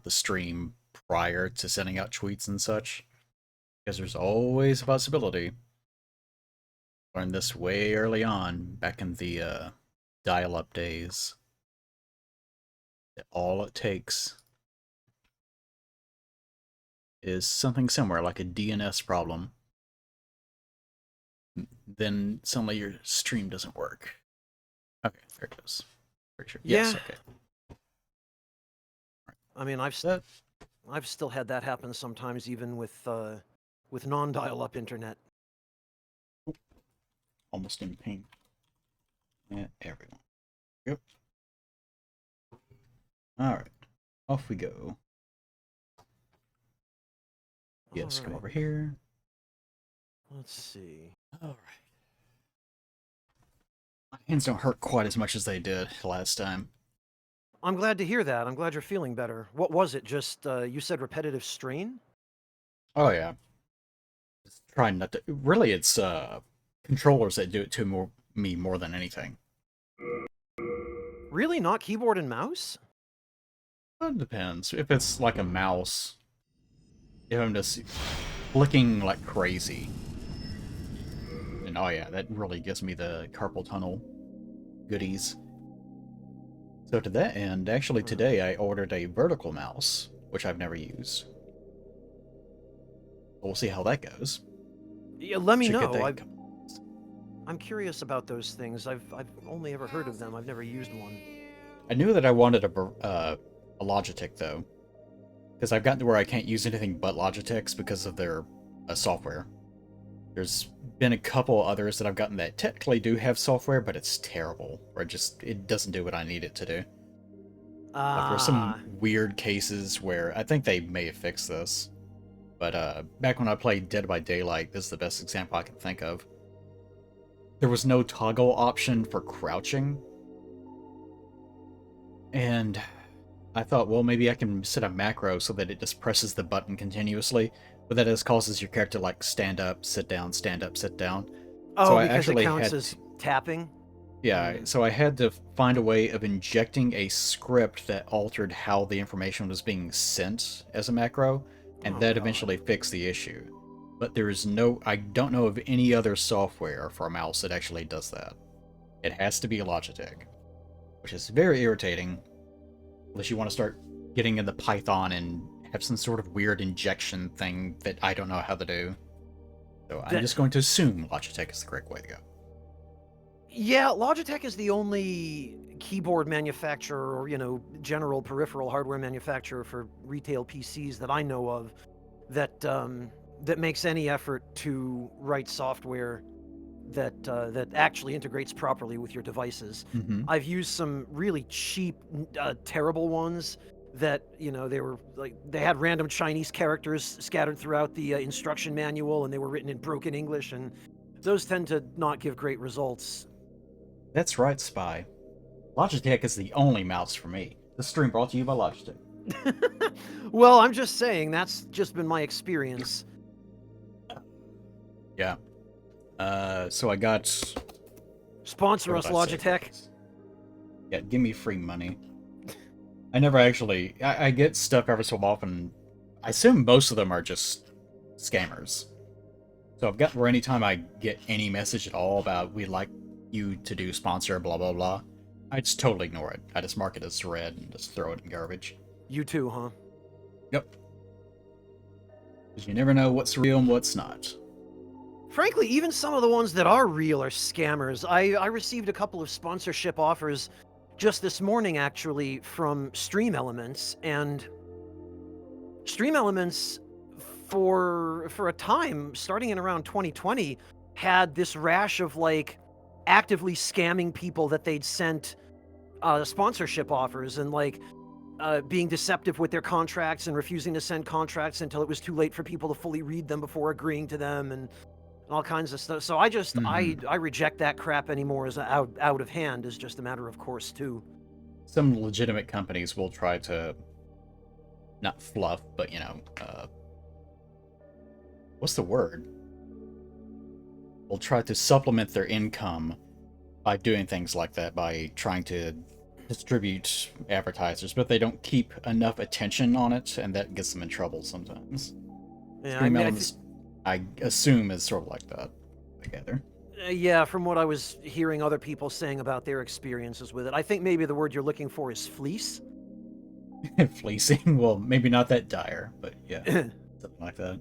the stream prior to sending out tweets and such, because there's always a possibility. Learned this way early on, back in the dial-up days. That all it takes is something somewhere like a DNS problem. Then suddenly your stream doesn't work. Okay, there it goes. Pretty sure. Yes, Yeah. okay. I mean, I've still had that happen sometimes, even with non-dial-up internet. Almost in pain. Yeah, everyone. Yep. Alright. Off we go. Yes, come over here. Let's see. Alright. My hands don't hurt quite as much as they did last time. I'm glad to hear that. I'm glad you're feeling better. What was it? Just, you said repetitive strain? Oh yeah. Just trying not to. Really, it's controllers that do it to me more than anything. Really? Not keyboard and mouse? Well, it depends. If it's like a mouse, if I'm just flicking like crazy, and oh yeah, that really gives me the carpal tunnel goodies. So to that end, actually today I ordered a vertical mouse, which I've never used. We'll see how that goes. Yeah, let me Should get know. that. I'm curious about those things. I've only ever heard of them. I've never used one. I knew that I wanted a Logitech though, because I've gotten to where I can't use anything but Logitechs because of their software. There's been a couple others that I've gotten that technically do have software, but it's terrible, or it doesn't do what I need it to do. Like there's some weird cases where I think they may have fixed this, but back when I played Dead by Daylight, this is the best example I can think of. There was no toggle option for crouching, and I thought, well, maybe I can set a macro so that it just presses the button continuously, but that just causes your character to like stand up, sit down, stand up, sit down. Oh, So I because it actually counts had as tapping? Yeah, so I had to find a way of injecting a script that altered how the information was being sent as a macro, and that eventually fixed the issue. But I don't know of any other software for a mouse that actually does that. It has to be a Logitech, which is very irritating, unless you want to start getting into Python and have some sort of weird injection thing that I don't know how to do. So I'm just going to assume Logitech is the correct way to go. Yeah, Logitech is the only keyboard manufacturer or, general peripheral hardware manufacturer for retail PCs that I know of that makes any effort to write software that actually integrates properly with your devices. Mm-hmm. I've used some really cheap, terrible ones that, they had random Chinese characters scattered throughout the instruction manual, and they were written in broken English, and those tend to not give great results. That's right, Spy. Logitech is the only mouse for me. This stream brought to you by Logitech. Well, I'm just saying, that's just been my experience. Yeah. So I got... Sponsor us, Logitech. Yeah, give me free money. I never actually... I get stuff every so often. I assume most of them are just scammers. So I've gotten where anytime I get any message at all about we'd like you to do sponsor, blah, blah, blah, I just totally ignore it. I just mark it as red and just throw it in garbage. You too, huh? Yep. Because you never know what's real and what's not. Frankly, even some of the ones that are real are scammers. I received a couple of sponsorship offers just this morning, actually, from Stream Elements, and Stream Elements, for a time, starting in around 2020, had this rash of, like, actively scamming people that they'd sent sponsorship offers, and, like, being deceptive with their contracts and refusing to send contracts until it was too late for people to fully read them before agreeing to them, and all kinds of stuff. So I reject that crap anymore as out of hand, as just a matter of course too. Some legitimate companies will try to not fluff, but what's the word? Will try to supplement their income by doing things like that, by trying to distribute advertisers, but they don't keep enough attention on it, and that gets them in trouble sometimes. Yeah, I Stream mean, Elements, I assume, is sort of like that, I gather. yeah, from what I was hearing other people saying about their experiences with it, I think maybe the word you're looking for is fleece. Fleecing, well, maybe not that dire, but yeah, something like that.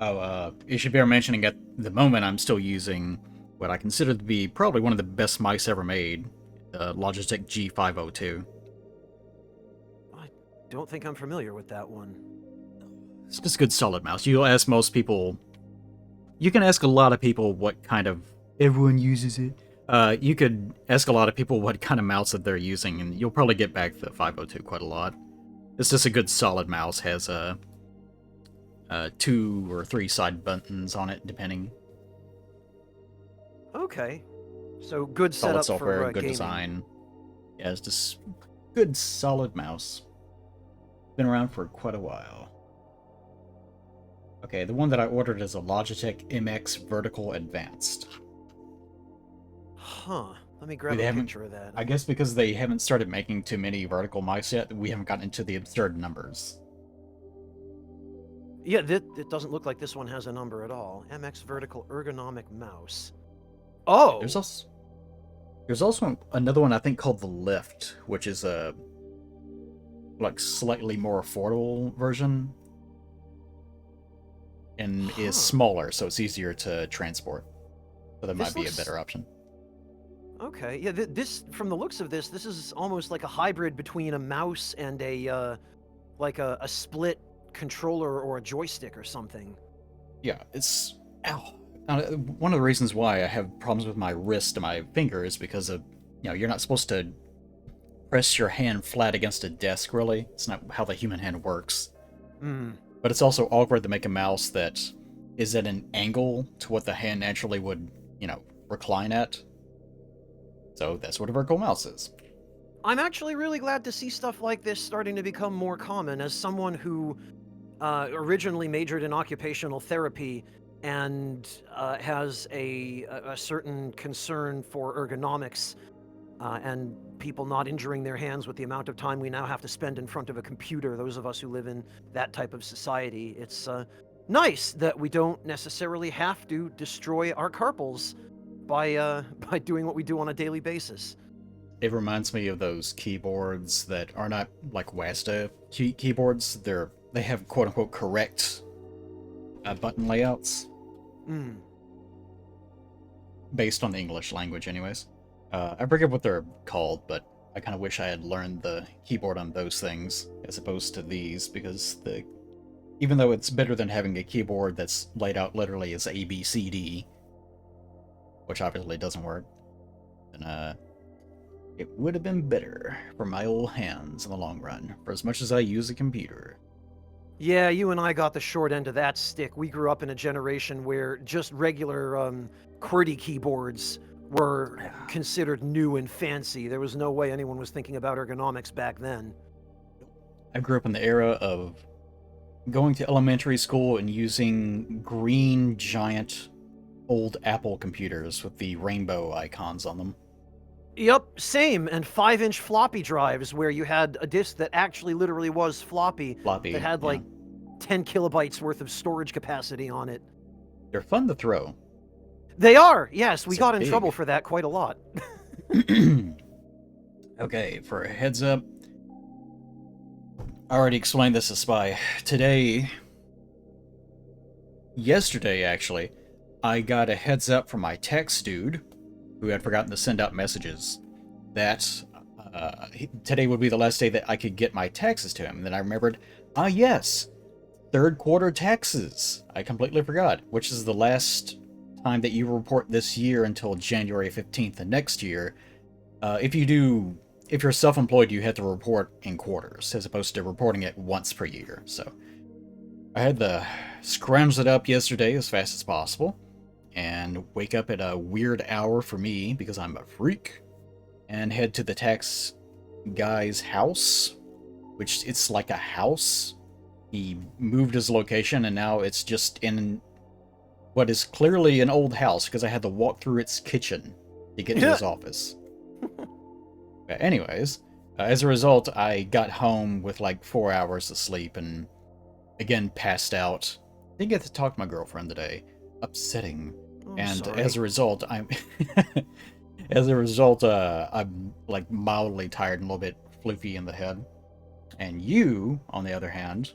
Oh, it should bear mentioning at the moment I'm still using what I consider to be probably one of the best mice ever made, the Logitech G502. I don't think I'm familiar with that one. It's just a good solid mouse. You'll ask most people, you can ask a lot of people what kind of, everyone uses it. You could ask a lot of people what kind of mouse that they're using, and you'll probably get back the 502 quite a lot. It's just a good solid mouse, has 2 or 3 side buttons on it, depending. Okay. So good Solid setup software, for good gaming. design. Yeah, it's just good solid mouse. Been around for quite a while. Okay, the one that I ordered is a Logitech MX Vertical Advanced. Huh. Let me grab They a haven't, picture of that. I guess because they haven't started making too many vertical mice yet, we haven't gotten into the absurd numbers. Yeah, it doesn't look like this one has a number at all. MX Vertical Ergonomic Mouse. Oh! There's also another one I think called the Lift, which is a like slightly more affordable version and is smaller, so it's easier to transport. So that might be a better option. Okay, yeah, this, from the looks of this is almost like a hybrid between a mouse and a, like a split controller or a joystick or something. Yeah, it's... Ow. One of the reasons why I have problems with my wrist and my finger is because of, you're not supposed to press your hand flat against a desk, really. It's not how the human hand works. But it's also awkward to make a mouse that is at an angle to what the hand naturally would, recline at. So that's what a vertical mouse is. I'm actually really glad to see stuff like this starting to become more common. As someone who originally majored in occupational therapy and has a certain concern for ergonomics and people not injuring their hands with the amount of time we now have to spend in front of a computer, those of us who live in that type of society, it's nice that we don't necessarily have to destroy our carpals by doing what we do on a daily basis. It reminds me of those keyboards that are not like WASDA keyboards. They have quote-unquote correct button layouts. Based on the English language, anyways. I forget what they're called, but I kind of wish I had learned the keyboard on those things as opposed to these, because even though it's better than having a keyboard that's laid out literally as A, B, C, D, which obviously doesn't work, then it would have been better for my old hands in the long run, for as much as I use a computer. Yeah, you and I got the short end of that stick. We grew up in a generation where just regular QWERTY keyboards were considered new and fancy. There was no way anyone was thinking about ergonomics back then. I grew up in the era of going to elementary school and using green, giant, old Apple computers with the rainbow icons on them. Yep, same. And 5-inch floppy drives where you had a disk that actually literally was floppy that had like 10 kilobytes worth of storage capacity on it. They're fun to throw. They are, yes. We got in trouble for that quite a lot. Okay, for a heads up, I already explained this to Spy. Yesterday actually, I got a heads up from my text dude, who had forgotten to send out messages, that today would be the last day that I could get my taxes to him. And then I remembered, yes, third quarter taxes. I completely forgot, which is the last time that you report this year until January 15th of next year. If you're self-employed, you have to report in quarters, as opposed to reporting it once per year. So I had to scrounge it up yesterday as fast as possible, and wake up at a weird hour for me, because I'm a freak, and head to the tax guy's house, which it's like a house. He moved his location, and now it's just in what is clearly an old house because I had to walk through its kitchen to get to his office. But anyways, as a result, I got home with like 4 hours of sleep and again passed out. Didn't get to talk to my girlfriend today. Upsetting. Oh, And sorry. as a result, I'm I'm like mildly tired and a little bit floofy in the head. And you, on the other hand,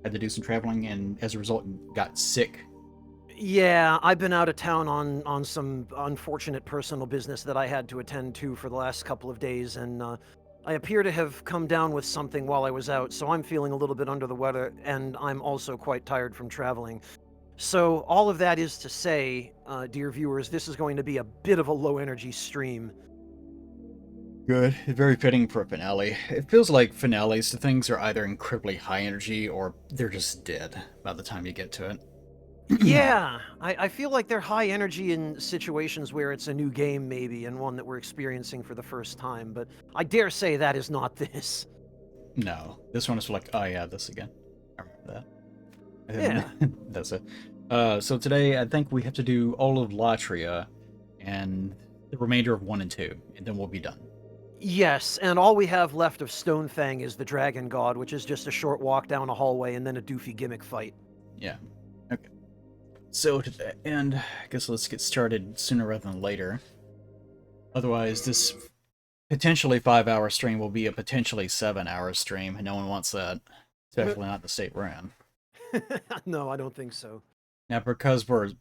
had to do some traveling and as a result got sick. Yeah, I've been out of town on some unfortunate personal business that I had to attend to for the last couple of days, and I appear to have come down with something while I was out, so I'm feeling a little bit under the weather, and I'm also quite tired from traveling. So all of that is to say, dear viewers, this is going to be a bit of a low-energy stream. Good. Very fitting for a finale. It feels like finales to things are either incredibly high energy or they're just dead by the time you get to it. Yeah, I feel like they're high energy in situations where it's a new game, maybe, and one that we're experiencing for the first time, but I dare say that is not this. No. This one is like, oh yeah, this again. I remember that. Yeah. And that's it. So today I think we have to do all of Latria and the remainder of 1 and 2, and then we'll be done. Yes, and all we have left of Stonefang is the Dragon God, which is just a short walk down a hallway and then a doofy gimmick fight. Yeah. Okay. So to that end, I guess let's get started sooner rather than later. Otherwise, this potentially 5-hour stream will be a potentially 7-hour stream, and no one wants that. Especially not the state we're in. No, I don't think so. Now, because we're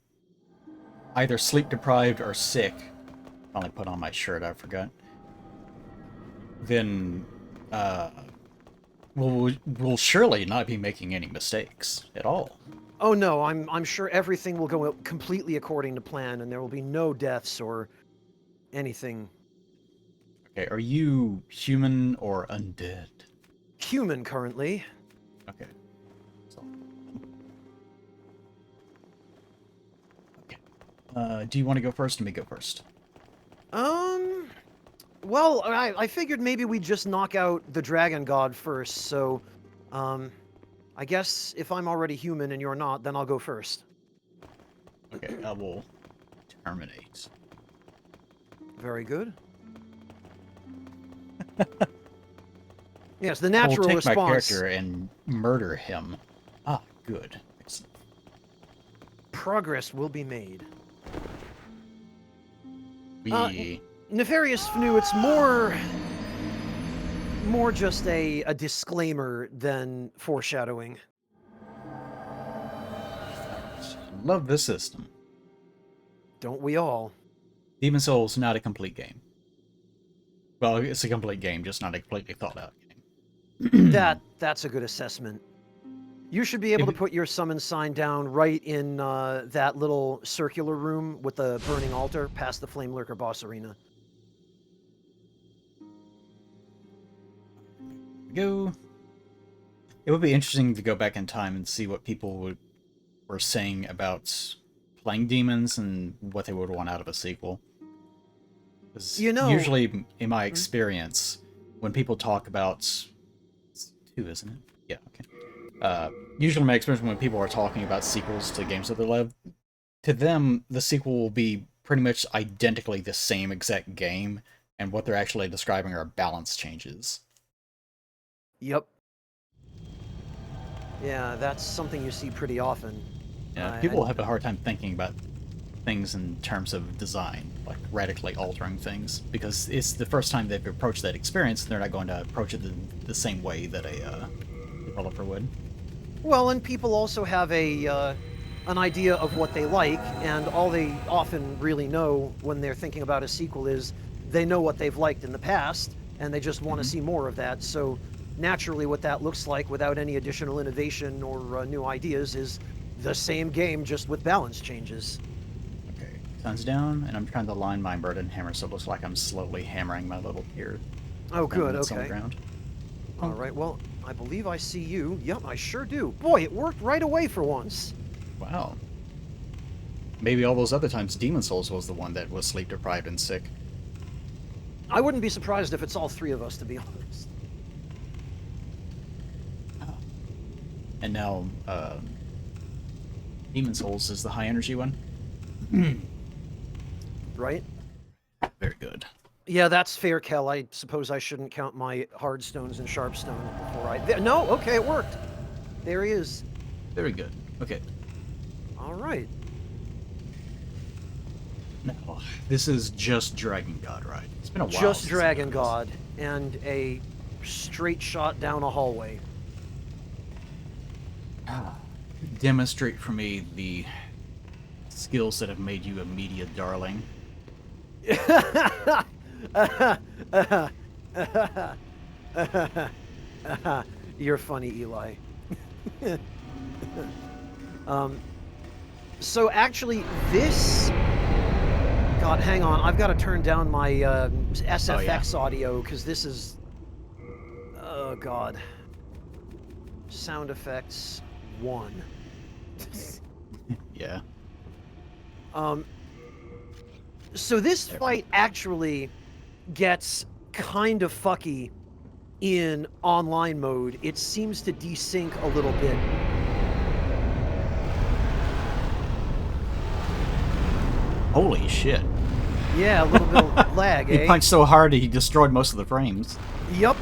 either sleep deprived or sick, I only put on my shirt, I forgot. Then, we'll surely not be making any mistakes at all. Oh no, I'm sure everything will go completely according to plan, and there will be no deaths or anything. Okay, are you human or undead? Human currently. Okay. So, okay. Do you want to go first or me go first? Well, I figured maybe we'd just knock out the Dragon God first, so, I guess if I'm already human and you're not, then I'll go first. Okay, I will terminate. Very good. Yes, the I will natural take response. my character and murder him. Ah, good. Excellent. Progress will be made. We... Nefarious Fnu, it's more just a disclaimer than foreshadowing. love this system. Don't we all? Demon Souls not a complete game. Well, it's a complete game, just not a completely thought out game. That's a good assessment. You should be able to put your summon sign down right in that little circular room with the burning altar past the Flame Lurker boss arena. Go. It would be interesting to go back in time and see what people were saying about playing demons and what they would want out of a sequel. 'Cause usually, in my experience, when people talk about... It's 2, isn't it? Yeah, okay. Usually in my experience when people are talking about sequels to games that they love, to them, the sequel will be pretty much identically the same exact game, and what they're actually describing are balance changes. Yep. Yeah, that's something you see pretty often. Yeah, people have a hard time thinking about things in terms of design, like radically altering things, because it's the first time they've approached that experience, and they're not going to approach it the same way that a developer would. Well, and people also have an idea of what they like, and all they often really know when they're thinking about a sequel is they know what they've liked in the past, and they just want to see more of that. So naturally, what that looks like without any additional innovation or new ideas is the same game, just with balance changes. Okay, sun's down, and I'm trying to line my burden hammer, so it looks like I'm slowly hammering my little gear. Oh, good, On the okay. ground. All right, well, I believe I see you. Yep, I sure do. Boy, it worked right away for once. Wow. Maybe all those other times Demon Souls was the one that was sleep deprived and sick. I wouldn't be surprised if it's all three of us, to be honest. And now, Demon Souls is the high energy one. Right? Very good. Yeah, that's fair, Kel. I suppose I shouldn't count my hard stones and sharp stone before no, okay, it worked. There he is. Very good. Okay. All right. Now, this is just Dragon God, right? It's been a while. Just since Dragon I've done God and a straight shot down a hallway. this. Demonstrate for me the skills that have made you a media darling. You're funny, Eli. So actually, this... God, hang on. I've got to turn down my SFX audio, because this is... Oh, God. Sound effects 1. Yeah. So this fight actually gets kind of fucky in online mode. It seems to desync a little bit. Holy shit. Yeah, a little bit of lag, He eh? punched so hard he destroyed most of the frames. Yup.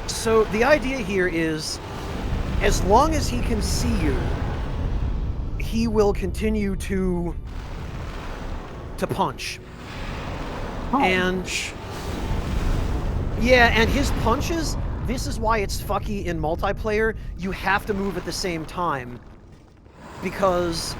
So the idea here is, as long as he can see you, he will continue to punch. And yeah, and his punches, this is why it's fucky in multiplayer. You have to move at the same time, because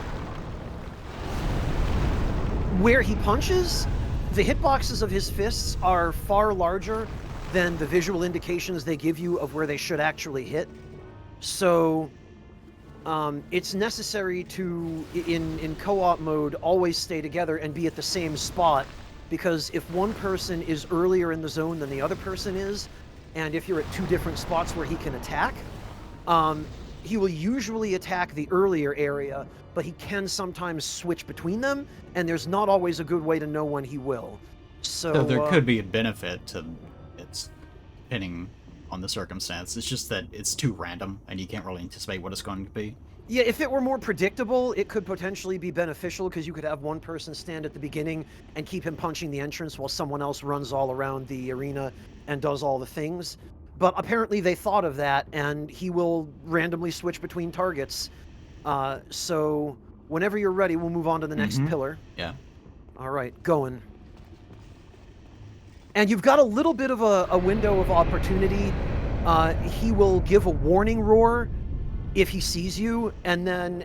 where he punches, the hitboxes of his fists are far larger than the visual indications they give you of where they should actually hit. So it's necessary to, in co-op mode, always stay together and be at the same spot, because if one person is earlier in the zone than the other person is, and if you're at two different spots where he can attack, he will usually attack the earlier area, but he can sometimes switch between them, and there's not always a good way to know when he will. So there could be a benefit to it's depending on the circumstance. It's just that it's too random, and you can't really anticipate what it's going to be. Yeah, if it were more predictable, it could potentially be beneficial, because you could have one person stand at the beginning and keep him punching the entrance while someone else runs all around the arena and does all the things. But apparently they thought of that, and he will randomly switch between targets. So whenever you're ready, we'll move on to the next pillar. Yeah. All right, going. And you've got a little bit of a window of opportunity. He will give a warning roar if he sees you, and then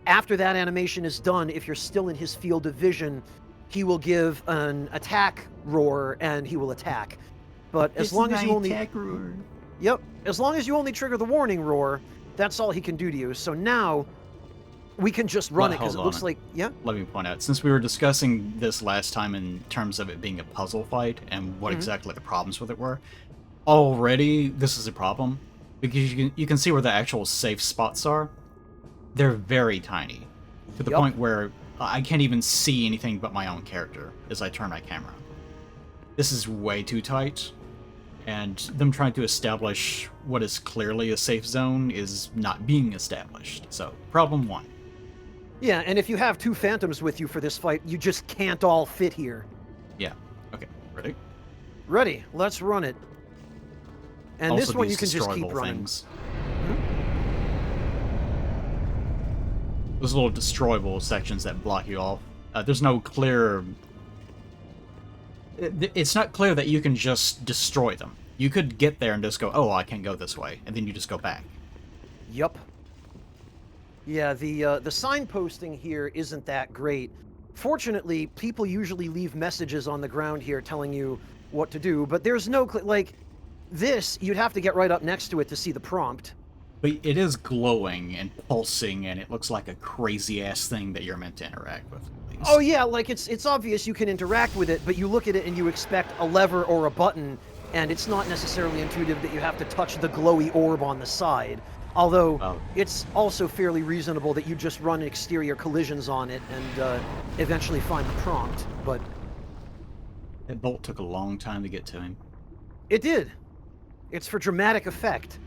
after that animation is done, if you're still in his field of vision, he will give an attack roar, and he will attack. But as long as you only... attack roar. Yep, as long as you only trigger the warning roar, that's all he can do to you. So now, we can just run it, because it looks like... Yeah? Let me point out, since we were discussing this last time in terms of it being a puzzle fight, and what exactly the problems with it were, already this is a problem, because you can see where the actual safe spots are. They're very tiny, to the point where I can't even see anything but my own character as I turn my camera. This is way too tight, and them trying to establish what is clearly a safe zone is not being established. So, problem 1. Yeah, and if you have two phantoms with you for this fight, you just can't all fit here. Yeah. Okay. Ready? Ready. Let's run it. And Also this one you these can just keep destroyable running. things. Those little destroyable sections that block you off. There's no clear... It's not clear that you can just destroy them. You could get there and just go, oh, I can't go this way, and then you just go back. Yup. Yeah, the signposting here isn't that great. Fortunately, people usually leave messages on the ground here telling you what to do, but there's no... like, this, you'd have to get right up next to it to see the prompt. But it is glowing and pulsing, and it looks like a crazy-ass thing that you're meant to interact with. Oh yeah, like it's obvious you can interact with it, but you look at it and you expect a lever or a button, and it's not necessarily intuitive that you have to touch the glowy orb on the side. Although, it's also fairly reasonable that you just run exterior collisions on it and eventually find the prompt, but... That bolt took a long time to get to him. It did. It's for dramatic effect.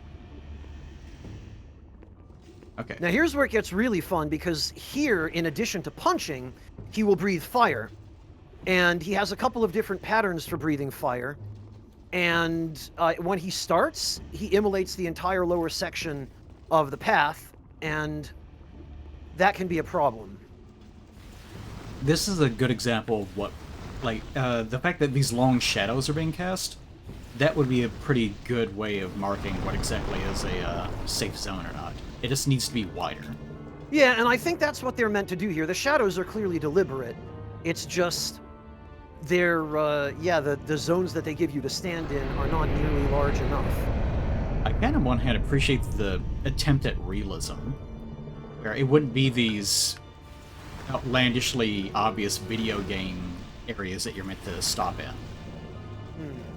Okay. Now here's where it gets really fun, because here, in addition to punching, he will breathe fire. And he has a couple of different patterns for breathing fire. And when he starts, he immolates the entire lower section of the path, and that can be a problem. This is a good example of what, like, the fact that these long shadows are being cast, that would be a pretty good way of marking what exactly is a safe zone or not. It just needs to be wider. Yeah, and I think that's what they're meant to do here. The shadows are clearly deliberate. It's just they're, the zones that they give you to stand in are not nearly large enough. I can, on one hand, appreciate the attempt at realism, where it wouldn't be these outlandishly obvious video game areas that you're meant to stop in.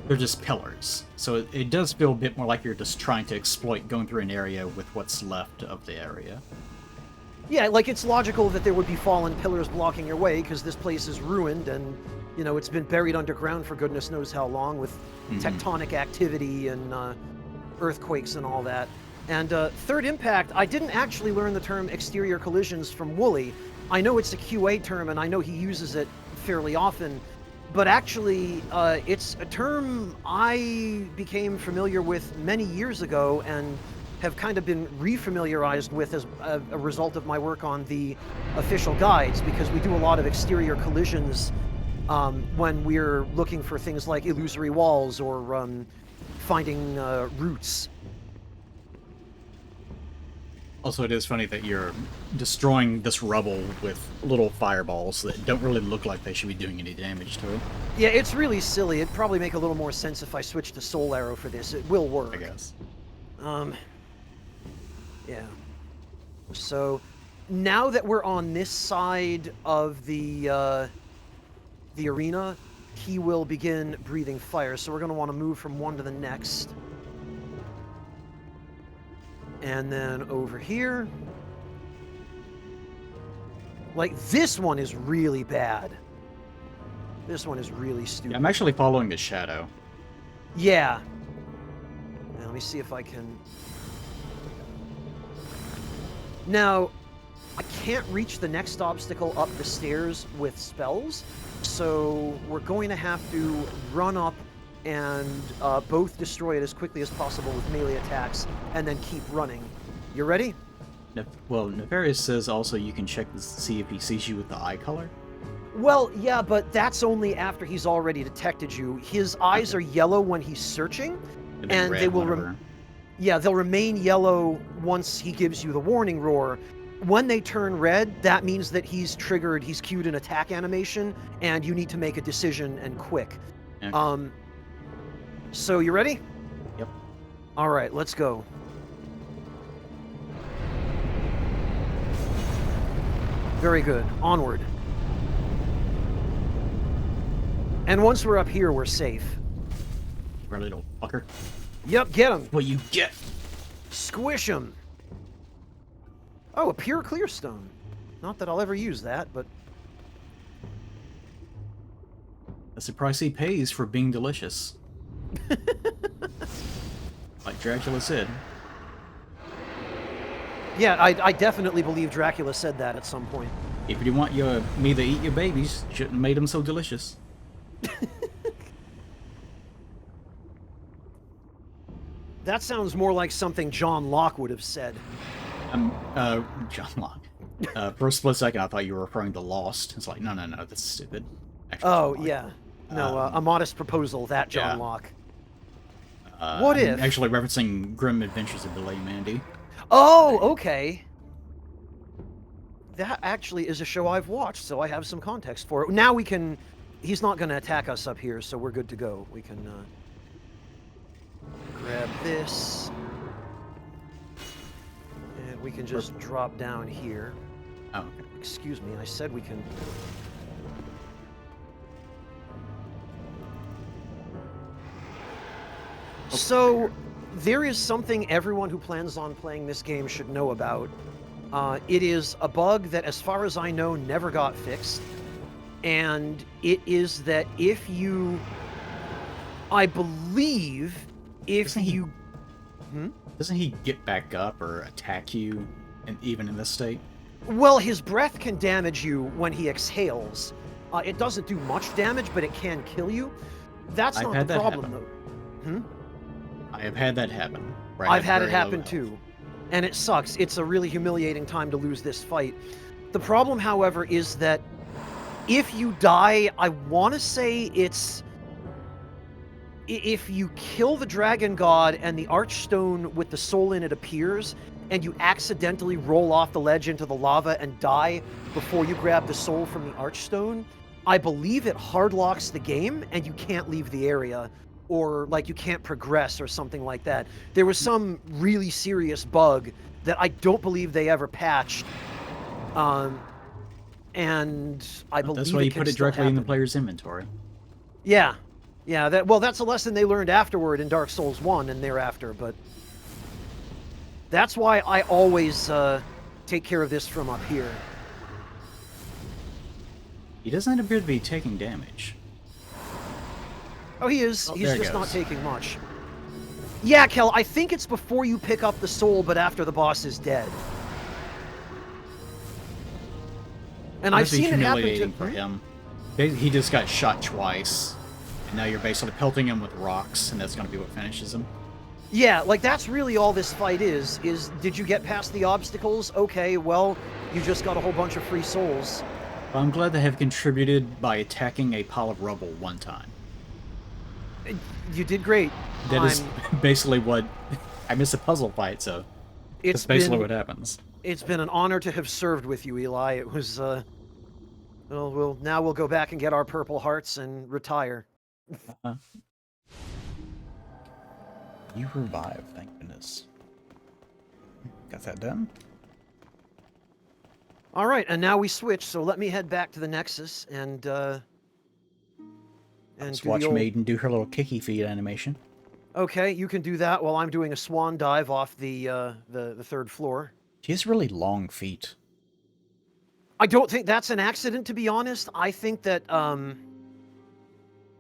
They're just pillars. So it does feel a bit more like you're just trying to exploit going through an area with what's left of the area. Yeah, like, it's logical that there would be fallen pillars blocking your way, because this place is ruined and, you know, it's been buried underground for goodness knows how long, with tectonic activity and earthquakes and all that. And third impact, I didn't actually learn the term exterior collisions from Wooly. I know it's a QA term, and I know he uses it fairly often, but actually, it's a term I became familiar with many years ago and have kind of been refamiliarized with as a result of my work on the official guides, because we do a lot of exterior collisions when we're looking for things like illusory walls or finding roots. Also, it is funny that you're destroying this rubble with little fireballs that don't really look like they should be doing any damage to it. Yeah, it's really silly. It'd probably make a little more sense if I switched to Soul Arrow for this. It will work. I guess. Yeah. So, now that we're on this side of the arena, he will begin breathing fire. So we're going to want to move from one to the next. And then over here. Like, this one is really bad. This one is really stupid. Yeah, I'm actually following the shadow. Yeah. Now, let me see if I can... Now, I can't reach the next obstacle up the stairs with spells, so we're going to have to run up and both destroy it as quickly as possible with melee attacks, and then keep running. You ready? Well, Nefarious says also you can check to see if he sees you with the eye color. Well, yeah, but that's only after he's already detected you. His eyes are yellow when he's searching, and they will they'll remain yellow once he gives you the warning roar. When they turn red, that means that he's queued an attack animation, and you need to make a decision, and quick. Okay. So you ready? Yep. All right, let's go. Very good. Onward. And once we're up here, we're safe. Right, little fucker. Yep, get him. What you get? Squish him. Oh, a pure clear stone. Not that I'll ever use that, but... That's the price he pays for being delicious. Like Dracula said. Yeah, I definitely believe Dracula said that at some point. If you want me to eat your babies, shouldn't have made them so delicious. That sounds more like something John Locke would have said. John Locke. For a split second, I thought you were referring to Lost. It's like, no, that's stupid. Actually, oh, yeah. No, A Modest Proposal, that John Locke. What if? I'm actually referencing Grim Adventures of Delay Mandy. Oh, okay. That actually is a show I've watched, so I have some context for it. Now we can... He's not going to attack us up here, so we're good to go. We can grab this. And we can just drop down here. Oh. Excuse me, I said we can... So, there is something everyone who plans on playing this game should know about. It is a bug that, as far as I know, never got fixed. And it is that if you... I believe if Doesn't you... Doesn't he get back up or attack you? And even in this state? Well, his breath can damage you when he exhales. It doesn't do much damage, but it can kill you. That's not the problem, though. Hmm? I have had that happen. I've had it happen too. And it sucks. It's a really humiliating time to lose this fight. The problem, however, is that if you die, I want to say it's... If you kill the dragon god and the archstone with the soul in it appears, and you accidentally roll off the ledge into the lava and die before you grab the soul from the archstone, I believe it hardlocks the game and you can't leave the area, or like you can't progress or something like that. There was some really serious bug that I don't believe they ever patched, and I believe that's why you can put it still directly in the happen. player's inventory. Yeah, yeah. That's a lesson they learned afterward in Dark Souls 1 and thereafter, but that's why I always take care of this from up here. He doesn't appear to be taking damage. Oh, he is. Oh, He's there he just not goes. taking much. Yeah, Kel, I think it's before you pick up the soul, but after the boss is dead. And I've seen it happen to... for him. He just got shot twice, and now you're basically pelting him with rocks, and that's going to be what finishes him. Yeah, like that's really all this fight is did you get past the obstacles? Okay, well, you just got a whole bunch of free souls. Well, I'm glad they have contributed by attacking a pile of rubble one time. You did great. That is basically what... I missed a puzzle fight, so that's basically what happens. It's been an honor to have served with you, Eli. It was, well, now we'll go back and get our purple hearts and retire. You revived, thank goodness. Got that done? All right, and now we switch, so let me head back to the Nexus and Just do watch the old... Maiden do her little kicky feet animation. Okay, you can do that while I'm doing a swan dive off the third floor. She has really long feet. I don't think that's an accident, to be honest. I think that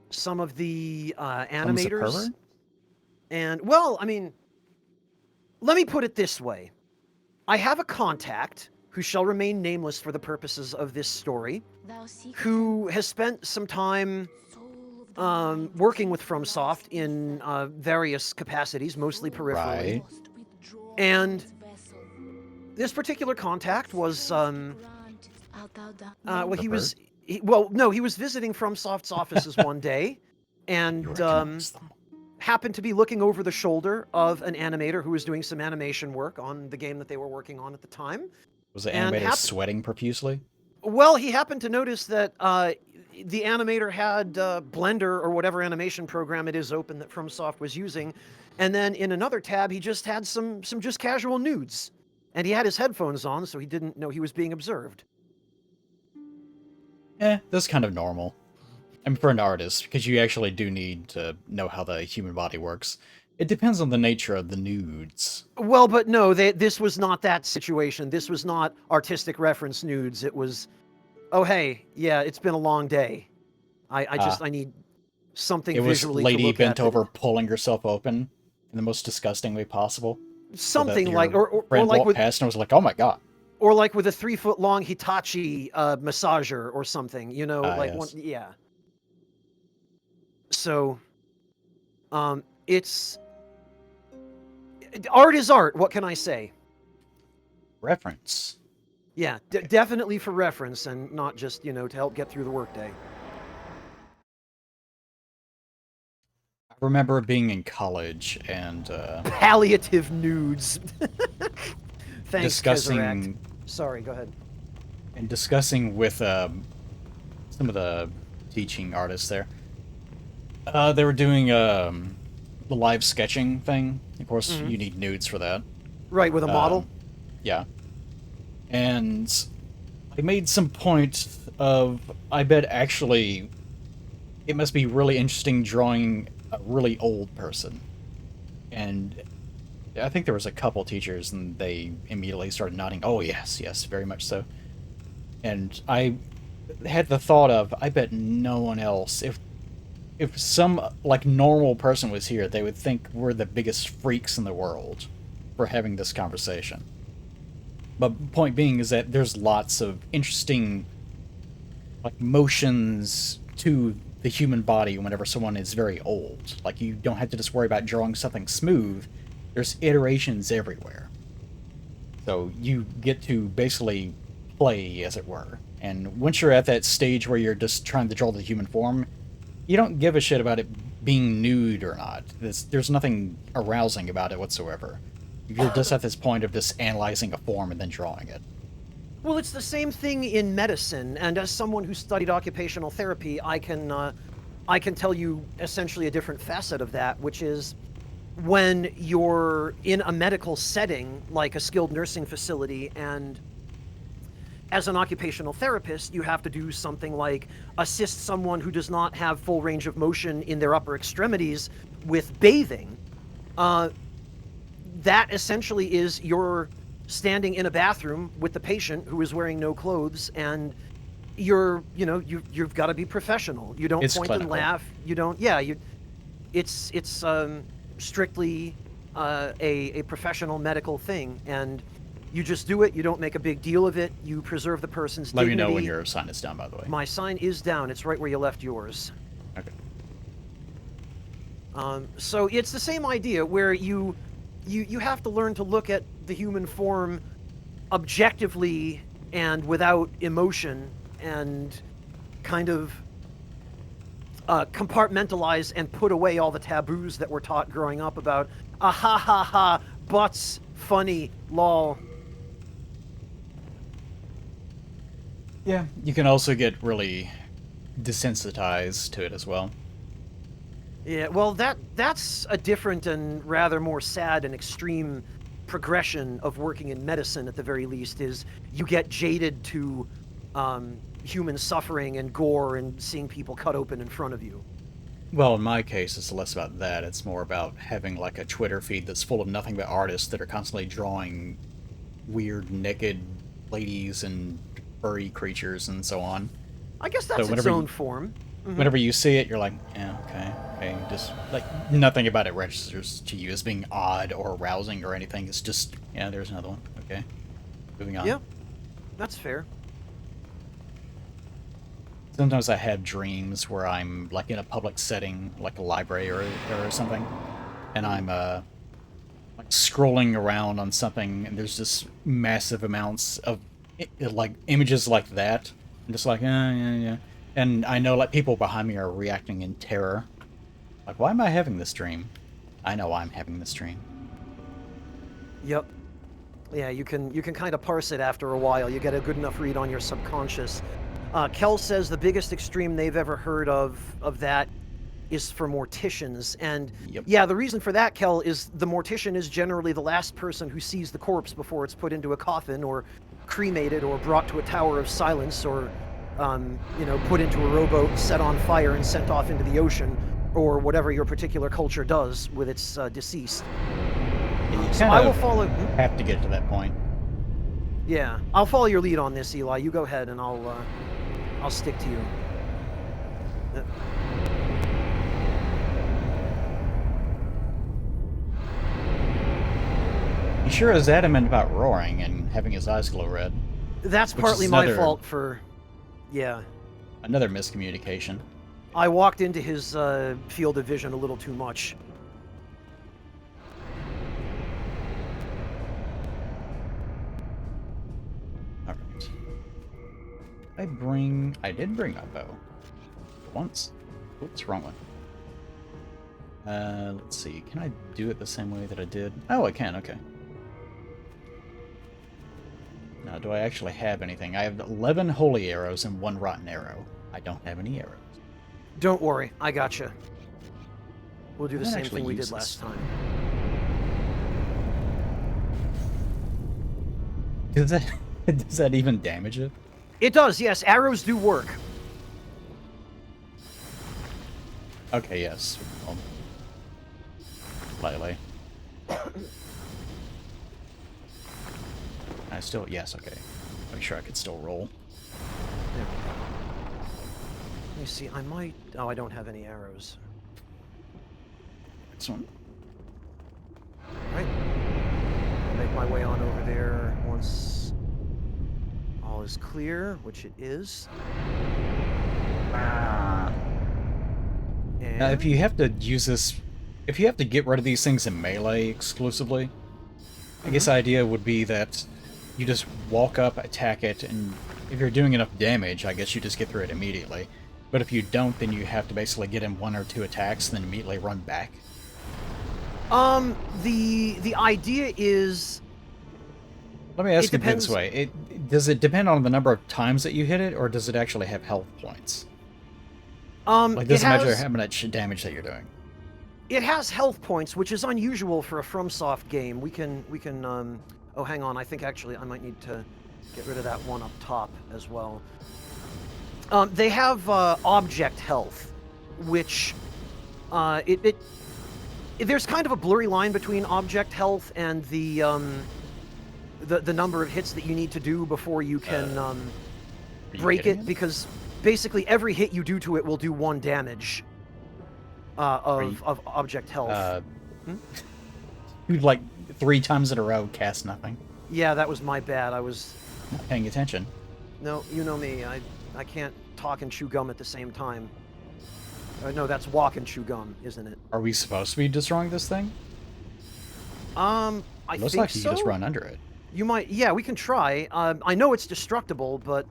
some of the animators... And, well, I mean, let me put it this way. I have a contact, who shall remain nameless for the purposes of this story, who has spent some time working with FromSoft in various capacities, mostly peripherally. Right. And this particular contact was, well, he was visiting FromSoft's offices one day, and happened to be looking over the shoulder of an animator who was doing some animation work on the game that they were working on at the time. Was the animator sweating profusely? Well, he happened to notice that the animator had Blender or whatever animation program it is open that FromSoft was using, and then in another tab he just had some just casual nudes, and he had his headphones on, so he didn't know he was being observed. That's kind of normal. I mean, for an artist, because you actually do need to know how the human body works. It depends on the nature of the nudes. Well, but no, this was not that situation. This was not artistic reference nudes. It was, oh hey, yeah, it's been a long day. I need something visually to look at. It was lady bent over pulling herself open in the most disgusting way possible. Something so like, or like with past and was like, oh my god. Or like with a 3-foot-long Hitachi massager or something, you know, like yes. one, yeah. So, it's... Art is art, what can I say? Reference. Yeah, definitely for reference and not just, you know, to help get through the workday. I remember being in college and... Palliative nudes. Thanks, discussing... Tesseract. Sorry, go ahead. And discussing with some of the teaching artists there. They were doing the live sketching thing. Of course, you need nudes for that. Right, with a model? Yeah. And I made some point of, I bet actually it must be really interesting drawing a really old person. And I think there was a couple teachers and they immediately started nodding, oh yes, yes, very much so. And I had the thought of, I bet no one else, if some, like, normal person was here, they would think we're the biggest freaks in the world for having this conversation. But point being is that there's lots of interesting like motions to the human body whenever someone is very old. Like you don't have to just worry about drawing something smooth. There's iterations everywhere. So you get to basically play, as it were. And once you're at that stage where you're just trying to draw the human form, you don't give a shit about it being nude or not. There's nothing arousing about it whatsoever. You're just at this point of just analyzing a form and then drawing it. Well, it's the same thing in medicine, and as someone who studied occupational therapy, I can tell you essentially a different facet of that, which is when you're in a medical setting, like a skilled nursing facility, and as an occupational therapist, you have to do something like assist someone who does not have full range of motion in their upper extremities with bathing. That essentially is you're standing in a bathroom with the patient who is wearing no clothes, and you've got to be professional. You don't It's point clinical. and laugh. You don't. Yeah. It's strictly a professional medical thing, and you just do it. You don't make a big deal of it. You preserve the person's Let dignity. me know when your sign is down, by the way. My sign is down. It's right where you left yours. Okay. So it's the same idea where you have to learn to look at the human form objectively and without emotion, and kind of compartmentalize and put away all the taboos that were taught growing up about ha ha ha, butts, funny, lol. Yeah, you can also get really desensitized to it as well. Yeah, well, that's a different and rather more sad and extreme progression of working in medicine, at the very least, is you get jaded to human suffering and gore and seeing people cut open in front of you. Well, in my case, it's less about that. It's more about having like a Twitter feed that's full of nothing but artists that are constantly drawing weird naked ladies and furry creatures and so on. I guess that's its whenever own you- form. Mhm. Whenever you see it, you're like, yeah, okay. Just like nothing about it registers to you as being odd or arousing or anything. It's just, yeah, there's another one. Okay, moving on. Yeah, that's fair. Sometimes I have dreams where I'm like in a public setting, like a library or something, and I'm like scrolling around on something, and there's just massive amounts of like images like that. I'm just like, yeah. And I know like people behind me are reacting in terror. Like, why am I having this dream? I know I'm having this dream. Yep. Yeah, you can kind of parse it after a while. You get a good enough read on your subconscious. Kel says the biggest extreme they've ever heard of that is for morticians. And Yep. yeah, the reason for that, Kel, is the mortician is generally the last person who sees the corpse before it's put into a coffin or cremated or brought to a tower of silence or, put into a rowboat, set on fire, and sent off into the ocean, or whatever your particular culture does with its deceased. You So kind I will of follow. have to get to that point. Yeah, I'll follow your lead on this, Eli. You go ahead, and I'll stick to you. He sure is adamant about roaring and having his eyes glow red. That's Which partly is my another- fault for. Yeah, Another miscommunication. I walked into his field of vision a little too much. Alright. I did bring my bow. Once. What's wrong one? Let's see. Can I do it the same way that I did? Oh, I can, okay. Now, do I actually have anything? I have 11 holy arrows and 1 rotten arrow. I don't have any arrows. Don't worry, I gotcha. We'll do the Might same actually thing we use did last this. time. Does that even damage it? It does, yes. Arrows do work. Okay, yes. Well, slightly. I still, yes, okay. Make sure I could still roll. There we go. Let me see, I might... Oh, I don't have any arrows. This one. Right. I'll make my way on over there once is clear, which it is. Now, if you have to use this, if you have to get rid of these things in melee exclusively, I guess the idea would be that you just walk up, attack it, and if you're doing enough damage, I guess you just get through it immediately. But if you don't, then you have to basically get in 1 or 2 attacks, and then immediately run back. The idea is... Let me ask it this way. Does it depend on the number of times that you hit it, or does it actually have health points? Like, does it matter how much damage that you're doing? It has health points, which is unusual for a FromSoft game. We can, oh, hang on. I think actually I might need to get rid of that one up top as well. They have object health, which there's kind of a blurry line between object health and the number of hits that you need to do before you can break it, because basically every hit you do to it will do 1 damage of object health. You'd like 3 times in a row cast nothing. Yeah, that was my bad. I was not paying attention. No, you know me. I can't talk and chew gum at the same time. No, that's walk and chew gum, isn't it? Are we supposed to be destroying this thing? I it looks think like you so. just run under it. You might. Yeah, we can try. I know it's destructible, but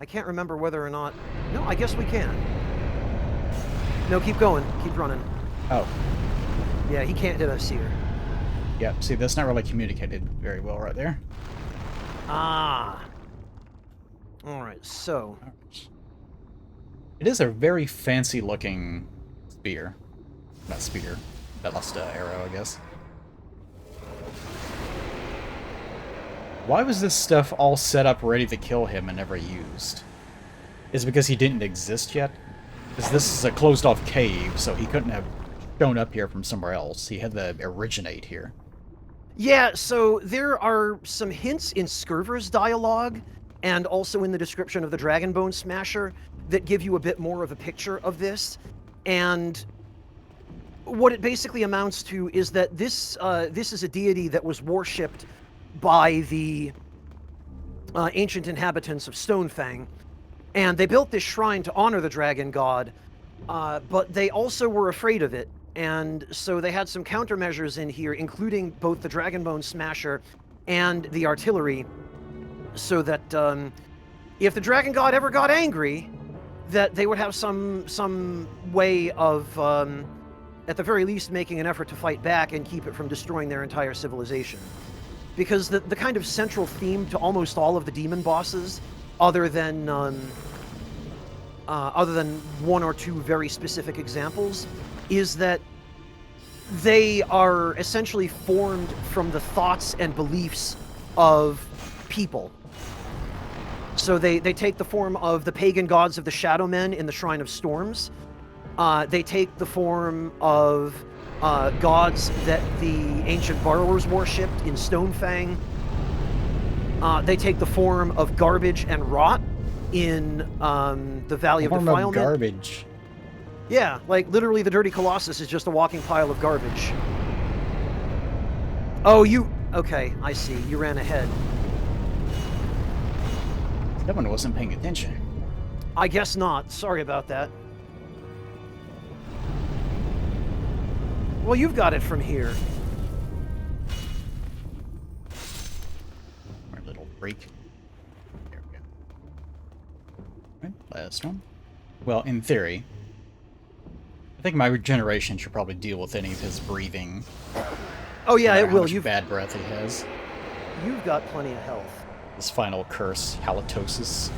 I can't remember whether or not... No, I guess we can. No, keep going. Keep running. Oh. Yeah, he can't hit us here. Yeah, see, that's not really communicated very well right there. Ah. Alright, so... It is a very fancy-looking spear. Not spear. Ballista arrow, I guess. Why was this stuff all set up ready to kill him and never used? Is it because he didn't exist yet? Because this is a closed-off cave, so he couldn't have shown up here from somewhere else. He had to originate here. Yeah, so there are some hints in Skurver's dialogue, and also in the description of the Dragonbone Smasher, that give you a bit more of a picture of this. And what it basically amounts to is that this is a deity that was worshipped by the ancient inhabitants of Stonefang, and they built this shrine to honor the dragon god, but they also were afraid of it, and so they had some countermeasures in here, including both the Dragonbone Smasher and the artillery, so that if the dragon god ever got angry, that they would have some way of, at the very least, making an effort to fight back and keep it from destroying their entire civilization. Because the kind of central theme to almost all of the demon bosses, other than 1 or 2 very specific examples, is that they are essentially formed from the thoughts and beliefs of people. So they take the form of the pagan gods of the Shadow Men in the Shrine of Storms. They take the form of gods that the ancient borrowers worshipped in Stonefang. They take the form of garbage and rot in the Valley of Defilement. Form of garbage. Yeah, like literally the Dirty Colossus is just a walking pile of garbage. Oh, you... Okay, I see. You ran ahead. Someone wasn't paying attention. I guess not. Sorry about that. Well, you've got it from here. Our little freak. There we go. Right, last one. Well, in theory, I think my regeneration should probably deal with any of his breathing. Oh yeah, it will. You've bad breath he has. You've got plenty of health. His final curse, halitosis.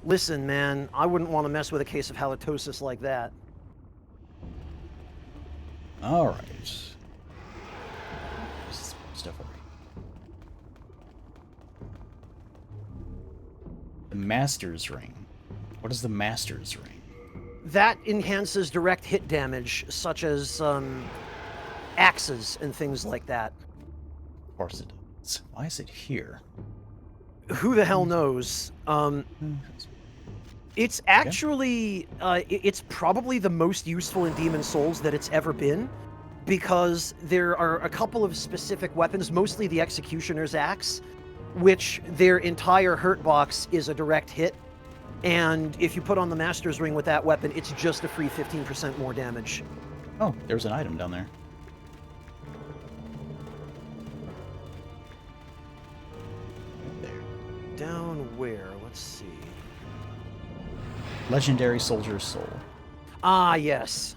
Listen, man, I wouldn't want to mess with a case of halitosis like that. All right. Stuff over here. The Master's Ring. What is the Master's Ring? That enhances direct hit damage, such as axes and things like that. Of course it does. Why is it here? Who the hell knows? It's actually, it's probably the most useful in Demon Souls that it's ever been, because there are a couple of specific weapons, mostly the Executioner's Axe, which their entire hurt box is a direct hit. And if you put on the Master's Ring with that weapon, it's just a free 15% more damage. Oh, there's an item down there. Right there. Down where? Let's see. Legendary Soldier's Soul. Ah, yes.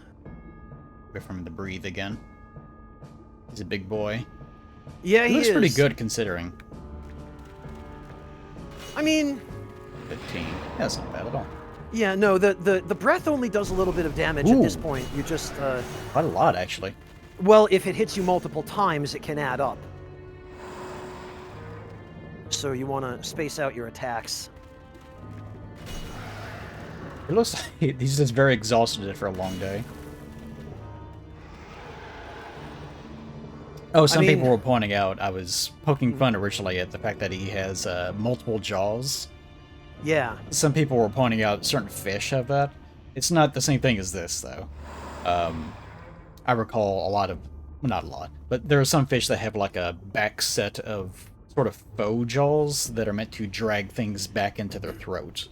Wait for him to breathe again. He's a big boy. Yeah, He he looks is. pretty good considering. I mean, 15. That's not bad at all. yeah, no, the breath only does a little bit of damage at this Ooh. point. You just, Quite a lot, actually. well, if it hits you multiple times, it can add up. So you want to space out your attacks. It looks like he's just very exhausted for a long day. Oh, some people were pointing out, I was poking fun originally at the fact that he has multiple jaws. Yeah. Some people were pointing out certain fish have that. It's not the same thing as this, though. I recall a lot of, well, not a lot, but there are some fish that have like a back set of sort of faux jaws that are meant to drag things back into their throat.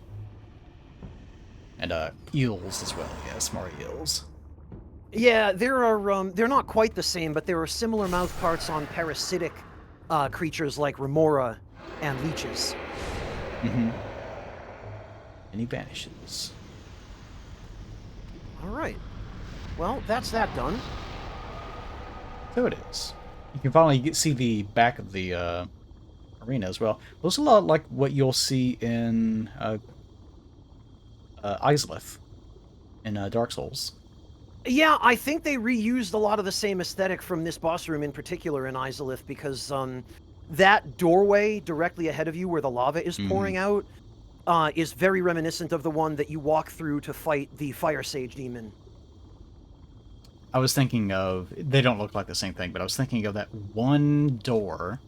And eels as well, yes, more eels. Yeah, there are, they're not quite the same, but there are similar mouth parts on parasitic creatures like remora and leeches. Mm-hmm. And he vanishes. All right. Well, that's that done. So it is. You can finally see the back of the arena as well. Looks a lot like what you'll see in Izalith in Dark Souls. Yeah, I think they reused a lot of the same aesthetic from this boss room in particular in Izalith because that doorway directly ahead of you where the lava is pouring out is very reminiscent of the one that you walk through to fight the Fire Sage demon. I was thinking of, they don't look like the same thing, but I was thinking of that one door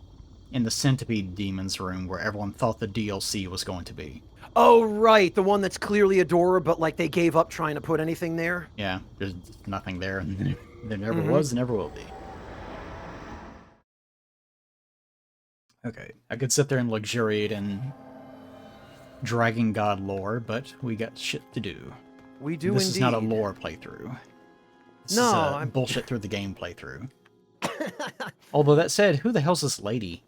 in the Centipede Demon's room where everyone thought the DLC was going to be. Oh, right, the one that's clearly a door, but like they gave up trying to put anything there. Yeah, there's nothing there, and there never was, and never will be. Okay, I could sit there and luxuriate in Dragon God lore, but we got shit to do. We do This indeed. is not a lore playthrough. This is a bullshit through the game playthrough. Although that said, who the hell's this lady?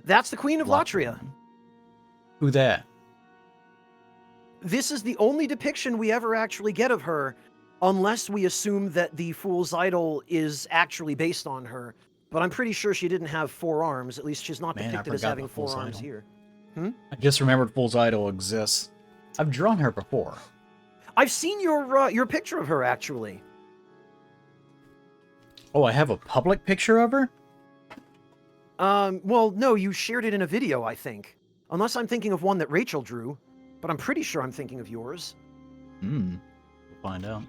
That's the Queen of Latria. Who that? This is the only depiction we ever actually get of her, unless we assume that the Fool's Idol is actually based on her. But I'm pretty sure she didn't have 4 arms. At least she's not depicted as having 4 arms here. I just remembered Fool's Idol exists. I've drawn her before. I've seen your picture of her, actually. Oh, I have a public picture of her? Well, no, you shared it in a video, I think. Unless I'm thinking of one that Rachel drew. But I'm pretty sure I'm thinking of yours. We'll find out.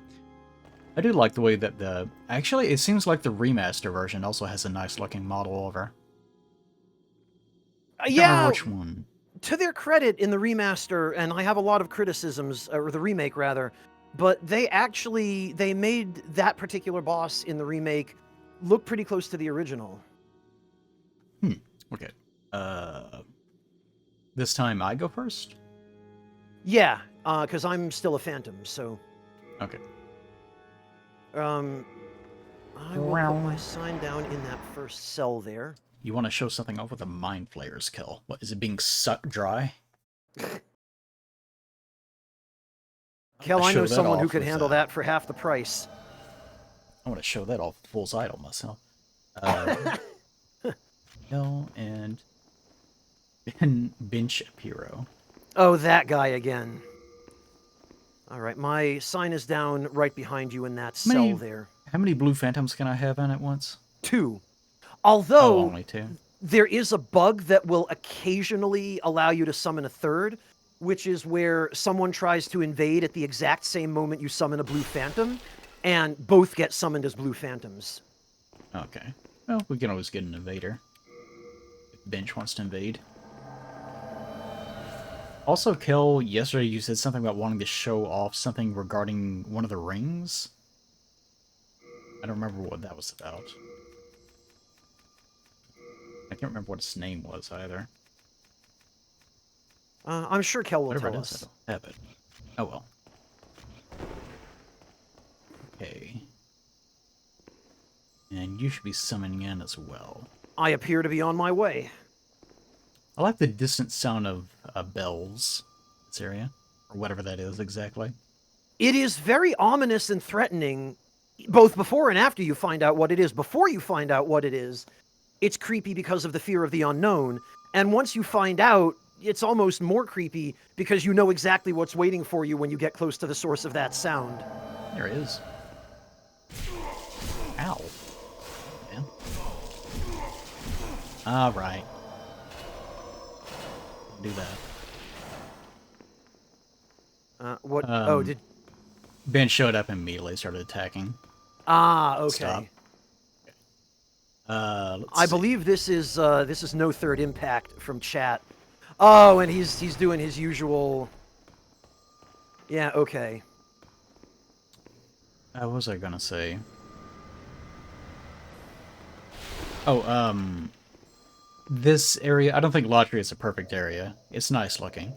I do like the way that actually, it seems like the remaster version also has a nice looking model of her. Yeah! Which one? To their credit in the remaster, and I have a lot of criticisms, or the remake rather, but they made that particular boss in the remake look pretty close to the original. Okay. This time I go first? Yeah, because I'm still a phantom, so... Okay. I will put my sign down in that first cell there. You want to show something off with a Mind Flayer's kill. What, is it being sucked dry? Kel, I know someone who could handle that for half the price. I want to show that off Fool's Idol myself. Kel and Ben Shapiro. Oh, that guy again. All right, my sign is down right behind you in that cell there. How many blue phantoms can I have in at once? 2. Although, only 2. There is a bug that will occasionally allow you to summon a 3rd, which is where someone tries to invade at the exact same moment you summon a blue phantom, and both get summoned as blue phantoms. Okay. Well, we can always get an invader. If Bench wants to invade. Also, Kel, yesterday you said something about wanting to show off something regarding one of the rings? I don't remember what that was about. can't remember what its name was either. I'm sure Kel will Whatever it tell is, I us. don't have it. Oh well. Okay. And you should be summoning in as well. I appear to be on my way. I like the distant sound of bells in this area, or whatever that is exactly. It is very ominous and threatening, both before and after you find out what it is. Before you find out what it is, it's creepy because of the fear of the unknown. And once you find out, it's almost more creepy because you know exactly what's waiting for you when you get close to the source of that sound. There it is. Ow. Man. Alright. Do that. What? Oh, did... Ben showed up and immediately started attacking. Ah, okay. Stop. Let's I see. believe this is no third impact from chat. Oh, and he's doing his usual... Yeah, okay. What was I gonna say? Oh, this area, I don't think Latria is a perfect area. It's nice looking.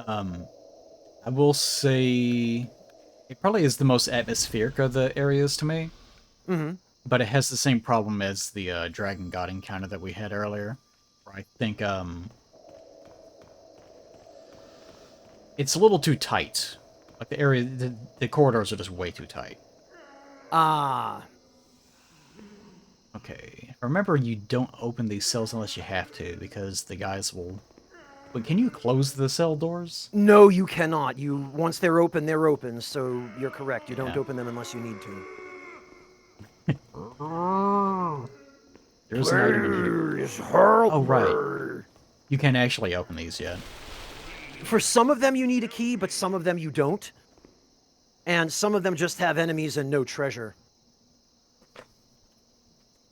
I will say it probably is the most atmospheric of the areas to me. Mm-hmm. But it has the same problem as the Dragon God encounter that we had earlier. Where I think, it's a little too tight. Like the area, the corridors are just way too tight. Ah. Okay. Remember, you don't open these cells unless you have to, because the guys will... Wait, can you close the cell doors? No, you cannot. Once they're open, so you're correct. You don't Yeah. open them unless you need to. There's an item in here. Please help Oh, right. me. You can't actually open these yet. For some of them you need a key, but some of them you don't. And some of them just have enemies and no treasure.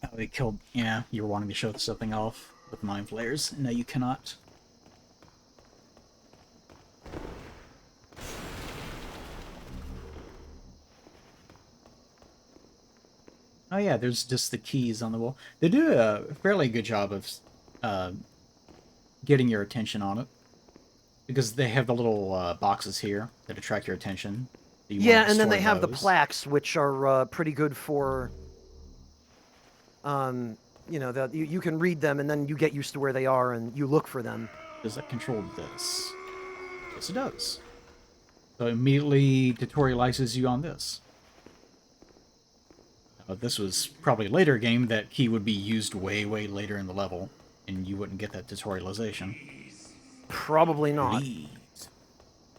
Oh, they killed... Yeah, you were wanting to show something off with mind flayers. No, you cannot. Oh yeah, there's just the keys on the wall. They do a fairly good job of getting your attention on it. Because they have the little boxes here that attract your attention. Yeah, and then they have the plaques, which are pretty good for... you know, you can read them, and then you get used to where they are, and you look for them. Does that control this? Yes, it does. So it immediately tutorializes you on this. This was probably a later game. That key would be used way, way later in the level, and you wouldn't get that tutorialization. Probably not. Please,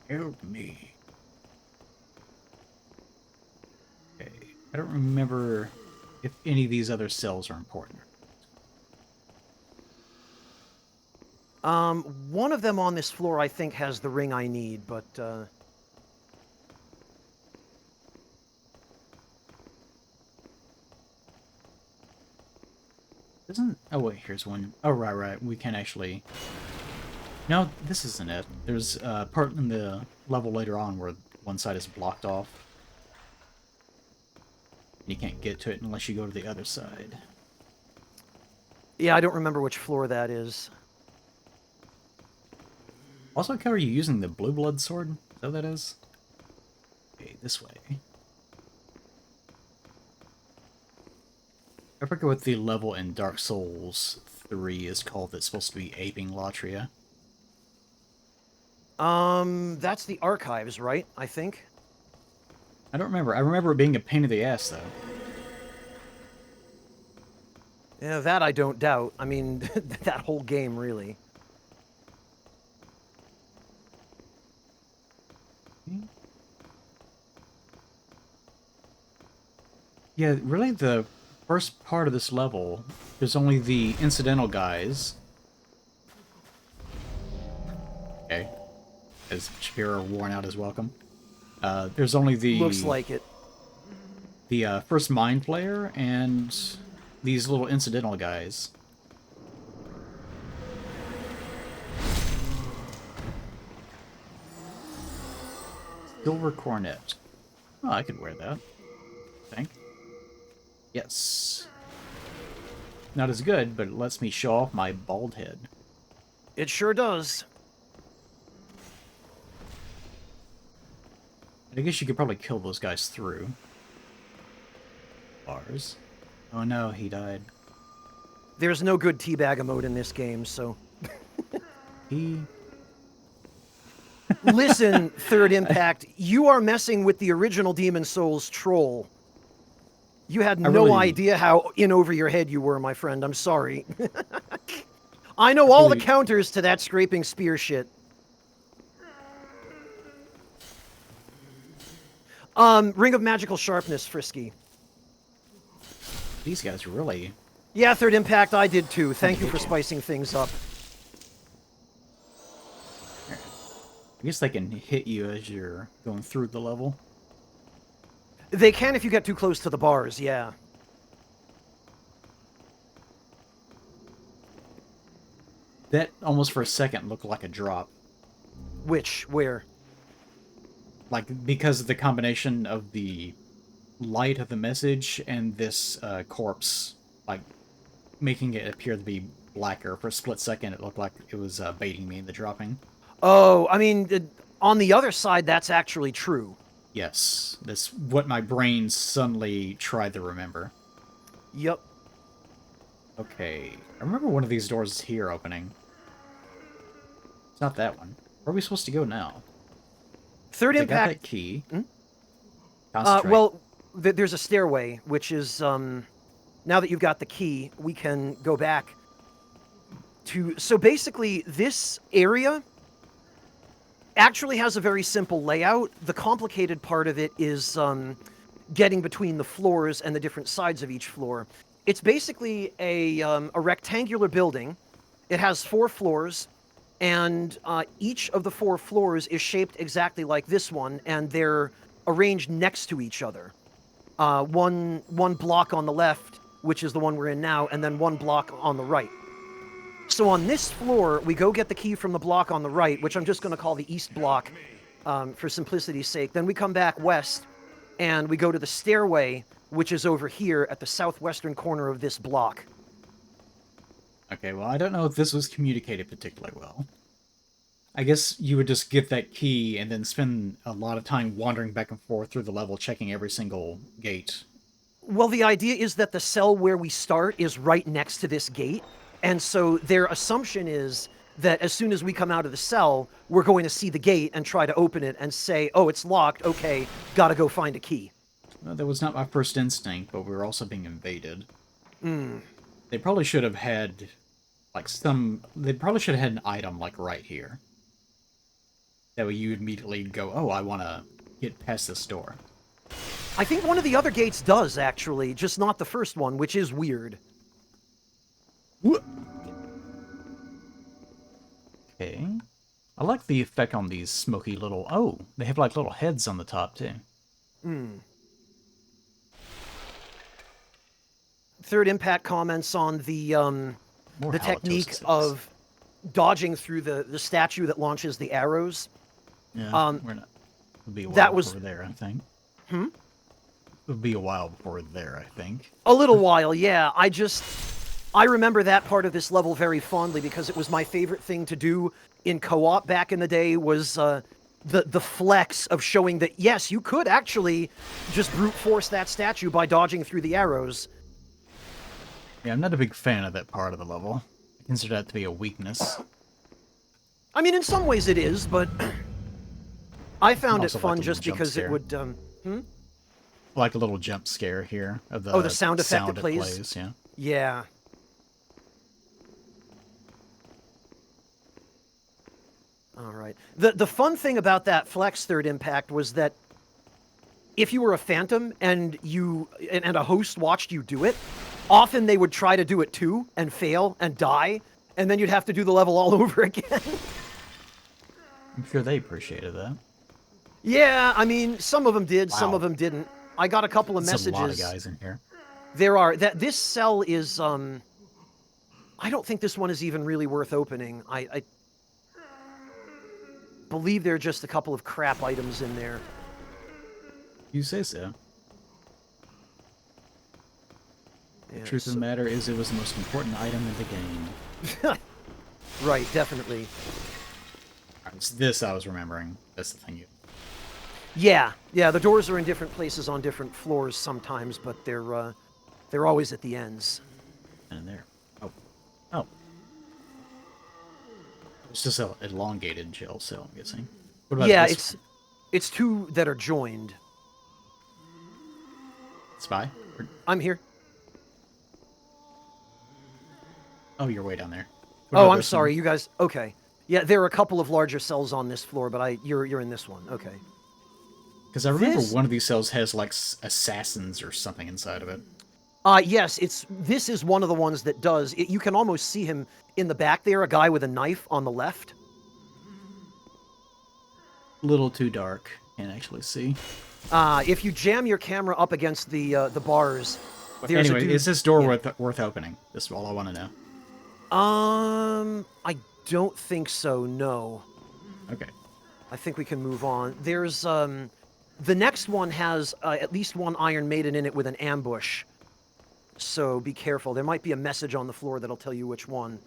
help me. Okay, I don't remember if any of these other cells are important. One of them on this floor, I think, has the ring I need, but, Doesn't... Oh, wait, here's one. Oh, right. We can actually... No, this isn't it. There's a part in the level later on where one side is blocked off. You can't get to it unless you go to the other side. Yeah, I don't remember which floor that is. Also, how are you using the blue blood sword? Is that what that is? Okay, this way. I forget what the level in Dark Souls 3 is called that's supposed to be aping Latria. That's the archives, right? I think. I don't remember. I remember it being a pain in the ass, though. Yeah, that I don't doubt. I mean, that whole game, really. Yeah, really the first part of this level, there's only the incidental guys. Okay. As Shapiro worn out his welcome. There's only the... Looks like it. The first mind player and these little incidental guys. Silver cornet. Oh, I could wear that. I think. Yes. Not as good, but it lets me show off my bald head. It sure does. I guess you could probably kill those guys through. Bars. Oh no, he died. There's no good teabag mode in this game, so... He... Listen, Third Impact, you are messing with the original Demon Souls troll. You had no idea how in over your head you were, my friend. I'm sorry. I know all the counters to that scraping spear shit. Ring of Magical Sharpness, Frisky. These guys really... Yeah, Third Impact, I did too. Thank you for spicing things up. I guess they can hit you as you're going through the level. They can if you get too close to the bars, yeah. That almost for a second looked like a drop. Which? Where? Like, because of the combination of the light of the message and this corpse, like, making it appear to be blacker. For a split second, it looked like it was baiting me into dropping. Oh, I mean, on the other side, that's actually true. Yes, that's what my brain suddenly tried to remember. Yep. Okay, I remember one of these doors is here opening. It's not that one. Where are we supposed to go now? Third Impact... I got that key. Hmm? Well, there's a stairway, which is, now that you've got the key, we can go back to... So basically, this area actually has a very simple layout. The complicated part of it is getting between the floors and the different sides of each floor. It's basically a rectangular building. It has 4 floors, and each of the 4 floors is shaped exactly like this one, and they're arranged next to each other. One block on the left, which is the one we're in now, and then 1 block on the right. So on this floor, we go get the key from the block on the right, which I'm just going to call the east block for simplicity's sake. Then we come back west, and we go to the stairway, which is over here at the southwestern corner of this block. Okay, well, I don't know if this was communicated particularly well. I guess you would just get that key and then spend a lot of time wandering back and forth through the level, checking every single gate. Well, the idea is that the cell where we start is right next to this gate. And so their assumption is that as soon as we come out of the cell, we're going to see the gate and try to open it and say, oh, it's locked, okay, gotta go find a key. Well, that was not my first instinct, but we were also being invaded. Hmm. They probably should have had, like, they probably should have had an item, like, right here. That way you immediately go, oh, I want to get past this door. I think one of the other gates does, actually, just not the first one, which is weird. Okay. I like the effect on these smoky little... Oh, they have like little heads on the top, too. Hmm. Third Impact comments on the technique of dodging through the statue that launches the arrows. Yeah, we're not... It'll be a while that was... before there, I think. Hmm? It'll be a while before we're there, I think. A little while, yeah. I remember that part of this level very fondly because it was my favorite thing to do in co-op back in the day was the flex of showing that, yes, you could actually just brute force that statue by dodging through the arrows. Yeah, I'm not a big fan of that part of the level. I consider that to be a weakness. I mean, in some ways it is, but I found it fun like just because it would... I like a little jump scare here of the, the sound effect it plays? Yeah. Yeah. All right. The fun thing about that flex Third Impact was that if you were a phantom and a host watched you do it, often they would try to do it too and fail and die, and then you'd have to do the level all over again. I'm sure they appreciated that. Yeah, I mean, some of them did, Wow. some of them didn't. I got a couple of messages. There's a lot of guys in here. There are. This cell is, I don't think this one is even really worth opening. I believe there are just a couple of crap items in there. You say so. The Yeah, truth of the matter is it was the most important item in the game. Right, definitely. Alright, it's this I was remembering. That's the thing you... Yeah, the doors are in different places on different floors sometimes, but they're always at the ends. in there. Oh. It's just an elongated jail cell, I'm guessing. What about Yeah, this one? it's two that are joined. Spy? I'm here. Oh, you're way down there. What Oh, about I'm this one? sorry, you guys. Okay. Yeah, there are a couple of larger cells on this floor, but you're in this one. Okay. Because I remember This one of these cells has, like, assassins or something inside of it. yes, this is one of the ones that does. You can almost see him in the back there, a guy with a knife on the left. A little too dark. Can't actually see. If you jam your camera up against the bars, there's Anyway, a dude. is this door Yeah. worth opening? This is all I want to know. I don't think so. No. Okay. I think we can move on. There's the next one has at least one Iron Maiden in it with an ambush. So be careful. There might be a message on the floor that'll tell you which one.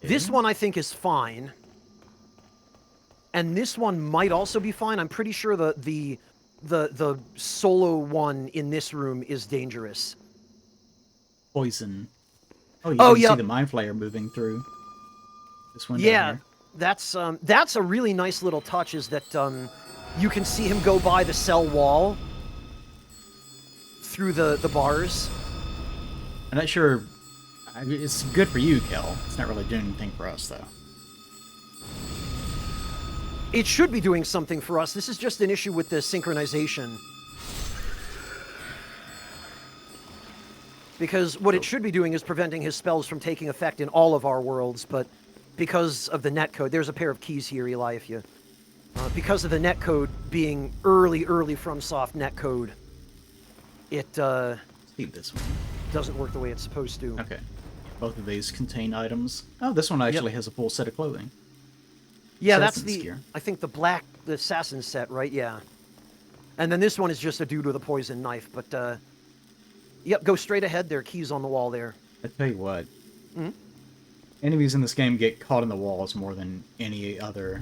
This one I think is fine. And this one might also be fine. I'm pretty sure the solo one in this room is dangerous. Poison. Oh, you Oh, can yeah. see the mind flayer moving through this window Yeah, here. that's a really nice little touch. Is that you can see him go by the cell wall through the bars. I'm not sure... I mean, it's good for you, Kel. It's not really doing anything for us, though. It should be doing something for us. This is just an issue with the synchronization. Because what it should be doing is preventing his spells from taking effect in all of our worlds, but because of the netcode, there's a pair of keys here, Eli, if you... because of the netcode being early FromSoft netcode, it See this one. doesn't work the way it's supposed to. Okay. Both of these contain items. Oh, this one actually has a full set of clothing. Yeah, that's Assassin's the... gear. I think the assassin set, right? Yeah. And then this one is just a dude with a poison knife, but, yep, go straight ahead. There are keys on the wall there. I tell you what. Enemies in this game get caught in the walls more than any other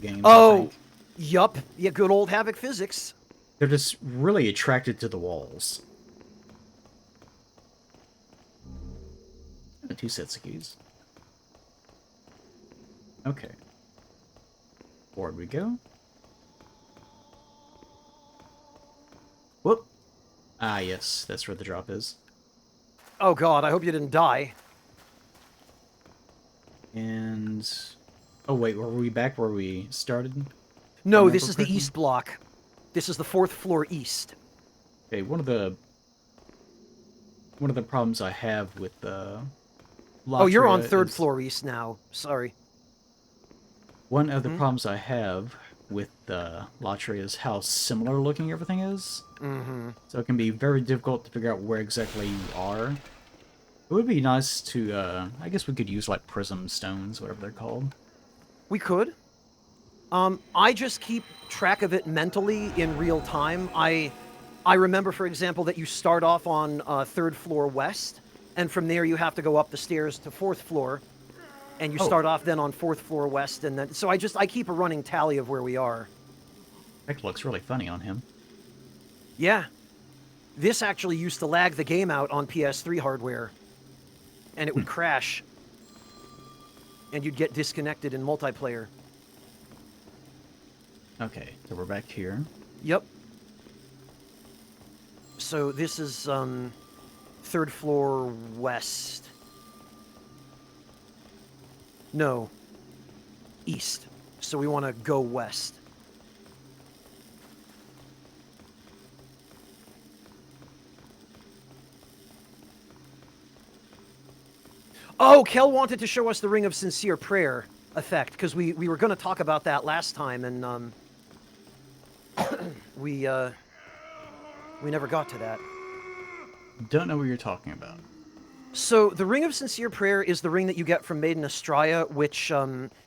game. I Oh, think. yup. Yeah, good old Havoc physics. They're just really attracted to the walls. Two sets of keys. Okay. Forward we go. Whoop. Ah, yes, that's where the drop is. Oh god, I hope you didn't die. And... oh, wait, were we back where we started? No, Remember this is the correctly? east block. This is the 4th floor east. Okay, one of the problems I have with the Oh, you're on Latria 3rd is- floor east now. Sorry. One of the problems I have with Latria is how similar looking everything is. Mm-hmm. So it can be very difficult to figure out where exactly you are. It would be nice to, I guess we could use, like, prism stones, whatever they're called. We could. I just keep track of it mentally in real time. I remember, for example, that you start off on 3rd floor west, and from there you have to go up the stairs to 4th floor, and you start off then on 4th floor west, and then... so I keep a running tally of where we are. That looks really funny on him. Yeah. This actually used to lag the game out on PS3 hardware, and it would crash, and you'd get disconnected in multiplayer. Okay, so we're back here. Yep. So this is 3rd floor west. No. East. So we want to go west. Oh, Kel wanted to show us the Ring of Sincere Prayer effect, because we were going to talk about that last time, and we never got to that. Don't know what you're talking about. So the Ring of Sincere Prayer is the ring that you get from Maiden Astraea, which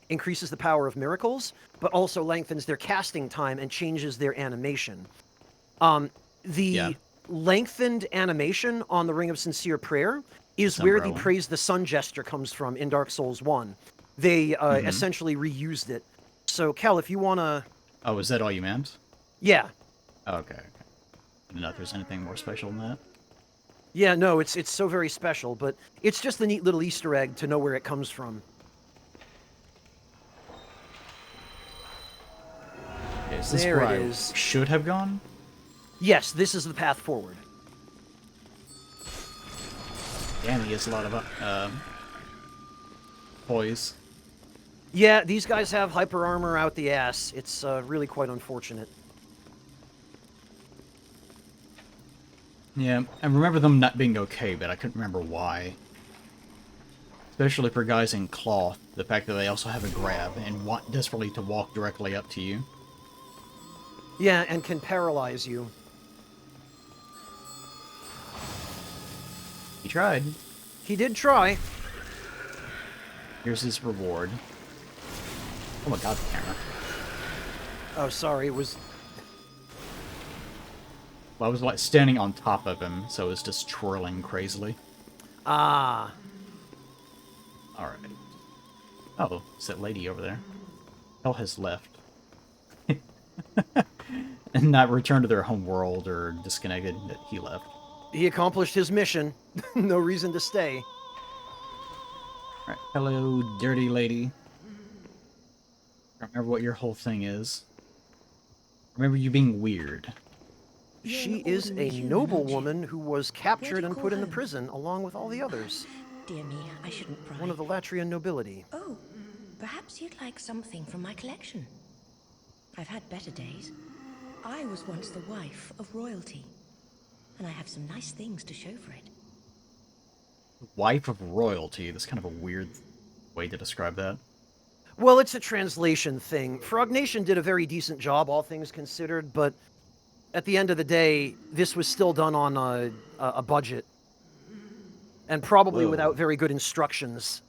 increases the power of miracles, but also lengthens their casting time and changes their animation. Yeah. The lengthened animation on the Ring of Sincere Prayer is This where the umbrella. Praise the Sun gesture comes from in Dark Souls 1. They essentially reused it. So, Kel, if you want to... Oh, is that all you meant? Yeah. Okay, okay. I don't know if there's anything more special than that. Yeah, no, it's so very special, but it's just a neat little Easter egg to know where it comes from. Okay, is this There where it I is. should have gone? Yes, this is the path forward. Damn, he has a lot of poise. Yeah, these guys have hyper armor out the ass. It's really quite unfortunate. Yeah, I remember them not being okay, but I couldn't remember why. Especially for guys in cloth, the fact that they also have a grab and want desperately to walk directly up to you. Yeah, and can paralyze you. He tried. He did try. Here's his reward. Oh my god, the camera. Oh, sorry, it was... Well, I was like standing on top of him, so it was just twirling crazily. Ah. Alright. Oh, it's that lady over there. Hell has left. And not returned to their home world or disconnected that he left. He accomplished his mission. No reason to stay. Alright, hello, dirty lady. I don't remember what your whole thing is. I remember you being weird. She is a noblewoman who was captured and put in the prison along with all the others. Dear me, I shouldn't pry. One of the Latrian nobility. Oh, perhaps you'd like something from my collection. I've had better days. I was once the wife of royalty, and I have some nice things to show for it. Wife of royalty. That's kind of a weird way to describe that. Well, it's a translation thing. Frog Nation did a very decent job, all things considered, but at the end of the day, this was still done on a budget. And probably Whoa. without very good instructions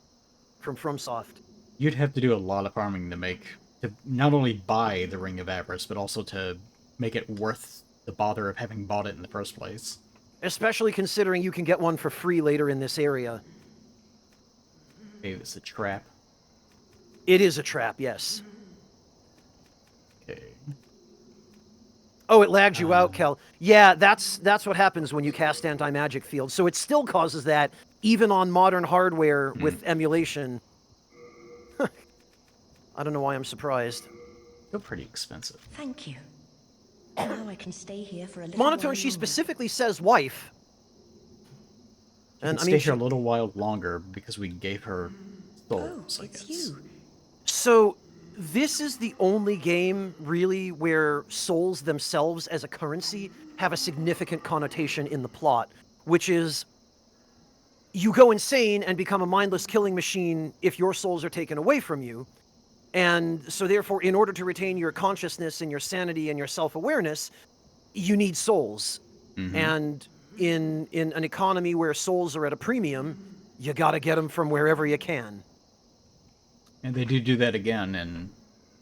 from FromSoft. You'd have to do a lot of farming to not only buy the Ring of Avarice, but also to make it worth the bother of having bought it in the first place. Especially considering you can get one for free later in this area. Okay, it's a trap. It is a trap, yes. Okay. Oh, it lagged you out, Kel. Yeah, that's what happens when you cast anti-magic field. So it still causes that, even on modern hardware with emulation. I don't know why I'm surprised. Still pretty expensive. Thank you. Now I can stay here for a little Monotone, while she longer. specifically says wife. And And I stay mean, here a little while longer because we gave her Oh, souls, I it's guess. you. so this is the only game, really, where souls themselves as a currency have a significant connotation in the plot, which is you go insane and become a mindless killing machine if your souls are taken away from you. And so therefore, in order to retain your consciousness and your sanity and your self-awareness, you need souls. And in an economy where souls are at a premium, you gotta get them from wherever you can. And they do that again in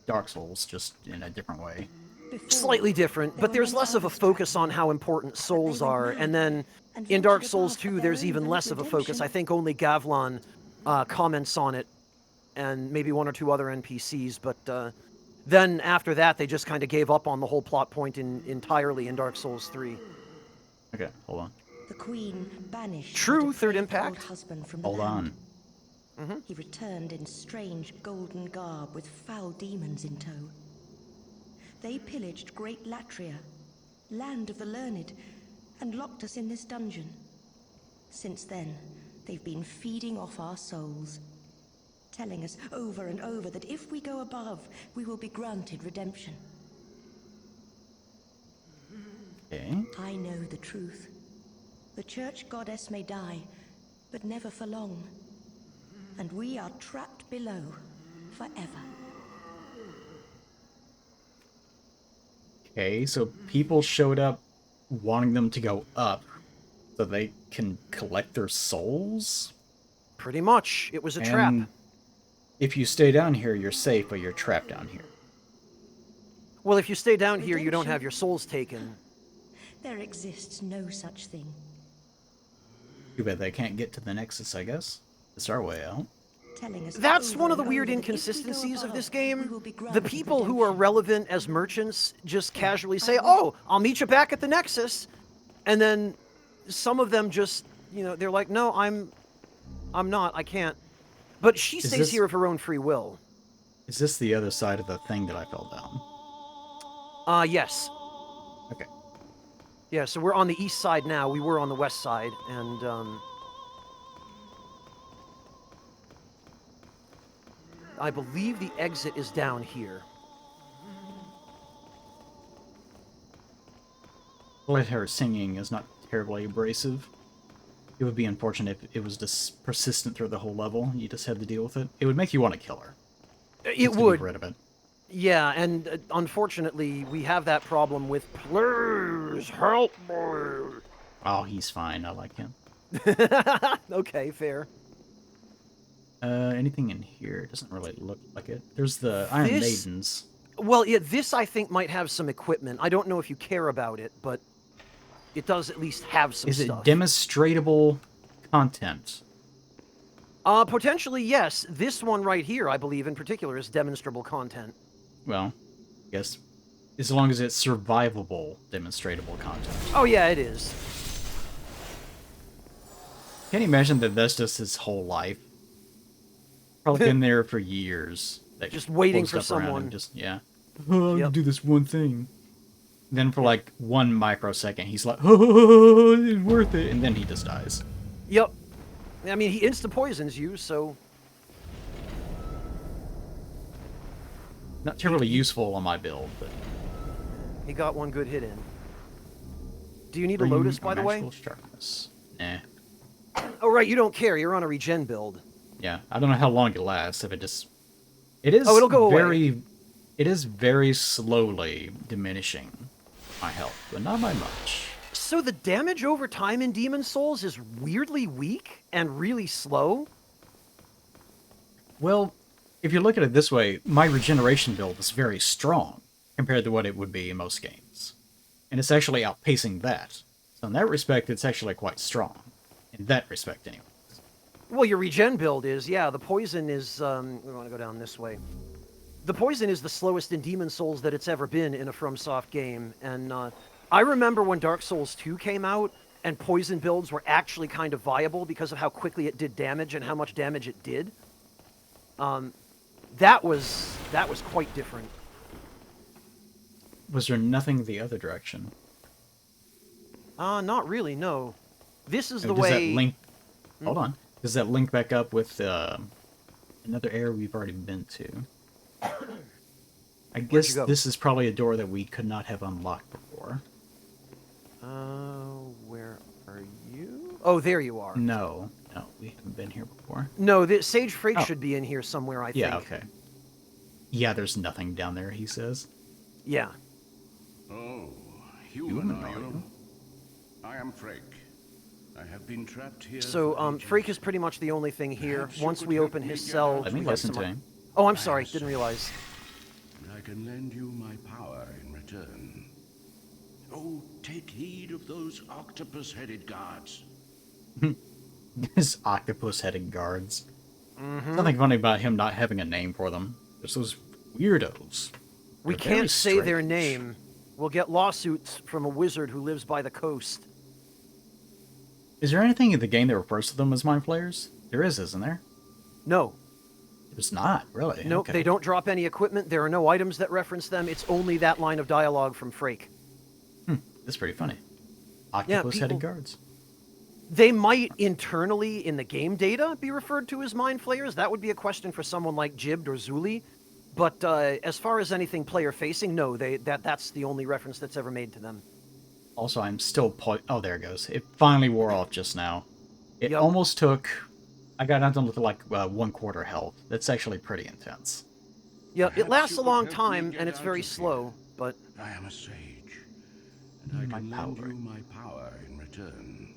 Dark Souls, just in a different way. Before, Slightly different, but there's less of a focus on how important souls are. And then in Dark Souls 2, there's even less of a focus. I think only Gavlan comments on it, and maybe one or two other NPCs. But then after that, they just kind of gave up on the whole plot point entirely in Dark Souls 3. Okay, hold on. the queen banished True, her third depraved impact. old husband from the Hold land. on. He returned in strange golden garb with foul demons in tow. They pillaged great Latria, land of the learned, and locked us in this dungeon. Since then, they've been feeding off our souls, telling us over and over that if we go above, we will be granted redemption. Okay. I know the truth. The church goddess may die, but never for long. And we are trapped below forever. Okay, so people showed up wanting them to go up so they can collect their souls? Pretty much. It was a trap. And If you stay down here, you're safe, but you're trapped down here. Well, if you stay down here, you don't Redemption? have your souls taken. There exists no such thing. Too bad they can't get to the Nexus, I guess. It's our way out. Telling us That's over one of the and weird over that if we go inconsistencies of this above, we game. will be The granted people who are redemption. relevant as merchants just casually say, "Oh, I'll meet you back at the Nexus," and then some of them just, they're like, "No, I'm not. I can't." But she Is stays this- here of her own free will. Is this the other side of the thing that I fell down? Yes. Okay. Yeah, so we're on the east side now. We were on the west side, and I believe the exit is down here. Let her singing is not terribly abrasive. It would be unfortunate if it was just persistent through the whole level. You just had to deal with it. It would make you want to kill her. It Just to would. Get rid of it. Yeah, and unfortunately, we have that problem with "Please help me." Oh, he's fine. I like him. Okay, fair. Anything in here? It doesn't really look like it. There's the Iron This- Maidens. Well, yeah, this I think might have some equipment. I don't know if you care about it, but it does at least have some Is stuff. it demonstratable content? Potentially, yes. This one right here, I believe, in particular, is demonstrable content. Well, I guess as long as it's survivable, demonstratable content. Oh, yeah, it is. Can you imagine that that's just his whole life? Probably been there for years. Like, Just waiting closed for up around him, someone. Just yeah. Oh, I'll Yep. do this one thing. Then for like 1 microsecond, he's like, "Oh, it's worth it," and then he just dies. Yep. I mean, he insta-poisons you, so... Not terribly useful on my build, but He got one good hit in. Do you need a Bring Lotus, by the way? magical sharpness. Nah. Oh, right, you don't care. You're on a regen build. Yeah, I don't know how long it lasts. If it just, it is. Oh, it'll go away. very, It is very slowly diminishing my health, but not by much. So the damage over time in Demon Souls is weirdly weak and really slow? Well, if you look at it this way, my regeneration build is very strong compared to what it would be in most games, and it's actually outpacing that. So in that respect, it's actually quite strong. In that respect, anyway. Well, your regen build is, yeah, the poison is, we want to go down this way. The poison is the slowest in Demon Souls that it's ever been in a FromSoft game, and I remember when Dark Souls 2 came out, and poison builds were actually kind of viable because of how quickly it did damage and how much damage it did. That was quite different. Was there nothing the other direction? Not really, no. This is the Does way... that link? Hold on. Does that link back up with another area we've already been to? I guess go? this is probably a door that we could not have unlocked before. Where are you? Oh, there you are. No, we haven't been here before. No, the Sage Frake Oh. should be in here somewhere, I think. Yeah, okay. Yeah, there's nothing down there, he says. Yeah. Oh, human, are you? I am Frake. I have been trapped here. So, for ages. Frake is pretty much the only thing here. Perhaps you Once could we help open me his get cell, out. Let me we have listen some... to him. Oh, I'm sorry, didn't realize. I can lend you my power in return. Oh, take heed of those octopus-headed guards. His octopus-headed guards. Something funny about him not having a name for them. There's those weirdos. We They're very can't say their strange. name. We'll get lawsuits from a wizard who lives by the coast. Is there anything in the game that refers to them as mind flayers? There is, isn't there? No. There's not, really. Nope, Okay. they don't drop any equipment. There are no items that reference them. It's only that line of dialogue from Frake. That's pretty funny. Octopus-headed people- guards. They might internally in the game data be referred to as mind flayers. That would be a question for someone like Jibbed or Zuli. But as far as anything player facing, no, that's the only reference that's ever made to them. Also, I'm still oh, there it goes. It finally wore off just now. It Yep. almost took... I got down to like 1/4 health. That's actually pretty intense. Yeah, it Perhaps lasts you a could long help me time get and it's out very of here. slow, but I am a sage, and I My can lend power. you my power in return.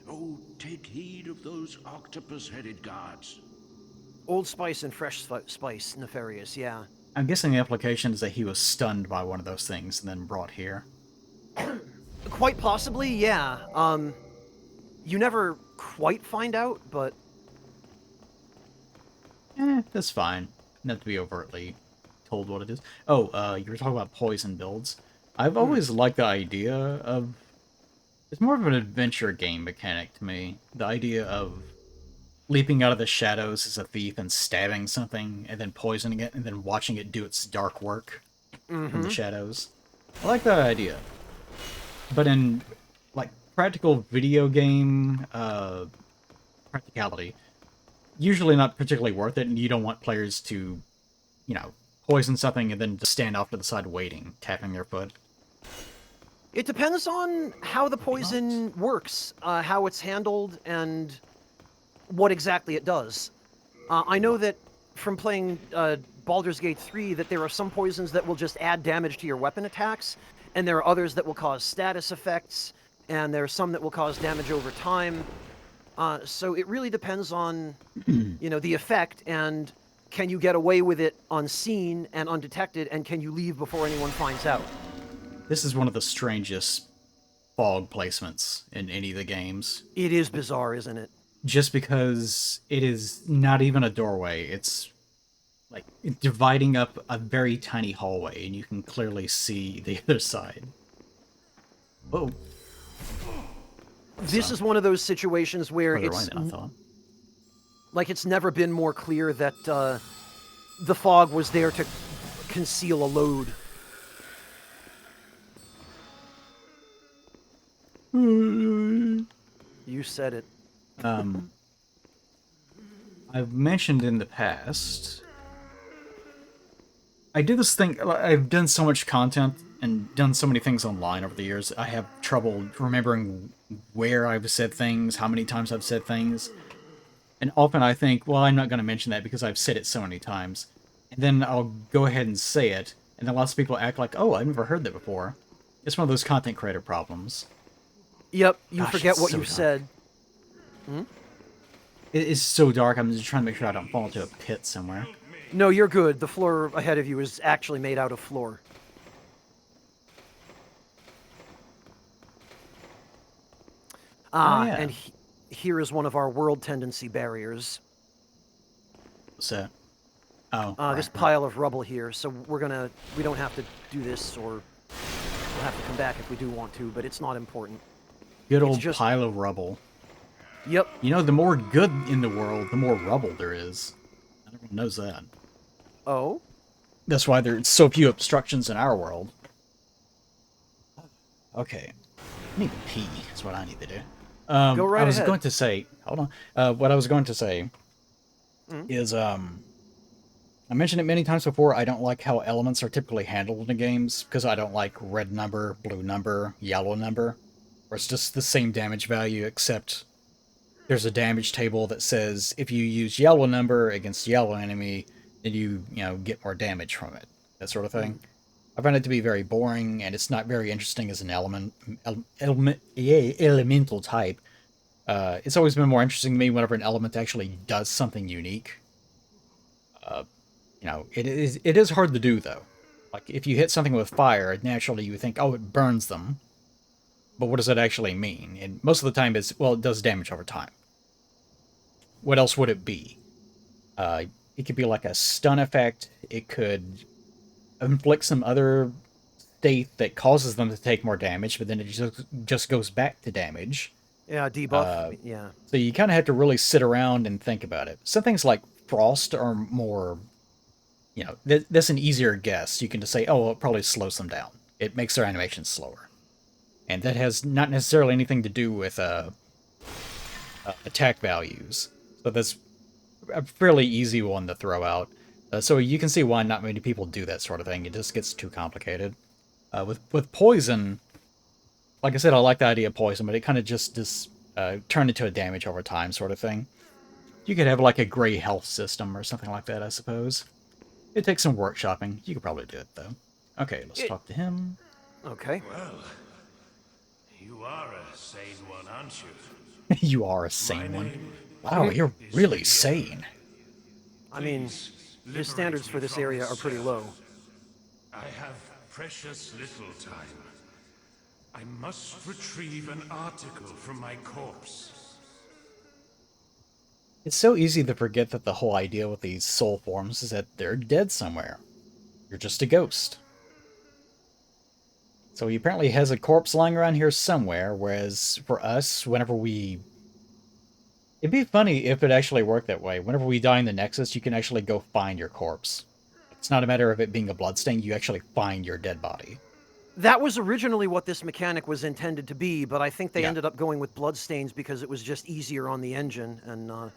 Oh, take heed of those octopus-headed guards. Old Spice and Fresh Spice, nefarious, yeah. I'm guessing the implication is that he was stunned by one of those things and then brought here. Quite possibly, yeah. You never quite find out, but That's fine. Not to be overtly told what it is. Oh, you were talking about poison builds. I've always liked the idea of... It's more of an adventure game mechanic to me. The idea of leaping out of the shadows as a thief and stabbing something, and then poisoning it, and then watching it do its dark work from the shadows. I like that idea. But in, like, practical video game practicality, usually not particularly worth it, and you don't want players to, you know, poison something and then just stand off to the side waiting, tapping their foot. it depends on how the poison works, how it's handled, and what exactly it does. I know that from playing Baldur's Gate 3 that there are some poisons that will just add damage to your weapon attacks, and there are others that will cause status effects, and there are some that will cause damage over time. So it really depends on, you know, the effect, and can you get away with it unseen and undetected, and can you leave before anyone finds out? This is one of the strangest fog placements in any of the games. It is bizarre, isn't it? Just because it is not even a doorway, it's like dividing up a very tiny hallway, and you can clearly see the other side. Whoa. This is one of those situations where Further it's away than I thought. like it's never been more clear that the fog was there to conceal a load. You said it. I've mentioned in the past, I do this thing, I've done so much content and done so many things online over the years, I have trouble remembering where I've said things, how many times I've said things. And often I think, well, I'm not going to mention that because I've said it so many times. And then I'll go ahead and say it, and then lots of people act like, oh, I've never heard that before. It's one of those content creator problems. Yep, you Gosh, forget it's what so you dark. said. It is so dark, I'm just trying to make sure I don't fall into a pit somewhere. No, you're good. The floor ahead of you is actually made out of floor. yeah. And here is one of our world tendency barriers. What's that? Oh, This pile of rubble here. So we don't have to do this, or we'll have to come back if we do want to, but it's not important. Good old just- pile of rubble. Yep. You know, the more good in the world, the more rubble there is. Everyone knows that. Oh? That's why there's so few obstructions in our world. Okay. I need to pee, is what I need to do. Go right I was ahead. going to say... Hold on. What I was going to say is, I mentioned it many times before, I don't like how elements are typically handled in games, because I don't like red number, blue number, yellow number, where it's just the same damage value, except there's a damage table that says if you use yellow number against yellow enemy, then you get more damage from it. That sort of thing. I find it to be very boring, and it's not very interesting as an elemental type. It's always been more interesting to me whenever an element actually does something unique. It is hard to do, though. Like, if you hit something with fire, naturally you think, oh, it burns them. But what does that actually mean? And most of the time it's, well, it does damage over time. What else would it be? It could be like a stun effect. It could inflict some other state that causes them to take more damage, but then it just goes back to damage. Yeah, debuff. Yeah. So you kind of have to really sit around and think about it. Some things like frost are more, that's an easier guess. You can just say, oh, well, it probably slows them down. It makes their animations slower. And that has not necessarily anything to do with attack values. So that's a fairly easy one to throw out. So you can see why not many people do that sort of thing. It just gets too complicated. With poison, like I said, I like the idea of poison, but it kind of just turned into a damage over time sort of thing. You could have like a gray health system or something like that, I suppose. It takes some workshopping. You could probably do it, though. Okay, let's talk to him. Okay. Well, you are a sane one, aren't you? You are a sane one. Wow, you're really sane. I mean, his standards for this area are pretty low. I have precious little time. I must retrieve an article from my corpse. It's so easy to forget that the whole idea with these soul forms is that they're dead somewhere. You're just a ghost. So he apparently has a corpse lying around here somewhere, whereas for us, whenever we... It'd be funny if it actually worked that way. Whenever we die in the Nexus, you can actually go find your corpse. It's not a matter of it being a bloodstain, you actually find your dead body. That was originally what this mechanic was intended to be, but I think they Yeah. ended up going with bloodstains because it was just easier on the engine, and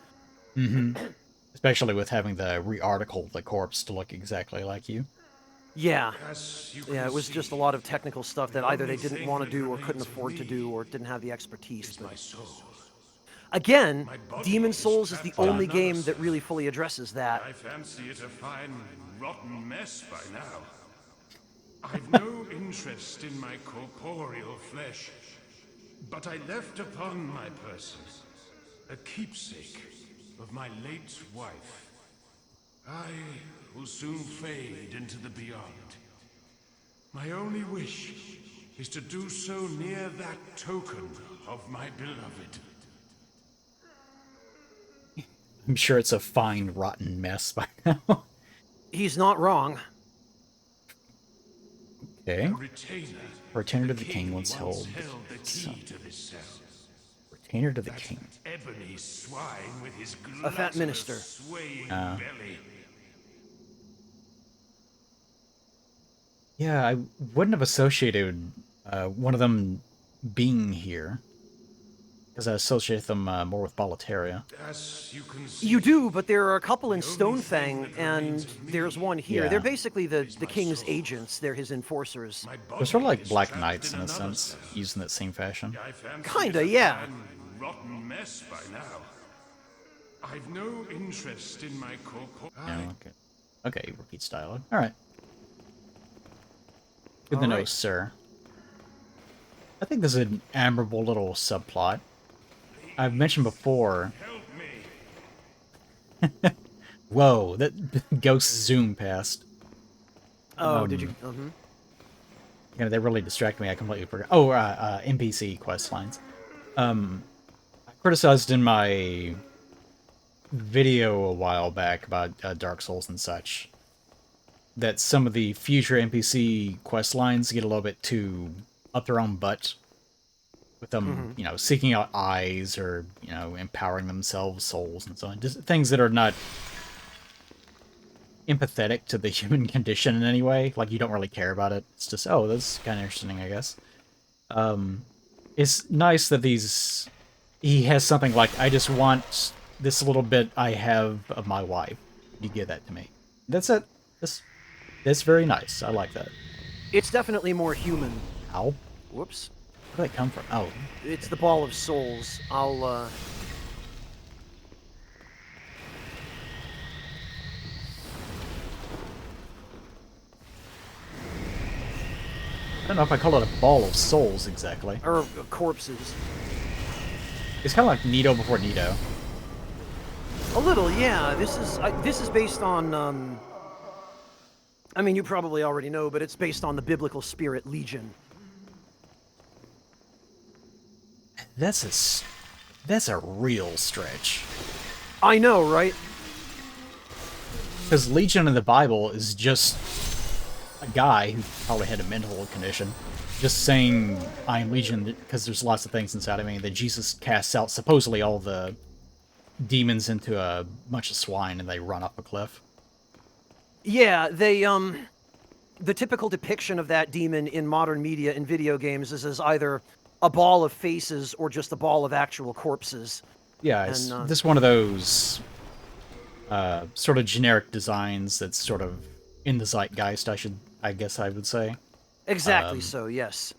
Especially with having the re-article the corpse to look exactly like you. yeah. As you Yeah, can it was see, just a lot of technical stuff that either they only didn't thing want to that do or remains couldn't of afford to me do or didn't have the expertise. is But my soul. again, My body Demon is Souls is the trapped in only another game that self. really fully addresses that. I fancy it a fine, rotten mess by now. I've no interest in my corporeal flesh, but I left upon my person a keepsake of my late wife. I will soon fade into the beyond. My only wish is to do so near that token of my beloved. I'm sure it's a fine, rotten mess by now. He's not wrong. Okay. A retainer. Retainer to the king once held held. the key to this cell. Retainer to the king. Ebony swine with his A fat gluttonous, minister. swaying Oh. belly. Yeah, I wouldn't have associated one of them being here. Because I associate them more with Boletaria. As you can see, You do, but there are a couple in The only thing Stonefang, that remains and of me there's one here. Yeah. They're basically the my king's soul. agents. They're his enforcers. my They're sort of body like is Black trapped Knights in a another sense, self. used in that same fashion. I fancy Kinda, it a yeah. fine, rotten mess by now. I've no interest in my corporeal. Yeah, okay. Okay, repeat style. Alright. Good to All know, right. sir. I think this is an admirable little subplot. I've mentioned before... Help me. Whoa, that ghost zoom past. Oh, did you? You know, they really distracted me. I completely forgot. Oh, NPC quest lines. I criticized in my video a while back about Dark Souls and such that some of the future NPC quest lines get a little bit too up their own butt with them, you know, seeking out eyes or, you know, empowering themselves, souls, and so on. Just things that are not empathetic to the human condition in any way. Like, you don't really care about it. It's just, oh, that's kind of interesting, I guess. It's nice that he has something like, I just want this little bit I have of my wife. You give that to me. That's it. That's very nice. I like that. It's definitely more human. Ow. Whoops. Where did that come from? Oh. It's the Ball of Souls. I don't know if I call it a ball of souls exactly. Or corpses. It's kind of like Nito before Nito. A little, yeah. This is based on. I mean, you probably already know, but it's based on the biblical spirit Legion. That's a real stretch. I know, right? Because Legion in the Bible is just a guy who probably had a mental condition, just saying, I am Legion, because there's lots of things inside of me, that Jesus casts out supposedly all the demons into a bunch of swine and they run off a cliff. Yeah, the typical depiction of that demon in modern media and video games is as either a ball of faces or just a ball of actual corpses. Yeah, it's And, this one of those sort of generic designs that's sort of in the zeitgeist, I guess I would say. Exactly so, yes.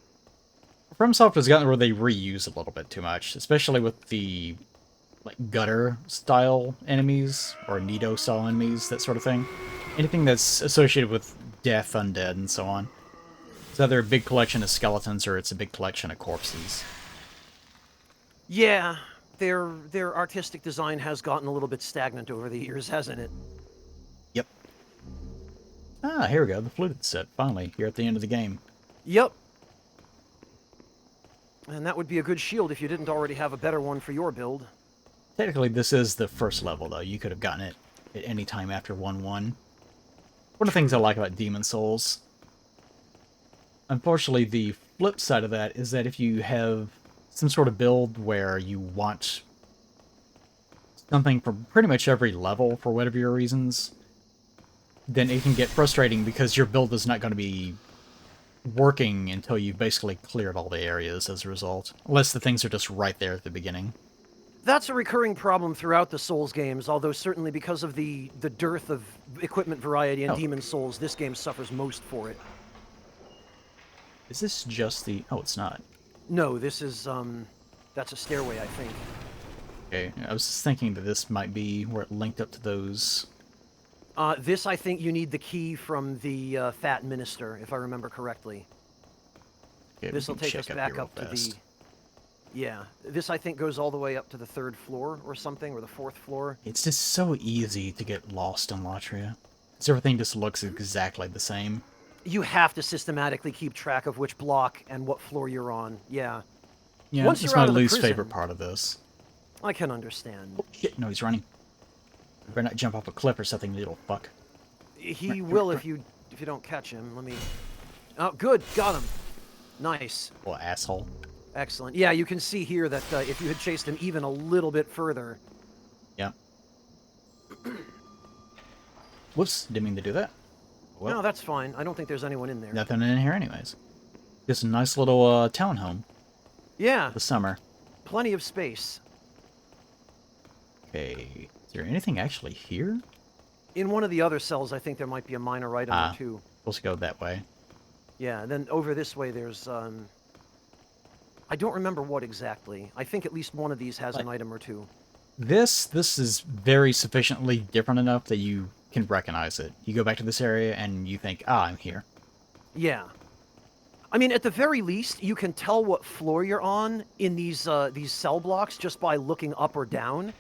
FromSoft has gotten where they reuse a little bit too much, especially with the like gutter style enemies or Nito style enemies, that sort of thing. Anything that's associated with death, undead, and so on. It's either a big collection of skeletons or it's a big collection of corpses. Yeah, their artistic design has gotten a little bit stagnant over the years, hasn't it? Ah, here we go. The fluted set. Finally, here at the end of the game. Yep. And that would be a good shield if you didn't already have a better one for your build. Technically, this is the first level, though. You could have gotten it at any time after 1-1. One of the things I like about Demon Souls. Unfortunately, the flip side of that is that if you have some sort of build where you want something from pretty much every level for whatever your reasons, then it can get frustrating because your build is not going to be working until you've basically cleared all the areas as a result. Unless the things are just right there at the beginning. That's a recurring problem throughout the Souls games, although certainly because of the dearth of equipment variety in Demon Souls, this game suffers most for it. Is this just the... Oh, it's not. No, this is, that's a stairway, I think. Okay, I was just thinking that this might be where it linked up to those... This, I think you need the key from the Fat Minister, if I remember correctly. Okay, This will take us back up to the... Yeah, this I think goes all the way up to the 3rd floor or something, or the 4th floor. It's just so easy to get lost in Latria. Because everything just looks exactly the same. You have to systematically keep track of which block and what floor you're on, yeah. Yeah, Once that's you're my out of the least prison, favorite part of this. I can understand. Oh, shit, no, he's running. You better not jump off a cliff or something, little fuck. He will if you don't catch him. Let me... Oh, good, got him. Nice. Oh, asshole. Excellent. Yeah, you can see here that if you had chased him even a little bit further... Yeah. Whoops, didn't mean to do that. Well, no, that's fine. I don't think there's anyone in there. nothing in here anyways. Just a nice little townhome. Yeah, The summer. plenty of space. Okay, is there anything actually here? In one of the other cells, I think there might be a minor item or two. Supposed to go that way. Yeah, and then over this way there's, I don't remember what exactly. I think at least one of these has an item or two. This is very sufficiently different enough that you can recognize it. You go back to this area and you think, ah, I'm here. Yeah. I mean, at the very least, you can tell what floor you're on in these cell blocks just by looking up or down.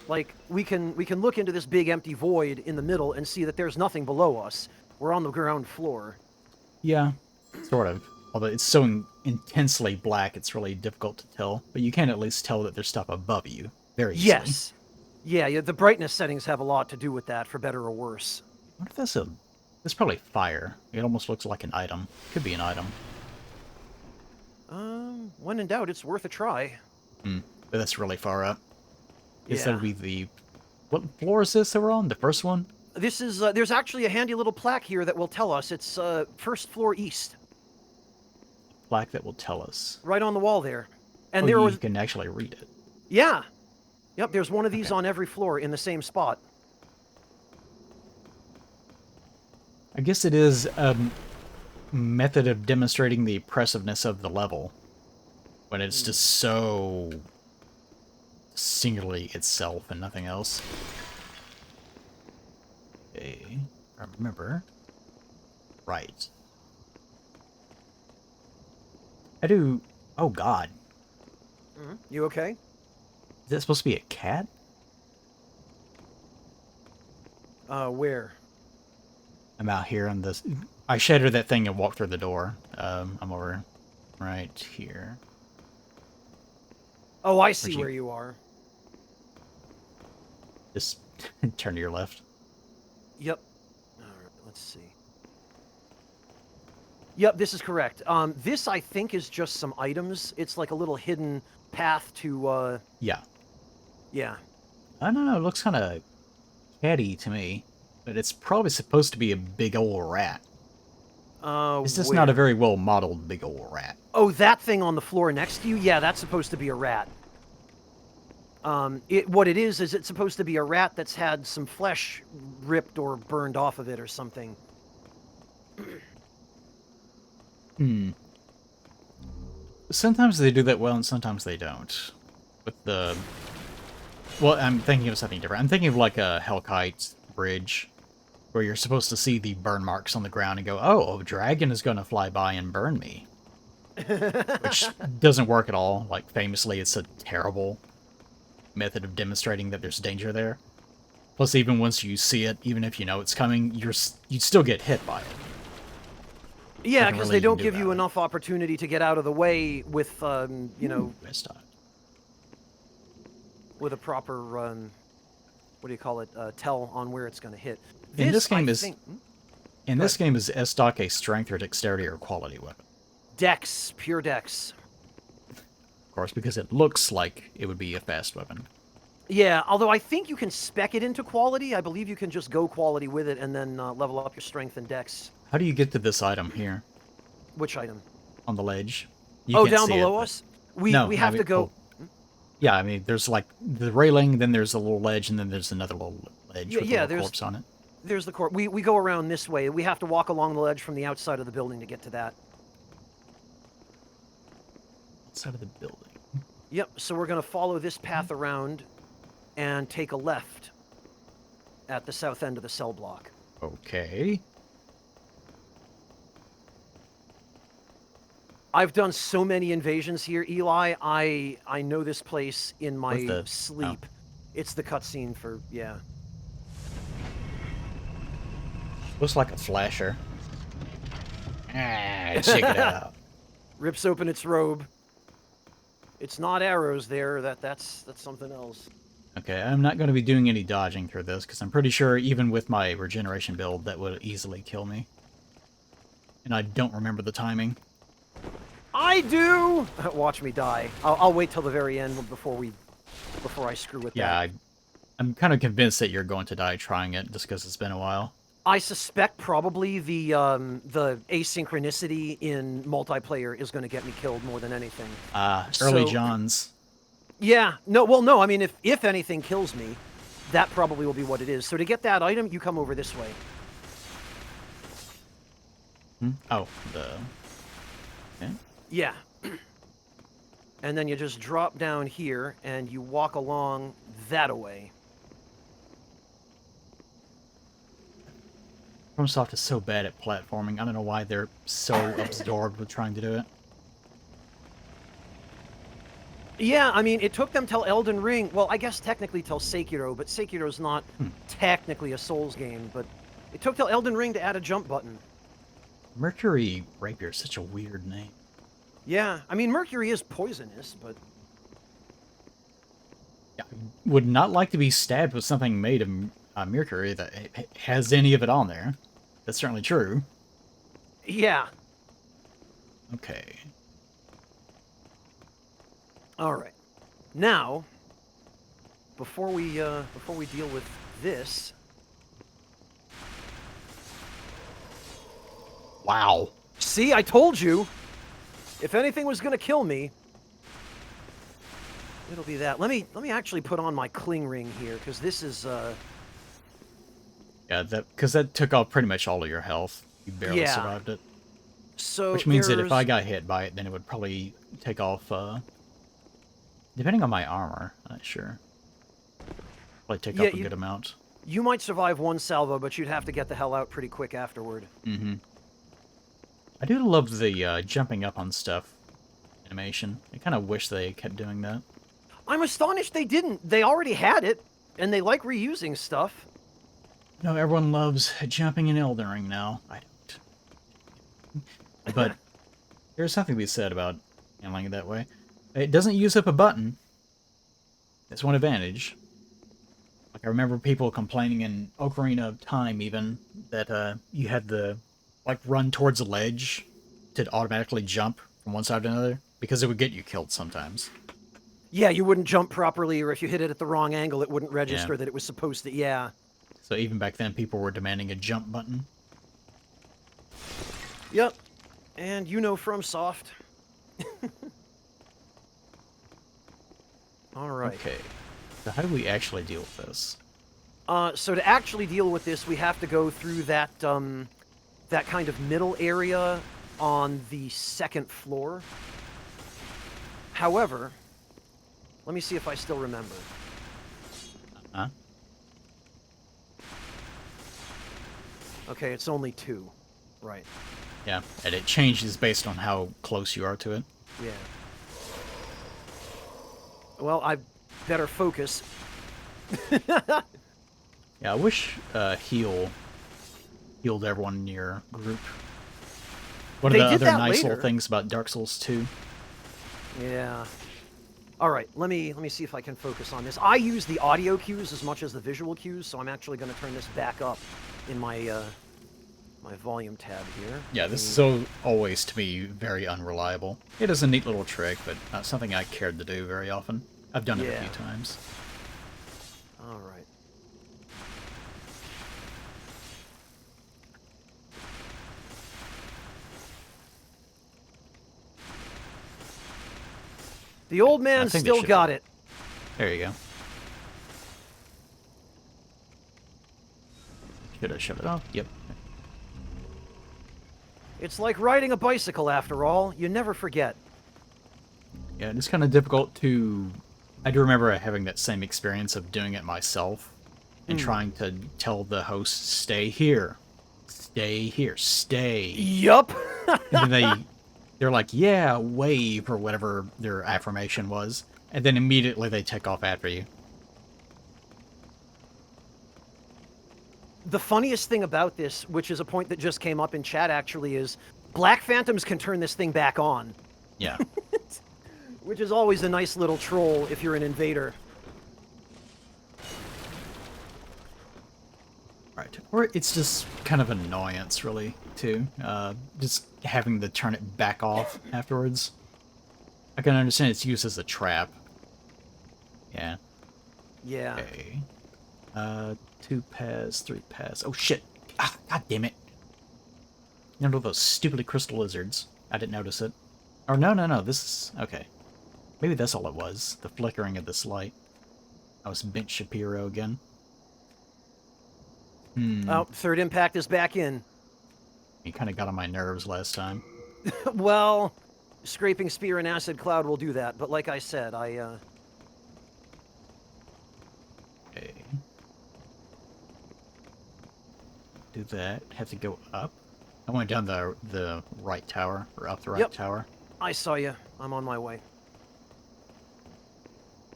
Like, we can look into this big empty void in the middle and see that there's nothing below us. We're on the ground floor. Yeah, sort of. Although it's so intensely black, it's really difficult to tell. But you can at least tell that there's stuff above you. Very easily. Yes. Yeah, the brightness settings have a lot to do with that, for better or worse. I wonder if that's a... That's probably fire. It almost looks like an item. Could be an item. When in doubt, it's worth a try. But that's really far up. Guess Yeah. that would be the... What floor is this that we're on? The first one? This is, there's actually a handy little plaque here that will tell us. It's, 1st floor east. Plaque that will tell us. Right on the wall there. And Oh, there you was... can actually read it. Yeah. Yep, there's one of these on every floor in the same spot. I guess it is a method of demonstrating the oppressiveness of the level. When it's just so... singularly itself and nothing else. Okay, remember. Right. I do... Oh, God. You okay? Is that supposed to be a cat? Where? I'm out here on this... I shattered that thing and walked through the door. I'm over right here. Oh, I see you- where you are. Just turn to your left. Yep. Alright, let's see. Yep, this is correct. This, I think, is just some items. It's like a little hidden path to, Yeah. yeah. I don't know, it looks kind of catty to me. But it's probably supposed to be a big old rat. It's just not a very well modeled big old rat. Oh, that thing on the floor next to you? Yeah, that's supposed to be a rat. What it is it's supposed to be a rat that's had some flesh ripped or burned off of it or something. Sometimes they do that well and sometimes they don't. With the... Well, I'm thinking of something different. I'm thinking of like a Hellkite bridge, where you're supposed to see the burn marks on the ground and go, oh, a dragon is going to fly by and burn me. Which doesn't work at all. Like, famously, it's a terrible method of demonstrating that there's danger there. Plus, even once you see it, even if you know it's coming, you'd still get hit by it. Yeah, Nothing because really they you can don't do give you about it. enough opportunity to get out of the way with, you know, Best time. with a proper, what do you call it, tell on where it's going to hit. In this game I is think, in Go this ahead. game is S-Stock a strength or dexterity or quality weapon? Dex, pure Dex. Of course, because it looks like it would be a fast weapon. Yeah, although I think you can spec it into quality. I believe you can just go quality with it and then level up your strength and Dex. How do you get to this item here Which item? on the ledge? You Oh, can't down see it, below but us? We no, we I have mean, to go. yeah, I mean, there's like the railing, then there's a little ledge, and then there's another little ledge Yeah, with a yeah. little corpse on it. There's the court. We go around this way. We have to walk along the ledge from the outside of the building to get to that. Outside of the building. Yep. So we're gonna follow this path around, and take a left at the south end of the cell block. Okay. I've done so many invasions here, Eli. I know this place in my What the- sleep. oh. It's the cutscene for Looks like a flasher. Ah, check it out. Rips open its robe. It's not arrows there. That's something else. Okay, I'm not going to be doing any dodging through this, because I'm pretty sure even with my regeneration build, that would easily kill me. And I don't remember the timing. I do. Watch me die. I'll wait till the very end before I screw with Yeah, that. I'm kind of convinced that you're going to die trying it, just because it's been a while. I suspect probably the asynchronicity in multiplayer is going to get me killed more than anything. Early So- Johns. Yeah. No. Well, no. I mean, if anything kills me, that probably will be what it is. So to get that item, you come over this way. Oh, the... Okay. Yeah. And then you just drop down here and you walk along that way. FromSoft is so bad at platforming. I don't know why they're so absorbed with trying to do it. Yeah, I mean, it took them till Elden Ring. Well, I guess technically till Sekiro, but Sekiro's not technically a Souls game. But it took till Elden Ring to add a jump button. Mercury Rapier is such a weird name. Yeah, I mean, Mercury is poisonous, but Yeah, I would not like to be stabbed with something made of mercury that has any of it on there. That's certainly true. yeah. Okay. All right. Now, before we deal with this, Wow. see, I told you. If anything was gonna kill me, it'll be that. Let me actually put on my cling ring here, because this is Yeah, because that took off pretty much all of your health. You barely Yeah. survived it. so. Which means that if there's- I got hit by it, then it would probably take off, depending on my armor, I'm not sure. Probably take Yeah, off a good amount. You might survive one salvo, but you'd have to get the hell out pretty quick afterward. I do love the jumping up on stuff animation. I kind of wish they kept doing that. I'm astonished they didn't. They already had it, and they like reusing stuff. No, everyone loves jumping in Elden Ring now. I don't. But there's something to be said about handling it that way. It doesn't use up a button. That's one advantage. Like, I remember people complaining in Ocarina of Time, even, that you had to, like, run towards a ledge to automatically jump from one side to another, because it would get you killed sometimes. Yeah, you wouldn't jump properly, or if you hit it at the wrong angle, it wouldn't register that it was supposed to. Yeah. So even back then, people were demanding a jump button. Yep. And you know FromSoft. All right. Okay. So how do we actually deal with this? So to actually deal with this, we have to go through that that kind of middle area on the second floor. However, let me see if I still remember. Huh? Okay, it's only 2. Right. Yeah, and it changes based on how close you are to it. Yeah. Well, I better focus. Yeah, I wish healed everyone in your group. One of They the did other that nice later. little things about Dark Souls 2. Yeah. All right, let me see if I can focus on this. I use the audio cues as much as the visual cues, so I'm actually going to turn this back up in my my volume tab here. Yeah, this is so always, to me, very unreliable. It is a neat little trick, but not something I cared to do very often. I've done it a Yeah. few times. All right. The old man think they still should got be. it. There you go. Should I shove it off? Yep. It's like riding a bicycle after all. You never forget. Yeah, it's kind of difficult to... I do remember having that same experience of doing it myself and trying to tell the host, stay here, stay. Yup. And then they're like, yeah, wave, or whatever their affirmation was. And then immediately they take off after you. The funniest thing about this, which is a point that just came up in chat actually, is Black Phantoms can turn this thing back on. Yeah. Which is always a nice little troll if you're an invader. Right. Or it's just kind of an annoyance, really, too. Just having to turn it back off afterwards. I can understand its use as a trap. Yeah. Yeah. Okay. 2 paths, 3 paths. Oh, shit. Ah, God damn it. You know those stupidly crystal lizards. I didn't notice it. Or no, this is... Okay. Maybe that's all it was. The flickering of this light. I was Bench Shapiro again. Oh, third impact is back in. He kind of got on my nerves last time. Well, scraping spear and acid cloud will do that, but like I said, Okay. Do that. Have to go up. I went down the right tower, or up the right Yep. tower. I saw you. I'm on my way.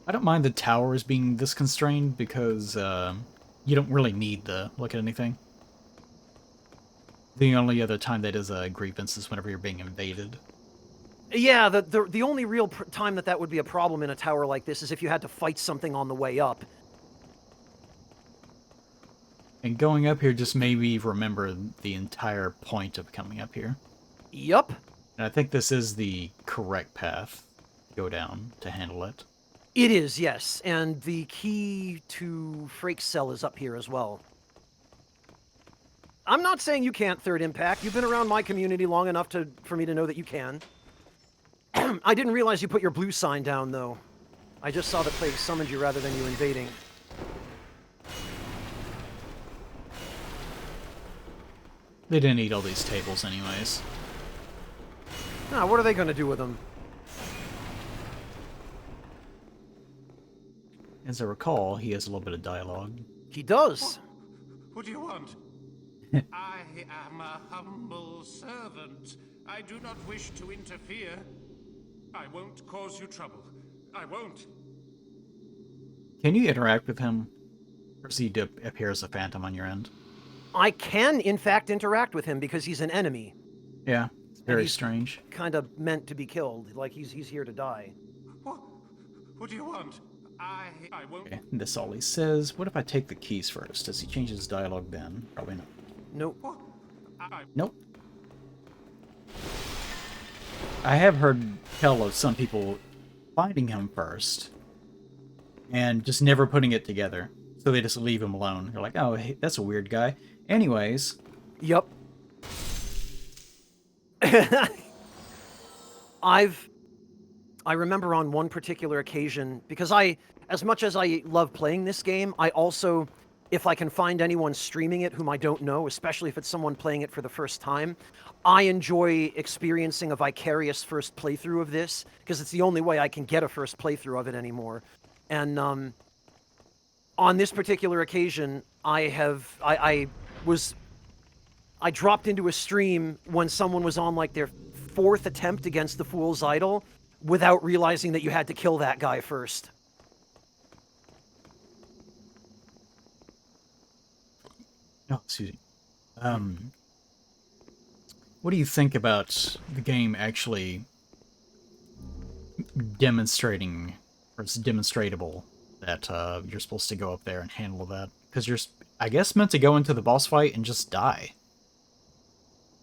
I don't mind the towers being this constrained because you don't really need to look at anything. The only other time that is a grievance is whenever you're being invaded. Yeah, the only real time that would be a problem in a tower like this is if you had to fight something on the way up. And going up here just made me remember the entire point of coming up here. Yup. And I think this is the correct path to go down to handle it. It is, yes. And the key to Frake's cell is up here as well. I'm not saying you can't third impact. You've been around my community long enough for me to know that you can. I didn't realize you put your blue sign down, though. I just saw the plague summoned you rather than you invading. They didn't need all these tables anyways. Now, what are they going to do with them? As I recall, he has a little bit of dialogue. He does. What do you want? I am a humble servant. I do not wish to interfere. I won't cause you trouble. I won't. Can you interact with him? Or does he appear as a phantom on your end? I can, in fact, interact with him because he's an enemy. Yeah, it's very he's strange. Kind of meant to be killed. Like, he's here to die. What do you want? I won't. Okay, this all he says. What if I take the keys first? Does he change his dialogue then? Probably not. Nope. Nope. I have heard tell of some people finding him first and just never putting it together. So they just leave him alone. They're like, oh, hey, that's a weird guy. Anyways. Yup. I remember on one particular occasion, because as much as I love playing this game, I also, if I can find anyone streaming it whom I don't know, especially if it's someone playing it for the first time, I enjoy experiencing a vicarious first playthrough of this, because it's the only way I can get a first playthrough of it anymore. And on this particular occasion, I dropped into a stream when someone was on like their 4th attempt against the Fool's Idol without realizing that you had to kill that guy first. Oh, excuse me. What do you think about the game actually demonstrating, or it's demonstratable, that you're supposed to go up there and handle that? Because you're, I guess, meant to go into the boss fight and just die.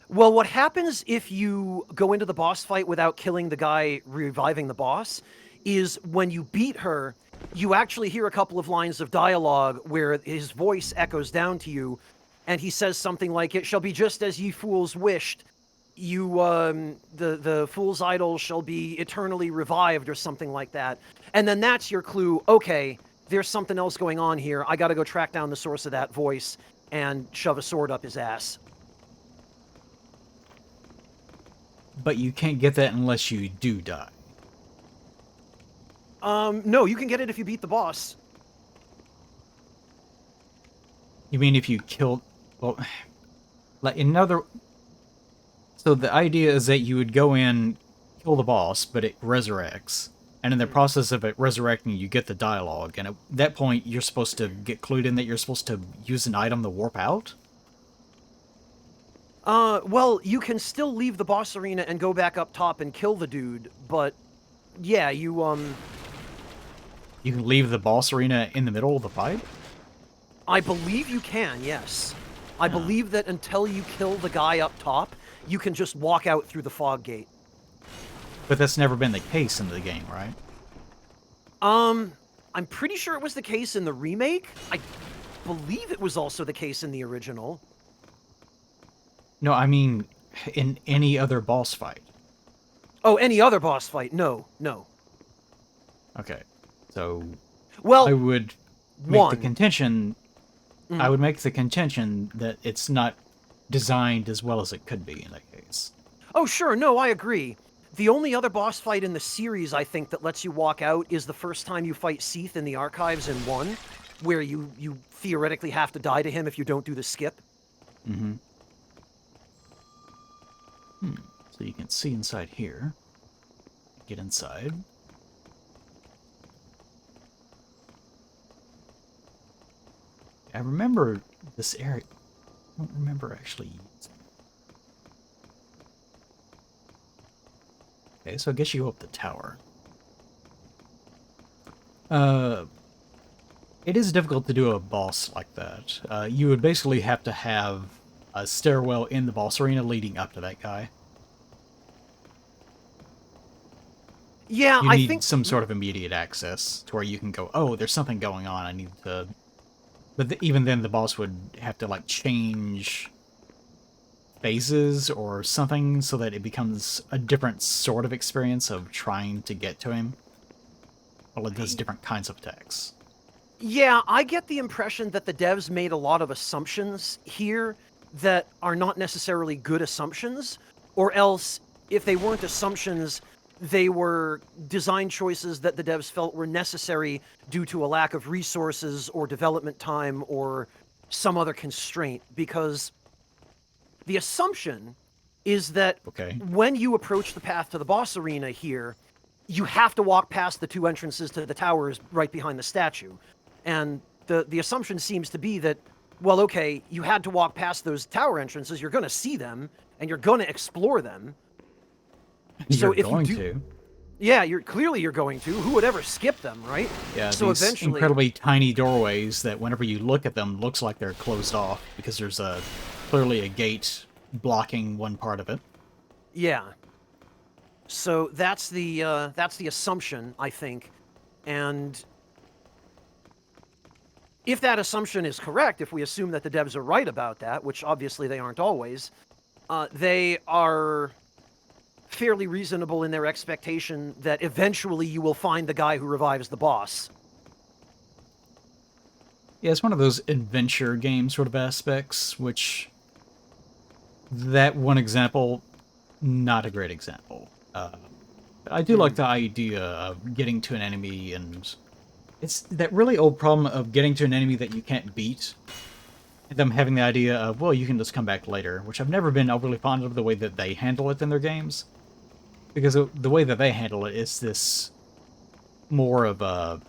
Well, what happens if you go into the boss fight without killing the guy reviving the boss is when you beat her, you actually hear a couple of lines of dialogue where his voice echoes down to you, and he says something like, "It shall be just as ye fools wished. You, the fool's idol shall be eternally revived," or something like that. And then that's your clue. Okay, there's something else going on here. I got to go track down the source of that voice and shove a sword up his ass. But you can't get that unless you do die. No, you can get it if you beat the boss. You mean if you killed... Well, like another... So the idea is that you would go in, kill the boss, but it resurrects. And in the process of it resurrecting, you get the dialogue. And at that point, you're supposed to get clued in that you're supposed to use an item to warp out? Well, you can still leave the boss arena and go back up top and kill the dude, but yeah, You can leave the boss arena in the middle of the fight? I believe you can, yes. I believe that until you kill the guy up top, you can just walk out through the fog gate. But that's never been the case in the game, right? I'm pretty sure it was the case in the remake. I believe it was also the case in the original. No, I mean in any other boss fight. Oh, any other boss fight? No. Okay. So Well, I would make one. the contention I would make the contention that it's not designed as well as it could be in that case. Oh, sure, no, I agree. The only other boss fight in the series, I think, that lets you walk out is the first time you fight Seath in the Archives in 1, where you theoretically have to die to him if you don't do the skip. So you can see inside here. Get inside. I remember this area. I don't remember actually using it. Okay, so I guess you go up the tower. It is difficult to do a boss like that. You would basically have to have a stairwell in the boss arena leading up to that guy. Yeah, You I need think some sort of immediate access to where you can go, oh, there's something going on, I need to... But even then, the boss would have to, like, change phases or something so that it becomes a different sort of experience of trying to get to him. Well, it does different kinds of attacks. Yeah, I get the impression that the devs made a lot of assumptions here that are not necessarily good assumptions, or else, if they weren't assumptions, they were design choices that the devs felt were necessary due to a lack of resources or development time or some other constraint. Because the assumption is that when you approach the path to the boss arena here, you have to walk past the two entrances to the towers right behind the statue. And the assumption seems to be that, well, okay, you had to walk past those tower entrances, you're going to see them, and you're going to explore them. So if you do, yeah, you're going to. Who would ever skip them, right? Yeah, so these eventually, incredibly tiny doorways that whenever you look at them, looks like they're closed off because there's clearly a gate blocking one part of it. Yeah. So that's the assumption, I think, and if that assumption is correct, if we assume that the devs are right about that, which obviously they aren't always, they are fairly reasonable in their expectation that eventually you will find the guy who revives the boss. Yeah, it's one of those adventure game sort of aspects, which that one example, not a great example. I do like the idea of getting to an enemy, and it's that really old problem of getting to an enemy that you can't beat, and them having the idea of, well, you can just come back later, which I've never been overly fond of the way that they handle it in their games. Because the way that they handle it is this more of a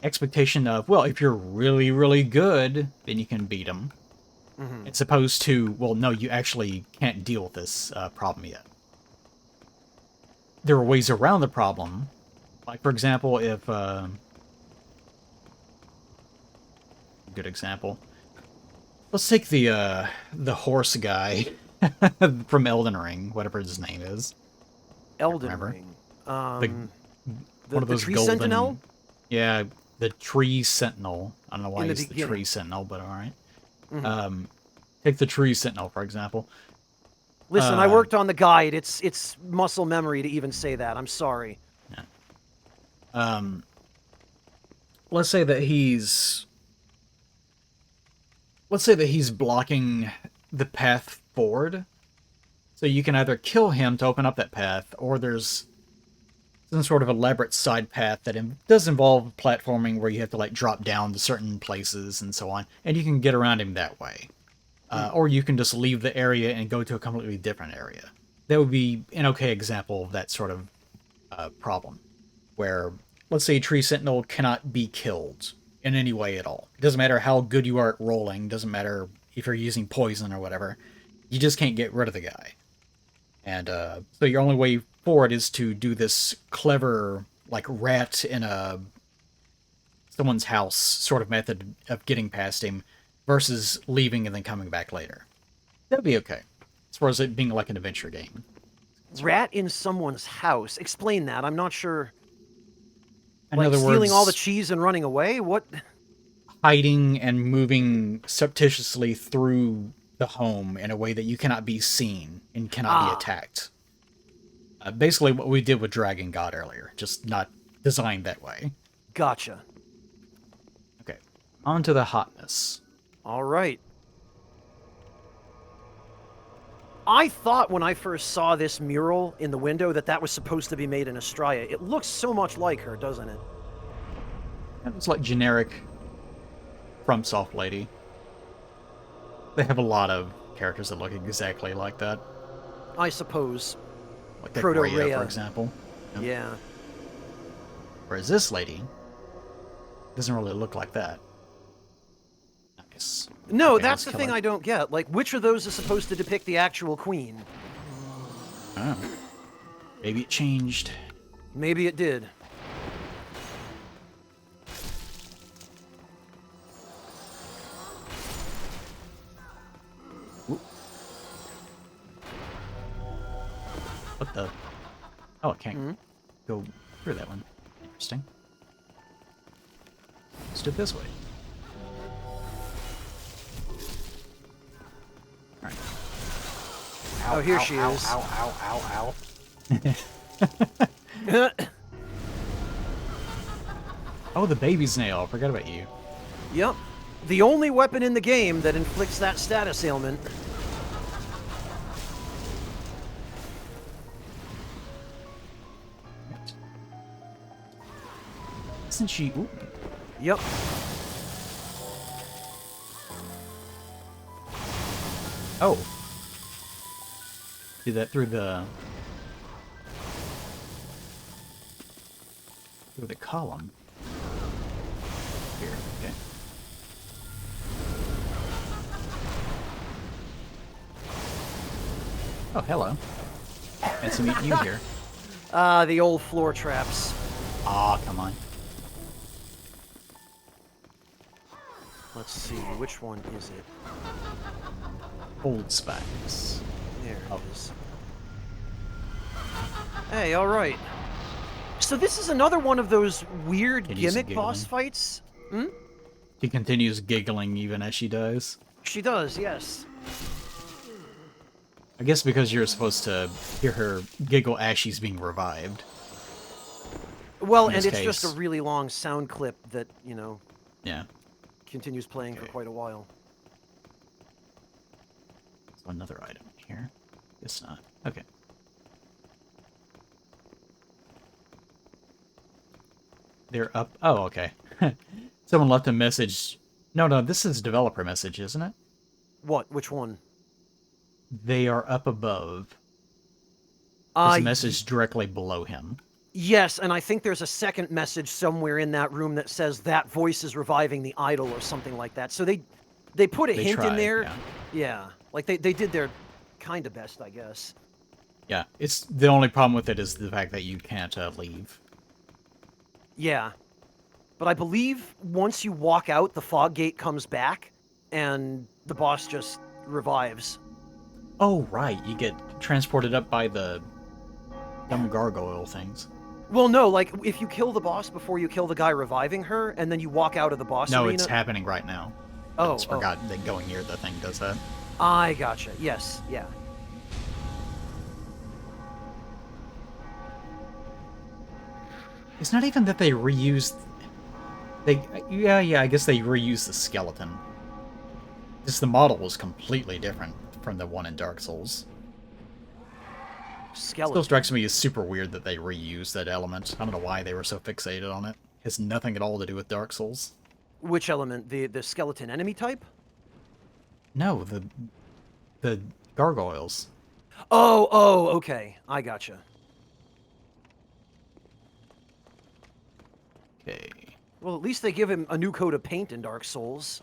expectation of, well, if you're really, really good, then you can beat them. As opposed to, well, no, you actually can't deal with this problem yet. There are ways around the problem. Like, for example, if... good example. Let's take the horse guy from Elden Ring, whatever his name is. Elden remember. Ring. One of those Tree golden... Sentinel? Yeah, the Tree Sentinel. I don't know why In the he's the beginning. Tree Sentinel, but alright. Take the Tree Sentinel, for example. Listen, I worked on the guide. It's muscle memory to even say that. I'm sorry. Let's say that he's... Let's say that he's blocking the path forward. So you can either kill him to open up that path, or there's some sort of elaborate side path that does involve platforming where you have to, like, drop down to certain places and so on, and you can get around him that way. Or you can just leave the area and go to a completely different area. That would be an okay example of that sort of problem, where, let's say, Tree Sentinel cannot be killed in any way at all. It doesn't matter how good you are at rolling, doesn't matter if you're using poison or whatever, you just can't get rid of the guy. And so your only way forward is to do this clever, like, rat in someone's house sort of method of getting past him, versus leaving and then coming back later. That'd be okay, as far as it being like an adventure game. Rat in someone's house. Explain that. I'm not sure. In Like other stealing words, all the cheese and running away? What? hiding and moving surreptitiously through the home in a way that you cannot be seen and cannot be attacked. Basically what we did with Dragon God earlier, just not designed that way. Gotcha. Okay, on to the hotness. All right. I thought when I first saw this mural in the window that was supposed to be made in Estrella. It looks so much like her, doesn't it? It's like generic FromSoft lady. They have a lot of characters that look exactly like that. I suppose. Like that Proto Rhea, Rhea. for example. Yep. Yeah. Whereas this lady doesn't really look like that. Nice. No, Okay, that's let's the kill thing her. I don't get. Like, which of those is supposed to depict the actual queen? Oh. Maybe it changed. Maybe it did. What the? Oh, it can't go through that one. Interesting. Let's do it this way. Alright. Oh, here she is. Ow. Oh, the baby snail. I forgot about you. Yep. The only weapon in the game that inflicts that status ailment. Isn't she... Ooh. Yep. Oh. Do that through the column. Here, okay. Oh, hello. Nice to meet you here. The old floor traps. Ah, come on. Let's see, which one is it? Old spikes. There it Oh. is. Hey, alright. So this is another one of those weird It is gimmick boss giggling. fights? She continues giggling even as she does. She does, yes. I guess because you're supposed to hear her giggle as she's being revived. Well, In and this it's just a case. really long sound clip that, you know, Yeah. continues playing for Okay. quite a while. So another item here. Guess not. Okay. They're up. Oh, okay. Someone left a message. No, this is developer message, isn't it? What? Which one? They are up above. There's a Y- message directly below him. Yes, and I think there's a second message somewhere in that room that says that voice is reviving the idol or something like that. So They put a They hint in tried, there. yeah. Yeah, like they did their kind of best, I guess. Yeah, it's the only problem with it is the fact that you can't leave. Yeah. But I believe once you walk out, the fog gate comes back, and the boss just revives. Oh, right, you get transported up by the dumb gargoyle things. Well, no, like, if you kill the boss before you kill the guy reviving her, and then you walk out of the boss No, arena... it's happening right now. I just forgot that going near the thing does that. I gotcha. Yes, yeah. It's not even that they reused... Yeah, I guess they reused the skeleton. Just the model was completely different from the one in Dark Souls. Skeleton. Still strikes me as super weird that they reused that element. I don't know why they were so fixated on it. It has nothing at all to do with Dark Souls. Which element? The skeleton enemy type? No, the gargoyles. Oh, okay. I gotcha. Okay. Well, at least they give him a new coat of paint in Dark Souls.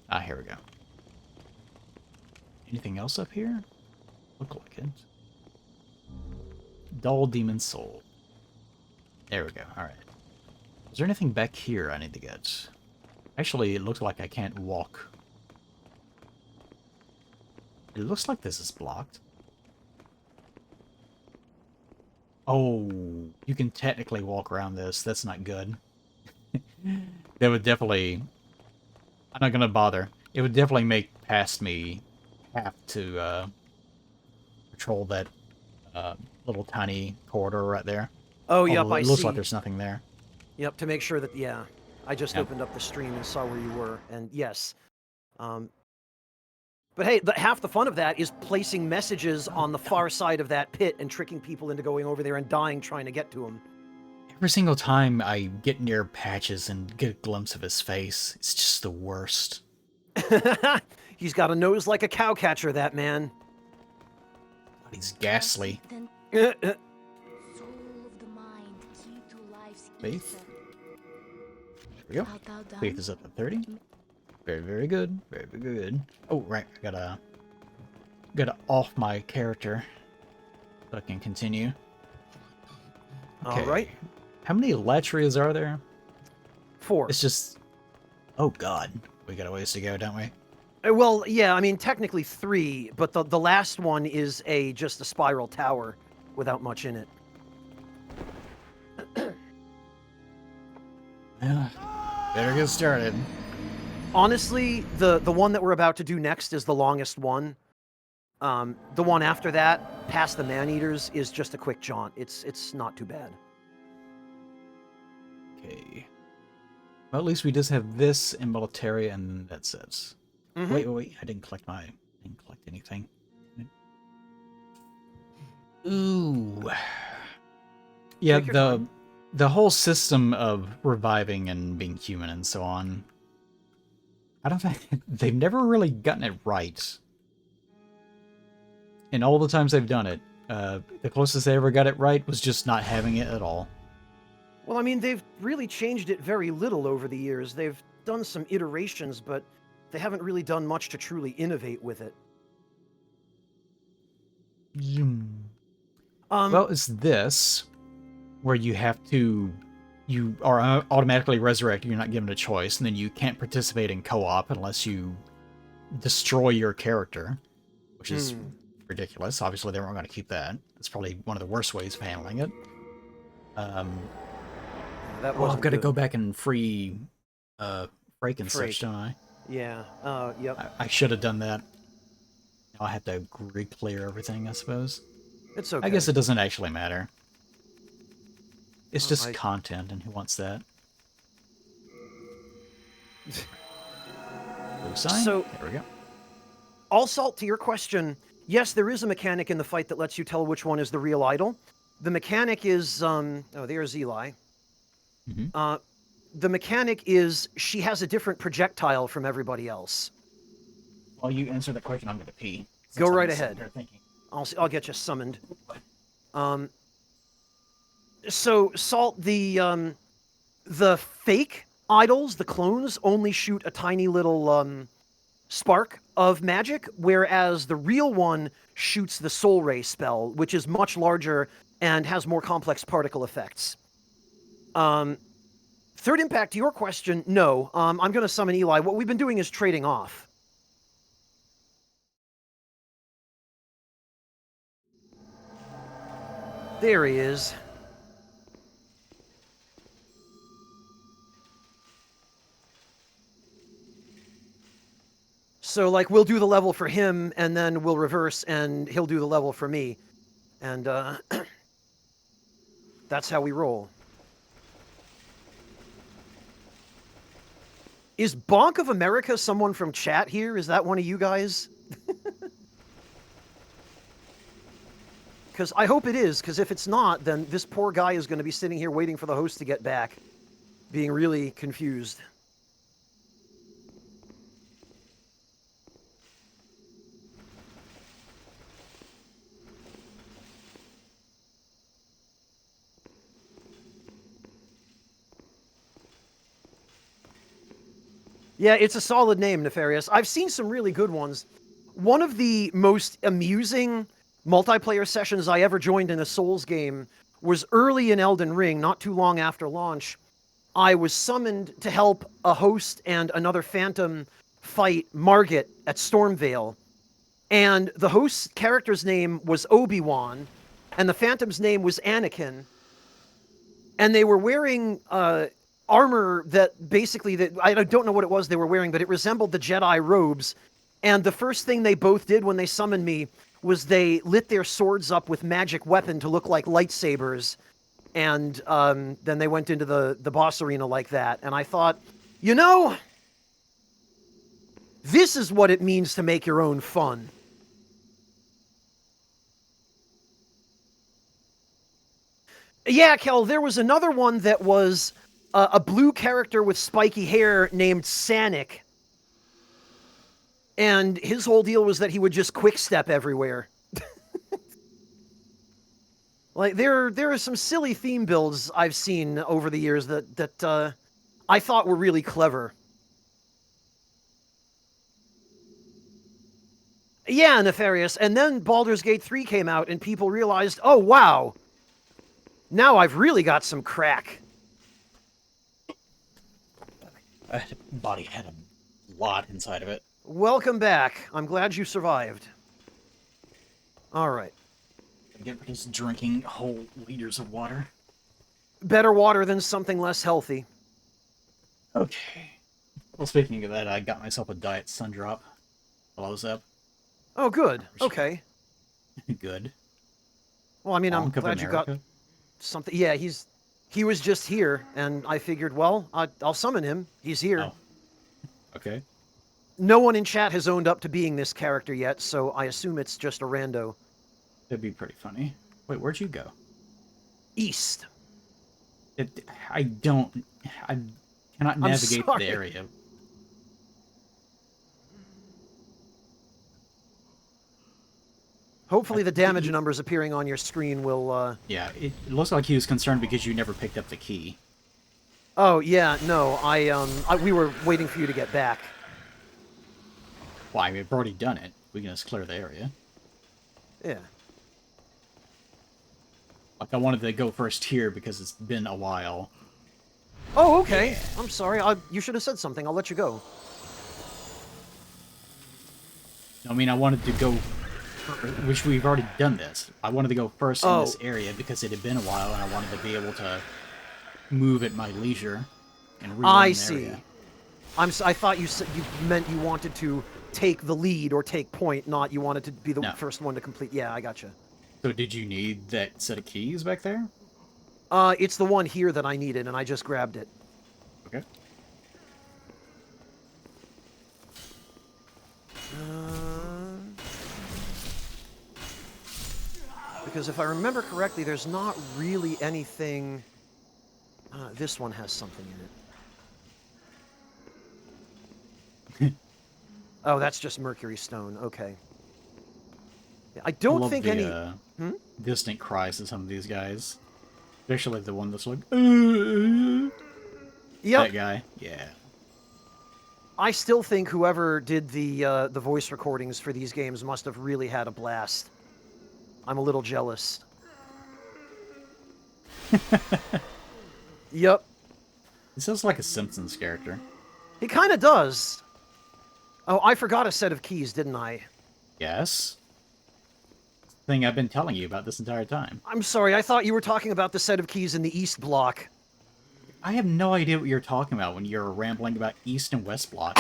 Ah, here we go. Anything else up here? Look like it. Dull Demon Soul. There we go. Alright. Is there anything back here I need to get? Actually, it looks like I can't walk. It looks like this is blocked. Oh, you can technically walk around this. That's not good. That would definitely... I'm not gonna bother. It would definitely make past me have to patrol that little tiny corridor right there. Oh, yep, Although I it looks see. like there's nothing there. Yep, to make sure that, yeah. I just Yep. opened up the stream and saw where you were, and yes. But hey, half the fun of that is placing messages on the far side of that pit and tricking people into going over there and dying trying to get to them. Every single time I get near Patches and get a glimpse of his face, it's just the worst. He's got a nose like a cowcatcher, that man. He's ghastly. Soul of the mind, key to life's Faith. ether. There we go. Art thou done? Faith is up to 30. Very, very good. Very, very good. Oh, right. I gotta off my character so I can continue. Okay. All right. How many Latrias are there? 4. It's just... Oh, God. We got a ways to go, don't we? Well, yeah, I mean, technically 3, but the last one is just a spiral tower without much in it. Yeah. Better get started. Honestly, the one that we're about to do next is the longest one. The one after that, past the man-eaters, is just a quick jaunt. It's not too bad. Okay. Well, at least we just have this in Boletaria, and that's it. Mhm. Wait. I didn't collect anything. Ooh. Yeah, Take your time. the whole system of reviving and being human and so on. I don't think they've never really gotten it right. In all the times they've done it, the closest they ever got it right was just not having it at all. Well, I mean, they've really changed it very little over the years. They've done some iterations, but they haven't really done much to truly innovate with it. Well, it's this, where you are automatically resurrected, you're not given a choice, and then you can't participate in co-op unless you destroy your character, which is ridiculous. Obviously, they weren't going to keep that. It's probably one of the worst ways of handling it. That Well, I've wasn't got to good. go back and free Frake and such, Frake. don't I? Yeah. Yep. I should have done that. Now I have to re-clear everything, I suppose. It's okay. I guess it doesn't actually matter. It's just I- content, and who wants that? Blue sign? So- There we go. All salt to your question. Yes, there is a mechanic in the fight that lets you tell which one is the real idol. The mechanic is oh, there's Eli. Mhm. The mechanic is she has a different projectile from everybody else. While you answer that question, I'm going to pee. Go right I'm sitting ahead. here thinking. I'll get you summoned. So Salt, the fake idols, the clones, only shoot a tiny little spark of magic, whereas the real one shoots the Soul Ray spell, which is much larger and has more complex particle effects. Third impact, to your question, no. I'm going to summon Eli. What we've been doing is trading off. There he is. So, like, we'll do the level for him, and then we'll reverse, and he'll do the level for me. And, that's how we roll. Is Bonk of America someone from chat here? Is that one of you guys? Because I hope it is, because if it's not, then this poor guy is going to be sitting here waiting for the host to get back, being really confused. Yeah, it's a solid name, Nefarious. I've seen some really good ones. One of the most amusing multiplayer sessions I ever joined in a Souls game was early in Elden Ring, not too long after launch. I was summoned to help a host and another phantom fight Margit at Stormvale. And the host's character's name was Obi-Wan, and the phantom's name was Anakin. And they were wearing armor that basically, I don't know what it was they were wearing, but it resembled the Jedi robes. And the first thing they both did when they summoned me was they lit their swords up with magic weapon to look like lightsabers. And then they went into the boss arena like that. And I thought, you know, this is what it means to make your own fun. Yeah, Kel, there was another one that was a blue character with spiky hair named Sanic. And his whole deal was that he would just quick step everywhere. Like, there are some silly theme builds I've seen over the years that I thought were really clever. Yeah, Nefarious. And then Baldur's Gate 3 came out, and people realized, oh, wow, now I've really got some crack. Body had a lot inside of it. Welcome back. I'm glad you survived. All right. Get rid of drinking whole liters of water. Better water than something less healthy. Okay. Well, speaking of that, I got myself a Diet Sundrop while I was up. Oh, good. Okay. Good. Well, I mean, I'm Monk of glad you got America? something. Yeah, he was just here, and I figured, well, I'll summon him. He's here. Oh. Okay. No one in chat has owned up to being this character yet, so I assume it's just a rando. It'd be pretty funny. Wait, where'd you go? East. I cannot navigate the area. Hopefully the damage numbers appearing on your screen will, Yeah, it looks like he was concerned because you never picked up the key. Oh, yeah, no, we were waiting for you to get back. Well, I mean, we've already done it. We can just clear the area. Yeah. Like, I wanted to go first here because it's been a while. Oh, okay. Yeah. I'm sorry. You should have said something. I'll let you go. I mean, I wanted to go... Which we've already done this. I wanted to go first in this area because it had been a while and I wanted to be able to move at my leisure and rerun I the see. area. I thought you meant you wanted to take the lead or take point, not you wanted to be the first one to complete. Yeah, I gotcha. So did you need that set of keys back there? It's the one here that I needed, and I just grabbed it. Okay. Because if I remember correctly, there's not really anything... this one has something in it. Oh, that's just Mercury Stone. Okay. I don't think any... distant cries to some of these guys. Especially the one that's like... Yep. That guy? Yeah. I still think whoever did the voice recordings for these games must have really had a blast. I'm a little jealous. Yep. He sounds like a Simpsons character. He kind of does. Oh, I forgot a set of keys, didn't I? Yes. Thing I've been telling you about this entire time. I'm sorry, I thought you were talking about the set of keys in the East Block. I have no idea what you're talking about when you're rambling about East and West Block.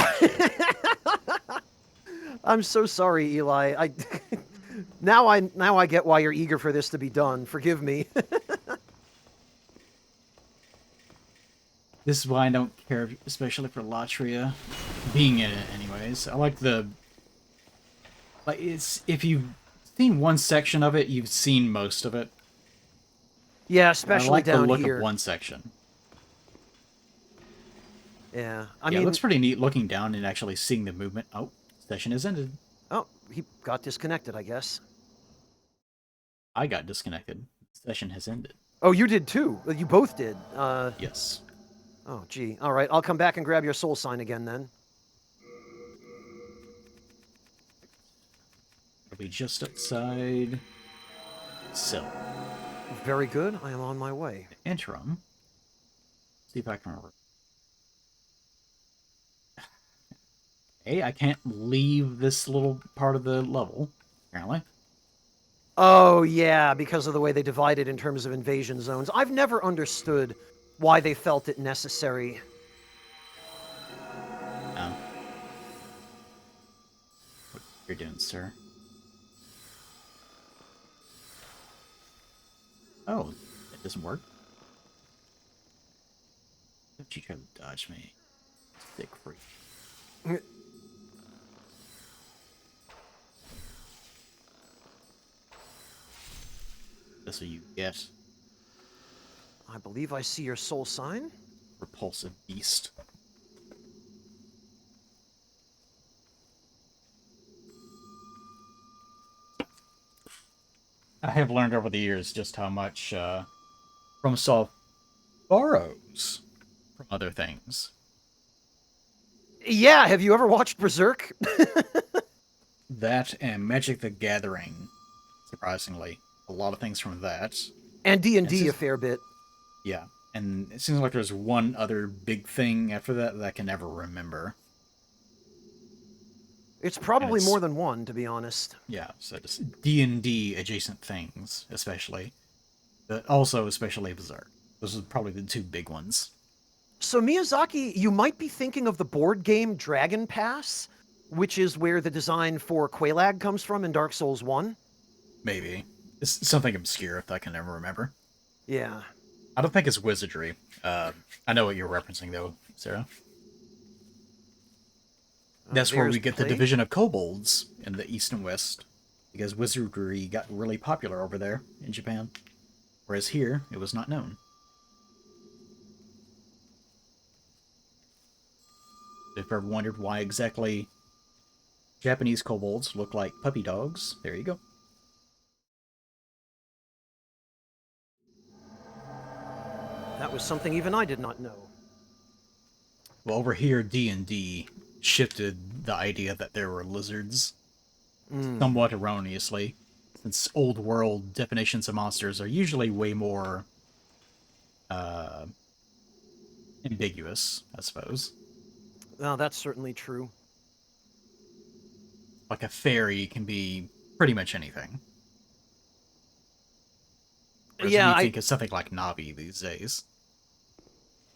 I'm so sorry, Eli. Now I get why you're eager for this to be done. Forgive me. This is why I don't care, especially for Latria being in it anyways. I like the... Like, it's... If you've seen one section of it, you've seen most of it. Yeah, especially I like down the look here. of one section. Yeah, I mean, it looks pretty neat looking down and actually seeing the movement. Oh, session has ended. Oh, he got disconnected, I guess. I got disconnected. Session has ended. Oh, you did too. You both did. Yes. Oh, gee. All right, I'll come back and grab your soul sign again then. It'll be just outside. So. Very good. I am on my way. Interim. See if I can remember. Hey, I can't leave this little part of the level, apparently. Oh, yeah, because of the way they divide it in terms of invasion zones. I've never understood why they felt it necessary. Oh. What you're doing, sir? Oh, it doesn't work. Don't you try to dodge me, sick freak. That's what you get. I believe I see your soul sign. Repulsive beast. I have learned over the years just how much FromSoft borrows from other things. Yeah, have you ever watched Berserk? That and Magic the Gathering, surprisingly. A lot of things from that. And D&D a fair bit. Yeah, and it seems like there's one other big thing after that I can never remember. It's probably more than one, to be honest. Yeah, so just D&D adjacent things, especially. But also especially Berserk. Those are probably the two big ones. So Miyazaki, you might be thinking of the board game Dragon Pass, which is where the design for Quelaag comes from in Dark Souls 1. Maybe. It's something obscure that I can never remember. Yeah. I don't think it's wizardry. I know what you're referencing, though, Sarah. That's where we get the division of kobolds in the East and West, because wizardry got really popular over there in Japan, whereas here, it was not known. If you ever wondered why exactly Japanese kobolds look like puppy dogs, there you go. That was something even I did not know. Well, over here, D&D shifted the idea that there were lizards, somewhat erroneously, since old world definitions of monsters are usually way more ambiguous, I suppose. Oh, that's certainly true. Like a fairy can be pretty much anything. Whereas Yeah, when you think of something like Navi these days.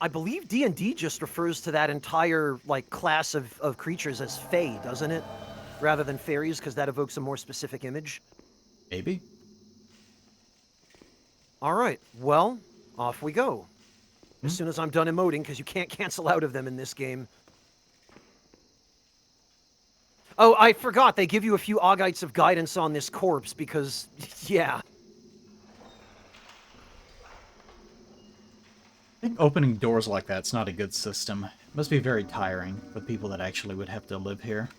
I believe D&D just refers to that entire class of creatures as fae, doesn't it? Rather than fairies, because that evokes a more specific image. Maybe. All right, well, off we go. As soon as I'm done emoting, because you can't cancel out of them in this game. Oh, I forgot, they give you a few Augites of guidance on this corpse, because, yeah. I think opening doors like that's not a good system. It must be very tiring for people that actually would have to live here.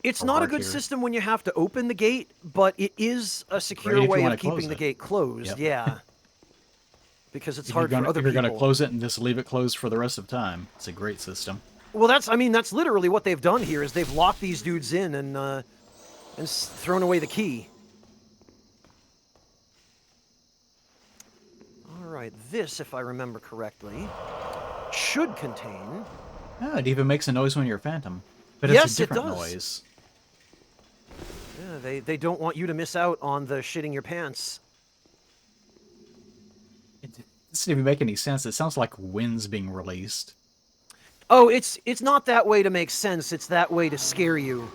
It's Or not a work good here. system when you have to open the gate, but it is a secure if you way wanna of keeping close the it. gate closed, Yep. yeah. because it's If hard for other you're people. gonna close it and just leave it closed for the rest of time, it's a great system. Well, that's literally what they've done here is they've locked these dudes in and thrown away the key. All right, this, if I remember correctly, should contain. Oh, it even makes a noise when you're a phantom, but Yes, it's a different it does. noise. Yeah, they don't want you to miss out on the shitting your pants. It doesn't even make any sense. It sounds like winds being released. Oh, it's not that way to make sense. It's that way to scare you.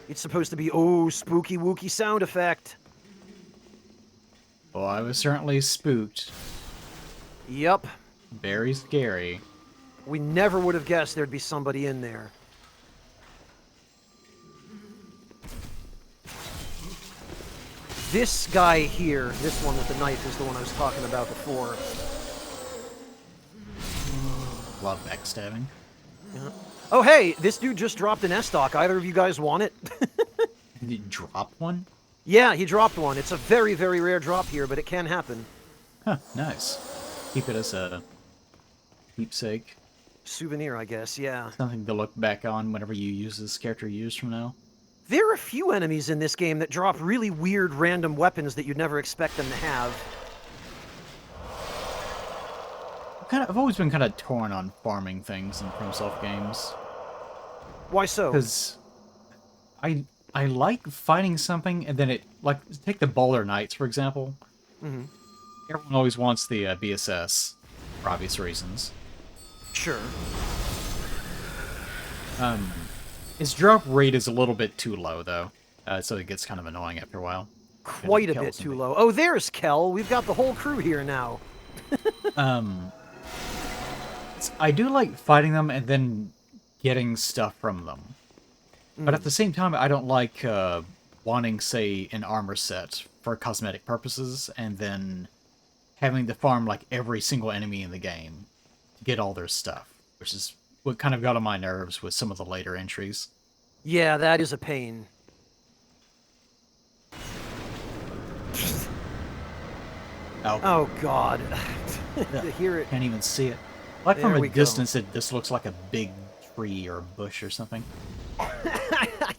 It's supposed to be, oh, spooky wooky sound effect. Well, I was certainly spooked. Yep. Very scary. We never would have guessed there'd be somebody in there. This guy here, this one with the knife, is the one I was talking about before. A lot of backstabbing. Yeah. Oh, hey, this dude just dropped an S-Stock. Either of you guys want it? Did you drop one? Yeah, he dropped one. It's a very, very rare drop here, but it can happen. Huh, nice. Keep it as a keepsake. Souvenir, I guess, yeah. Something to look back on whenever you use this character years from now. There are a few enemies in this game that drop really weird random weapons that you'd never expect them to have. I've always been kind of torn on farming things in FromSoft games. Why so? Because I like fighting something and then it, like, take the Boulder Knights, for example. Mm-hmm. Everyone always wants the BSS, for obvious reasons. Sure. Its drop rate is a little bit too low, though, so it gets kind of annoying after a while. Quite a Kel's bit too big. low. Oh, there's Kel. We've got the whole crew here now. I do like fighting them and then getting stuff from them. But at the same time, I don't like wanting, say, an armor set for cosmetic purposes and then having to farm like every single enemy in the game to get all their stuff, which is what kind of got on my nerves with some of the later entries. Yeah, that is a pain. Oh, God. To hear it. Can't even see it. Like from There a we go. distance, it just looks like a big tree or a bush or something.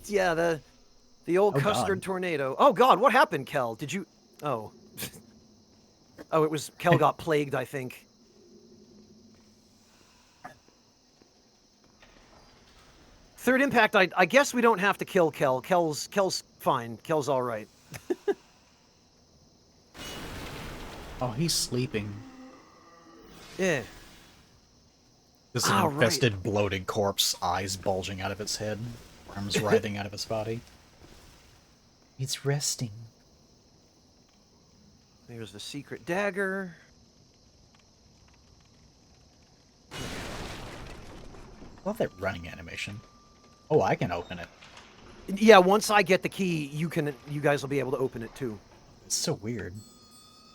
Yeah, the old Oh, custard God. tornado. Oh, God, what happened, Kel? Did you... Oh. Oh, it was... Kel got plagued, I think. Third impact, I guess we don't have to kill Kel. Kel's fine. Kel's all right. Oh, he's sleeping. Yeah. This is an Ah, right. infested, bloated corpse, eyes bulging out of its head, arms writhing out of its body. It's resting. There's the secret dagger. Love that running animation. Oh, I can open it. Yeah, once I get the key, you guys will be able to open it too. It's so weird.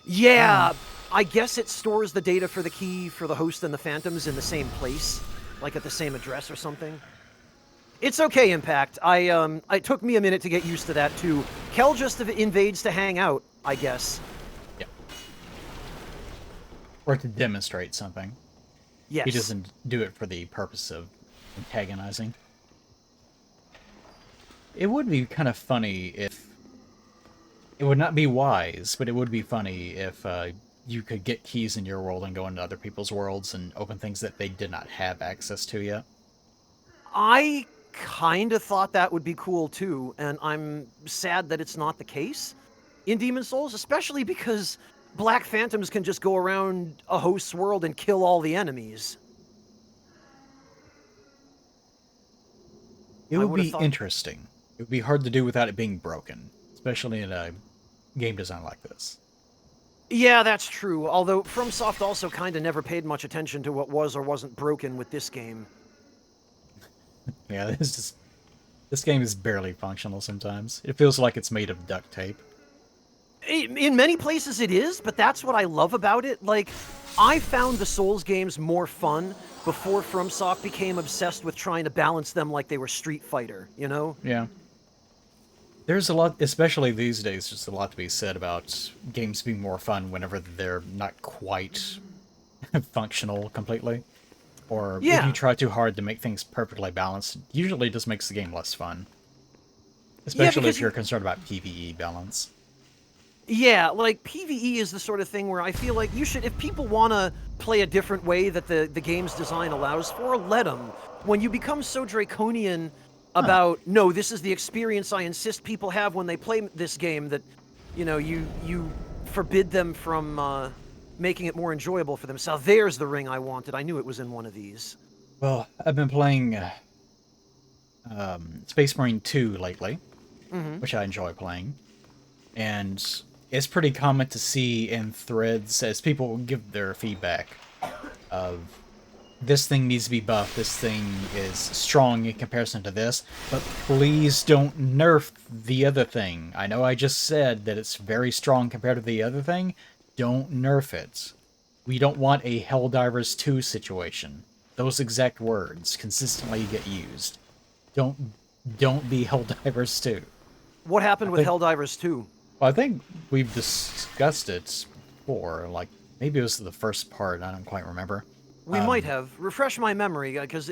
Yeah, I guess it stores the data for the key for the host and the phantoms in the same place, like at the same address or something. It's okay, Impact. It took me a minute to get used to that too. Kel just invades to hang out, I guess. Yeah. Or to demonstrate something. Yes. He doesn't do it for the purpose of antagonizing. It would be kind of funny if... It would not be wise, but it would be funny if you could get keys in your world and go into other people's worlds and open things that they did not have access to yet. I kind of thought that would be cool too, and I'm sad that it's not the case in Demon Souls, especially because Black Phantoms can just go around a host's world and kill all the enemies. It I would would've be thought- interesting. It would be hard to do without it being broken, especially in a game design like this. Yeah, that's true, although FromSoft also kind of never paid much attention to what was or wasn't broken with this game. Yeah, this game is barely functional sometimes. It feels like it's made of duct tape. In many places it is, but that's what I love about it. Like, I found the Souls games more fun before FromSoft became obsessed with trying to balance them like they were Street Fighter, you know? Yeah. There's a lot, especially these days, just a lot to be said about games being more fun whenever they're not quite functional completely. Or if you Yeah. try too hard to make things perfectly balanced, usually it just makes the game less fun. Yeah, Especially because if you're concerned about PvE balance. yeah, like PvE is the sort of thing where I feel like you should, if people want to play a different way that the game's design allows for, let them. When you become so draconian Huh. about, no, this is the experience I insist people have when they play this game, that, you forbid them from making it more enjoyable for themselves. There's the ring I wanted. I knew it was in one of these. Well, I've been playing Space Marine 2 lately, Mm-hmm. which I enjoy playing. And it's pretty common to see in threads as people give their feedback of this thing needs to be buffed, this thing is strong in comparison to this, but please don't nerf the other thing. I know I just said that it's very strong compared to the other thing. Don't nerf it. We don't want a Helldivers 2 situation. Those exact words consistently get used. Don't don't be Helldivers 2. What I happened with think Helldivers 2? well, I think we've discussed it before, like maybe it was the first part, I don't quite remember. We might have. Refresh my memory, because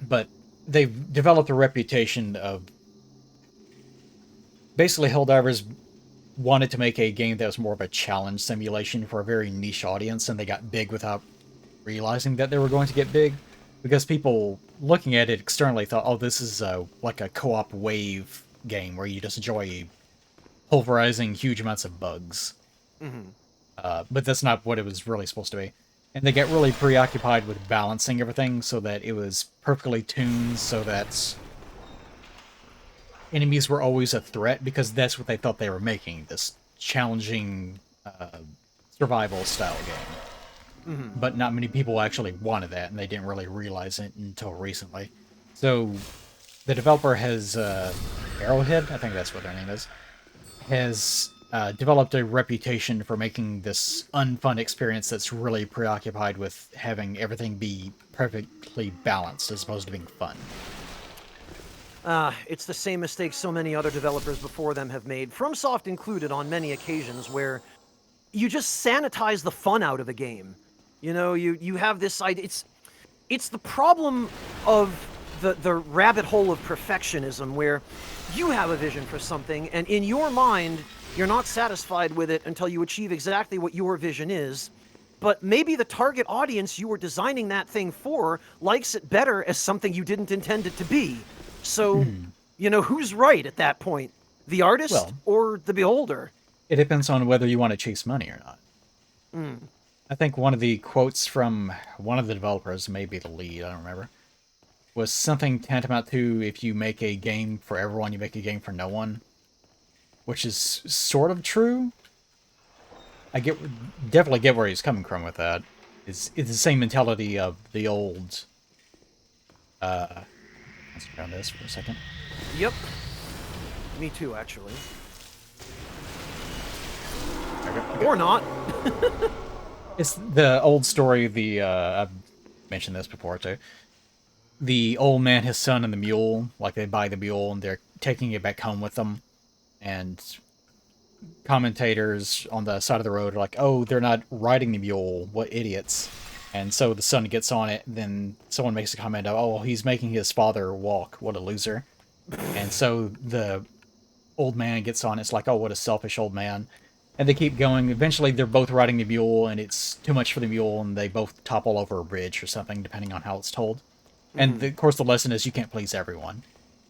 But they've developed a reputation of basically Helldivers wanted to make a game that was more of a challenge simulation for a very niche audience, and they got big without realizing that they were going to get big, because people looking at it externally thought, oh, this is like a co-op wave game where you just enjoy pulverizing huge amounts of bugs. But that's not what it was really supposed to be. And they get really preoccupied with balancing everything so that it was perfectly tuned so that enemies were always a threat, because that's what they thought they were making, this challenging survival style game. But not many people actually wanted that, and they didn't really realize it until recently. So the developer has, Arrowhead, I think that's what their name is, has developed a reputation for making this unfun experience that's really preoccupied with having everything be perfectly balanced as opposed to being fun. It's the same mistake so many other developers before them have made, FromSoft included on many occasions, where you just sanitize the fun out of a game. You have this idea. It's the problem of the rabbit hole of perfectionism, where you have a vision for something, and in your mind, you're not satisfied with it until you achieve exactly what your vision is. But maybe the target audience you were designing that thing for likes it better as something you didn't intend it to be. So, who's right at that point? The artist Well, or the beholder? it depends on whether you want to chase money or not. I think one of the quotes from one of the developers, maybe the lead, I don't remember, was something tantamount to, if you make a game for everyone, you make a game for no one. Which is sort of true. Definitely get where he's coming from with that. It's the same mentality of the old... let's ground this for a second. Yep. Me too, actually. Okay. Or not. It's the old story, I've mentioned this before too. The old man, his son, and the mule, like they buy the mule and they're taking it back home with them. And commentators on the side of the road are like, oh, they're not riding the mule, what idiots. And so the son gets on it, then someone makes a comment of, oh, he's making his father walk, what a loser. And so the old man gets on, it's like, oh, what a selfish old man. And they keep going. Eventually they're both riding the mule, and it's too much for the mule, and they both topple over a bridge or something, depending on how it's told. And of course the lesson is you can't please everyone.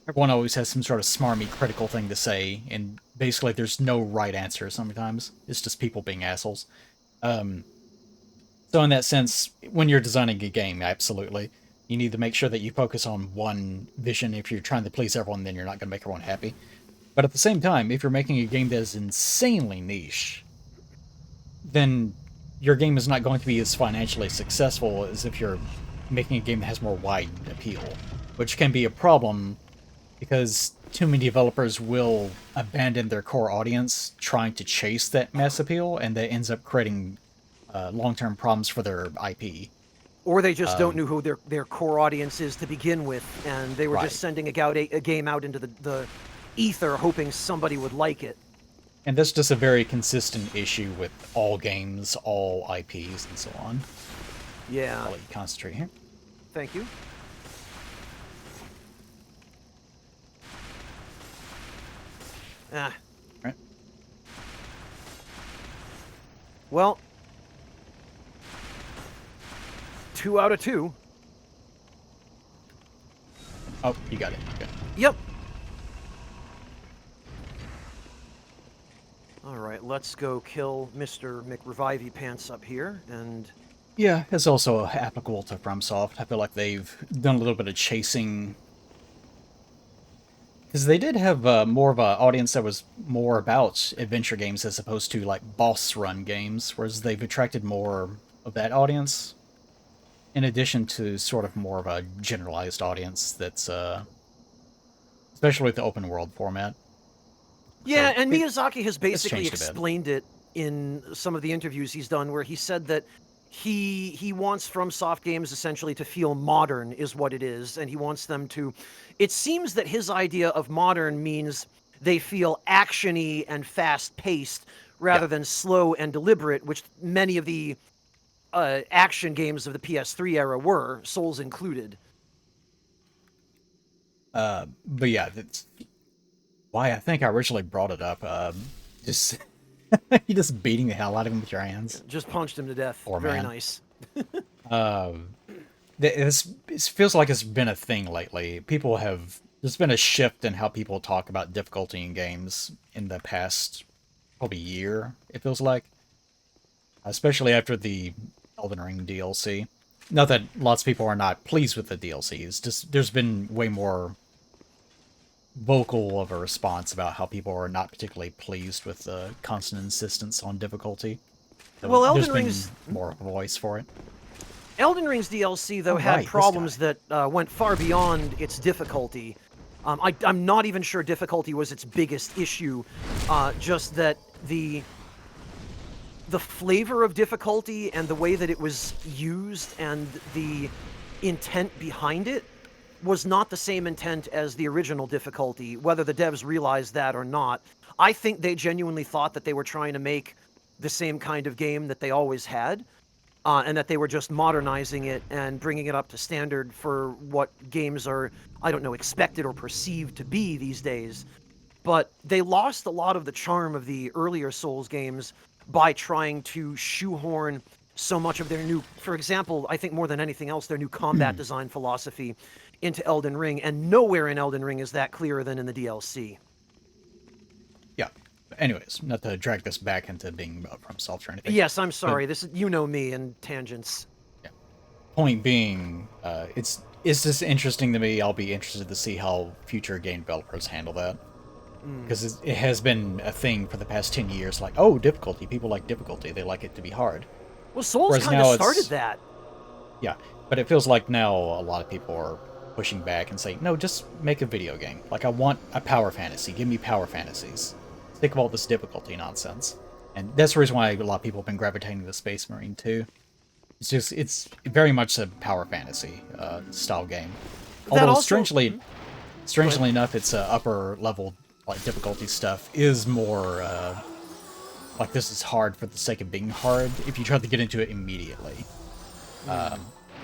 Everyone always has some sort of smarmy, critical thing to say, and basically there's no right answer sometimes. It's just people being assholes. So in that sense, when you're designing a game, absolutely, you need to make sure that you focus on one vision. If you're trying to please everyone, then you're not going to make everyone happy. But at the same time, if you're making a game that is insanely niche, then your game is not going to be as financially successful as if you're making a game that has more wide appeal, which can be a problem because too many developers will abandon their core audience trying to chase that mass appeal, and that ends up creating long-term problems for their IP. Or they just don't know who their core audience is to begin with, and they were Right. just sending a game out into the ether, hoping somebody would like it. And that's just a very consistent issue with all games, all IPs, and so on. Yeah. I'll let you concentrate here. Thank you. Ah. Right. Well, 2 out of 2. Oh, you got it. Okay. Yep. All right, let's go kill Mr. McRevivey Pants up here, and Yeah, it's also applicable to FromSoft. I feel like they've done a little bit of chasing. Because they did have more of an audience that was more about adventure games as opposed to, like, boss run games, whereas they've attracted more of that audience, in addition to sort of more of a generalized audience that's, especially with the open world format. yeah, So and it- Miyazaki has basically changed a bit. explained it in some of the interviews he's done, where he said that he wants FromSoft games essentially to feel modern, is what it is, and he wants them to. It seems that his idea of modern means they feel actiony and fast-paced rather Yeah. than slow and deliberate, which many of the action games of the PS3 era were, Souls included. But yeah, that's why I think I originally brought it up. Just you just beating the hell out of him with your hands. Just punched him to death. Poor Very man. nice. It feels like it's been a thing lately. There's been a shift in how people talk about difficulty in games in the past probably year, it feels like. Especially after the Elden Ring DLC. Not that lots of people are not pleased with the DLC, it's just there's been way more vocal of a response about how people are not particularly pleased with the constant insistence on difficulty. So Well, there's Elden been Ring's more of a voice for it. Elden Ring's DLC, though, Oh, had right, this problems guy. that went far beyond its difficulty. I'm not even sure difficulty was its biggest issue, just that the flavor of difficulty and the way that it was used and the intent behind it was not the same intent as the original difficulty, whether the devs realized that or not. I think they genuinely thought that they were trying to make the same kind of game that they always had, and that they were just modernizing it and bringing it up to standard for what games are, I don't know, expected or perceived to be these days. But they lost a lot of the charm of the earlier Souls games by trying to shoehorn so much of their new, for example, I think more than anything else, their new combat design philosophy into Elden Ring, and nowhere in Elden Ring is that clearer than in the DLC. Yeah. Anyways, not to drag this back into being from self or anything. Yes, I'm sorry. This is, you know me and tangents. Point being, it's just interesting to me. I'll be interested to see how future game developers handle that. Because it has been a thing for the past 10 years, like, oh, difficulty. People like difficulty. They like it to be hard. Well, Souls Whereas kind now of it's- started that. Yeah, but it feels like now a lot of people are pushing back and saying, no, just make a video game. Like, I want a power fantasy. Give me power fantasies. Think of all this difficulty nonsense. And that's the reason why a lot of people have been gravitating to Space Marine 2. It's very much a power fantasy style game. Although, also- strangely enough, its upper level like difficulty stuff is more like this is hard for the sake of being hard if you try to get into it immediately.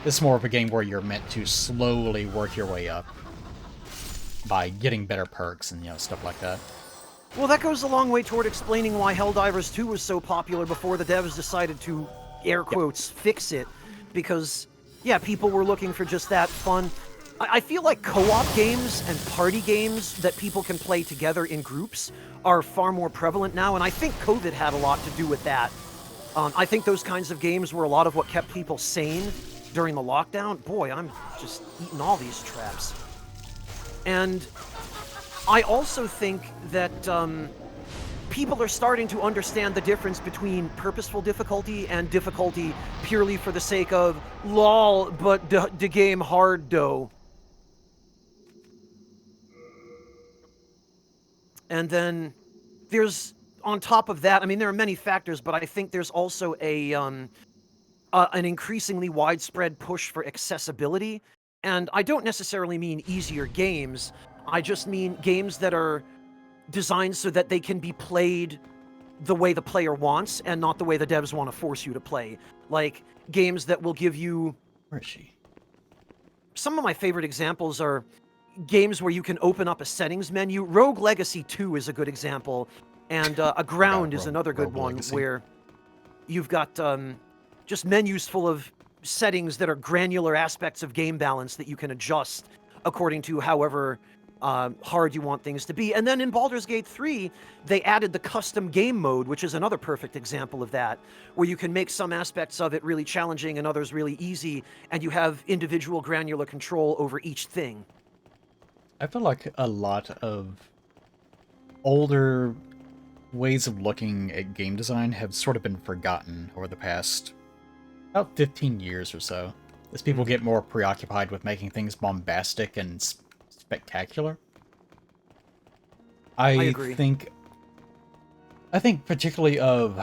This is more of a game where you're meant to slowly work your way up by getting better perks and stuff like that. Well, that goes a long way toward explaining why Helldivers 2 was so popular before the devs decided to, air quotes, fix it. Because, yeah, people were looking for just that fun. I feel like co-op games and party games that people can play together in groups are far more prevalent now, and I think COVID had a lot to do with that. I think those kinds of games were a lot of what kept people sane during the lockdown. Boy, I'm just eating all these traps. And I also think that people are starting to understand the difference between purposeful difficulty and difficulty purely for the sake of lol, but the game hard though. And then there's, on top of that, I mean, there are many factors, but I think there's also an increasingly widespread push for accessibility. And I don't necessarily mean easier games. I just mean games that are designed so that they can be played the way the player wants and not the way the devs want to force you to play. Like games that will give you... Where is she? Some of my favorite examples are games where you can open up a settings menu. Rogue Legacy 2 is a good example, and Aground is another good Rogue one Legacy. where you've got just menus full of settings that are granular aspects of game balance that you can adjust according to however hard you want things to be. And then in Baldur's Gate 3, they added the custom game mode, which is another perfect example of that, where you can make some aspects of it really challenging and others really easy, and you have individual granular control over each thing. I feel like a lot of older ways of looking at game design have sort of been forgotten over the past about 15 years or so, as people get more preoccupied with making things bombastic and spectacular. I agree. think particularly of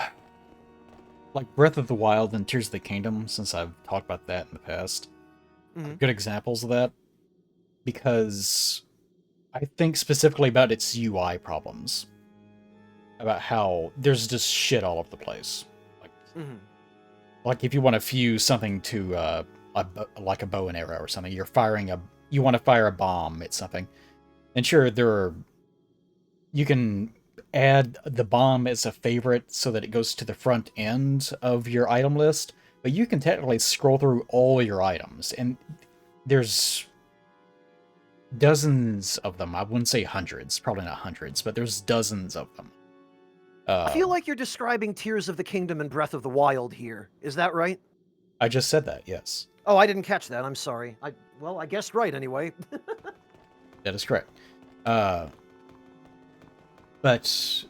like Breath of the Wild and Tears of the Kingdom, since I've talked about that in the past. Good examples of that, because I think specifically about its UI problems, about how there's just shit all over the place. Like if you want to fuse something to like a bow and arrow or something, you want to fire a bomb at something, and sure, you can add the bomb as a favorite so that it goes to the front end of your item list, but you can technically scroll through all your items, and there's dozens of them. I wouldn't say hundreds, probably not hundreds, but there's dozens of them. I feel like you're describing Tears of the Kingdom and Breath of the Wild here. Is that right? I just said that, yes. Oh, I didn't catch that. I'm sorry. I guessed right anyway. That is correct. But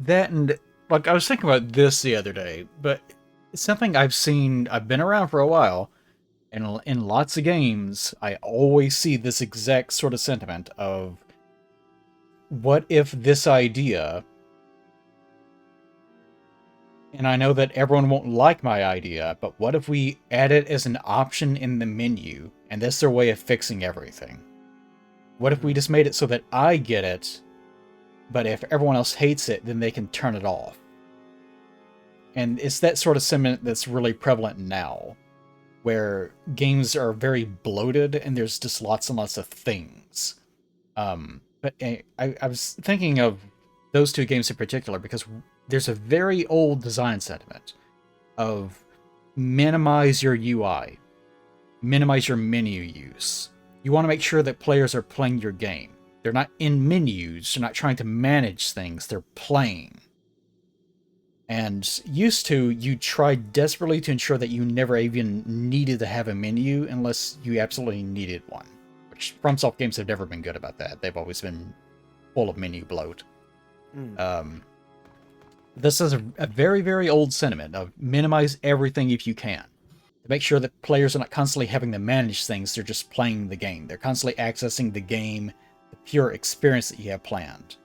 that, and like I was thinking about this the other day, but it's something I've been around for a while, and in lots of games, I always see this exact sort of sentiment of, what if this idea, and I know that everyone won't like my idea, but what if we add it as an option in the menu, and that's their way of fixing everything? What if we just made it so that I get it, but if everyone else hates it, then they can turn it off? And it's that sort of sentiment that's really prevalent now, where games are very bloated and there's just lots and lots of things. But I was thinking of those two games in particular because there's a very old design sentiment of minimize your UI, minimize your menu use. You want to make sure that players are playing your game. They're not in menus, they're not trying to manage things, they're playing. And used to, you tried desperately to ensure that you never even needed to have a menu unless you absolutely needed one. Which FromSoft games have never been good about that. They've always been full of menu bloat. This is a very, very old sentiment of minimize everything if you can. To make sure that players are not constantly having to manage things, they're just playing the game. They're constantly accessing the game, the pure experience that you have planned.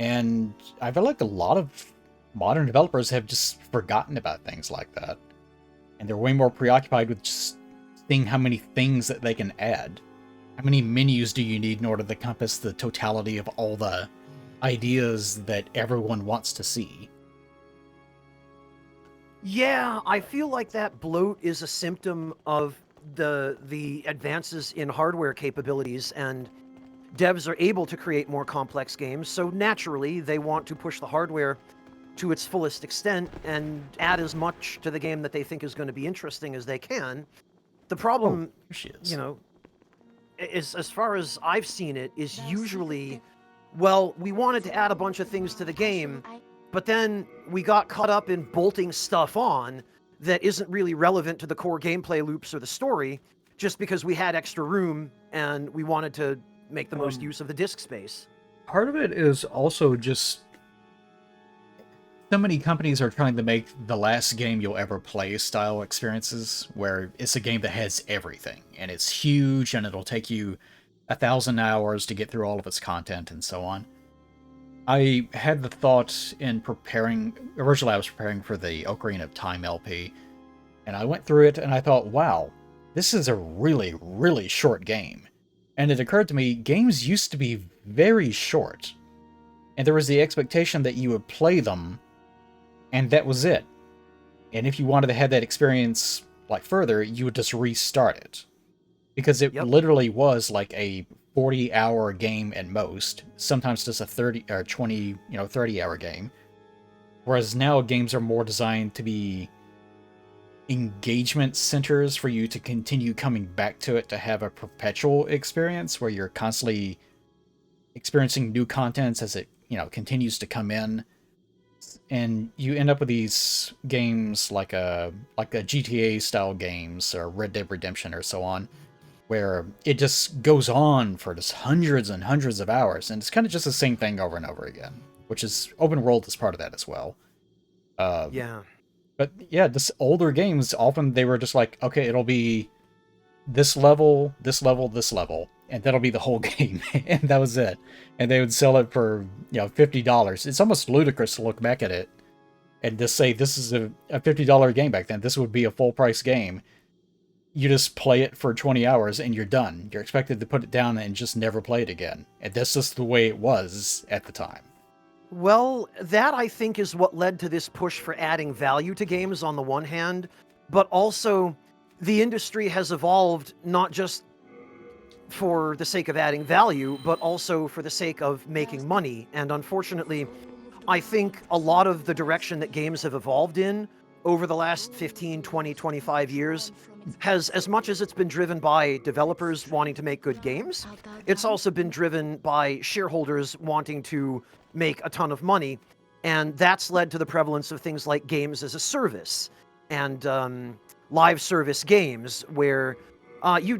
And I feel like a lot of modern developers have just forgotten about things like that. And they're way more preoccupied with just seeing how many things that they can add. How many menus do you need in order to encompass the totality of all the ideas that everyone wants to see? Yeah, I feel like that bloat is a symptom of the advances in hardware capabilities, and devs are able to create more complex games, so naturally they want to push the hardware to its fullest extent and add as much to the game that they think is going to be interesting as they can. The problem, you know, is, as far as I've seen it, is usually, well, we wanted to add a bunch of things to the game, but then we got caught up in bolting stuff on that isn't really relevant to the core gameplay loops or the story, just because we had extra room and we wanted to make the most use of the disk space. Part of it is also just so many companies are trying to make the last game you'll ever play style experiences, where it's a game that has everything, and it's huge, and it'll take you 1,000 hours to get through all of its content, and so on. I had the thought in originally I was preparing for the Ocarina of Time LP, and I went through it, and I thought, wow, this is a really, really short game. And it occurred to me, games used to be very short. And there was the expectation that you would play them, and that was it. And if you wanted to have that experience like further, you would just restart it. Because it literally was like a 40-hour game at most, sometimes just a 30 or 20, 30-hour game. Whereas now games are more designed to be engagement centers for you to continue coming back to it, to have a perpetual experience where you're constantly experiencing new contents as it, continues to come in. And you end up with these games like a GTA style games or Red Dead Redemption or so on, where it just goes on for just hundreds and hundreds of hours, and it's kind of just the same thing over and over again, which is open world is part of that as well. Yeah. But yeah, this older games, often they were just like, okay, it'll be this level, this level, this level, and that'll be the whole game, and that was it. And they would sell it for, $50. It's almost ludicrous to look back at it and just say, this is a $50 game back then. This would be a full price game. You just play it for 20 hours and you're done. You're expected to put it down and just never play it again. And that's just the way it was at the time. Well, that I think is what led to this push for adding value to games on the one hand, but also the industry has evolved not just for the sake of adding value, but also for the sake of making money. And unfortunately, I think a lot of the direction that games have evolved in over the last 15, 20, 25 years has, as much as it's been driven by developers wanting to make good games, it's also been driven by shareholders wanting to make a ton of money. And that's led to the prevalence of things like games as a service and live service games where you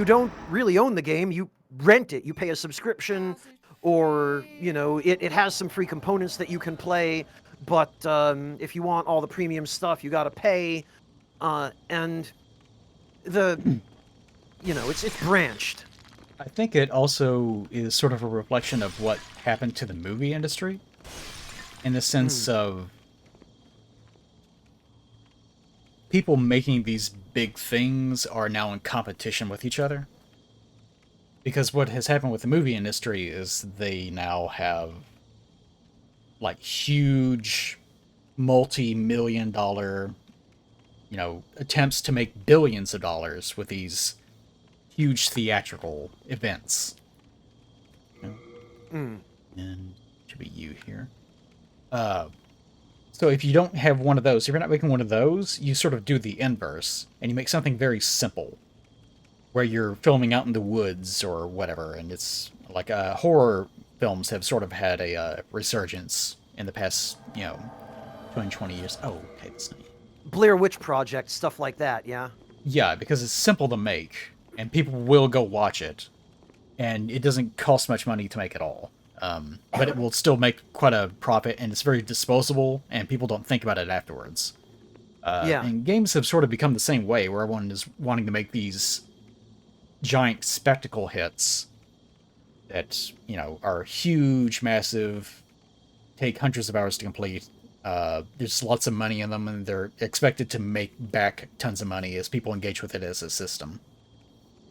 don't really own the game, you rent it, you pay a subscription, or it has some free components that you can play, but if you want all the premium stuff, you got to pay, and it's branched. I think it also is sort of a reflection of what happened to the movie industry, in the sense of people making these big things are now in competition with each other. Because what has happened with the movie industry is they now have like huge multi-million dollar, attempts to make billions of dollars with these huge theatrical events. And should be you here. So if you don't have one of those, if you're not making one of those, you sort of do the inverse, and you make something very simple, where you're filming out in the woods or whatever, and it's like horror films have sort of had a resurgence in the past, 20 years. Oh, okay, that's nice. Blair Witch Project, stuff like that, yeah? Yeah, because it's simple to make, and people will go watch it, and it doesn't cost much money to make at all. But it will still make quite a profit, and it's very disposable, and people don't think about it afterwards. And games have sort of become the same way, where everyone is wanting to make these giant spectacle hits that, are huge, massive, take hundreds of hours to complete. There's lots of money in them, and they're expected to make back tons of money as people engage with it as a system,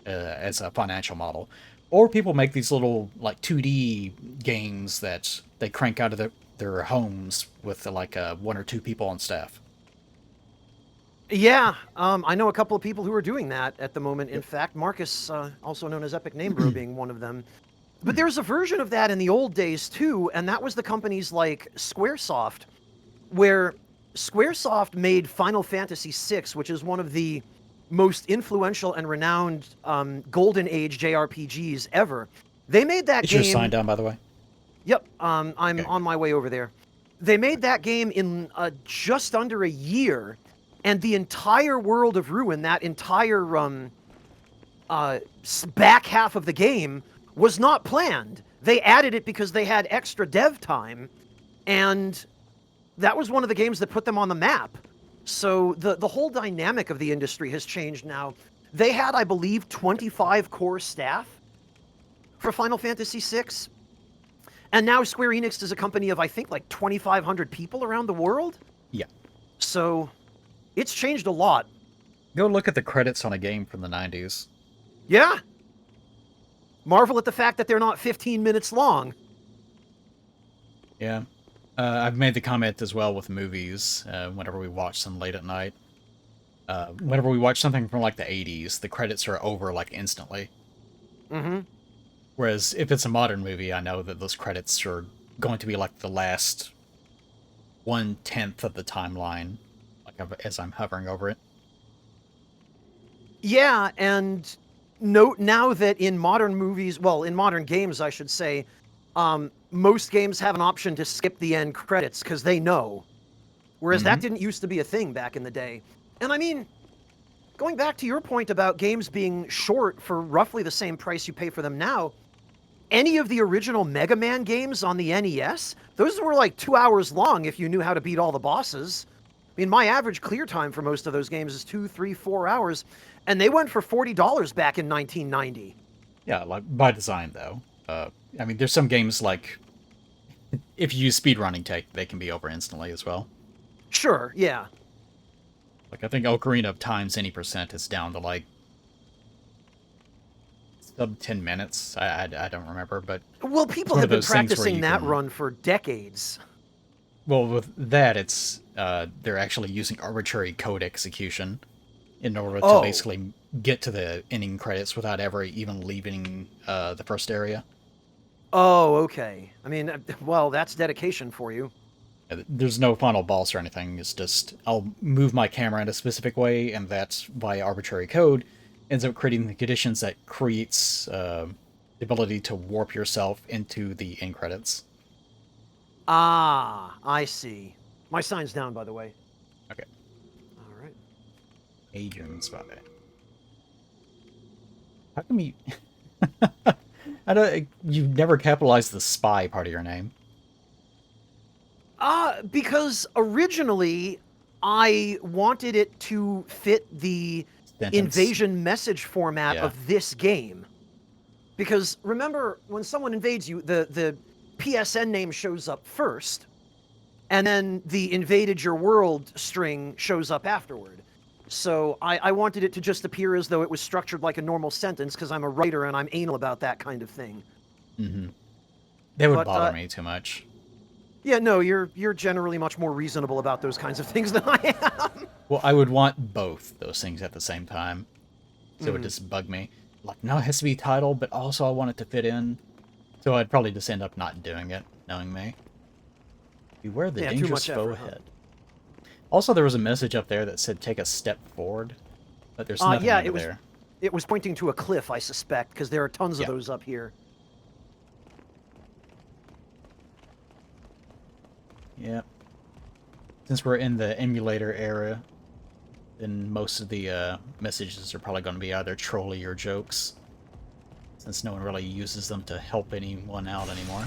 as a financial model. Or people make these little, like, 2D games that they crank out of their homes with, like, one or two people on staff. Yeah, I know a couple of people who are doing that at the moment. In fact, Marcus, also known as Epic Name Bro, being one of them. But there's a version of that in the old days, too, and that was the companies like Squaresoft, where Squaresoft made Final Fantasy VI, which is one of the most influential and renowned Golden Age JRPGs ever. They made that game... Is your sign down, by the way? Yep, I'm on my way over there. They made that game in just under a year, and the entire world of Ruin, that entire back half of the game, was not planned. They added it because they had extra dev time, and that was one of the games that put them on the map. So the whole dynamic of the industry has changed now. They had, I believe, 25 core staff for Final Fantasy VI. And now Square Enix is a company of, I think, like 2,500 people around the world? Yeah. So it's changed a lot. Go look at the credits on a game from the 90s. Yeah. Marvel at the fact that they're not 15 minutes long. Yeah. I've made the comment as well with movies, whenever we watch them late at night. Whenever we watch something from, like, the 80s, the credits are over, like, instantly. Mm-hmm. Whereas if it's a modern movie, I know that those credits are going to be, like, the last 1/10 of the timeline, like, as I'm hovering over it. Yeah, and note now that in modern movies, well, in modern games, I should say, most games have an option to skip the end credits because they know. Whereas that didn't used to be a thing back in the day. And I mean, going back to your point about games being short for roughly the same price you pay for them now, any of the original Mega Man games on the NES, those were like 2 hours long if you knew how to beat all the bosses. I mean, my average clear time for most of those games is 2, 3, 4 hours, and they went for $40 back in 1990. Yeah, like, by design, though. I mean, there's some games, like, if you use speedrunning tech, they can be over instantly as well. Sure, yeah. Like, I think Ocarina of Time's any percent is down to, like, sub 10 minutes. I don't remember, but... Well, people one have of been those things where practicing you that can- run for decades. Well, with that, it's, they're actually using arbitrary code execution in order to basically get to the ending credits without ever even leaving, the first area. Oh, okay. I mean, well, that's dedication for you. There's no final boss or anything. It's just, I'll move my camera in a specific way, and that's via arbitrary code ends up creating the conditions that creates the ability to warp yourself into the end credits. Ah, I see. My sign's down, by the way. Okay. All right. Adrian Spy. How come you... I don't... You've never capitalized the spy part of your name. Because originally I wanted it to fit the Sentence. invasion message format Yeah. of this game. Because remember, when someone invades you, the PSN name shows up first, and then the invaded your world string shows up afterward. So I wanted it to just appear as though it was structured like a normal sentence, because I'm a writer and I'm anal about that kind of thing. Mm-hmm. That would But, bother me too much. Yeah, no, you're generally much more reasonable about those kinds of things than I am. Well, I would want both those things at the same time. So it would just bug me. Like, no, it has to be title, but also I want it to fit in. So I'd probably just end up not doing it, knowing me. Beware the Yeah, too dangerous much foe effort, huh? ahead. Also, there was a message up there that said take a step forward. But there's nothing yeah, under it was there. It was pointing to a cliff, I suspect, because there are tons Yeah. of those up here. Yep. Since we're in the emulator era, then most of the messages are probably going to be either trolly or jokes. Since no one really uses them to help anyone out anymore.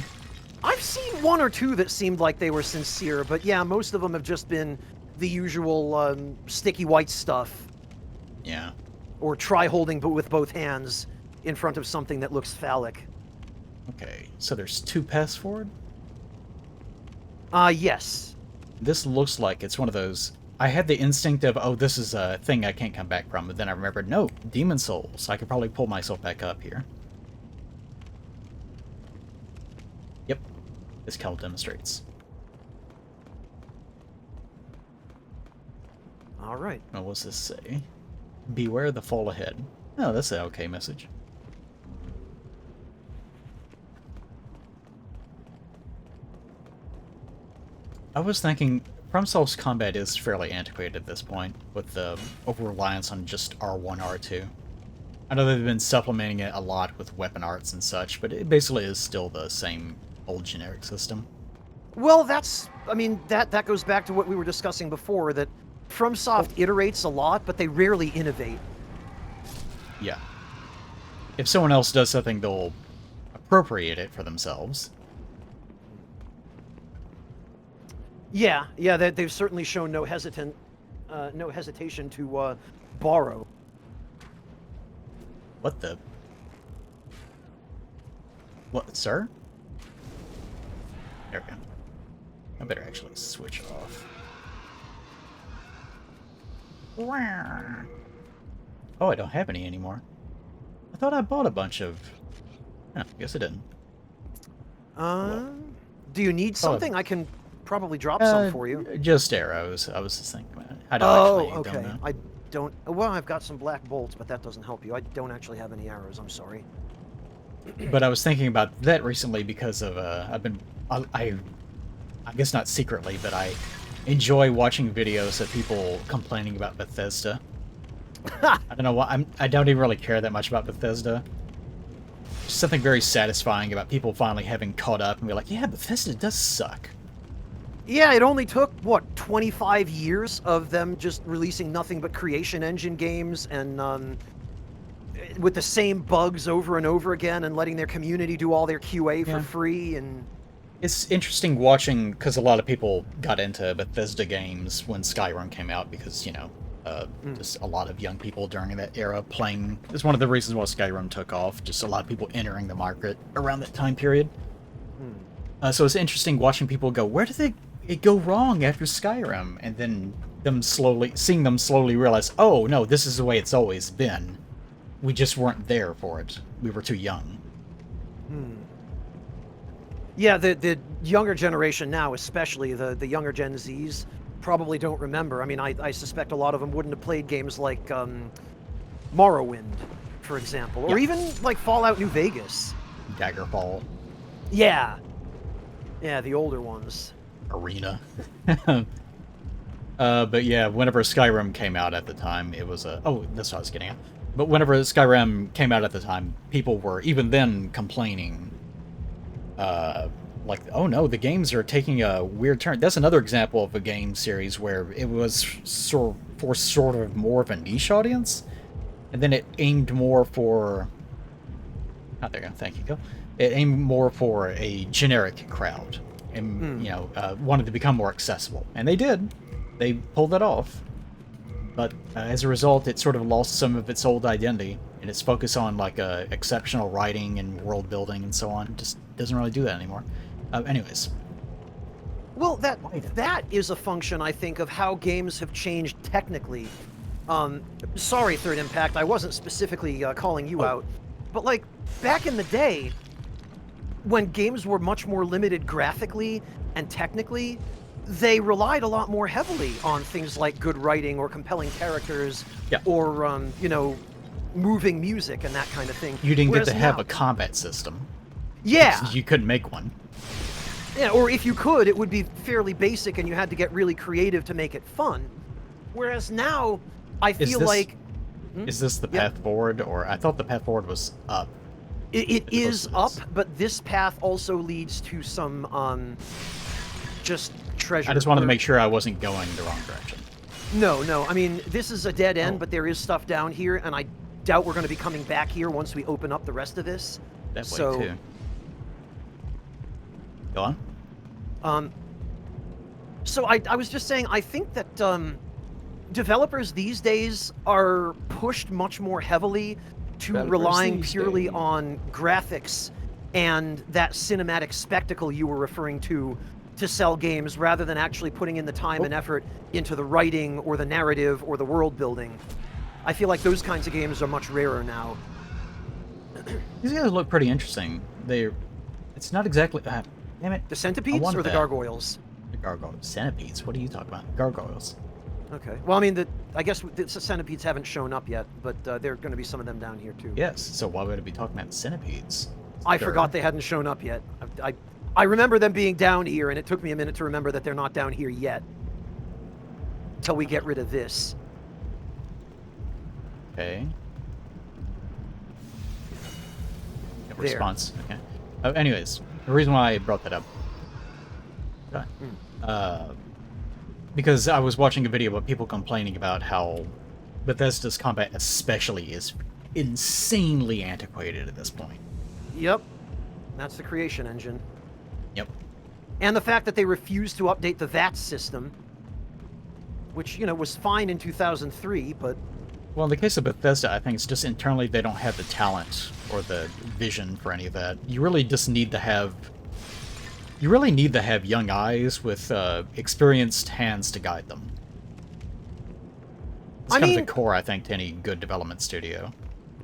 I've seen one or two that seemed like they were sincere, but yeah, most of them have just been the usual sticky white stuff. Yeah. Or try holding but with both hands in front of something that looks phallic. Okay, so there's 2 paths forward? Yes. This looks like it's one of those... I had the instinct of, oh, this is a thing I can't come back from, but then I remembered, no, demon souls. I could probably pull myself back up here. Yep. This cowl demonstrates. All right. What does this say? Beware the fall ahead. Oh, that's an okay message. I was thinking, FromSoft's combat is fairly antiquated at this point, with the over-reliance on just R1, R2. I know they've been supplementing it a lot with weapon arts and such, but it basically is still the same old generic system. Well, I mean, that goes back to what we were discussing before, that FromSoft iterates a lot, but they rarely innovate. Yeah. If someone else does something, they'll appropriate it for themselves. Yeah, they've certainly shown no hesitation to borrow. What the? What, sir? There we go. I better actually switch off. Oh, I don't have any anymore. I thought I bought a bunch of I guess it didn't. Do you need something? I can probably drop some for you. Just arrows. I was just thinking. I don't Oh, actually okay. don't know. I don't. Well, I've got some black bolts, but that doesn't help you. I don't actually have any arrows. I'm sorry. But I was thinking about that recently because of I guess not secretly, but I enjoy watching videos of people complaining about Bethesda. I don't know why. I don't even really care that much about Bethesda. There's something very satisfying about people finally having caught up and be like, yeah, Bethesda does suck. Yeah, it only took, what, 25 years of them just releasing nothing but creation engine games and with the same bugs over and over again and letting their community do all their QA for free. And it's interesting watching, because a lot of people got into Bethesda games when Skyrim came out because, you know, just a lot of young people during that era playing. It's one of the reasons why Skyrim took off, just a lot of people entering the market around that time period. So it's interesting watching people go, where did it go wrong after Skyrim? And then seeing them slowly realize, oh, no, this is the way it's always been. We just weren't there for it. We were too young. Yeah, the younger generation now, especially the younger Gen Zs, probably don't remember. I mean, I suspect a lot of them wouldn't have played games like Morrowind, for example, or even like Fallout New Vegas. Daggerfall. Yeah. Yeah, the older ones. Arena. But yeah, whenever Skyrim came out at the time, it was a... Oh, that's what I was getting at. But whenever Skyrim came out at the time, people were even then complaining. Like, oh no, the games are taking a weird turn. That's another example of a game series where it was for sort of more of a niche audience, and then it aimed more for... Oh, there you go. Thank you, Gil. It aimed more for a generic crowd, and you know, wanted to become more accessible, and they did. They pulled it off, but as a result, it sort of lost some of its old identity, and its focus on like exceptional writing and world building and so on just doesn't really do that anymore. Anyways. Well, that is a function, I think, of how games have changed technically. Sorry, Third Impact, I wasn't specifically calling you out, but like back in the day, when games were much more limited graphically and technically, they relied a lot more heavily on things like good writing or compelling characters, or you know, moving music and that kind of thing. You didn't get to have a combat system. Yeah. You couldn't make one. Yeah, or if you could, it would be fairly basic and you had to get really creative to make it fun. Whereas now, I feel like... Is this the path forward, or... I thought the path forward was up. It is up, but this path also leads to some, just treasure. I just wanted to make sure I wasn't going the wrong direction. No, I mean, this is a dead end, but there is stuff down here, and I doubt we're going to be coming back here once we open up the rest of this. That way, too. Go on. So I was just saying, I think that developers these days are pushed much more heavily to relying purely on graphics and that cinematic spectacle you were referring to sell games, rather than actually putting in the time and effort into the writing or the narrative or the world building. I feel like those kinds of games are much rarer now. These guys look pretty interesting. It's not exactly... damn it. The centipedes or the gargoyles? The gargoyles. Centipedes? What are you talking about? Gargoyles. Okay. Well, I mean, I guess the centipedes haven't shown up yet, but there are going to be some of them down here, too. Yes, so why would it be talking about centipedes? I forgot they hadn't shown up yet. I remember them being down here, and it took me a minute to remember that they're not down here yet. Until we get rid of this. Okay. Response. Okay. Anyways, the reason why I brought that up, because I was watching a video about people complaining about how Bethesda's combat especially is insanely antiquated at this point. Yep. That's the creation engine. Yep. And the fact that they refused to update the VAT system, which, you know, was fine in 2003, but... Well, in the case of Bethesda, I think it's just internally they don't have the talent or the vision for any of that. You really just need to have... You really need to have young eyes with experienced hands to guide them. It's kind of the core, I think, to any good development studio.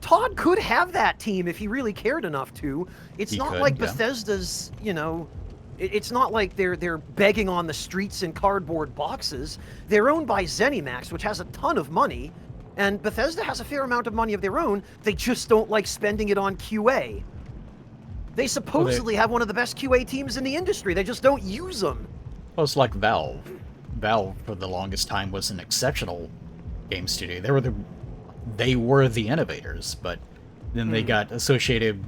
Todd could have that team if he really cared enough to. It's He not could, like yeah. Bethesda's, it's not like they're begging on the streets in cardboard boxes. They're owned by ZeniMax, which has a ton of money, and Bethesda has a fair amount of money of their own. They just don't like spending it on QA. They supposedly have one of the best QA teams in the industry. They just don't use them. Well, it's like Valve. Valve, for the longest time, was an exceptional game studio. They were the innovators, but then they got associated,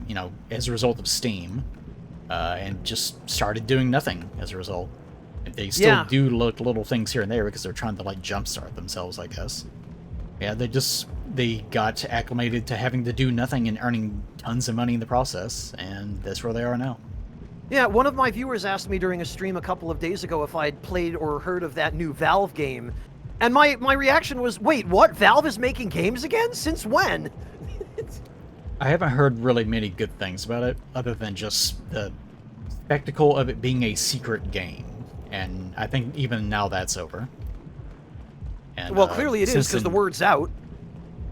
as a result of Steam, and just started doing nothing as a result. They still do little things here and there because they're trying to jumpstart themselves, I guess. Yeah, they got acclimated to having to do nothing and earning tons of money in the process, and that's where they are now. Yeah, one of my viewers asked me during a stream a couple of days ago if I'd played or heard of that new Valve game. And my reaction was, wait, what? Valve is making games again? Since when? I haven't heard really many good things about it, other than just the spectacle of it being a secret game. And I think even now that's over. And, well, clearly it is, because the word's out.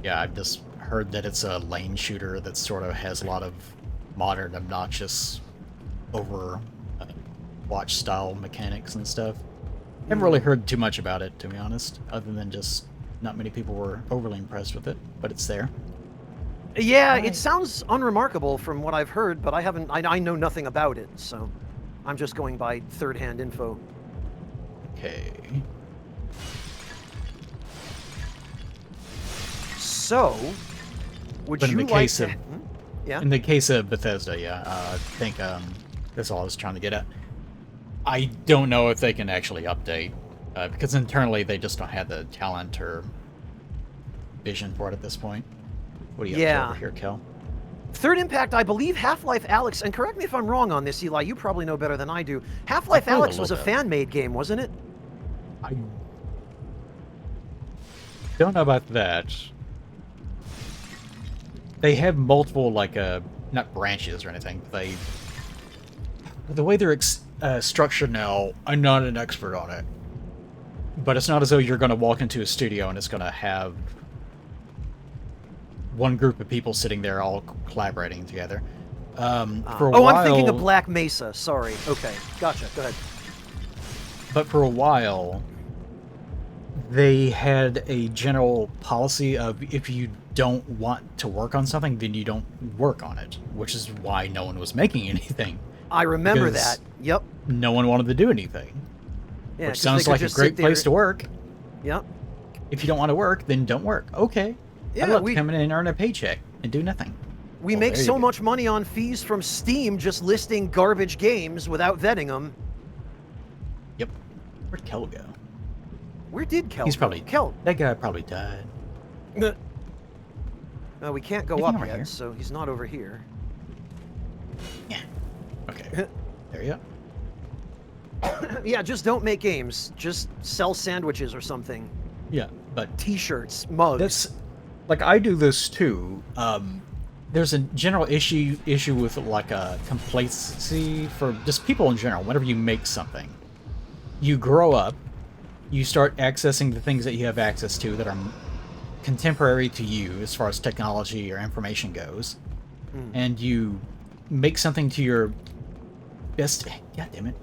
Yeah, I've just heard that it's a lane shooter that sort of has a lot of modern, obnoxious, Overwatch-style mechanics and stuff. Haven't really heard too much about it, to be honest, other than just not many people were overly impressed with it, but it's there. Yeah, it sounds unremarkable from what I've heard, but I know nothing about it, so I'm just going by third-hand info. Okay. So, would But you in the like case to... of Yeah? in the case of Bethesda, I think that's all I was trying to get at. I don't know if they can actually update, because internally they just don't have the talent or vision for it at this point. What do you have over here, Kel? Third Impact, I believe Half-Life Alyx, and correct me if I'm wrong on this, Eli, you probably know better than I do. Half-Life Alyx was a fan-made game, wasn't it? I don't know about that. They have multiple, not branches or anything, but the way they're structured now, I'm not an expert on it. But it's not as though you're going to walk into a studio and it's going to have one group of people sitting there all collaborating together. For a while, I'm thinking of Black Mesa. Sorry. Okay, gotcha. Go ahead. But for a while, they had a general policy of if you don't want to work on something, then you don't work on it, which is why no one was making anything. I remember that. Yep. No one wanted to do anything. Yeah, which sounds like a great place to work. Yep. If you don't want to work, then don't work. Okay. Yeah, I'd love to come in and earn a paycheck and do nothing. We make so much money on fees from Steam just listing garbage games without vetting them. Yep. Where'd Kel go? Where did Kel He's go? probably... Kel. That guy probably died. We can't go up yet, so he's not over here. Yeah. Okay. There you go. Yeah, just don't make games. Just sell sandwiches or something. Yeah, but... T-shirts, mugs. That's... I do this too. There's a general issue with, a complacency for just people in general. Whenever you make something, you grow up, you start accessing the things that you have access to that are contemporary to you as far as technology or information goes, and you make something to your best... God damn it.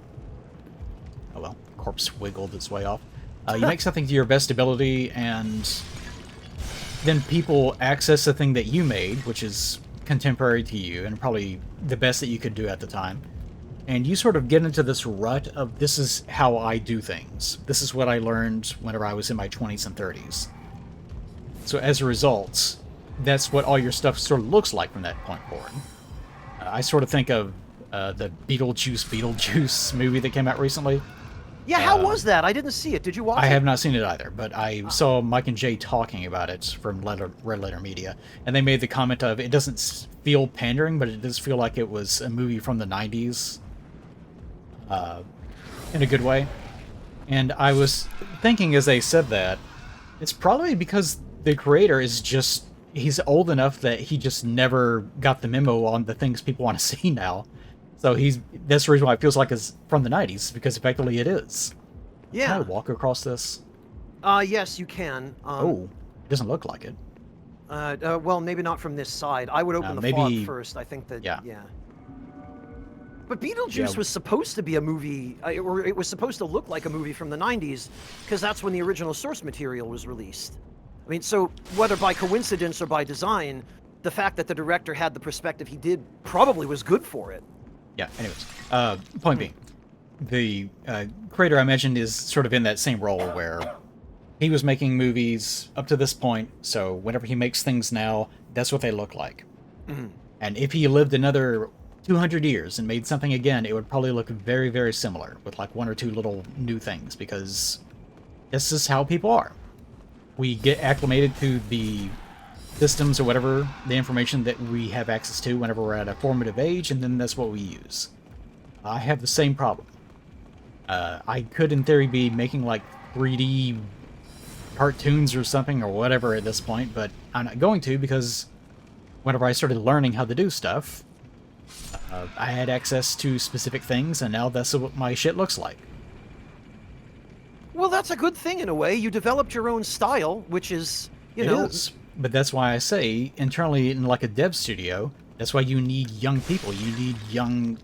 Oh well, corpse wiggled its way off. You make something to your best ability, and then people access the thing that you made, which is contemporary to you, and probably the best that you could do at the time. And you sort of get into this rut of, this is how I do things. This is what I learned whenever I was in my 20s and 30s. So as a result, that's what all your stuff sort of looks like from that point forward. I sort of think of the Beetlejuice movie that came out recently. Yeah, how was that? I didn't see it. Did you watch it? I have not seen it either, but I saw Mike and Jay talking about it from Red Letter Media, and they made the comment of, it doesn't feel pandering, but it does feel like it was a movie from the 90s, in a good way. And I was thinking as they said that, it's probably because the creator is just, he's old enough that he just never got the memo on the things people want to see now. So that's the reason why it feels like it's from the 90s, because effectively it is. Yeah. Can I walk across this? Yes, you can. Oh, it doesn't look like it. Well, maybe not from this side. I would open the fog maybe- first. I think that, yeah. But Beetlejuice Yeah. was supposed to be a movie, or it was supposed to look like a movie from the 90s, because that's when the original source material was released. I mean, so whether by coincidence or by design, the fact that the director had the perspective he did probably was good for it. Yeah, anyways. Point being, the creator I mentioned is sort of in that same role where he was making movies up to this point, so whenever he makes things now, that's what they look like. And if he lived another 200 years and made something again, it would probably look very, very similar, with like one or two little new things, because this is how people are. We get acclimated to the systems or whatever, the information that we have access to whenever we're at a formative age, and then that's what we use. I have the same problem. I could, in theory, be making like 3D cartoons or something or whatever at this point, but I'm not going to, because whenever I started learning how to do stuff, I had access to specific things, and now that's what my shit looks like. Well, that's a good thing in a way. You developed your own style, which is, you know... It is. But that's why I say, internally in like a dev studio, that's why you need young people. You need young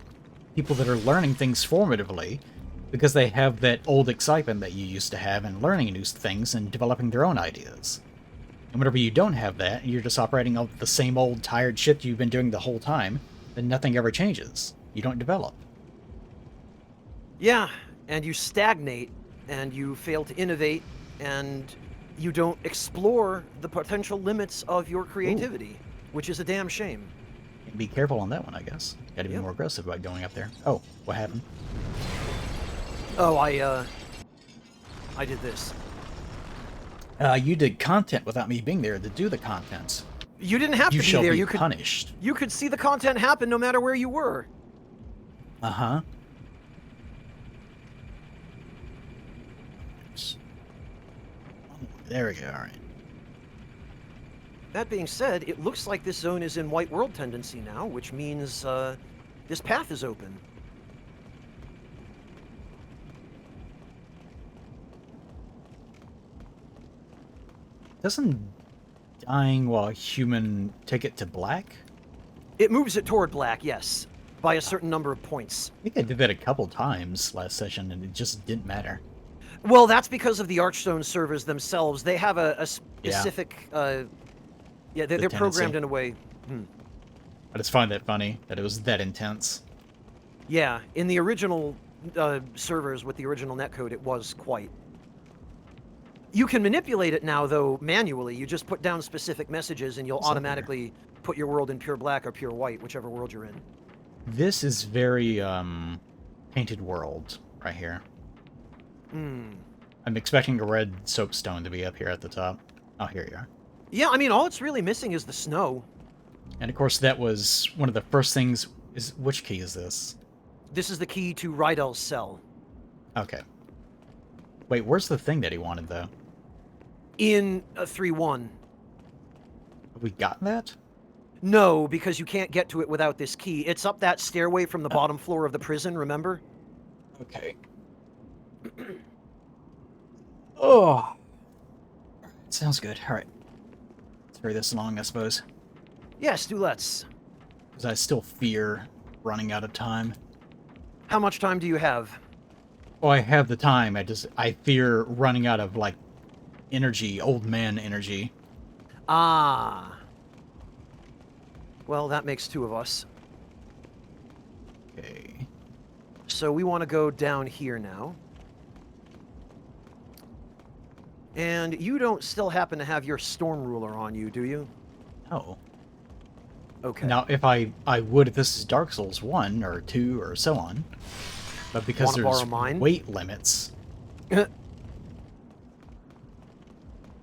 people that are learning things formatively, because they have that old excitement that you used to have in learning new things and developing their own ideas. And whenever you don't have that, you're just operating on the same old tired shit you've been doing the whole time, then nothing ever changes. You don't develop. Yeah, and you stagnate, and you fail to innovate, and you don't explore the potential limits of your creativity, which is a damn shame. Be careful on that one, I guess. Gotta be Yep. more aggressive about going up there. Oh, what happened? Oh, I did this. You did content without me being there to do the content. You didn't have You to be shall there. be You could punished. you could see the content happen no matter where you were. Uh-huh. There we go, alright. That being said, it looks like this zone is in white world tendency now, which means this path is open. Doesn't dying while a human take it to black? It moves it toward black, yes, by a certain number of points. I think I did that a couple times last session, and it just didn't matter. Well, that's because of the Archstone servers themselves. They have a specific, they're tendency. programmed in a way. I just find that funny, that it was that intense. Yeah, in the original servers with the original netcode, it was quite. You can manipulate it now, though, manually. You just put down specific messages, and you'll Somewhere. automatically put your world in pure black or pure white, whichever world you're in. This is very, painted world, right here. I'm expecting a red soapstone to be up here at the top. Oh, here you are. Yeah, I mean, all it's really missing is the snow. And of course, that was one of the first things. Which key is this? This is the key to Rydel's cell. Okay. Wait, where's the thing that he wanted, though? In 3-1. Have we gotten that? No, because you can't get to it without this key. It's up that stairway from the bottom floor of the prison, remember? Okay. Oh. Sounds good. All right. Let's hurry this along, I suppose. Yes, do let's. Because I still fear running out of time. How much time do you have? Oh, I have the time. I fear running out of, like, energy, old man energy. Ah. Well, that makes two of us. Okay. So we want to go down here now. And you don't still happen to have your storm ruler on you, do you? Oh. Okay. Now, if I would if this is Dark Souls 1 or 2 or so on. But because Wanna borrow there's mine? weight limits.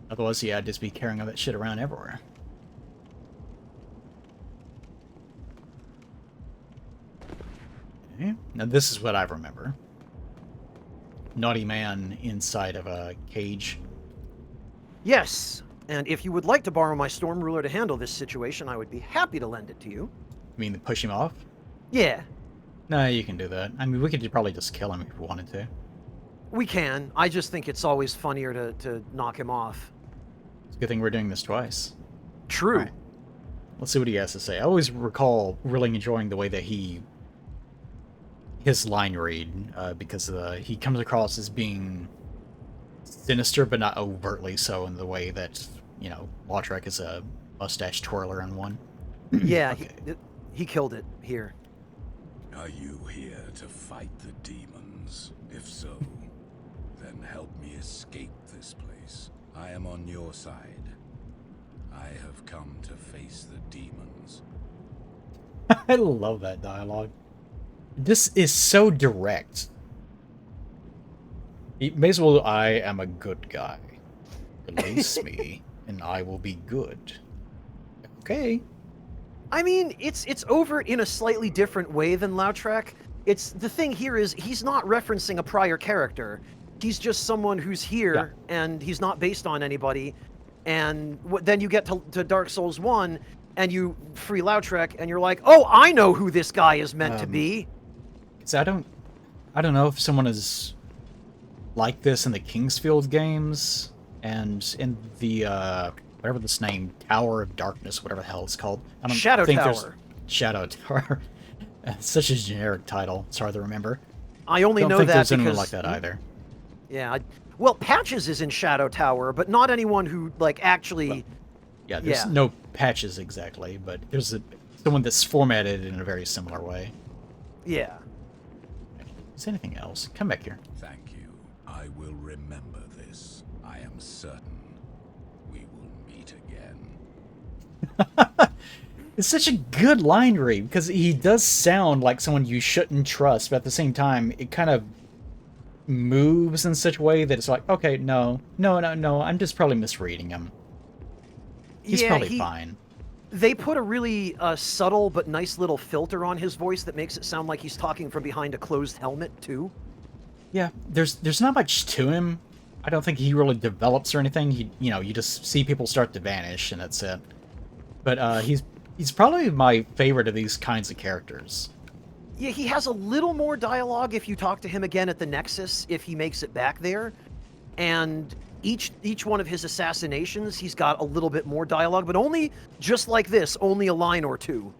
Otherwise, yeah, I'd just be carrying all that shit around everywhere. Okay. Now, this is what I remember. Naughty man inside of a cage. Yes. And if you would like to borrow my storm ruler to handle this situation, I would be happy to lend it to you. You mean to push him off? Yeah, No, you can do that. I mean, we could probably just kill him if we wanted to. we can. I just think it's always funnier to knock him off. It's a good thing we're doing this twice. True. Right. Let's see what he has to say. I always recall really enjoying the way that his line read, because he comes across as being sinister, but not overtly so in the way that, Lautrec is a mustache twirler in one. Yeah, Okay. he killed it here. Are you here to fight the demons? If so, then help me escape this place. I am on your side. I have come to face the demons. I love that dialogue. This is so direct. May as well, I am a good guy. Release me, and I will be good. Okay. I mean, it's overt in a slightly different way than Lautrec. The thing here is he's not referencing a prior character. He's just someone who's here, and he's not based on anybody. And then you get to Dark Souls 1, and you free Lautrec, and you're like, oh, I know who this guy is meant to be. So I don't know if someone is like this in the Kingsfield games, and in the, whatever this name, Tower of Darkness, whatever the hell it's called. I don't Shadow think Tower. Shadow Tower. It's such a generic title. It's hard to remember. I only don't know think that there's anyone because like that either. Yeah. Well, Patches is in Shadow Tower, but not anyone who actually. Well, yeah, there's no patches exactly, but there's someone that's formatted in a very similar way. Yeah. Is there anything else? Come back here. Thank you. I will remember this. I am certain we will meet again. It's such a good line read, because he does sound like someone you shouldn't trust, but at the same time, it kind of moves in such a way that it's like, okay, no, I'm just probably misreading him. He's probably fine. They put a really subtle but nice little filter on his voice that makes it sound like he's talking from behind a closed helmet, too. Yeah, there's not much to him. I don't think he really develops or anything. You just see people start to vanish, and that's it. But he's probably my favorite of these kinds of characters. Yeah, he has a little more dialogue if you talk to him again at the Nexus, if he makes it back there. And each one of his assassinations, he's got a little bit more dialogue, but only just like this, only a line or two.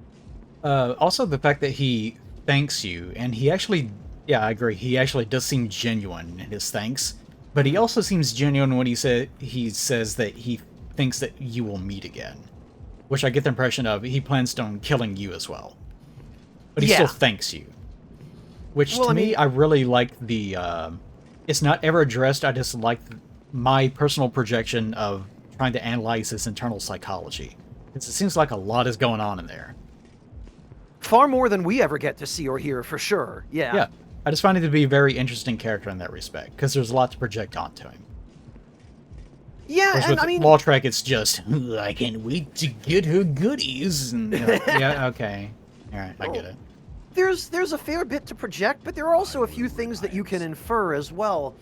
Also, the fact that he thanks you, and he actually, yeah, I agree, he actually does seem genuine in his thanks, but he also seems genuine when he says that he thinks that you will meet again, which I get the impression of he plans on killing you as well. But he still thanks you. Which, to me, I really like the... it's not ever addressed, I just like my personal projection of trying to analyze his internal psychology. Because it seems like a lot is going on in there. Far more than we ever get to see or hear, for sure. Yeah. Yeah. I just find it to be a very interesting character in that respect, because there's a lot to project onto him. Yeah, Whereas and with I mean... Lautrec, it's just, I can't wait to get her goodies. And, yeah, okay. Alright, I get it. There's a fair bit to project, but there are also a few things that you can infer as well.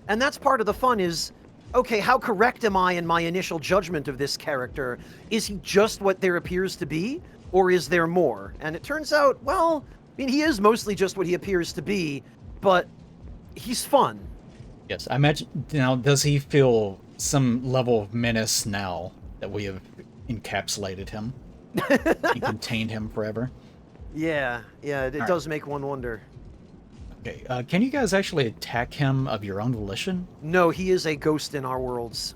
And that's part of the fun is, okay, how correct am I in my initial judgment of this character? Is he just what there appears to be, or is there more? And it turns out, well, I mean, he is mostly just what he appears to be, but he's fun. Yes, I imagine, now, does he feel some level of menace now that we have encapsulated him and contained him forever? Yeah, it does make one wonder. Okay, can you guys actually attack him of your own volition? No, he is a ghost in our worlds.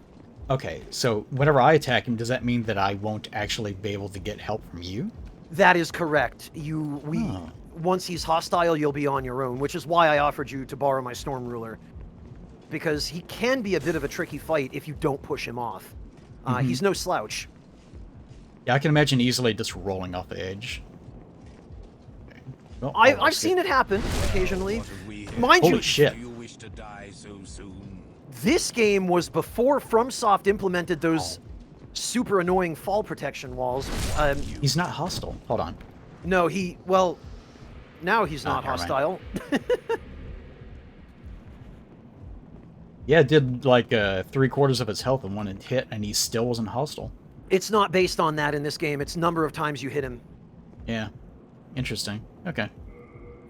Okay, so whenever I attack him, does that mean that I won't actually be able to get help from you? That is correct. Once he's hostile, you'll be on your own, which is why I offered you to borrow my Storm Ruler. Because he can be a bit of a tricky fight if you don't push him off. He's no slouch. Yeah, I can imagine easily just rolling off the edge. Okay. Well, I've seen it happen occasionally. Mind Holy you, shit. Do you wish to die so soon? this game was before FromSoft implemented those super annoying fall protection walls. He's not hostile. Hold on. No, now he's not never mind. hostile. Yeah, it did like 3/4 of his health in one hit, and he still wasn't hostile. It's not based on that in this game. It's number of times you hit him. Yeah. Interesting. Okay.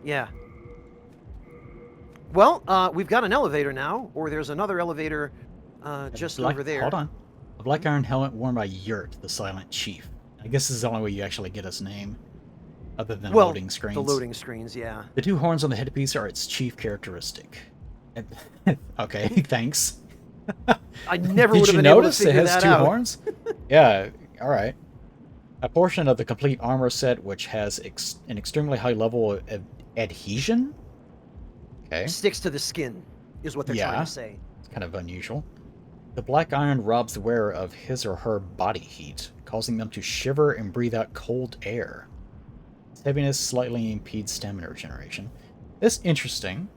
Yeah. Well, we've got an elevator now, or there's another elevator just over there. Hold on. A black iron helmet worn by Yurt, the Silent Chief. I guess this is the only way you actually get his name, other than Well, loading screens. the loading screens, yeah. The 2 horns on the headpiece are its chief characteristic. Okay, thanks. I never Did would have you been able to notice it figure has that 2 out. horns? Yeah, alright. A portion of the complete armor set which has an extremely high level of adhesion? Okay. Sticks to the skin, is what they're trying to say. It's kind of unusual. The black iron robs the wearer of his or her body heat, causing them to shiver and breathe out cold air. Its heaviness slightly impedes stamina regeneration. That's interesting.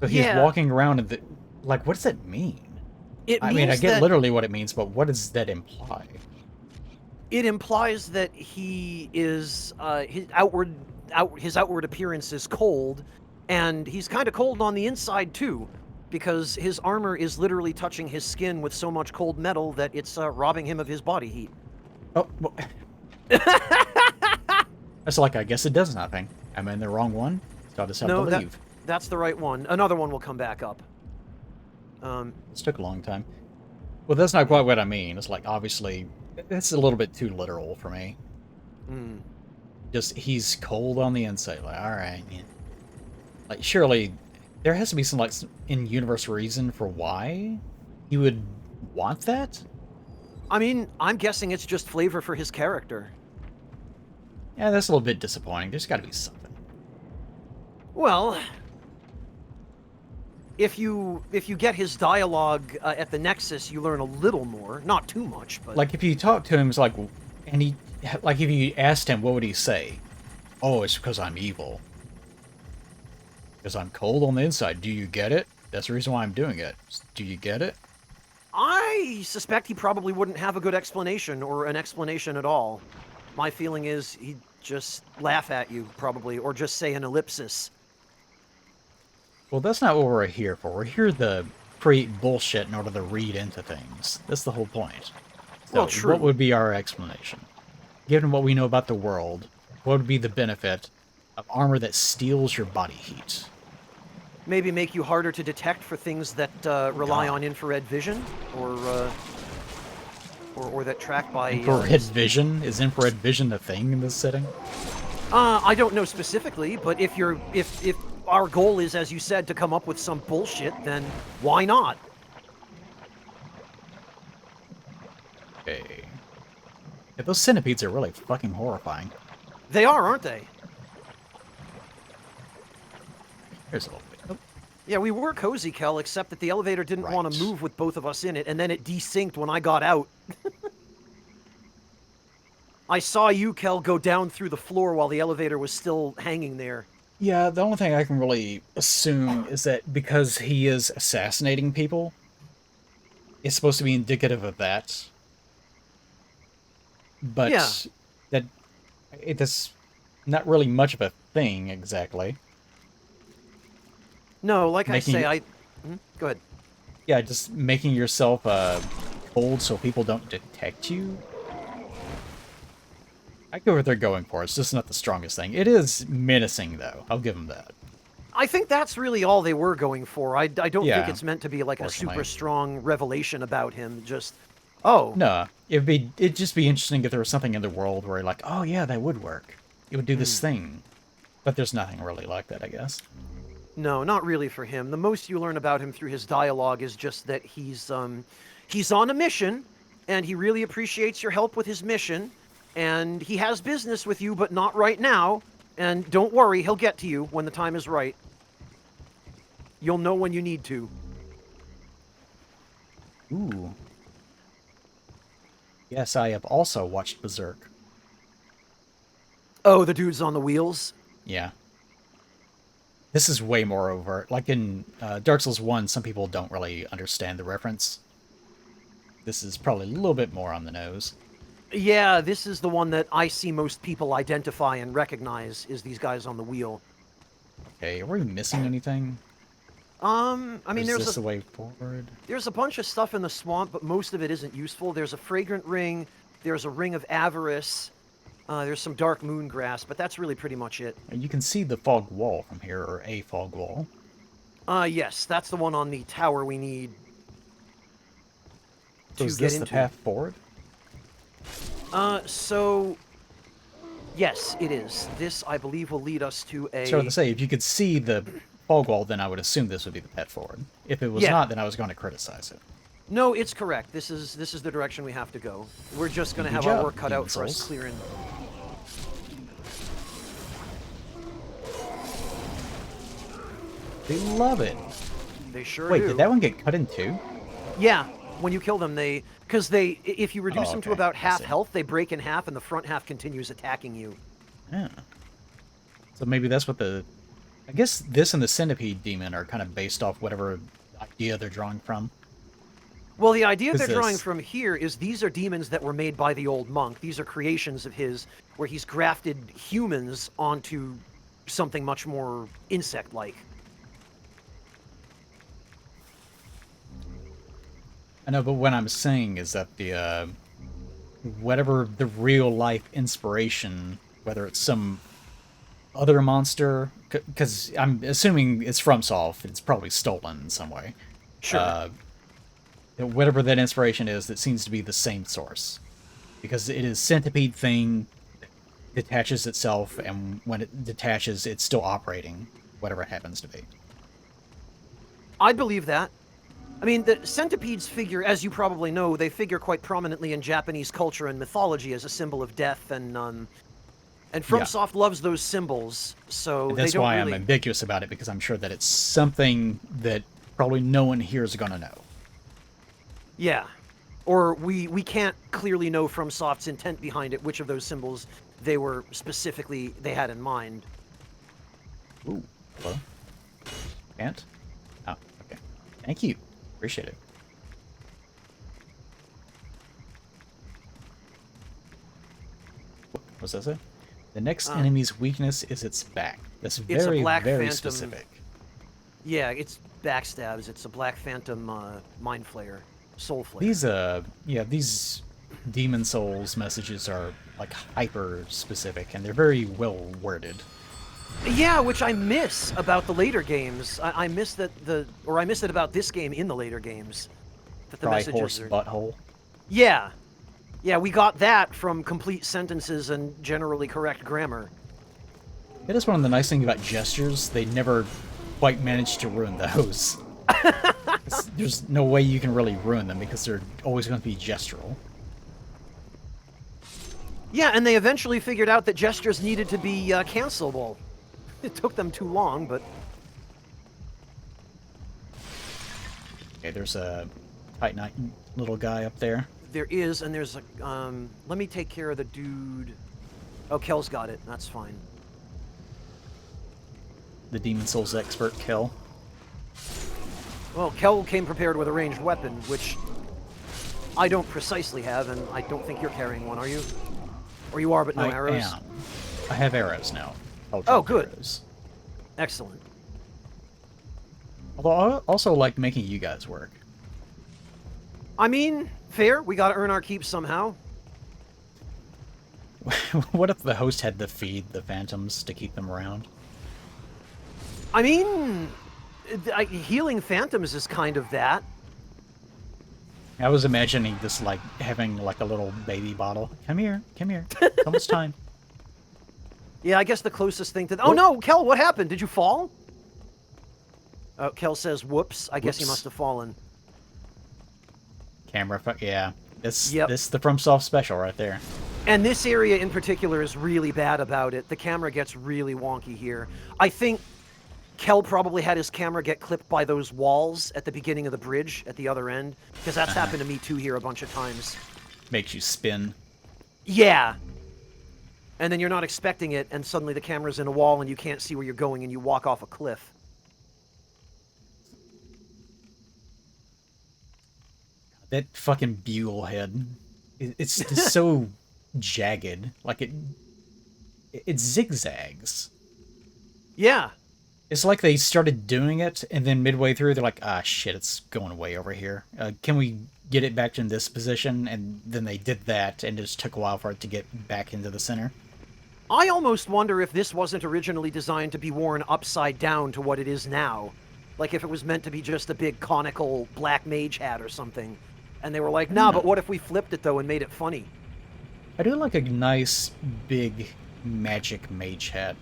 So he's Yeah. walking around and like, what does that mean? I mean, I get that, literally what it means, but what does that imply? It implies that he is his outward appearance is cold, and he's kind of cold on the inside too, because his armor is literally touching his skin with so much cold metal that it's robbing him of his body heat. Oh, well, that's like, I guess it does nothing. I'm in the wrong one, so I'll just have to leave. That's the right one. Another one will come back up. This took a long time. Well, that's not quite what I mean. It's like, obviously, it's a little bit too literal for me. Just, he's cold on the inside. Like, alright, man. Like, surely, there has to be some, like, in-universe reason for why he would want that? I mean, I'm guessing it's just flavor for his character. Yeah, that's a little bit disappointing. There's gotta be something. Well, if you get his dialogue at the Nexus, you learn a little more. Not too much, but... Like, if you talk to him, it's like... And he... Like, if you asked him, what would he say? Oh, it's because I'm evil. Because I'm cold on the inside. Do you get it? That's the reason why I'm doing it. Do you get it? I suspect he probably wouldn't have a good explanation, or an explanation at all. My feeling is he'd just laugh at you, probably, or just say an ellipsis. Well, that's not what we're here for. We're here to create bullshit in order to read into things. That's the whole point. So, Well, true. what would be our explanation? Given what we know about the world, what would be the benefit of armor that steals your body heat? Maybe make you harder to detect for things that rely on infrared vision, or that track by... Infrared vision? Is infrared vision a thing in this setting? I don't know specifically, but if our goal is, as you said, to come up with some bullshit, then why not? Okay. Yeah, those centipedes are really fucking horrifying. They are, aren't they? Here's a little bit. Oh, Yeah, we were cozy, Kel, except that the elevator didn't want Right. to move with both of us in it, and then it desynced when I got out. I saw you, Kel, go down through the floor while the elevator was still hanging there. yeah, the only thing I can really assume is that because he is assassinating people, it's supposed to be indicative of that. But Yeah. it's not really much of a thing, exactly. No, like Making I say, it- Go ahead. Yeah, just making yourself cold so people don't detect you. I get what they're going for. It's just not the strongest thing. It is menacing, though. I'll give them that. I think that's really all they were going for. I don't Yeah, think it's meant to be like a fortunately. super strong revelation about him. Just, oh, No, it'd just be interesting if there was something in the world where you're like, oh yeah, that would work. It would do this thing. But there's nothing really like that, I guess. no, not really for him. The most you learn about him through his dialogue is just that he's on a mission, and he really appreciates your help with his mission, and he has business with you, but not right now. And don't worry, he'll get to you when the time is right. You'll know when you need to. Ooh. Yes, I have also watched Berserk. Oh, the dude's on the wheels? Yeah. This is way more overt. Like in Dark Souls 1, some people don't really understand the reference. This is probably a little bit more on the nose. Yeah, this is the one that I see most people identify and recognize, is these guys on the wheel. Okay, are we missing anything? I Or mean, is this the way forward? there's a bunch of stuff in the swamp, but most of it isn't useful. There's a fragrant ring, there's a ring of avarice, there's some dark moon grass, but that's really pretty much it. You can see the fog wall from here, or a fog wall. Yes, that's the one on the tower we need. So is this the path forward? So yes, it is. This, I believe, will lead us to a... So to say, if you could see the fog wall, then I would assume this would be the path forward. If it was not, then I was going to criticize it. No, it's correct. This is the direction we have to go. We're just going to have our work cut out for us clearing... They love it. They sure Wait, do. did that one get cut in two? Yeah, when you kill them, because if you reduce them to okay. about half health, they break in half, and the front half continues attacking you. Yeah. So maybe that's what I guess this and the centipede demon are kind of based off whatever idea they're drawing from. Well, the idea they're drawing from here is these are demons that were made by the old monk. These are creations of his, where he's grafted humans onto something much more insect-like. I know, but what I'm saying is that the whatever the real life inspiration, whether it's some other monster, because I'm assuming it's FromSoft, it's probably stolen in some way. Sure. Whatever that inspiration is, that seems to be the same source, because it is centipede thing that detaches itself, and when it detaches, it's still operating, whatever it happens to be. I'd believe that. I mean, the centipedes figure, as you probably know, they figure quite prominently in Japanese culture and mythology as a symbol of death, and FromSoft loves those symbols, so and that's why I'm ambiguous about it, because I'm sure that it's something that probably no one here is going to know. Yeah. Or we can't clearly know FromSoft's intent behind it, which of those symbols they had in mind. Ooh, hello? Can't? Oh, okay. Thank you. Appreciate it. What's that say? The next enemy's weakness is its back. That's very, very specific. Yeah, it's backstabs. It's a Black Phantom Mind Flayer, Soul Flayer. These Demon Souls messages are like hyper specific, and they're very well worded. Yeah, which I miss about the later games. I miss I miss it about this game in the later games. That the messages horse butthole. Yeah. Yeah, we got that from complete sentences and generally correct grammar. It is one of the nice things about gestures. They never quite managed to ruin those. There's no way you can really ruin them because they're always going to be gestural. Yeah, and they eventually figured out that gestures needed to be cancelable. It took them too long, but... Okay, there's a Titanite little guy up there. There is, and there's a... let me take care of the dude... Oh, Kel's got it. That's fine. The Demon Souls expert, Kel. Well, Kel came prepared with a ranged weapon, which I don't precisely have, and I don't think you're carrying one, are you? Or you are, but no arrows? I am. I have arrows now. Oh, good. Arrows. Excellent. Although I also like making you guys work. I mean, fair. We gotta earn our keep somehow. What if the host had to feed the phantoms to keep them around? I mean, healing phantoms is kind of that. I was imagining this like having like a little baby bottle. Come here, it's almost time. Yeah, I guess the closest thing to... Oh no, Kel, what happened? Did you fall? Oh, Kel says, whoops. I guess he must have fallen. Camera, yeah. This the FromSoft special right there. And this area in particular is really bad about it. The camera gets really wonky here. I think Kel probably had his camera get clipped by those walls at the beginning of the bridge at the other end, because that's happened to me too here a bunch of times. Makes you spin. Yeah. And then you're not expecting it, and suddenly the camera's in a wall and you can't see where you're going and you walk off a cliff. That fucking bugle head. It's just so jagged. Like it zigzags. Yeah. It's like they started doing it, and then midway through, they're like, ah, shit, it's going way over here. Can we get it back in this position? And then they did that, and it just took a while for it to get back into the center. I almost wonder if this wasn't originally designed to be worn upside down to what it is now. Like if it was meant to be just a big conical black mage hat or something. And they were like, nah, but what if we flipped it, though, and made it funny? I do like a nice, big magic mage hat.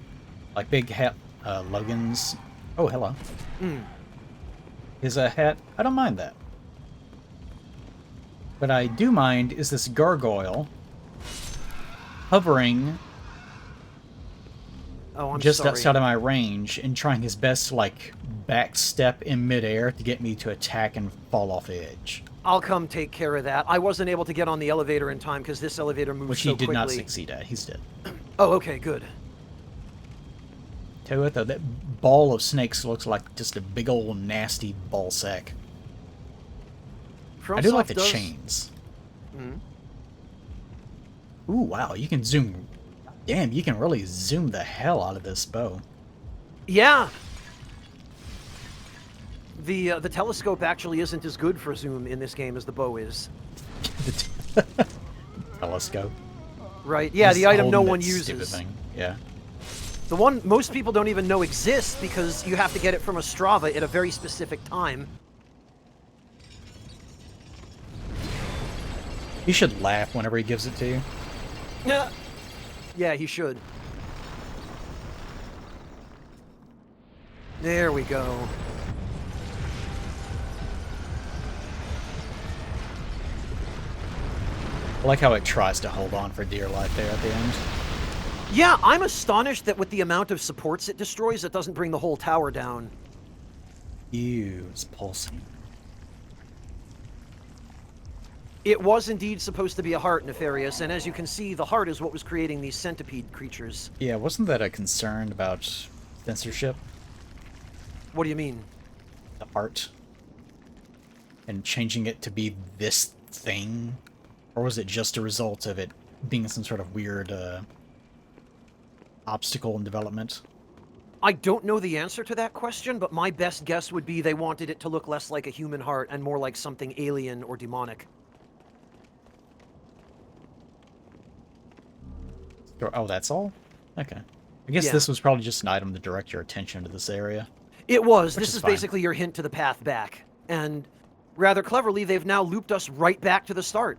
Like big hat, Logan's. Oh, hello. Is a hat. I don't mind that. What I do mind is this gargoyle hovering Oh, I'm just sorry. outside of my range and trying his best to, like, backstep in midair to get me to attack and fall off the edge. I'll come take care of that. I wasn't able to get on the elevator in time because this elevator moves Which so he did quickly. not succeed at. He's dead. Oh, okay, good. Tell you what, though, that ball of snakes looks like just a big old nasty ball sack. I do like the chains. Ooh, wow, you can zoom. Damn, you can really zoom the hell out of this bow. Yeah. The telescope actually isn't as good for zoom in this game as the bow is. Telescope. Right? Yeah, Just the item no holding one that stupid uses. thing. Yeah. The one most people don't even know exists because you have to get it from a Strava at a very specific time. You should laugh whenever he gives it to you. Yeah. Yeah, he should. There we go. I like how it tries to hold on for dear life there at the end. Yeah, I'm astonished that with the amount of supports it destroys, it doesn't bring the whole tower down. Ew, it's pulsing. It was indeed supposed to be a heart, Nefarious, and as you can see, the heart is what was creating these centipede creatures. Yeah, wasn't that a concern about censorship? What do you mean? The heart? And changing it to be this thing? Or was it just a result of it being some sort of weird obstacle in development? I don't know the answer to that question, but my best guess would be they wanted it to look less like a human heart and more like something alien or demonic. Oh, that's all? Okay. I guess Yeah. this was probably just an item to direct your attention to this area. It was. Which This is is fine. basically your hint to the path back. And rather cleverly, they've now looped us right back to the start.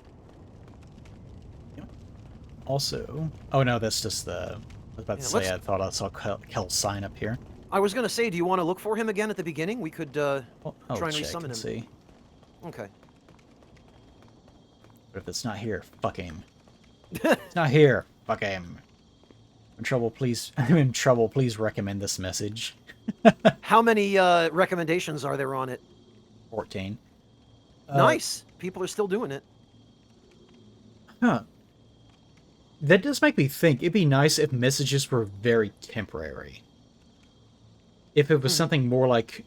Also... Oh no, that's just the... I was about to Yeah, say, let's- I thought I saw Kel's sign up here. I was going to say, do you want to look for him again at the beginning? We could Well, I'll try and check resummon and him. see. Okay. But if it's not here, fuck him. It's not here, fuck him. In trouble, please... I'm in trouble, please recommend this message. How many recommendations are there on it? 14. Nice. People are still doing it. Huh. That does make me think, it'd be nice if messages were very temporary. If it was something more like...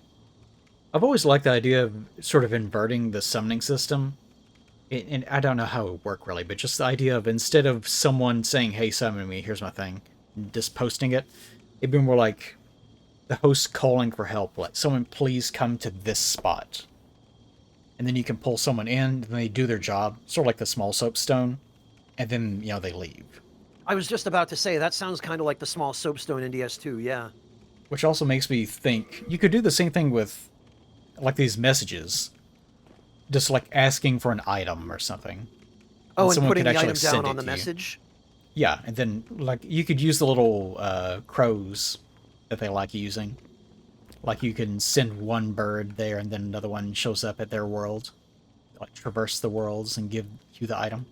I've always liked the idea of sort of inverting the summoning system. And I don't know how it would work really, but just the idea of instead of someone saying, hey, summon me, here's my thing, just posting it, it'd be more like the host calling for help, like, someone please come to this spot. And then you can pull someone in, and they do their job, sort of like the small soapstone, and then, you know, they leave. I was just about to say, that sounds kind of like the small soapstone in DS2, yeah. Which also makes me think, you could do the same thing with, like, these messages. Just, like, asking for an item or something. Oh, and someone putting could the actually item send down it on the to you. message? Yeah, and then, like, you could use the little crows that they like using. Like, you can send one bird there, and then another one shows up at their world. Like, traverse the worlds and give you the item.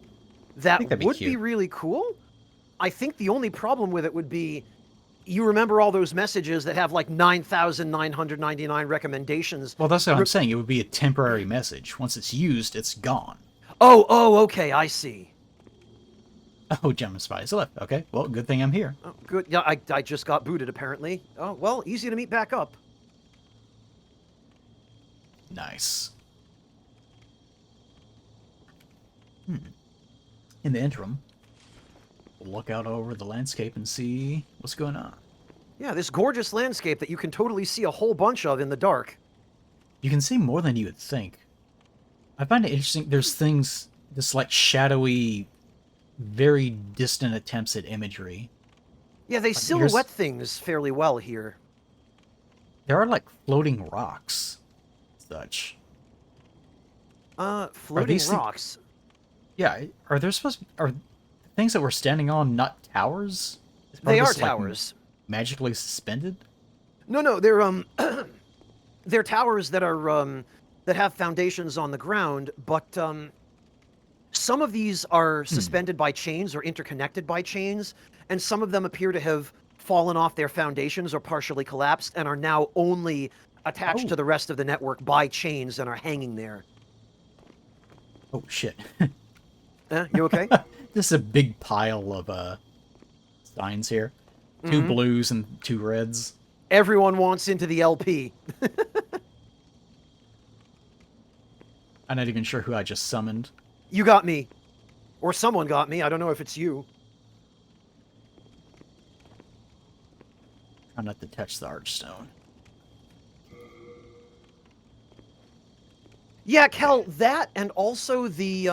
That think that'd be would be cute. really cool. I think the only problem with it would be, you remember all those messages that have like 9,999 recommendations. Well, that's what I'm saying. It would be a temporary message. Once it's used, it's gone. Oh, okay, I see. Oh, Gem Spies left. Okay, well, good thing I'm here. Oh, good. Yeah, I just got booted apparently. Oh, well, easy to meet back up. Nice. In the interim, we'll look out over the landscape and see what's going on. Yeah, this gorgeous landscape that you can totally see a whole bunch of in the dark. You can see more than you would think. I find it interesting. There's things, this like shadowy, very distant attempts at imagery. Yeah, they here's- silhouette things fairly well here. There are like floating rocks, such. Floating these rocks. Yeah, are there are the things that we're standing on not towers? Is part They of are this, like, towers. magically suspended? No, they're they're towers that are that have foundations on the ground, but some of these are suspended by chains or interconnected by chains, and some of them appear to have fallen off their foundations or partially collapsed and are now only attached to Oh. the rest of the network by chains and are hanging there. Oh shit. You okay? This is a big pile of signs here. Two blues and two reds. Everyone wants into the LP. I'm not even sure who I just summoned. You got me. Or someone got me. I don't know if it's you. Try not to touch the archstone. Yeah, Kel, that and also the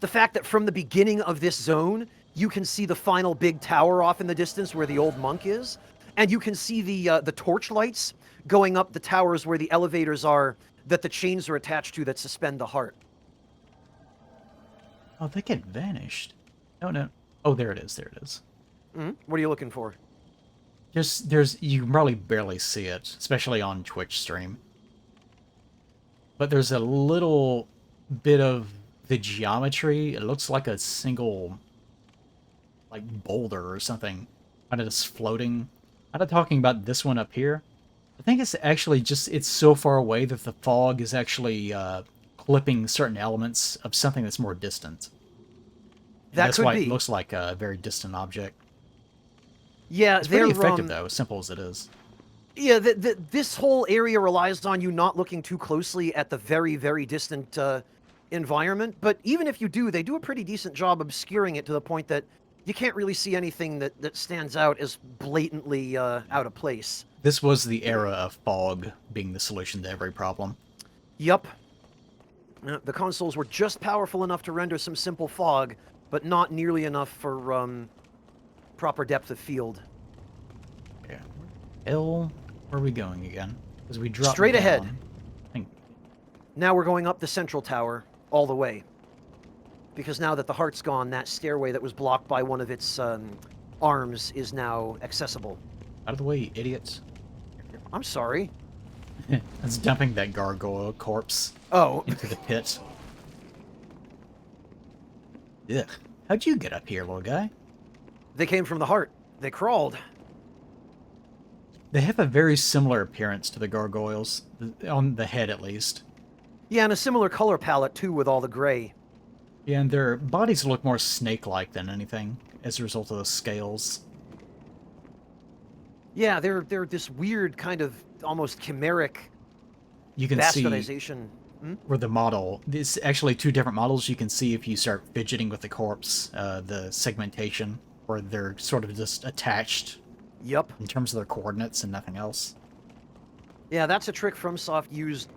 fact that from the beginning of this zone, you can see the final big tower off in the distance where the old monk is, and you can see the torch lights going up the towers where the elevators are that the chains are attached to that suspend the heart. Oh, they get vanished. No. Oh, there it is. There it is. What are you looking for? You can probably barely see it, especially on Twitch stream. But there's a little bit of the geometry. It looks like a single, like, boulder or something, kind of just floating. I'm not talking about this one up here. I think it's actually just, it's so far away that the fog is actually clipping certain elements of something that's more distant. And That that's could why be. it looks like a very distant object. Yeah, It's pretty they're effective, though, as simple as it is. Yeah, this whole area relies on you not looking too closely at the very, very distant environment. But even if you do, they do a pretty decent job obscuring it to the point that you can't really see anything that stands out as blatantly out of place. This was the era of fog being the solution to every problem. Yup. The consoles were just powerful enough to render some simple fog, but not nearly enough for proper depth of field. Yeah. Where are we going again? Because we dropped Straight ahead. down. I think Now we're going up the central tower all the way. Because now that the heart's gone, that stairway that was blocked by one of its arms is now accessible. out of the way, you idiots. I'm sorry. It's dumping that gargoyle corpse Oh, into the pit. Ugh. How'd you get up here, little guy? they came from the heart. They crawled. They have a very similar appearance to the gargoyles, on the head at least. Yeah, and a similar color palette too with all the gray. Yeah, and their bodies look more snake-like than anything, as a result of the scales. Yeah, they're this weird kind of almost chimeric You can see bastardization. where the model... It's actually two different models. You can see if you start fidgeting with the corpse, the segmentation, where they're sort of just attached Yup. in terms of their coordinates and nothing else. Yeah, that's a trick FromSoft used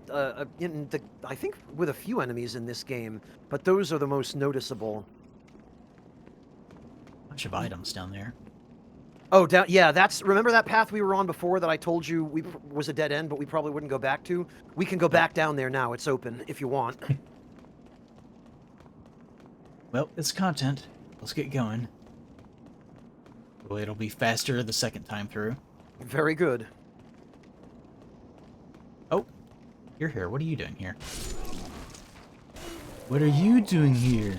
in I think with a few enemies in this game, but those are the most noticeable. Bunch of items down there. Oh, down. Yeah, remember that path we were on before that I told you was a dead end, but we probably wouldn't go back to? We can go back down there now. It's open if you want. Well, it's content. Let's get going. Well, it'll be faster the second time through. Very good. Oh, you're here. What are you doing here? What are you doing here?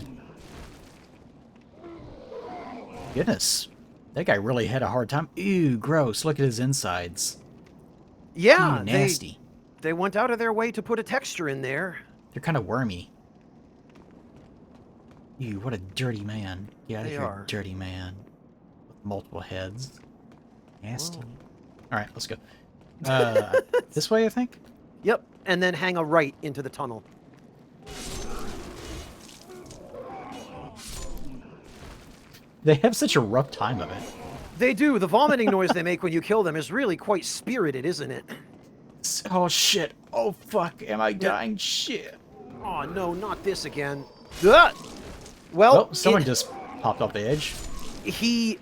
Goodness. That guy really had a hard time. Ew, gross. Look at his insides. Yeah, Ew, nasty. they went out of their way to put a texture in there. They're kind of wormy. Ew, what a dirty man. Get out of They here, are. dirty man. With multiple heads. Nasty. Whoa. Alright, let's go. This way, I think? Yep, and then hang a right into the tunnel. They have such a rough time of it. They do. The vomiting noise they make when you kill them is really quite spirited, isn't it? Oh, shit. Oh, fuck. Am I dying? Shit. Oh, no, not this again. Ugh! Well, Someone just popped off the edge. he...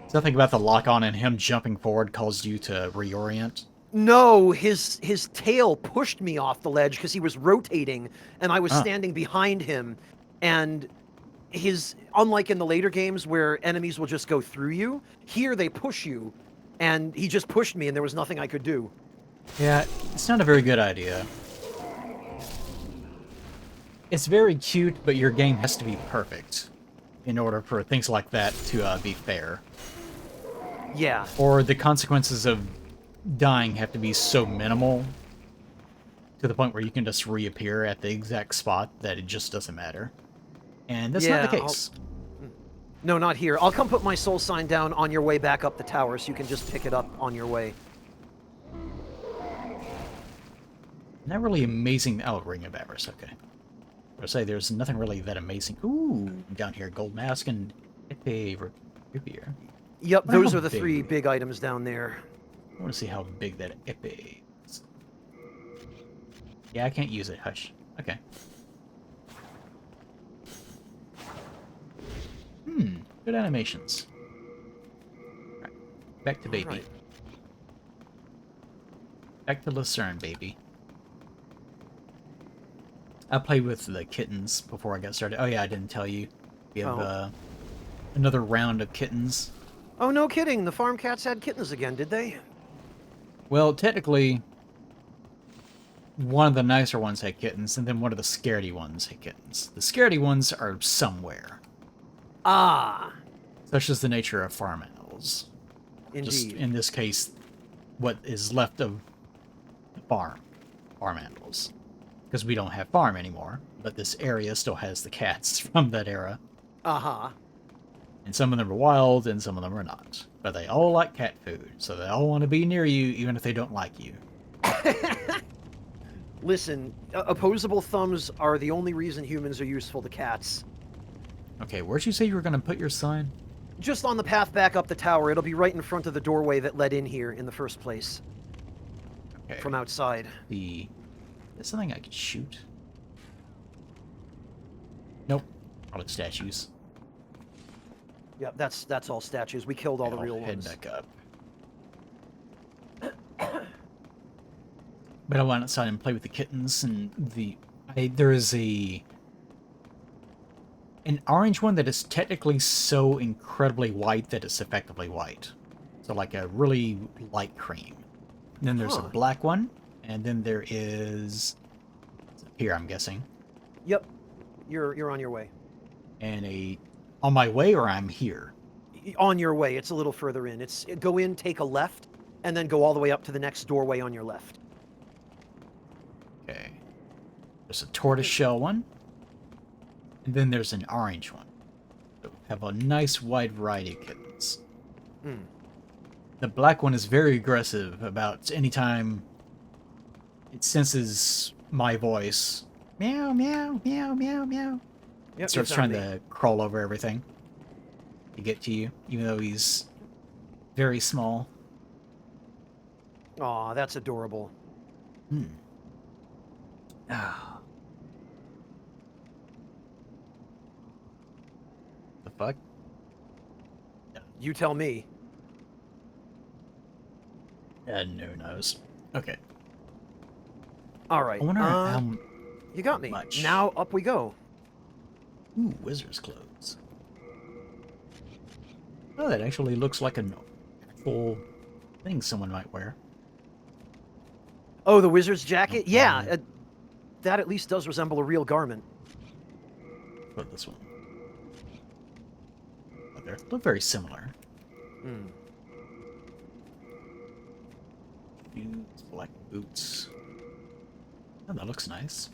Something about the lock-on and him jumping forward caused you to reorient. No, his tail pushed me off the ledge because he was rotating, and I was Huh. standing behind him, and his unlike in the later games where enemies will just go through you, here they push you, and he just pushed me, and there was nothing I could do. Yeah, it's not a very good idea. It's very cute, but your game has to be perfect in order for things like that to be fair. Yeah, Or the consequences of dying have to be so minimal to the point where you can just reappear at the exact spot that it just doesn't matter. And that's not the yeah. case. No, not here. I'll come put my soul sign down on your way back up the tower, so you can just pick it up on your way. Not really amazing. Oh, Ring of Avarice, okay. I say there's nothing really that amazing. Ooh, down here, Gold Mask and Epee Rapier. Yep, Wonder those how are the big- 3 big items down there. I want to see how big that Epee is. Yeah, I can't use it. Hush. Okay. Good animations. Right. Back to baby. Right. Back to Lucerne, baby. I played with the kittens before I got started. Oh yeah, I didn't tell you. We have Oh. another round of kittens. Oh, no kidding. The farm cats had kittens again, did they? Well, technically, one of the nicer ones had kittens, and then one of the scaredy ones had kittens. The scaredy ones are somewhere. Ah, Such is the nature of farm animals. Just indeed. in this case, what is left of the farm animals. Because we don't have farm anymore, but this area still has the cats from that era. Uh-huh. And some of them are wild, and some of them are not. But they all like cat food, so they all want to be near you, even if they don't like you. Listen, opposable thumbs are the only reason humans are useful to cats. Okay, where'd you say you were going to put your sign? Just on the path back up the tower, it'll be right in front of the doorway that led in here in the first place, Okay. from outside. Is something I could shoot? Nope. Probably statues. Yep, that's all statues. We killed all the I'll real head ones. back up. But I went outside and played with the kittens, and there is an orange one that is technically so incredibly white that it's effectively white. So like a really light cream. And then there's a Huh. black one, and then there is here, I'm guessing, Yep, you're on your way. and on my way, or I'm here. On your way. It's a little further in. It's go in, take a left, and then go all the way up to the next doorway on your left. Okay. There's a tortoiseshell one, and then there's an orange one. So we have a nice wide variety of kittens. Hmm. The black one is very aggressive about any time it senses my voice. Meow, meow, meow, meow, meow. Yep, It starts you trying found me. to crawl over everything to get to you, even though he's very small. Aw, that's adorable. Ah. The fuck? You tell me. No knows. Okay. All right. I wonder how... You got me. much. Now up we go. Ooh, wizard's clothes. Oh, that actually looks like an actual thing someone might wear. Oh, the wizard's jacket? Yeah, Um, that at least does resemble a real garment. What this one? Oh, they look very similar. Hmm. Shoes, black boots. Oh, that looks nice.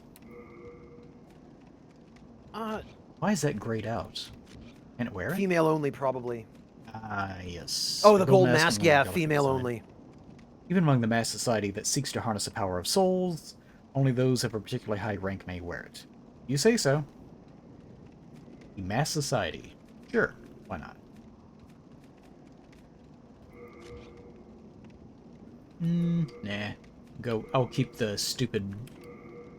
Why is that grayed out? Can it wear it? Female only, probably. Ah, yes. Oh, the gold mask mask, and yeah, delicate female design. only. Even among the mass society that seeks to harness the power of souls, only those of a particularly high rank may wear it. You say so. The mass society. Sure, why not? Nah. I'll keep the stupid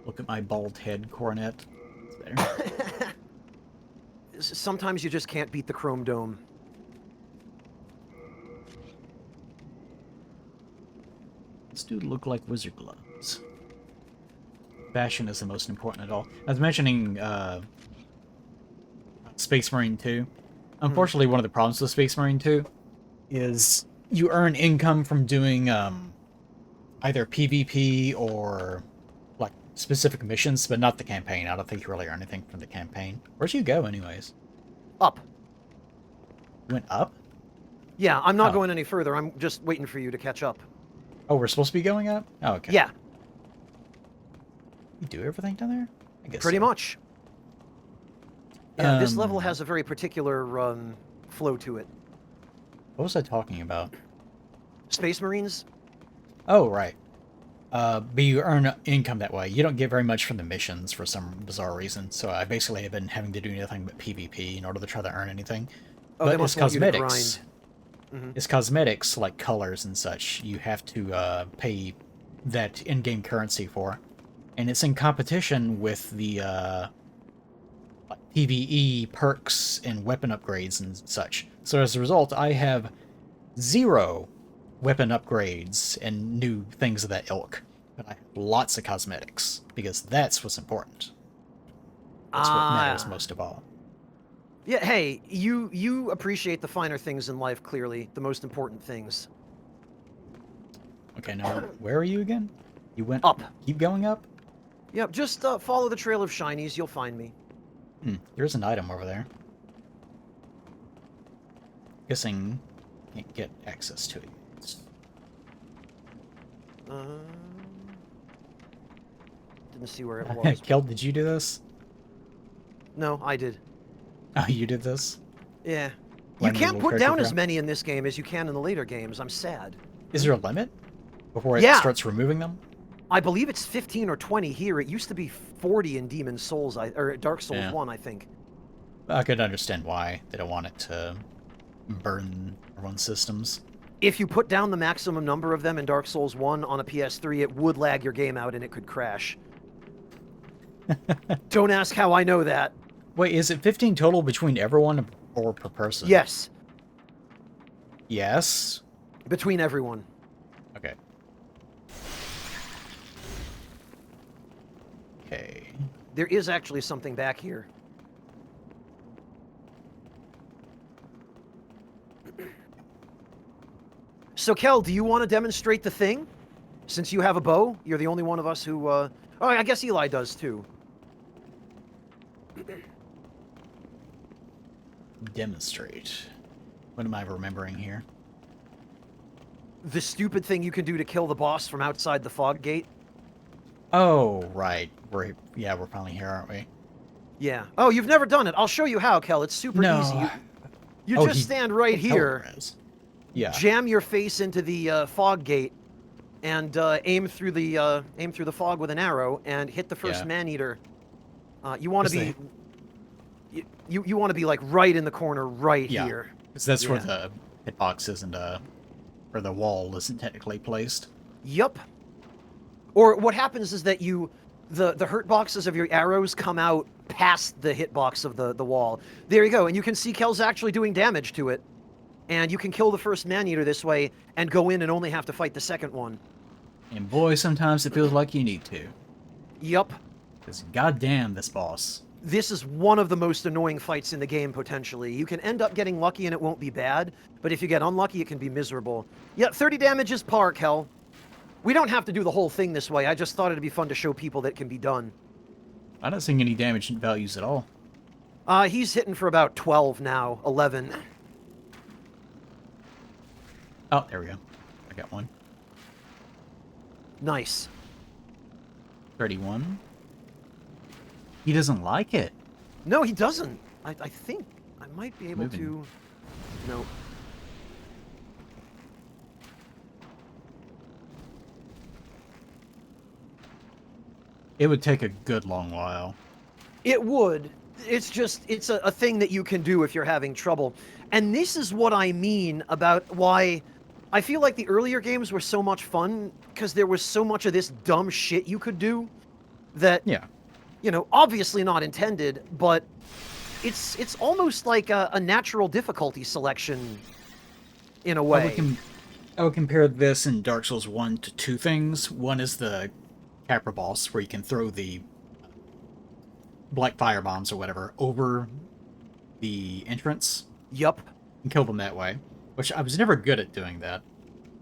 look at my bald head coronet. It's better. Sometimes you just can't beat the chrome dome. These do look like wizard gloves. Fashion is the most important at all. I was mentioning Space Marine 2. Unfortunately, one of the problems with Space Marine 2 is you earn income from doing either PvP or like specific missions, but not the campaign. I don't think you really earn anything from the campaign. Where'd you go, anyways? Up. You went up? Yeah, I'm not Oh. going any further. I'm just waiting for you to catch up. Oh, we're supposed to be going up? Oh, okay. Yeah, You do everything down there? I guess pretty so. much. Yeah, this level Um, has a very particular flow to it. What was I talking about? Space Marines? Oh, right. But you earn income that way. You don't get very much from the missions for some bizarre reason, so I basically have been having to do nothing but PvP in order to try to earn anything. Oh, But they must it's want you to cosmetics. grind. It's cosmetics, like colors and such, you have to pay that in-game currency for. And it's in competition with the like PvE perks and weapon upgrades and such. So as a result, I have 0 weapon upgrades and new things of that ilk. But I have lots of cosmetics, because that's what's important. That's what matters most of all. Yeah, hey, you appreciate the finer things in life, clearly. The most important things. Okay, now, where are you again? You went Up. Keep going up? Yep, just follow the trail of shinies, you'll find me. There's an item over there. Guessing can't get access to it. Didn't see where it was. Kel, did you do this? No, I did. Oh, you did this? Yeah. You Learn your can't little put down character as crap? many in this game as you can in the later games. I'm sad. Is there a limit before it Yeah. starts removing them? I believe it's 15 or 20 here. It used to be 40 in Demon Souls, or Dark Souls Yeah. 1, I think. I could understand why they don't want it to burn everyone's systems. If you put down the maximum number of them in Dark Souls 1 on a PS3, it would lag your game out and it could crash. Don't ask how I know that. Wait, is it 15 total between everyone or per person? Yes, Yes? between everyone. Okay. Okay. There is actually something back here. So, Kel, do you want to demonstrate the thing? Since you have a bow, you're the only one of us who, Oh, I guess Eli does, too. Demonstrate. What am I remembering here? The stupid thing you can do to kill the boss from outside the fog gate? Oh, right. We're finally here, aren't we? Yeah. Oh, you've never done it. I'll show you how, Kel. It's super No. easy. You Oh, just he- stand right here, Is. Yeah. jam your face into the fog gate, and aim through the fog with an arrow, and hit the first Yeah. man-eater. You want to Is be... You want to be, like, right in the corner right Yeah. here. Because that's where Yeah. the hitbox isn't, or the wall isn't technically placed. Yup. Or what happens is that the hurt boxes of your arrows come out past the hitbox of the wall. There you go, and you can see Kel's actually doing damage to it. And you can kill the first man-eater this way, and go in and only have to fight the second one. And boy, sometimes it feels like you need to. Yup. Because goddamn, this boss. This is one of the most annoying fights in the game, potentially. You can end up getting lucky and it won't be bad, but if you get unlucky, it can be miserable. Yeah, 30 damage is par, Kel. We don't have to do the whole thing this way. I just thought it'd be fun to show people that it can be done. I'm not seeing any damage values at all. He's hitting for about 12 now, 11. Oh, there we go. I got one. Nice. 31. He doesn't like it. No, he doesn't. I think I might be able Moving. to... No. It would take a good long while. It would. It's just, it's a thing that you can do if you're having trouble. And this is what I mean about why I feel like the earlier games were so much fun, because there was so much of this dumb shit you could do that, Yeah. you know, obviously not intended, but it's almost like a natural difficulty selection in a Well, way. I would compare this in Dark Souls 1 to two things. One is the Capra boss, where you can throw the black fire bombs or whatever over the entrance Yup. and kill them that way, which I was never good at doing that.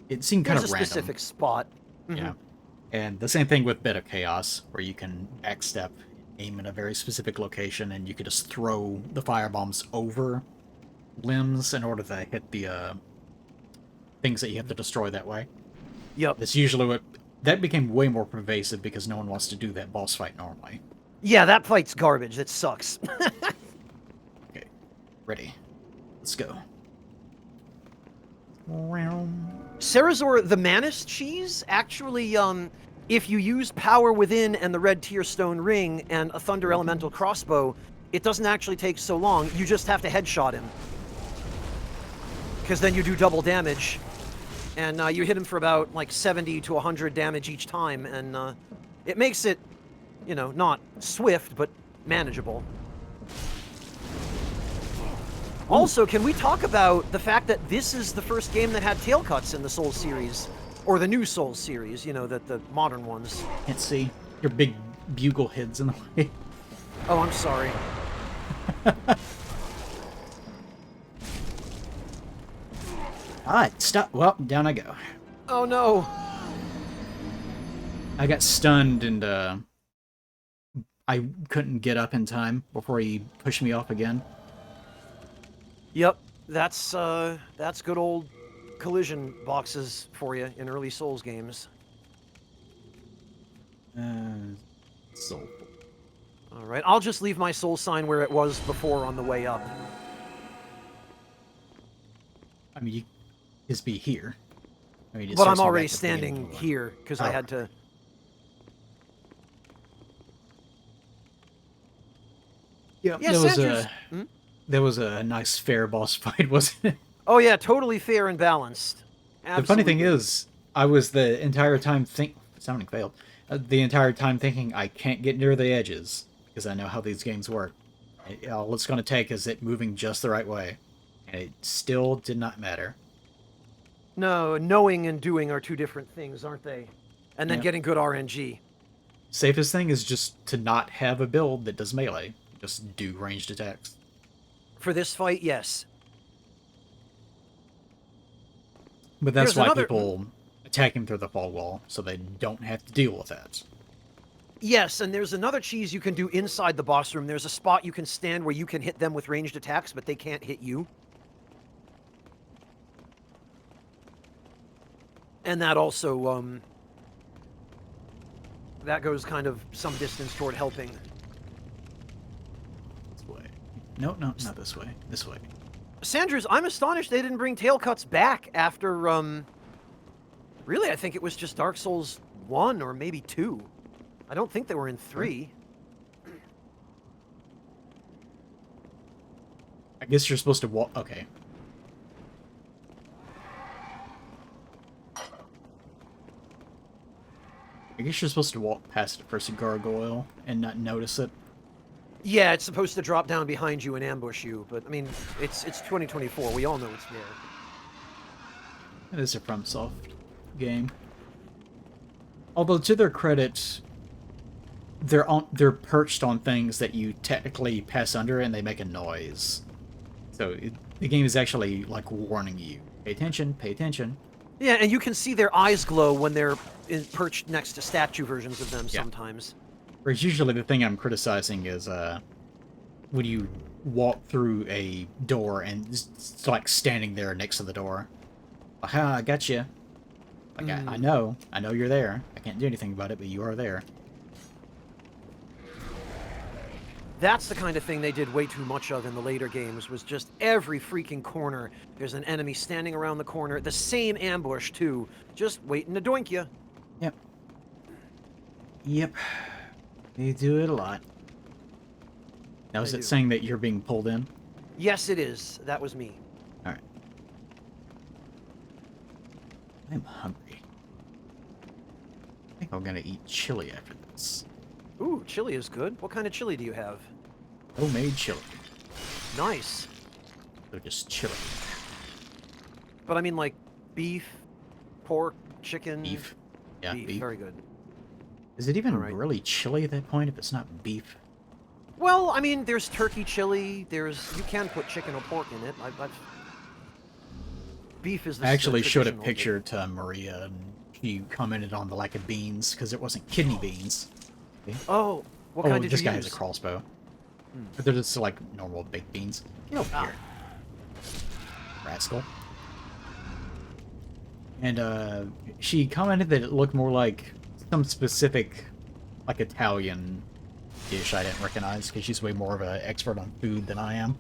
It seemed kind There's of a random. specific spot. Mhm. Yeah. And the same thing with Bit of Chaos, where you can backstep, aim in a very specific location, and you could just throw the fire bombs over limbs in order to hit the things that you have to destroy that way. Yup. That's usually what... That became way more pervasive because no one wants to do that boss fight normally. Yeah, that fight's garbage. That sucks. Okay. Ready. Let's go. Cerazor the Manus cheese, actually, if you use Power Within and the Red Tear Stone Ring and a Thunder Elemental Crossbow, it doesn't actually take so long. You just have to headshot him. Because then you do double damage. And you hit him for about, like, 70 to 100 damage each time, and it makes it, you know, not swift, but manageable. Also, can we talk about the fact that this is the first game that had tail cuts in the Souls series? Or the new Souls series, you know, the modern ones. Can't see. Your big bugle head's in the way. Oh, I'm sorry. Alright, stop. Well, down I go. Oh no! I got stunned and I couldn't get up in time before he pushed me off again. Yep, that's good old collision boxes for you in early Souls games. Soul. Alright, I'll just leave my soul sign where it was before on the way up. I mean, you just be here. I mean, it But starts I'm me already back at the beginning standing of the one. here, because I Oh. had to... Yeah, Yeah, there was Sandra's... a there was a nice fair boss fight, wasn't it? Oh yeah, totally fair and balanced. The funny thing Absolutely. is, I was the entire time sounding failed. The entire time thinking I can't get near the edges because I know how these games work. All it's going to take is it moving just the right way, and it still did not matter. No, knowing and doing are two different things, aren't they? And then Yeah. getting good RNG. Safest thing is just to not have a build that does melee. Just do ranged attacks. For this fight, yes. But that's There's why another- people attack him through the fog wall, so they don't have to deal with that. Yes, and there's another cheese you can do inside the boss room. There's a spot you can stand where you can hit them with ranged attacks, but they can't hit you. And that also, that goes kind of some distance toward helping. This way. No, not this way. This way. Sanders, I'm astonished they didn't bring tail cuts back after, really, I think it was just Dark Souls 1 or maybe 2. I don't think they were in 3. I guess you're supposed to walk... Okay. I guess you're supposed to walk past a first gargoyle and not notice it. Yeah, it's supposed to drop down behind you and ambush you, but I mean, it's 2024. We all know it's there. It is a FromSoft game. Although, to their credit, they're perched on things that you technically pass under and they make a noise. So the game is actually like warning you. Pay attention, pay attention. Yeah, and you can see their eyes glow when they're perched next to statue versions of them Yeah. sometimes. Whereas usually the thing I'm criticizing is when you walk through a door and it's like standing there next to the door. Aha, I got you. Like, I know you're there. I can't do anything about it, but you are there. That's the kind of thing they did way too much of in the later games, was just every freaking corner, there's an enemy standing around the corner, the same ambush too, just waiting to doink you. Yep. Yep. They do it a lot. Now, is They it do. saying that you're being pulled in? Yes, it is. That was me. Alright. I'm hungry. I think I'm gonna eat chili after this. Ooh, chili is good. What kind of chili do you have? Homemade chili. Nice. So just chili. But I mean, like, beef, pork, chicken, Beef. Yeah, beef. Very good. Is it even All right. really chili at that point if it's not beef? Well, I mean, there's turkey chili. You can put chicken or pork in it. Beef is the I actually showed a traditional, picture to Maria, and she commented on the lack of beans because it wasn't kidney beans. Okay. Oh, what Oh, kind did this you guy use? has a crossbow. But they're just like normal baked beans. Get over here, rascal. And she commented that it looked more like some specific, like Italian dish I didn't recognize because she's way more of an expert on food than I am.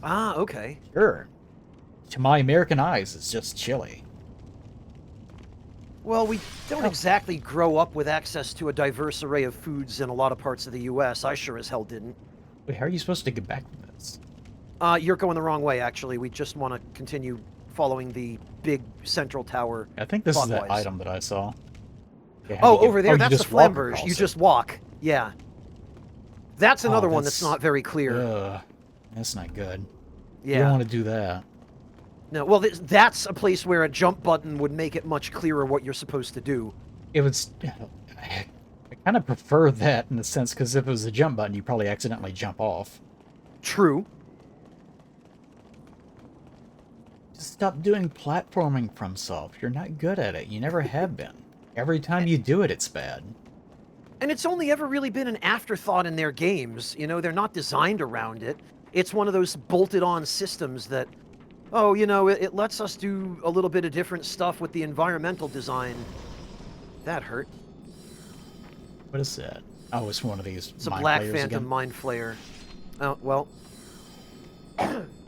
Ah, okay. Sure. To my American eyes, it's just chili. Well, we don't Oh. exactly grow up with access to a diverse array of foods in a lot of parts of the U.S. I sure as hell didn't. Wait, how are you supposed to get back from this? You're going the wrong way, actually. We just want to continue following the big central tower. I think this is the clockwise. item that I saw. Okay, how Oh, do you over get- there, you that's the just walk flamberge. across You it. just walk. Yeah. That's another one that's that's- not very clear. Ugh, that's not good. You Yeah. don't want to do that. No, well, that's a place where a jump button would make it much clearer what you're supposed to do. It was. I kind of prefer that in a sense because if it was a jump button, you probably accidentally jump off. True. Just stop doing platforming from self. You're not good at it. You never have been. Every time you do it, it's bad. And it's only ever really been an afterthought in their games. You know, they're not designed around it. It's one of those bolted-on systems that, oh, you know, it lets us do a little bit of different stuff with the environmental design. That hurt. What is that? Oh, it's one of these. It's a mind Black flayers Phantom again? Mind Flayer. Oh, well.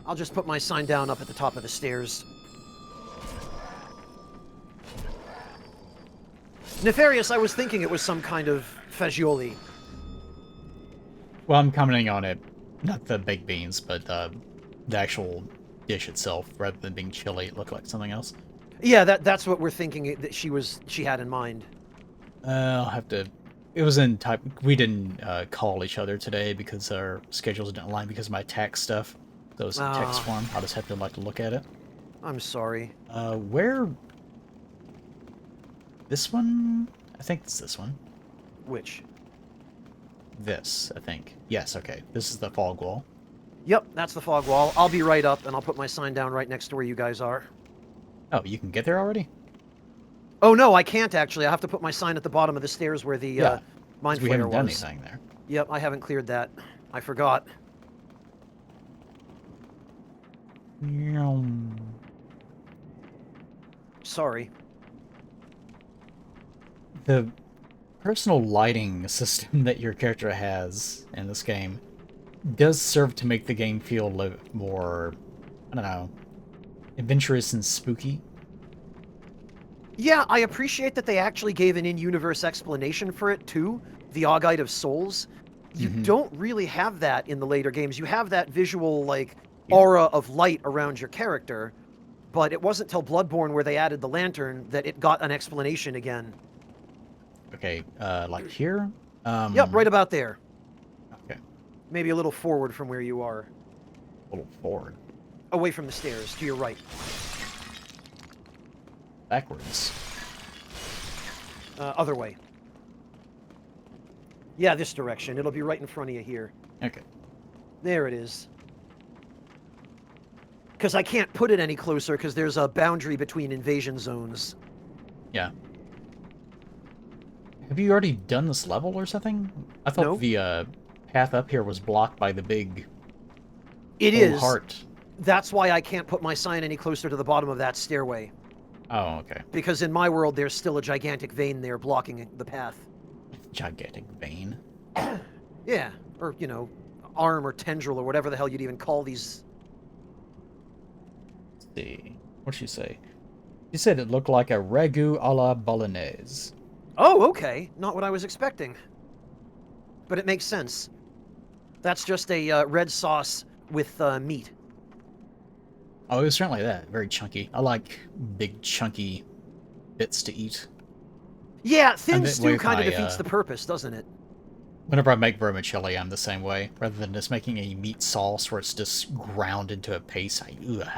I'll just put my sign down up at the top of the stairs. Nefarious, I was thinking it was some kind of fagioli. Well, I'm commenting on it, not the baked beans, but the actual dish itself. Rather than being chili, it looked like something else. Yeah, that's what we're thinking that she had in mind. I'll have to. It was in type. We didn't call each other today because our schedules didn't align because of my tax stuff. So it's in text Ah. form. I'll just have to look at it. I'm sorry. Where? This one? I think it's this one. Which? This, I think. Yes, okay. This is the fog wall. Yep, that's the fog wall. I'll be right up, and I'll put my sign down right next to where you guys are. Oh, you can get there already? Oh, no, I can't, actually. I have to put my sign at the bottom of the stairs where the Yeah, Mind 'Cause we Flayer haven't done was. anything there. Yep, I haven't cleared that. I forgot. Sorry. The personal lighting system that your character has in this game does serve to make the game feel a little more, I don't know, adventurous and spooky. Yeah, I appreciate that they actually gave an in-universe explanation for it, too. The Augite of Souls. You don't really have that in the later games. You have that visual, like, aura of light around your character, but it wasn't till Bloodborne where they added the lantern that it got an explanation again. Okay, like here? Yep, right about there. Okay, Maybe a little forward from where you are. a little forward. Away from the stairs, to your right. Backwards. Other way. Yeah, this direction. It'll be right in front of you here. Okay. There it is. Because I can't put it any closer because there's a boundary between invasion zones. Yeah. Have you already done this level or something? I thought No. the path up here was blocked by the big It old is. heart. That's why I can't put my sign any closer to the bottom of that stairway. Oh, okay. Because in my world, there's still a gigantic vein there blocking the path. Gigantic vein. Yeah, or, you know, arm or tendril or whatever the hell you'd even call these. Let's see. What'd she say? She said it looked like a ragu a la bolognese. Oh, okay. Not what I was expecting. But it makes sense. That's just a red sauce with meat. Oh, it was certainly that. Very chunky. I like big, chunky bits to eat. Yeah, thin And that stew way kind of my, defeats the purpose, doesn't it? Whenever I make vermicelli, I'm the same way. Rather than just making a meat sauce where it's just ground into a paste, I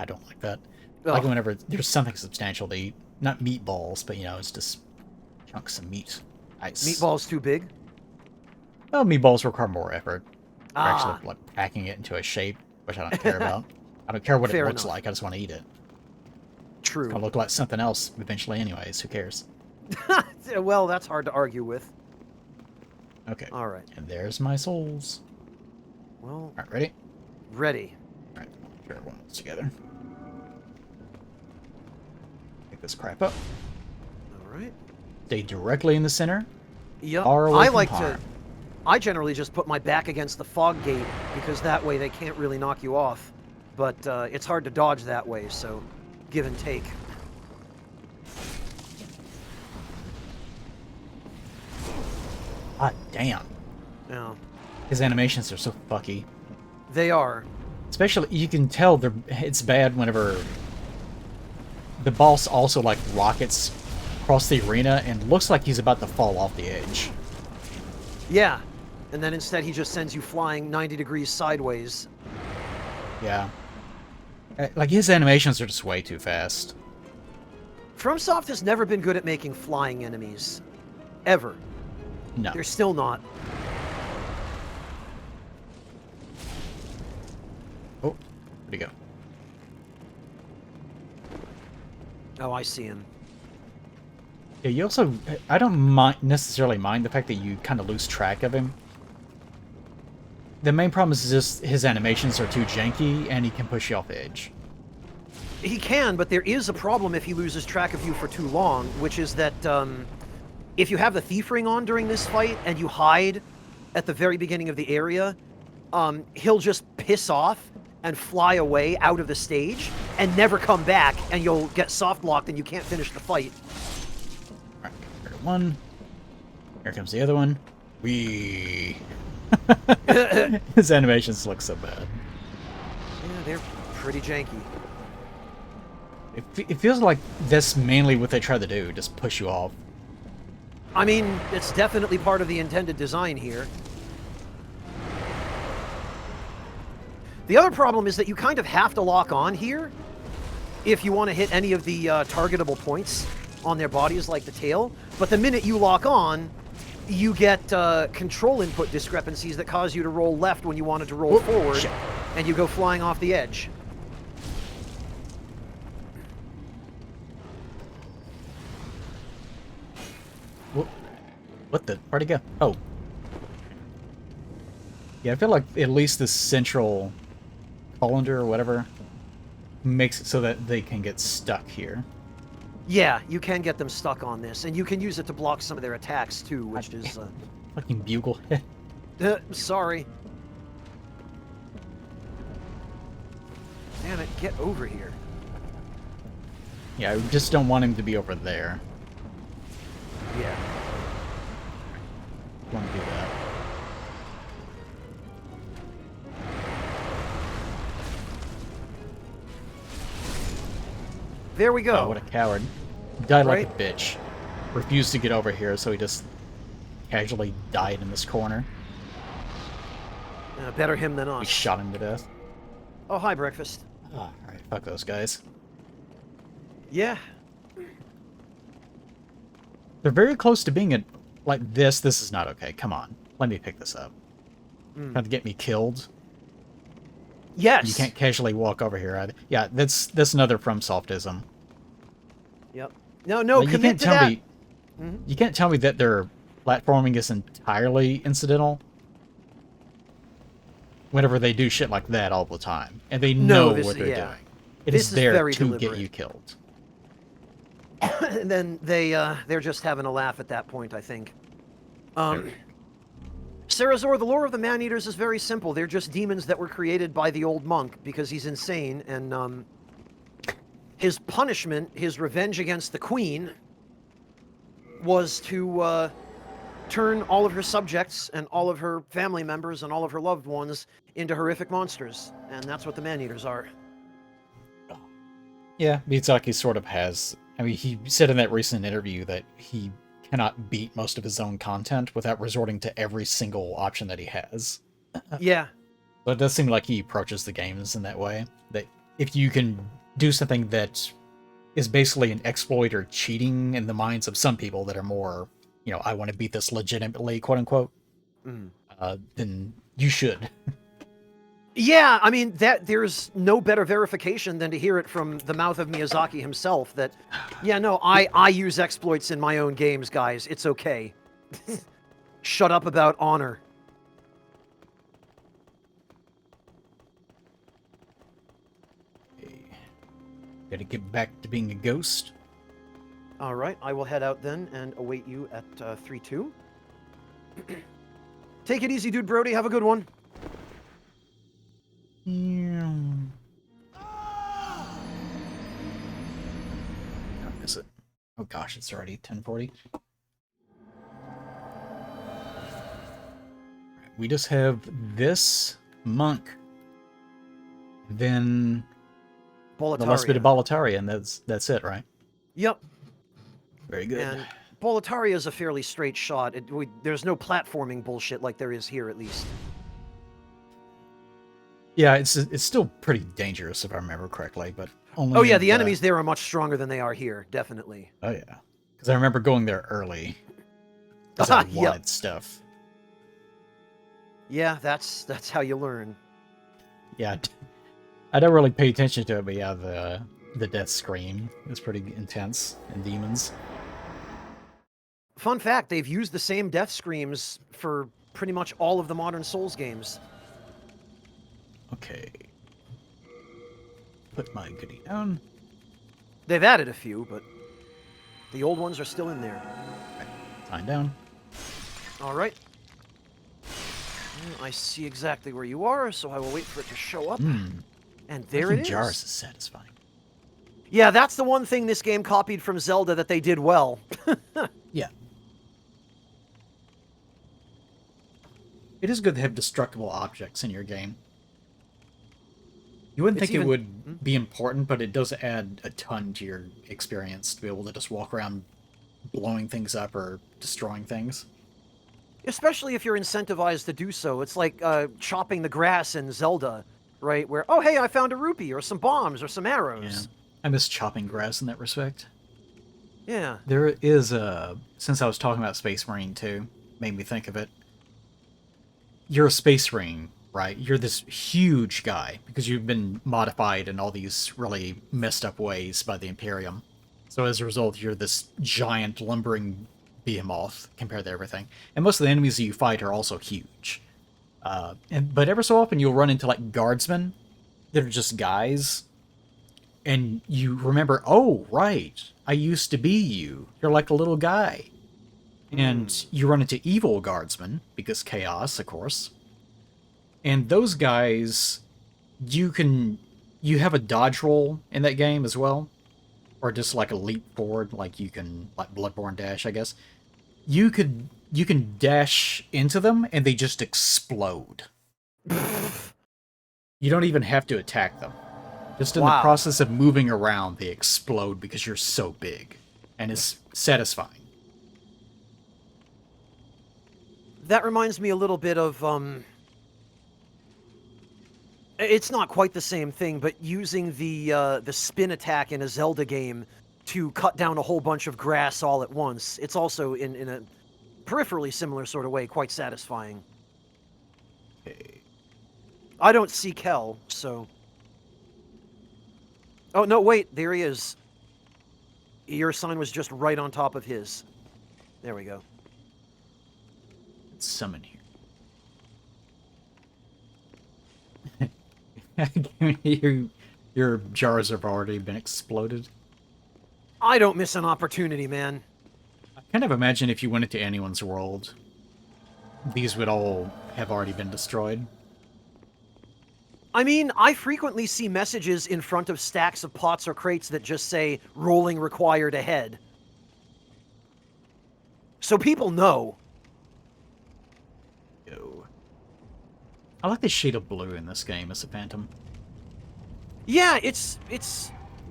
don't like that. I like Ugh. whenever there's something substantial to eat. not meatballs, but it's just chunks of meat. Nice. Meatballs too big? Well, meatballs require more effort. We're Ah. actually like packing it into a shape, which I don't care about. I don't care what Fair it looks enough. like. I just want to eat it. True. It's gonna look like something else eventually, anyways. Who cares? Well, that's hard to argue with. Okay. All right. And there's my souls. Well, All right, ready? ready. All right, pair one of those together. Pick this crap up. All right. Stay directly in the center. Yep. Far away I from like harm. to. I generally just put my back against the fog gate because that way they can't really knock you off. But it's hard to dodge that way, so give and take. God damn. Yeah, His animations are so fucky. they are. Especially, you can tell it's bad whenever the boss also like rockets across the arena and looks like he's about to fall off the edge. Yeah. And then instead he just sends you flying 90 degrees sideways. Yeah. Like, his animations are just way too fast. FromSoft has never been good at making flying enemies. Ever. No. They're still not. Oh, where'd he go? Oh, I see him. Yeah, you also... I don't necessarily mind the fact that you kind of lose track of him. The main problem is just his animations are too janky, and he can push you off the edge. He can, but there is a problem if he loses track of you for too long, which is that if you have the thief ring on during this fight and you hide at the very beginning of the area, he'll just piss off and fly away out of the stage and never come back, and you'll get soft locked and you can't finish the fight. Alright, here one. Here comes the other one. Wee. His animations look so bad. Yeah, they're pretty janky. It feels like that's mainly what they try to do, just push you off. I mean, it's definitely part of the intended design here. The other problem is that you kind of have to lock on here if you want to hit any of the targetable points on their bodies, like the tail. But the minute you lock on, you get control input discrepancies that cause you to roll left when you wanted to roll forward, shit. and you go flying off the edge. What the? Where'd he go? Oh. Yeah, I feel like at least the central colander or whatever makes it so that they can get stuck here. Yeah, you can get them stuck on this, and you can use it to block some of their attacks too, which is... Fucking bugle head. sorry. Damn it, get over here. Yeah, I just don't want him to be over there. Yeah. I want to do that. There we go. Oh, what a coward. Died like a Right? bitch. Refused to get over here, so he just casually died in this corner. Better him than We us. shot him to death. Oh, hi, breakfast. Oh, alright, fuck those guys. Yeah. They're very close to being like this. This is not okay. Come on. Let me pick this up. Trying to get me killed. Yes. You can't casually walk over here either. Yeah, that's another FromSoftism. Yep. No, Like, commit to that. You can't tell me that their platforming is entirely incidental. Whenever they do shit like that all the time, and they know this- what they're yeah. doing, it This is is there very to get deliberate. you killed. And then they're just having a laugh at that point, I think. Sarazor, the lore of the Man-Eaters is very simple. They're just demons that were created by the old monk because he's insane, and his punishment, his revenge against the queen, was to turn all of her subjects and all of her family members and all of her loved ones into horrific monsters. And that's what the Man-Eaters are. Yeah, Miyazaki sort of has. I mean, he said in that recent interview that he cannot beat most of his own content without resorting to every single option that he has. Yeah. So it does seem like he approaches the games in that way. That if you can do something that is basically an exploiter cheating in the minds of some people that are more, I want to beat this legitimately, quote unquote, then you should. Yeah, I mean, there's no better verification than to hear it from the mouth of Miyazaki himself that, yeah, no, I use exploits in my own games, guys. It's okay. Shut up about honor. Gotta get back to being a ghost. All right, I will head out then and await you at 3-2. Take it easy, dude Brody. Have a good one. Don't miss it. Oh gosh, it's already 10:40. We just have this monk, then the last bit of Boletaria, and that's it, right? Yep. Very good. And Boletaria is a fairly straight shot. There's no platforming bullshit like there is here, at least. Yeah, it's still pretty dangerous if I remember correctly, but only. Oh yeah, the enemies there are much stronger than they are here, definitely. Oh yeah, because I remember going there early. Because I wanted stuff. Yeah, that's how you learn. Yeah, I don't really pay attention to it, but yeah, the death scream is pretty intense in Demons. Fun fact, they've used the same death screams for pretty much all of the modern Souls games. Okay. Put my goodie down. They've added a few, but the old ones are still in there. Right. Time down. All right. I see exactly where you are, so I will wait for it to show up. And there it is. Jars is satisfying. Yeah, that's the one thing this game copied from Zelda that they did well. Yeah. It is good to have destructible objects in your game. You wouldn't think it would be important, but it does add a ton to your experience to be able to just walk around blowing things up or destroying things. Especially if you're incentivized to do so. It's like chopping the grass in Zelda, right? Where, oh, hey, I found a rupee or some bombs or some arrows. Yeah. I miss chopping grass in that respect. Yeah. There is a... Since I was talking about Space Marine too, made me think of it. You're a Space Marine, right? You're this huge guy because you've been modified in all these really messed up ways by the Imperium. So as a result, you're this giant lumbering behemoth compared to everything. And most of the enemies that you fight are also huge. But ever so often you'll run into like guardsmen that are just guys. And you remember, oh, right, I used to be you. You're like a little guy. And you run into evil guardsmen, because chaos, of course. And those guys, you have a dodge roll in that game as well. Or just like a leap forward, like you can, like Bloodborne dash, I guess. You can dash into them, and they just explode. You don't even have to attack them. Just in the process of moving around, they explode because you're so big. And it's satisfying. That reminds me a little bit of, it's not quite the same thing, but using the spin attack in a Zelda game to cut down a whole bunch of grass all at once. It's also, in a peripherally similar sort of way, quite satisfying. Okay. I don't see Kel, so... Oh, no, wait, there he is. Your sign was just right on top of his. There we go. Let's summon here. Your jars have already been exploded. I don't miss an opportunity, man. I kind of imagine if you went into anyone's world, these would all have already been destroyed. I mean, I frequently see messages in front of stacks of pots or crates that just say, rolling required ahead. So people know. Yo. I like the shade of blue in this game as a Phantom. Yeah, it's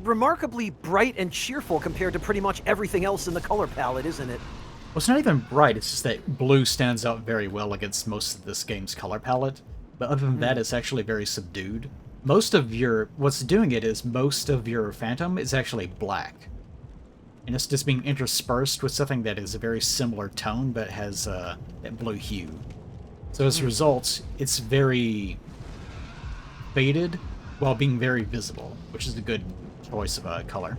remarkably bright and cheerful compared to pretty much everything else in the color palette, isn't it? Well, it's not even bright, it's just that blue stands out very well against most of this game's color palette. But other than that, it's actually very subdued. what's doing it is most of your phantom is actually black. And it's just being interspersed with something that is a very similar tone, but has that blue hue. So as a result, it's very faded while being very visible, which is a good choice of a color.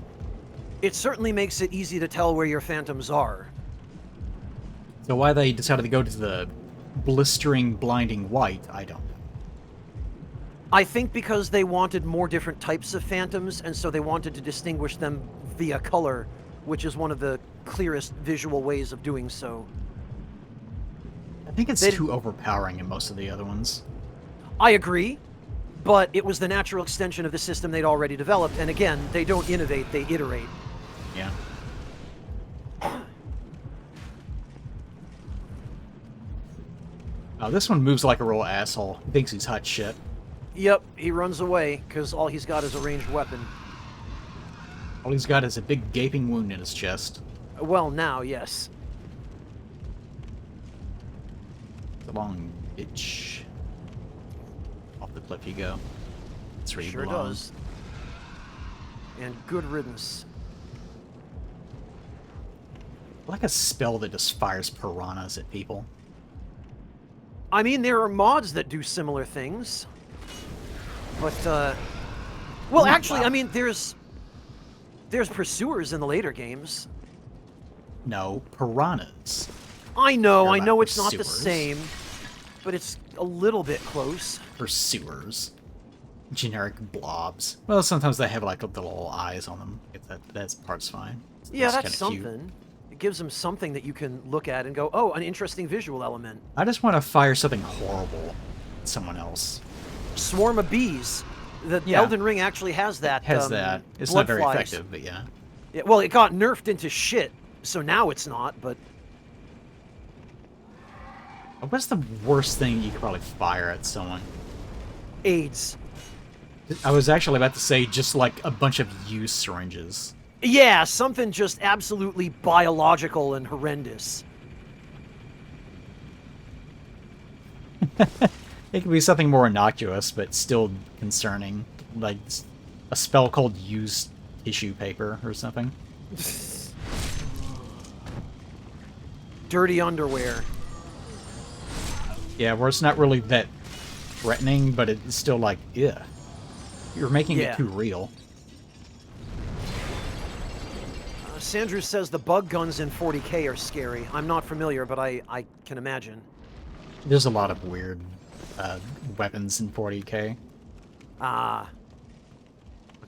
It certainly makes it easy to tell where your phantoms are. So why they decided to go to the blistering, blinding white, I don't know. I think because they wanted more different types of phantoms, and so they wanted to distinguish them via color, which is one of the clearest visual ways of doing so. I think it's too overpowering in most of the other ones. I agree, but it was the natural extension of the system they'd already developed, and again, they don't innovate, they iterate. Yeah. Oh, this one moves like a real asshole. He thinks he's hot shit. Yep, he runs away, because all he's got is a ranged weapon. All he's got is a big gaping wound in his chest. Well, now, yes. It's a long bitch. Off the cliff you go. That's where you Sure belong. does. And good riddance. Like a spell that just fires piranhas at people. I mean, there are mods that do similar things. But, well, actually, wow. I mean, there's pursuers in the later games. No, piranhas. I know They're not it's not the pursuers. same, but it's a little bit close. Pursuers. Generic blobs. Well, sometimes they have like the little eyes on them. That part's fine. Yeah, It's that's kinda cute. something. It gives them something that you can look at and go, oh, an interesting visual element. I just want to fire something horrible at someone else. Swarm of bees. The Yeah. Elden Ring actually has that. It's blood not very flies. effective, but yeah. Yeah, well, it got nerfed into shit, so now it's not, but What's the worst thing you could probably fire at someone? AIDS. I was actually about to say just like a bunch of used syringes. Yeah, something just absolutely biological and horrendous. It could be something more innocuous, but still concerning. Like a spell called used tissue paper or something. Dirty underwear. Yeah, where it's not really that threatening, but it's still like, yeah. You're making Yeah. it too real. Sandrew says the bug guns in 40k are scary. I'm not familiar, but I can imagine. There's a lot of weird weapons in 40k. Ah,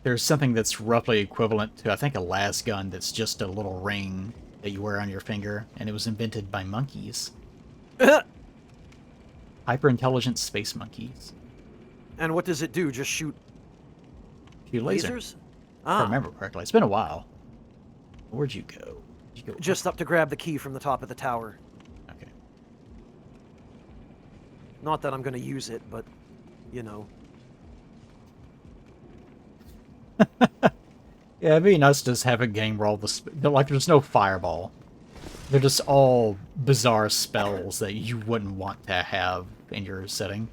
There's something that's roughly equivalent to, I think, a las gun that's just a little ring that you wear on your finger, and it was invented by monkeys. Hyper-intelligent space monkeys. and what does it do? Just shoot Shoot laser. lasers? If I Ah, remember correctly. It's been a while. Where'd you go? Did you go just up to grab the key from the top of the tower. Okay. Not that I'm going to use it, but, you know. Yeah, it'd be nice to just have a game where all like there's no fireball. They're just all bizarre spells that you wouldn't want to have in your setting.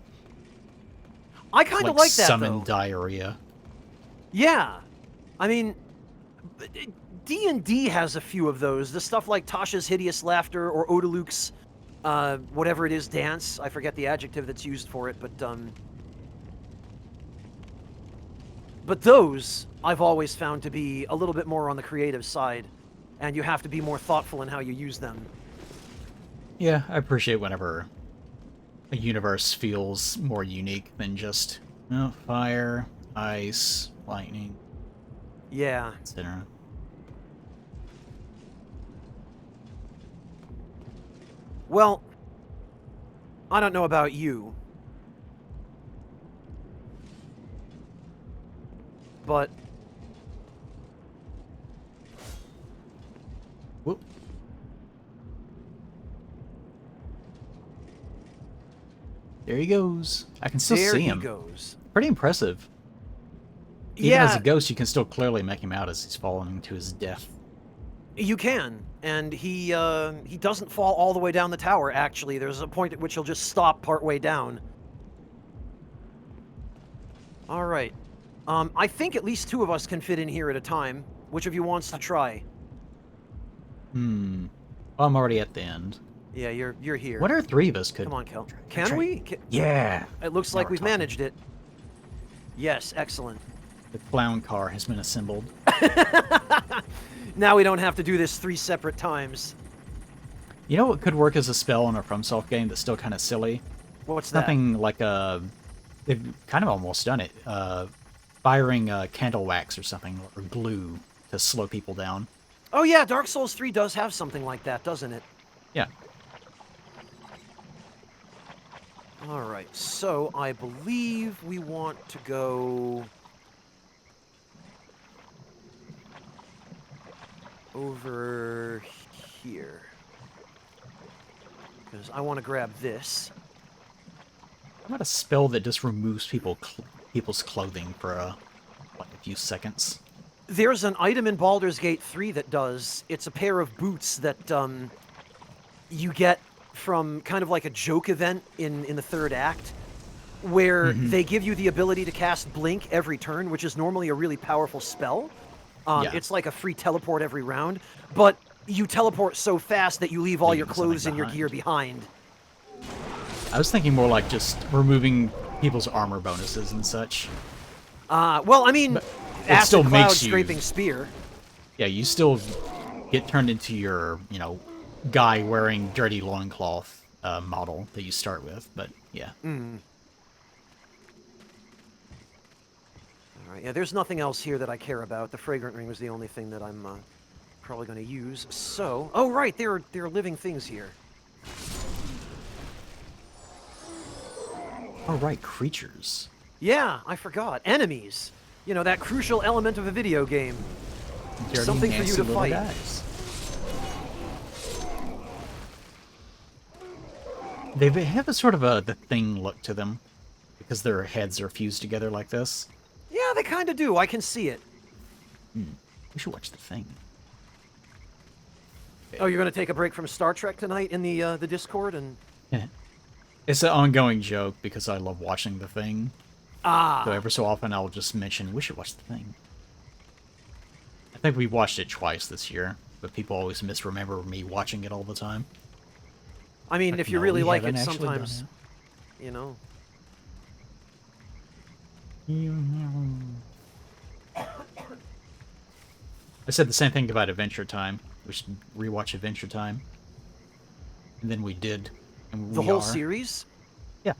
I kind of like that, summon though. diarrhea. Yeah. I mean, D&D has a few of those. The stuff like Tasha's Hideous Laughter or Odaluke's, whatever it is, dance. I forget the adjective that's used for it, but those I've always found to be a little bit more on the creative side, and you have to be more thoughtful in how you use them. Yeah, I appreciate whenever a universe feels more unique than just fire, ice, lightning, Yeah. etc. Well, I don't know about you, but Whoop. There he goes. I can still there see he him. goes. Pretty impressive. Even Yeah, as a ghost, you can still clearly make him out as he's falling to his death. you can, and he doesn't fall all the way down the tower. Actually, there's a point at which he'll just stop partway down. All right. I think at least 2 of us can fit in here at a time. Which of you wants to try? Hmm. Well, I'm already at the end. Yeah, you're here. What are 3 of us could... Come on, Kel. Try- Can we? Yeah! It looks Now like we're we've talking. managed it. Yes, excellent. The clown car has been assembled. Now we don't have to do this 3 separate times. You know what could work as a spell in a FromSoft game that's still kind of silly? What's that? Something like a... They've kind of almost done it. Firing candle wax or something, or glue to slow people down. Oh yeah, Dark Souls 3 does have something like that, doesn't it? Yeah. All right, so I believe we want to go over here. Because I want to grab this. How about a spell that just removes people's clothing for like a few seconds? There's an item in Baldur's Gate 3 that does. It's a pair of boots that you get from kind of like a joke event in the 3rd act, where they give you the ability to cast Blink every turn, which is normally a really powerful spell. Yeah. It's like a free teleport every round, but you teleport so fast that you leave all your Leaving something clothes and your gear behind. I was thinking more like just removing people's armor bonuses and such. Well, I mean, it still Acid Cloud makes you... Scraping Spear. Yeah, you still get turned into your, guy wearing dirty loincloth model that you start with, but yeah. All right, yeah, there's nothing else here that I care about. The Fragrant Ring was the only thing that I'm probably going to use. So, oh right, there are living things here. Oh, right, creatures. Yeah, I forgot. Enemies. You know, that crucial element of a video game. Dirty, Something for you nasty to little fight. guys. They have a sort of the Thing look to them, because their heads are fused together like this. Yeah, they kind of do. I can see it. We should watch The Thing. Oh, you're going to take a break from Star Trek tonight in the Discord? And Yeah. It's an ongoing joke because I love watching The Thing. Ah. So every so often I'll just mention, we should watch The Thing. I think we watched it twice this year, but people always misremember me watching it all the time. I mean, Like, if you no, really we like it, haven't actually done sometimes, you know. I said the same thing about Adventure Time. We should rewatch Adventure Time. And then we did. And The we whole are. series? Yeah.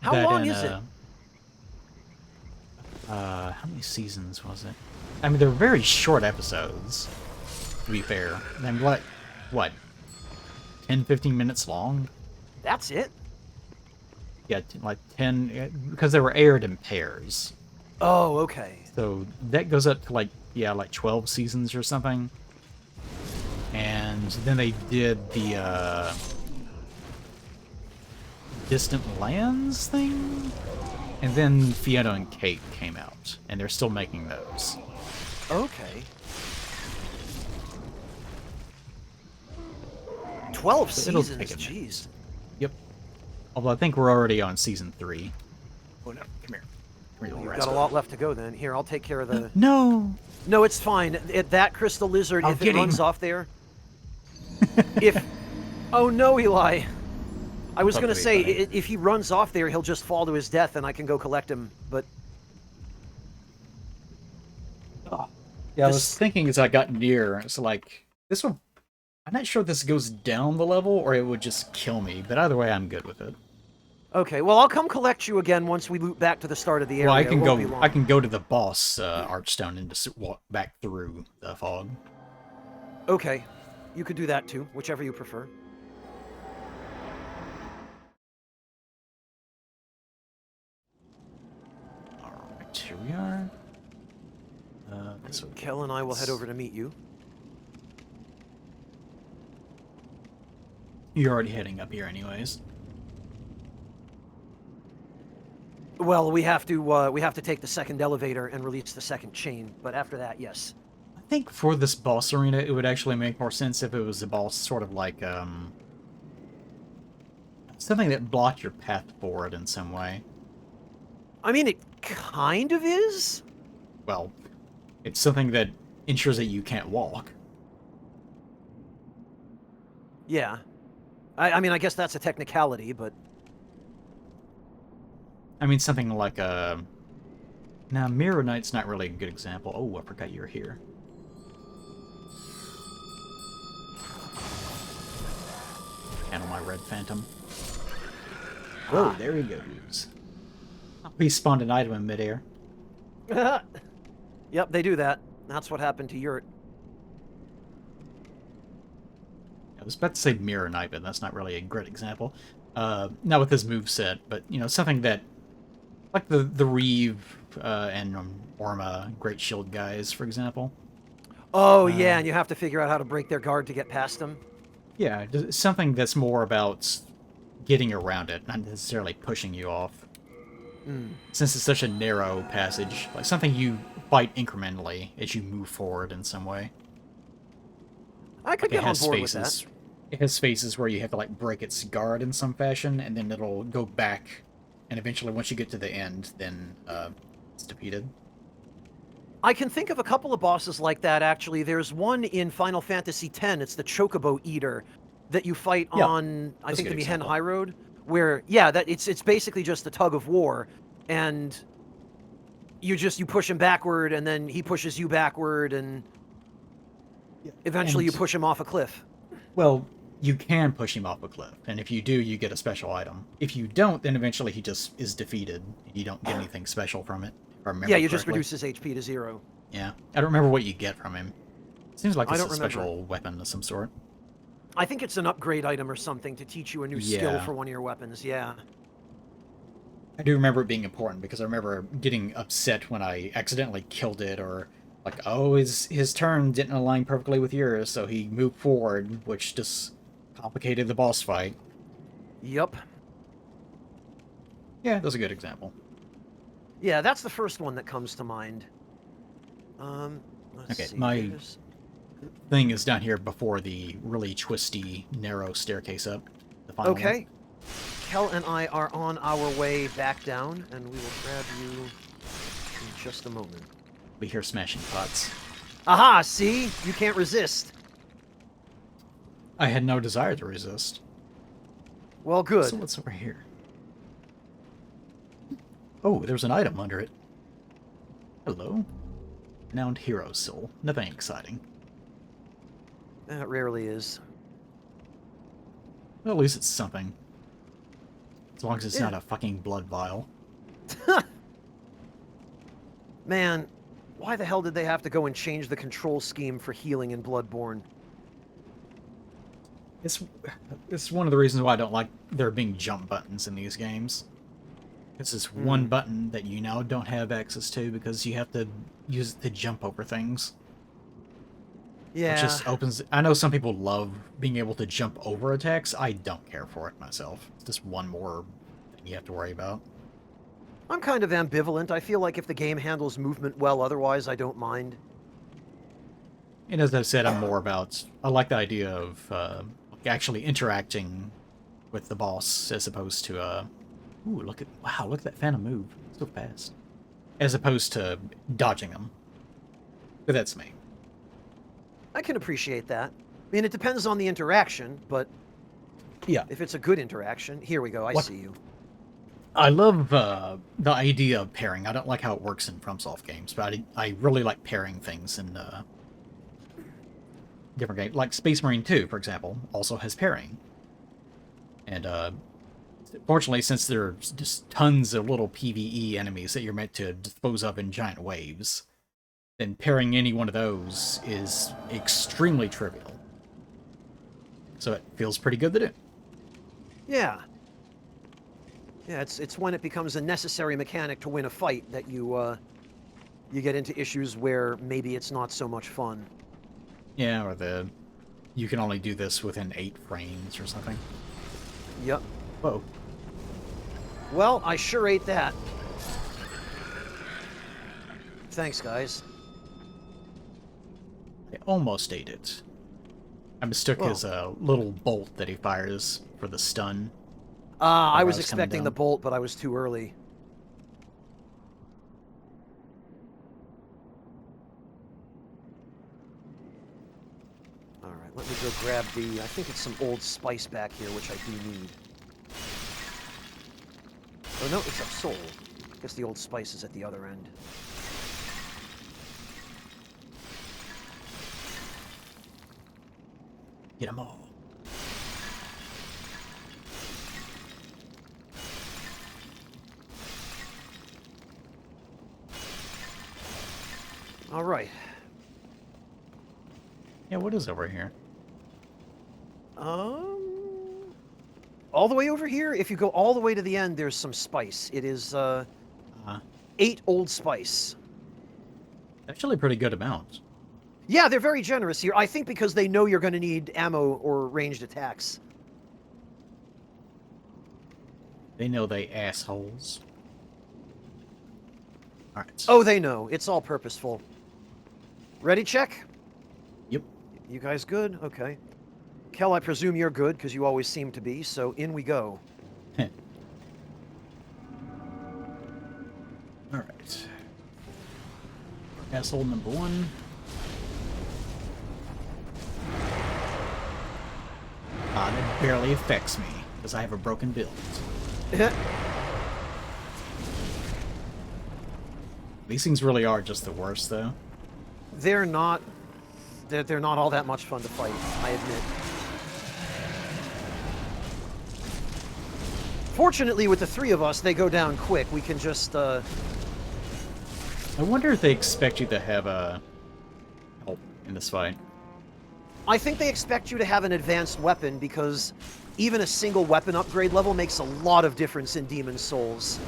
How That long and, is it? how many seasons was it? I mean, they're very short episodes, to be fair. I mean, what? 10, 15 minutes long? That's it? Yeah, like 10, because they were aired in pairs. Oh, okay. So that goes up to like 12 seasons or something. And then they did the Distant Lands thing? And then Fiona and Kate came out, and they're still making those. Okay. 12 So it'll seasons, take a minute. jeez. Yep. Although I think we're already on season 3. Oh no, come here. Come here, little You've got rascal. a lot left to go then. Here, I'll take care of the... No! No, it's fine. That crystal lizard, I'll if it get runs him. off there... if... Oh no, Eli. I was going to say, Probably if he runs off there, he'll just fall to his death and I can go collect him, but... Yeah, I was This- thinking as I got near, it's like, this will... I'm not sure if this goes down the level or it would just kill me, but either way, I'm good with it. Okay, well, I'll come collect you again once we loop back to the start of the area. Well, It won't be long. I can go to the boss Archstone and just walk back through the fog. Okay, you could do that too, whichever you prefer. Alright, here we are. This way. Kel and I will head over to meet you. You're already heading up here anyways. Well, we have to take the second elevator and release the second chain, but after that, yes. I think for this boss arena, it would actually make more sense if it was a boss sort of like, something that blocked your path forward in some way. I mean, kind of is. Well, it's something that ensures that you can't walk. Yeah. I mean, I guess that's a technicality, but... I mean, something like Now, Mirror Knight's not really a good example. Oh, I forgot you were here. Handle my red phantom. Whoa, there he goes. He spawned an item in midair. Yep, they do that. That's what happened to Yurt. I was about to say Mirror Knight, but that's not really a great example. Not with his moveset, but, you know, something that... Like the Reeve and Orma Great Shield guys, for example. Oh, yeah, and you have to figure out how to break their guard to get past them. Yeah, something that's more about getting around it, not necessarily pushing you off. Since it's such a narrow passage, like something you fight incrementally as you move forward in some way. I could get on board with that. It has phases where you have to like break its guard in some fashion, and then it'll go back, and eventually once you get to the end, then it's defeated. I can think of a couple of bosses like that, actually. There's one in Final Fantasy X, it's the Chocobo Eater, that you fight on, I think, the Mihen High Road, where, yeah, it's basically just a tug of war, and you push him backward, and then he pushes you backward, and eventually you push him off a cliff. Well, You can push him off a cliff, and if you do, you get a special item. If you don't, then eventually he just is defeated. You don't get anything special from it. If I remember yeah, you correctly. just reduce his HP to 0. Yeah. I don't remember what you get from him. Seems like it's don't a special weapon of some sort. I think it's an upgrade item or something to teach you a new skill Yeah. for one of your weapons, yeah. I do remember it being important, because I remember getting upset when I accidentally killed it, or like, oh, his turn didn't align perfectly with yours, so he moved forward, which just complicated the boss fight. Yup. Yeah, that's a good example. Yeah, that's the first one that comes to mind. Let's Okay, see. my thing is down here before the really twisty, narrow staircase up. The final one. Okay. Kel and I are on our way back down, and we will grab you in just a moment. We hear smashing pots. Aha! See? You can't resist. I had no desire to resist. Well, good. So what's over here? Oh, there's an item under it. Hello. Renowned hero soul. Nothing exciting. That rarely is. Well, at least it's something. As long as it's not a fucking blood vial. Man, why the hell did they have to go and change the control scheme for healing in Bloodborne? It's one of the reasons why I don't like there being jump buttons in these games. It's this one button that you now don't have access to because you have to use it to jump over things. Yeah. It just opens... I know some people love being able to jump over attacks. I don't care for it myself. It's just one more thing you have to worry about. I'm kind of ambivalent. I feel like if the game handles movement well, otherwise I don't mind. And as I said, I'm more about... I like the idea of actually interacting with the boss as opposed to... Ooh, look at... Wow, look at that phantom move. So fast. As opposed to dodging them. But that's me. I can appreciate that. I mean, it depends on the interaction, but Yeah. if it's a good interaction... Here we go, I see you. I love the idea of pairing. I don't like how it works in FromSoft games, but I really like pairing things in different games. Like Space Marine 2, for example, also has pairing. And fortunately, since there's just tons of little PvE enemies that you're meant to dispose of in giant waves, then pairing any one of those is extremely trivial. So it feels pretty good to do. Yeah. Yeah, it's when it becomes a necessary mechanic to win a fight that you get into issues where maybe it's not so much fun. Yeah, or you can only do this within 8 frames or something. Yep. Whoa. Well, I sure ate that. Thanks, guys. I almost ate it. I mistook his little bolt that he fires for the stun. I was coming expecting the down. bolt, but I was too early. go grab the, I think it's some old spice back here, which I do need. Oh no, it's a soul. I guess the old spice is at the other end. Get them all. All right. Yeah, what is over here? All the way over here, if you go all the way to the end, there's some spice. It is, 8 old spice. Actually, a pretty good amount. Yeah, they're very generous here. I think because they know you're going to need ammo or ranged attacks. They know they assholes. Alright. Oh, they know. It's all purposeful. Ready, check? Yep. You guys good? Okay. Kel, I presume you're good, because you always seem to be, so in we go. Alright. Asshole number 1. That barely affects me, because I have a broken build. These things really are just the worst, though. They're not all that much fun to fight, I admit. Fortunately, with the 3 of us, they go down quick. We can just, I wonder if they expect you to have help in this fight. I think they expect you to have an advanced weapon, because even a single weapon upgrade level makes a lot of difference in Demon Souls.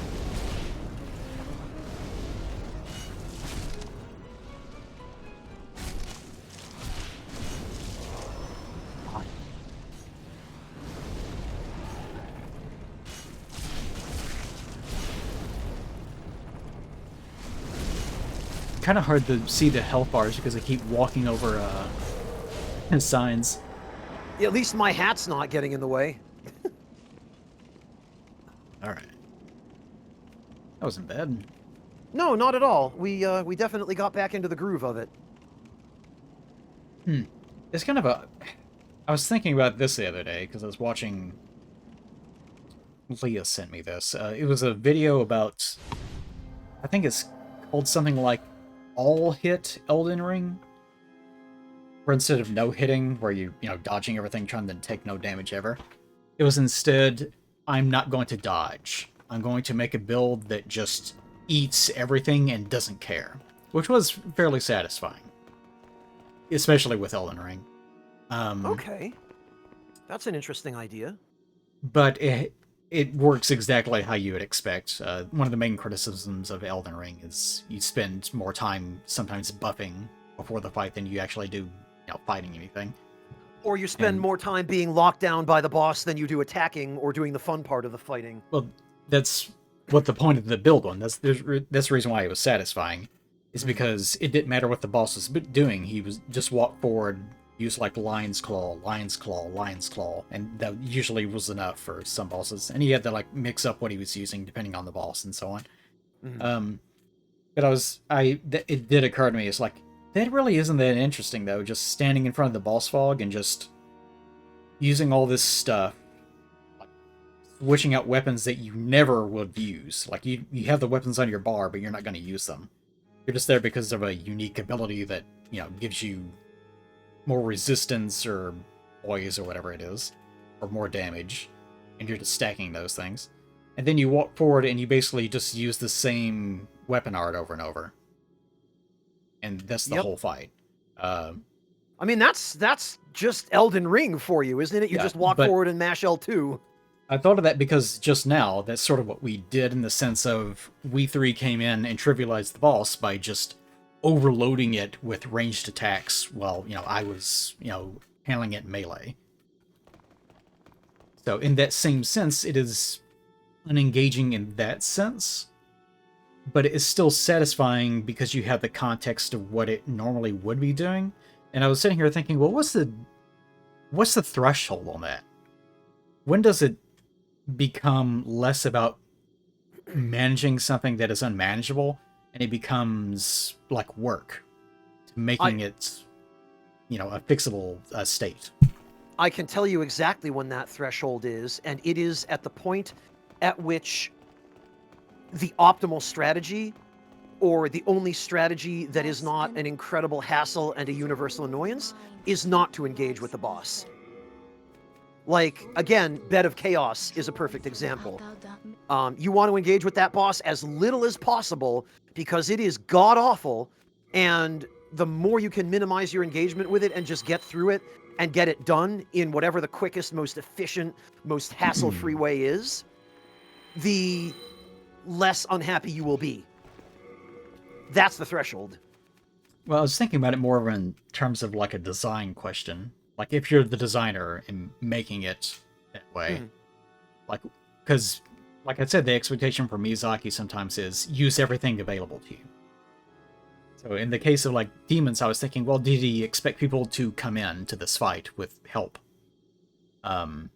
Kind of hard to see the health bars because I keep walking over signs. At least my hat's not getting in the way. Alright. That wasn't bad. No, not at all. We definitely got back into the groove of it. It's kind of a... I was thinking about this the other day because I was watching... Leah sent me this. It was a video about... I think it's called something like All Hit Elden Ring. Where instead of no-hitting, where you dodging everything, trying to take no damage ever, it was instead, I'm not going to dodge. I'm going to make a build that just eats everything and doesn't care. Which was fairly satisfying. Especially with Elden Ring. Okay. That's an interesting idea. But it works exactly how you would expect. One of the main criticisms of Elden Ring is you spend more time sometimes buffing before the fight than you actually do fighting anything. Or you spend more time being locked down by the boss than you do attacking or doing the fun part of the fighting. Well, that's what the point of the build one. That's the reason why it was satisfying. Is because it didn't matter what the boss was doing. He was just walk forward, use like Lion's Claw, Lion's Claw, Lion's Claw, and that usually was enough for some bosses. And he had to like mix up what he was using depending on the boss and so on. But it did occur to me, it's like, that really isn't that interesting, though, just standing in front of the boss fog and just using all this stuff, like switching out weapons that you never would use. Like, you have the weapons on your bar, but you're not going to use them. You're just there because of a unique ability that, gives you more resistance or poise or whatever it is, or more damage, and you're just stacking those things. And then you walk forward and you basically just use the same weapon art over and over. And that's the whole fight. I mean, that's just Elden Ring for you, isn't it? You just walk forward and mash L2. I thought of that because just now, that's sort of what we did in the sense of we 3 came in and trivialized the boss by just overloading it with ranged attacks while, I was, handling it melee. So in that same sense, it is unengaging in that sense. But it is still satisfying because you have the context of what it normally would be doing. And I was sitting here thinking, well, what's the threshold on that? When does it become less about managing something that is unmanageable and it becomes like work, making it, a fixable state? I can tell you exactly when that threshold is, and it is at the point at which the optimal strategy, or the only strategy that is not an incredible hassle and a universal annoyance, is not to engage with the boss. Like, again, Bed of Chaos is a perfect example. You want to engage with that boss as little as possible, because it is god-awful, and the more you can minimize your engagement with it and just get through it, and get it done in whatever the quickest, most efficient, most hassle-free way is, the less unhappy you will be. That's the threshold. Well, I was thinking about it more in terms of like a design question. Like if you're the designer and making it that way, like, because, like I said, the expectation for Miyazaki sometimes is use everything available to you. So in the case of like demons, I was thinking, well, did he expect people to come in to this fight with help? And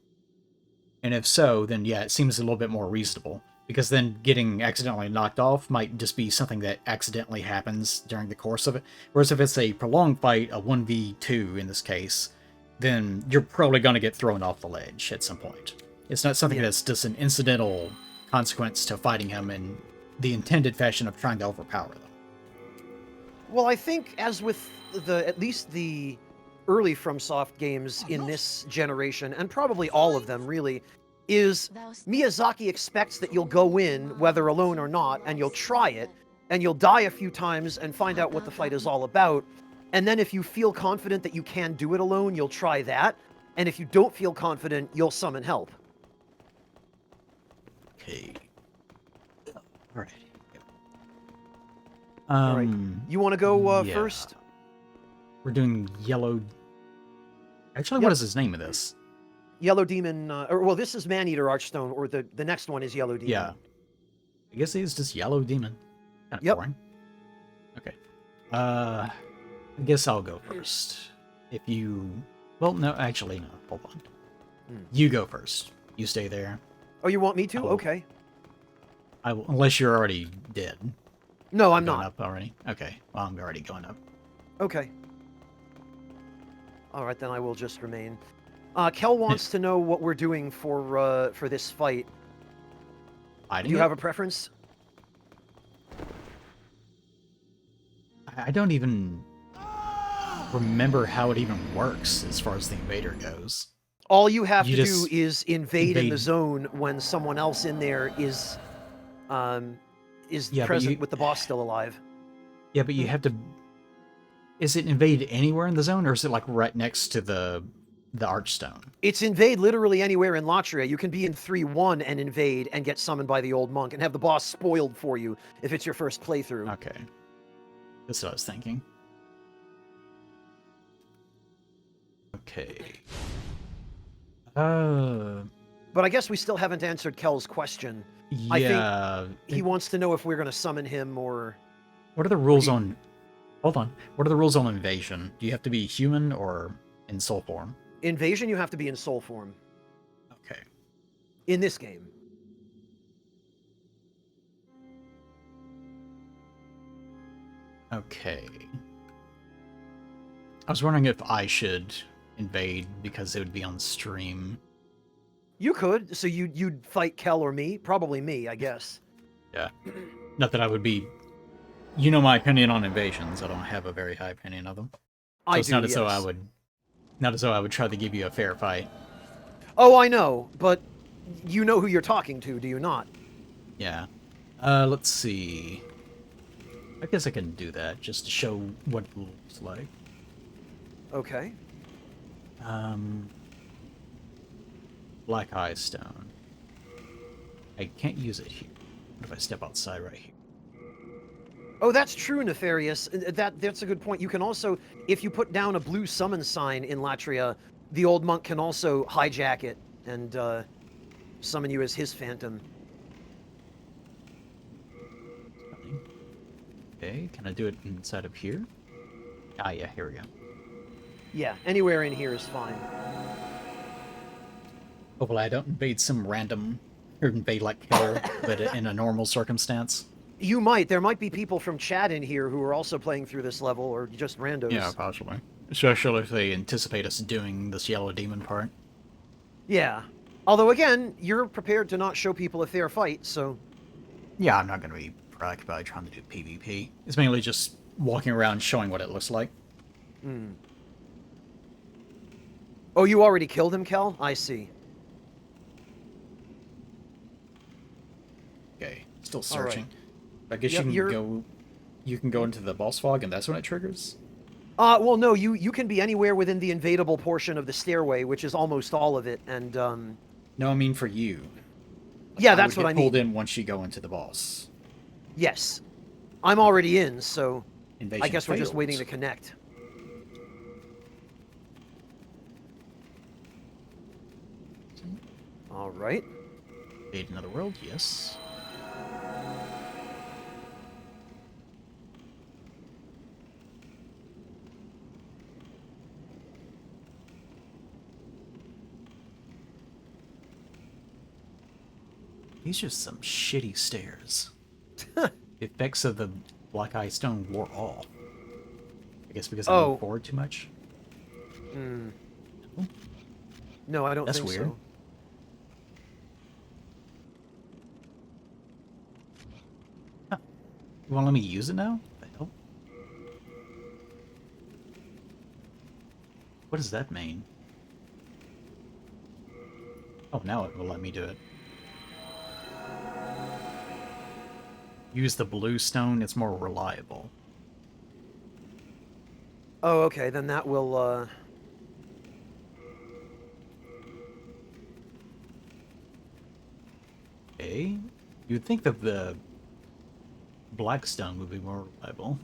if so, then yeah, it seems a little bit more reasonable. Because then getting accidentally knocked off might just be something that accidentally happens during the course of it. Whereas if it's a prolonged fight, a 1v2 in this case, then you're probably going to get thrown off the ledge at some point. It's not something that's just an incidental consequence to fighting him in the intended fashion of trying to overpower them. Well, I think as with at least the early FromSoft games in this generation, and probably all of them really, is Miyazaki expects that you'll go in, whether alone or not, and you'll try it, and you'll die a few times and find out what the fight is all about. And then if you feel confident that you can do it alone, you'll try that. And if you don't feel confident, you'll summon help. Okay. Alright. All right. You want to go first? We're doing yellow... Actually, what is his name of this? Yellow Demon, well, this is Maneater Archstone, or the next one is Yellow Demon. Yeah. I guess it's just Yellow Demon. Kind of boring. Okay. I guess I'll go first. If you... Well, no, actually, no. Hold on. You go first. You stay there. Oh, you want me to? Okay. I will, unless you're already dead. No, I'm going not. Up already? Okay. Well, I'm already going up. Okay. All right, then I will just remain. Kel wants to know what we're doing for this fight. Do you have a preference? I don't even remember how it even works as far as the invader goes. All you have to do is invade in the zone when someone else in there is present with the boss still alive. Yeah, but you have to... Is it invade anywhere in the zone, or is it like right next to the Archstone? It's invade literally anywhere in Latria. You can be in 3-1 and invade and get summoned by the old monk and have the boss spoiled for you if it's your first playthrough. Okay. That's what I was thinking. Okay. But I guess we still haven't answered Kel's question. Yeah. I think he wants to know if we're going to summon him or... What are the rules on... Hold on. What are the rules on invasion? Do you have to be human or in soul form? Invasion, you have to be in soul form. Okay. In this game. Okay. I was wondering if I should invade because it would be on stream. You could. So you'd fight Kel or me? Probably me, I guess. Yeah. Not that I would be... You know my opinion on invasions. I don't have a very high opinion of them. So it's not as though I would... Not as though I would try to give you a fair fight. Oh, I know, but you know who you're talking to, do you not? Yeah. Let's see. I guess I can do that, just to show what it looks like. Okay. Black Eye Stone. I can't use it here. What if I step outside right here? Oh, that's true, Nefarious. That's a good point. You can also, if you put down a blue summon sign in Latria, the old monk can also hijack it and summon you as his phantom. Okay, can I do it inside of here? Ah, yeah, here we go. Yeah, anywhere in here is fine. Hopefully I don't invade some random, or invade like hell, but in a normal circumstance. You might. There might be people from chat in here who are also playing through this level, or just randos. Yeah, possibly. Especially if they anticipate us doing this yellow demon part. Yeah. Although, again, you're prepared to not show people a fair fight, so... Yeah, I'm not going to be preoccupied trying to do PvP. It's mainly just walking around showing what it looks like. Hmm. Oh, you already killed him, Kel? I see. Okay, still searching. I guess Yep, you can go into the boss fog and that's when it triggers? Well, no, you can be anywhere within the invadable portion of the stairway, which is almost all of it, and, No, I mean for you. Yeah, that's what I mean. Pulled in once you go into the boss. Yes. I'm already in, so... Invasion I guess we're just failed. waiting to connect. Alright. Invade another world, yes. These are some shitty stairs. The effects of the black eye stone wore off. I guess because I moved forward too much. No, I don't That's think weird. so. Huh. You want to let me use it now? What the hell? What does that mean? Oh, now it will let me do it. Use the blue stone, it's more reliable. Oh, okay, then that will, Okay. You'd think that the black stone would be more reliable.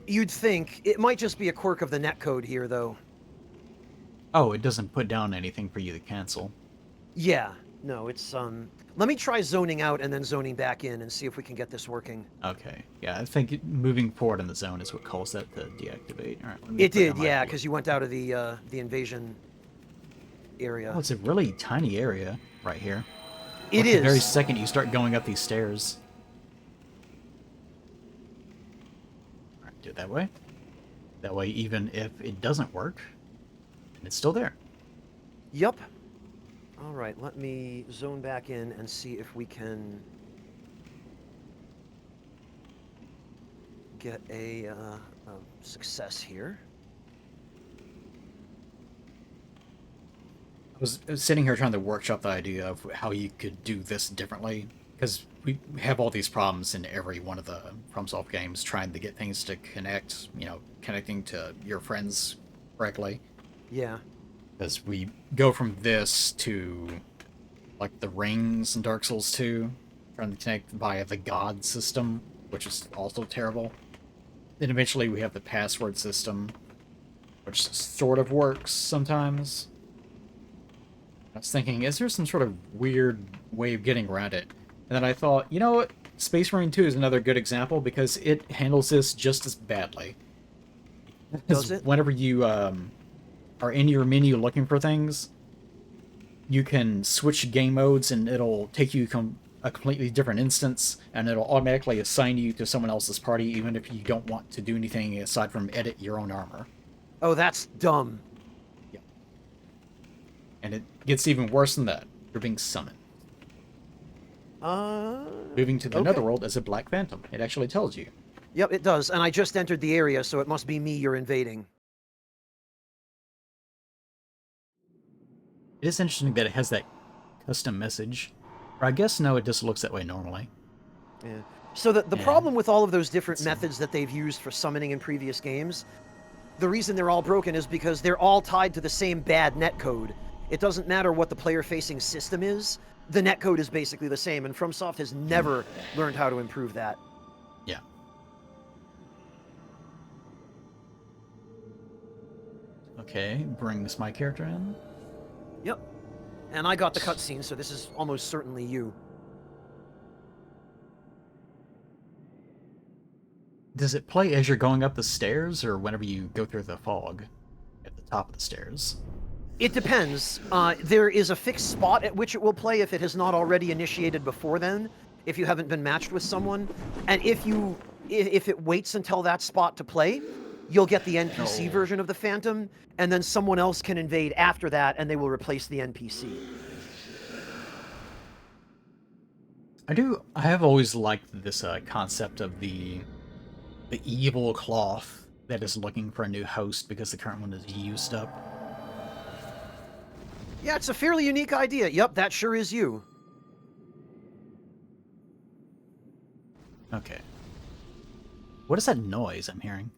You'd think. It might just be a quirk of the netcode here, though. Oh, it doesn't put down anything for you to cancel. Yeah. No, it's, Let me try zoning out and then zoning back in and see if we can get this working. Okay. Yeah, I think moving forward in the zone is what caused that to deactivate. All right, let me It put did, down my yeah, blue. because you went out of the invasion area. Oh, it's a really tiny area right here. It Like is. The very second you start going up these stairs. Alright, do it that way. That way, even if it doesn't work, it's still there. Yep. All right, let me zone back in and see if we can get a success here. I was sitting here trying to workshop the idea of how you could do this differently, because we have all these problems in every one of the FromSoft games, trying to get things to connect, you know, connecting to your friends correctly. Yeah. Because we go from this to, like, the rings in Dark Souls 2, trying to connect via the God system, which is also terrible. Then eventually we have the password system, which sort of works sometimes. I was thinking, is there some sort of weird way of getting around it? And then I thought, you know what? Space Marine 2 is another good example because it handles this just as badly. Does it? Whenever you are in your menu looking for things, you can switch game modes and it'll take you a completely different instance, and it'll automatically assign you to someone else's party even if you don't want to do anything aside from edit your own armor. Oh, that's dumb. And it gets even worse than that. You're being summoned. Moving to the okay. Netherworld as a Black Phantom. It actually tells you. Yep, it does. And I just entered the area, so it must be me you're invading. It is interesting that it has that custom message. Or I guess no, it just looks that way normally. Yeah. So the Yeah. problem with all of those different methods that they've used for summoning in previous games, the reason they're all broken is because they're all tied to the same bad netcode. It doesn't matter what the player-facing system is, the netcode is basically the same, and FromSoft has never learned how to improve that. Yeah. Okay, brings my character in. Yep. And I got the cutscene, so this is almost certainly you. Does it play as you're going up the stairs, or whenever you go through the fog at the top of the stairs? It depends. There is a fixed spot at which it will play if it has not already initiated before then, if you haven't been matched with someone. And if it waits until that spot to play, you'll get the NPC No. version of the Phantom, and then someone else can invade after that, and they will replace the NPC. I have always liked this concept of the evil cloth that is looking for a new host because the current one is used up. Yeah, it's a fairly unique idea. Yep, that sure is you. Okay. What is that noise I'm hearing?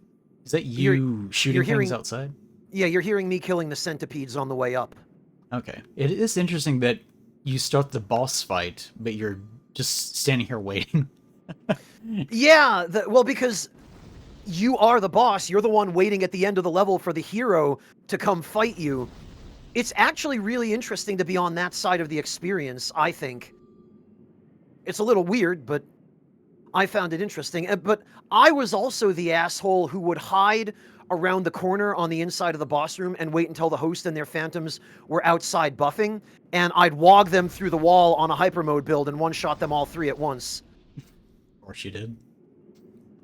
Is that You're- you shooting you're things hearing- outside? Yeah, you're hearing me killing the centipedes on the way up. Okay. It is interesting that you start the boss fight, but you're just standing here waiting. Yeah, well, because you are the boss. You're the one waiting at the end of the level for the hero to come fight you. It's actually really interesting to be on that side of the experience, I think. It's a little weird, but I found it interesting. But I was also the asshole who would hide around the corner on the inside of the boss room and wait until the host and their phantoms were outside buffing, and I'd wog them through the wall on a hyper mode build and one-shot them all three at once. Of course you did.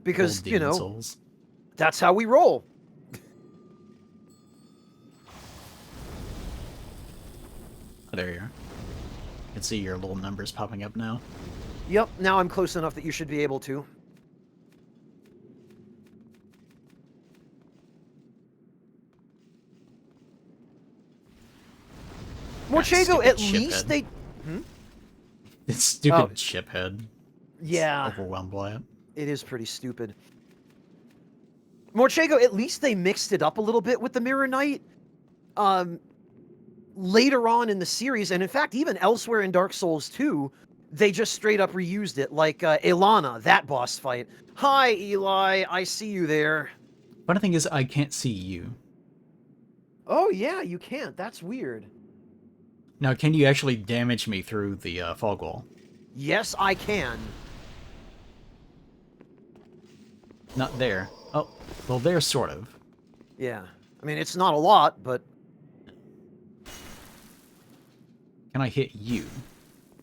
Because, Old you demon know, souls. that's how we roll. Oh, there you are. I can see your little numbers popping up now. Yep, now I'm close enough that you should be able to. Morchego, stupid at ship least head. they... It's stupid Oh. ship head. Yeah, Overwhelmed by it. it is pretty stupid. Morchego, at least they mixed it up a little bit with the Mirror Knight. Later on in the series, and in fact, even elsewhere in Dark Souls 2, they just straight up reused it, like Elana, that boss fight. Hi, Eli, I see you there. Funny thing is, I can't see you. Oh, yeah, you can't. That's weird. Now, can you actually damage me through the fog wall? Yes, I can. Not there. Oh, well, there, sort of. Yeah. I mean, it's not a lot, but Can I hit you?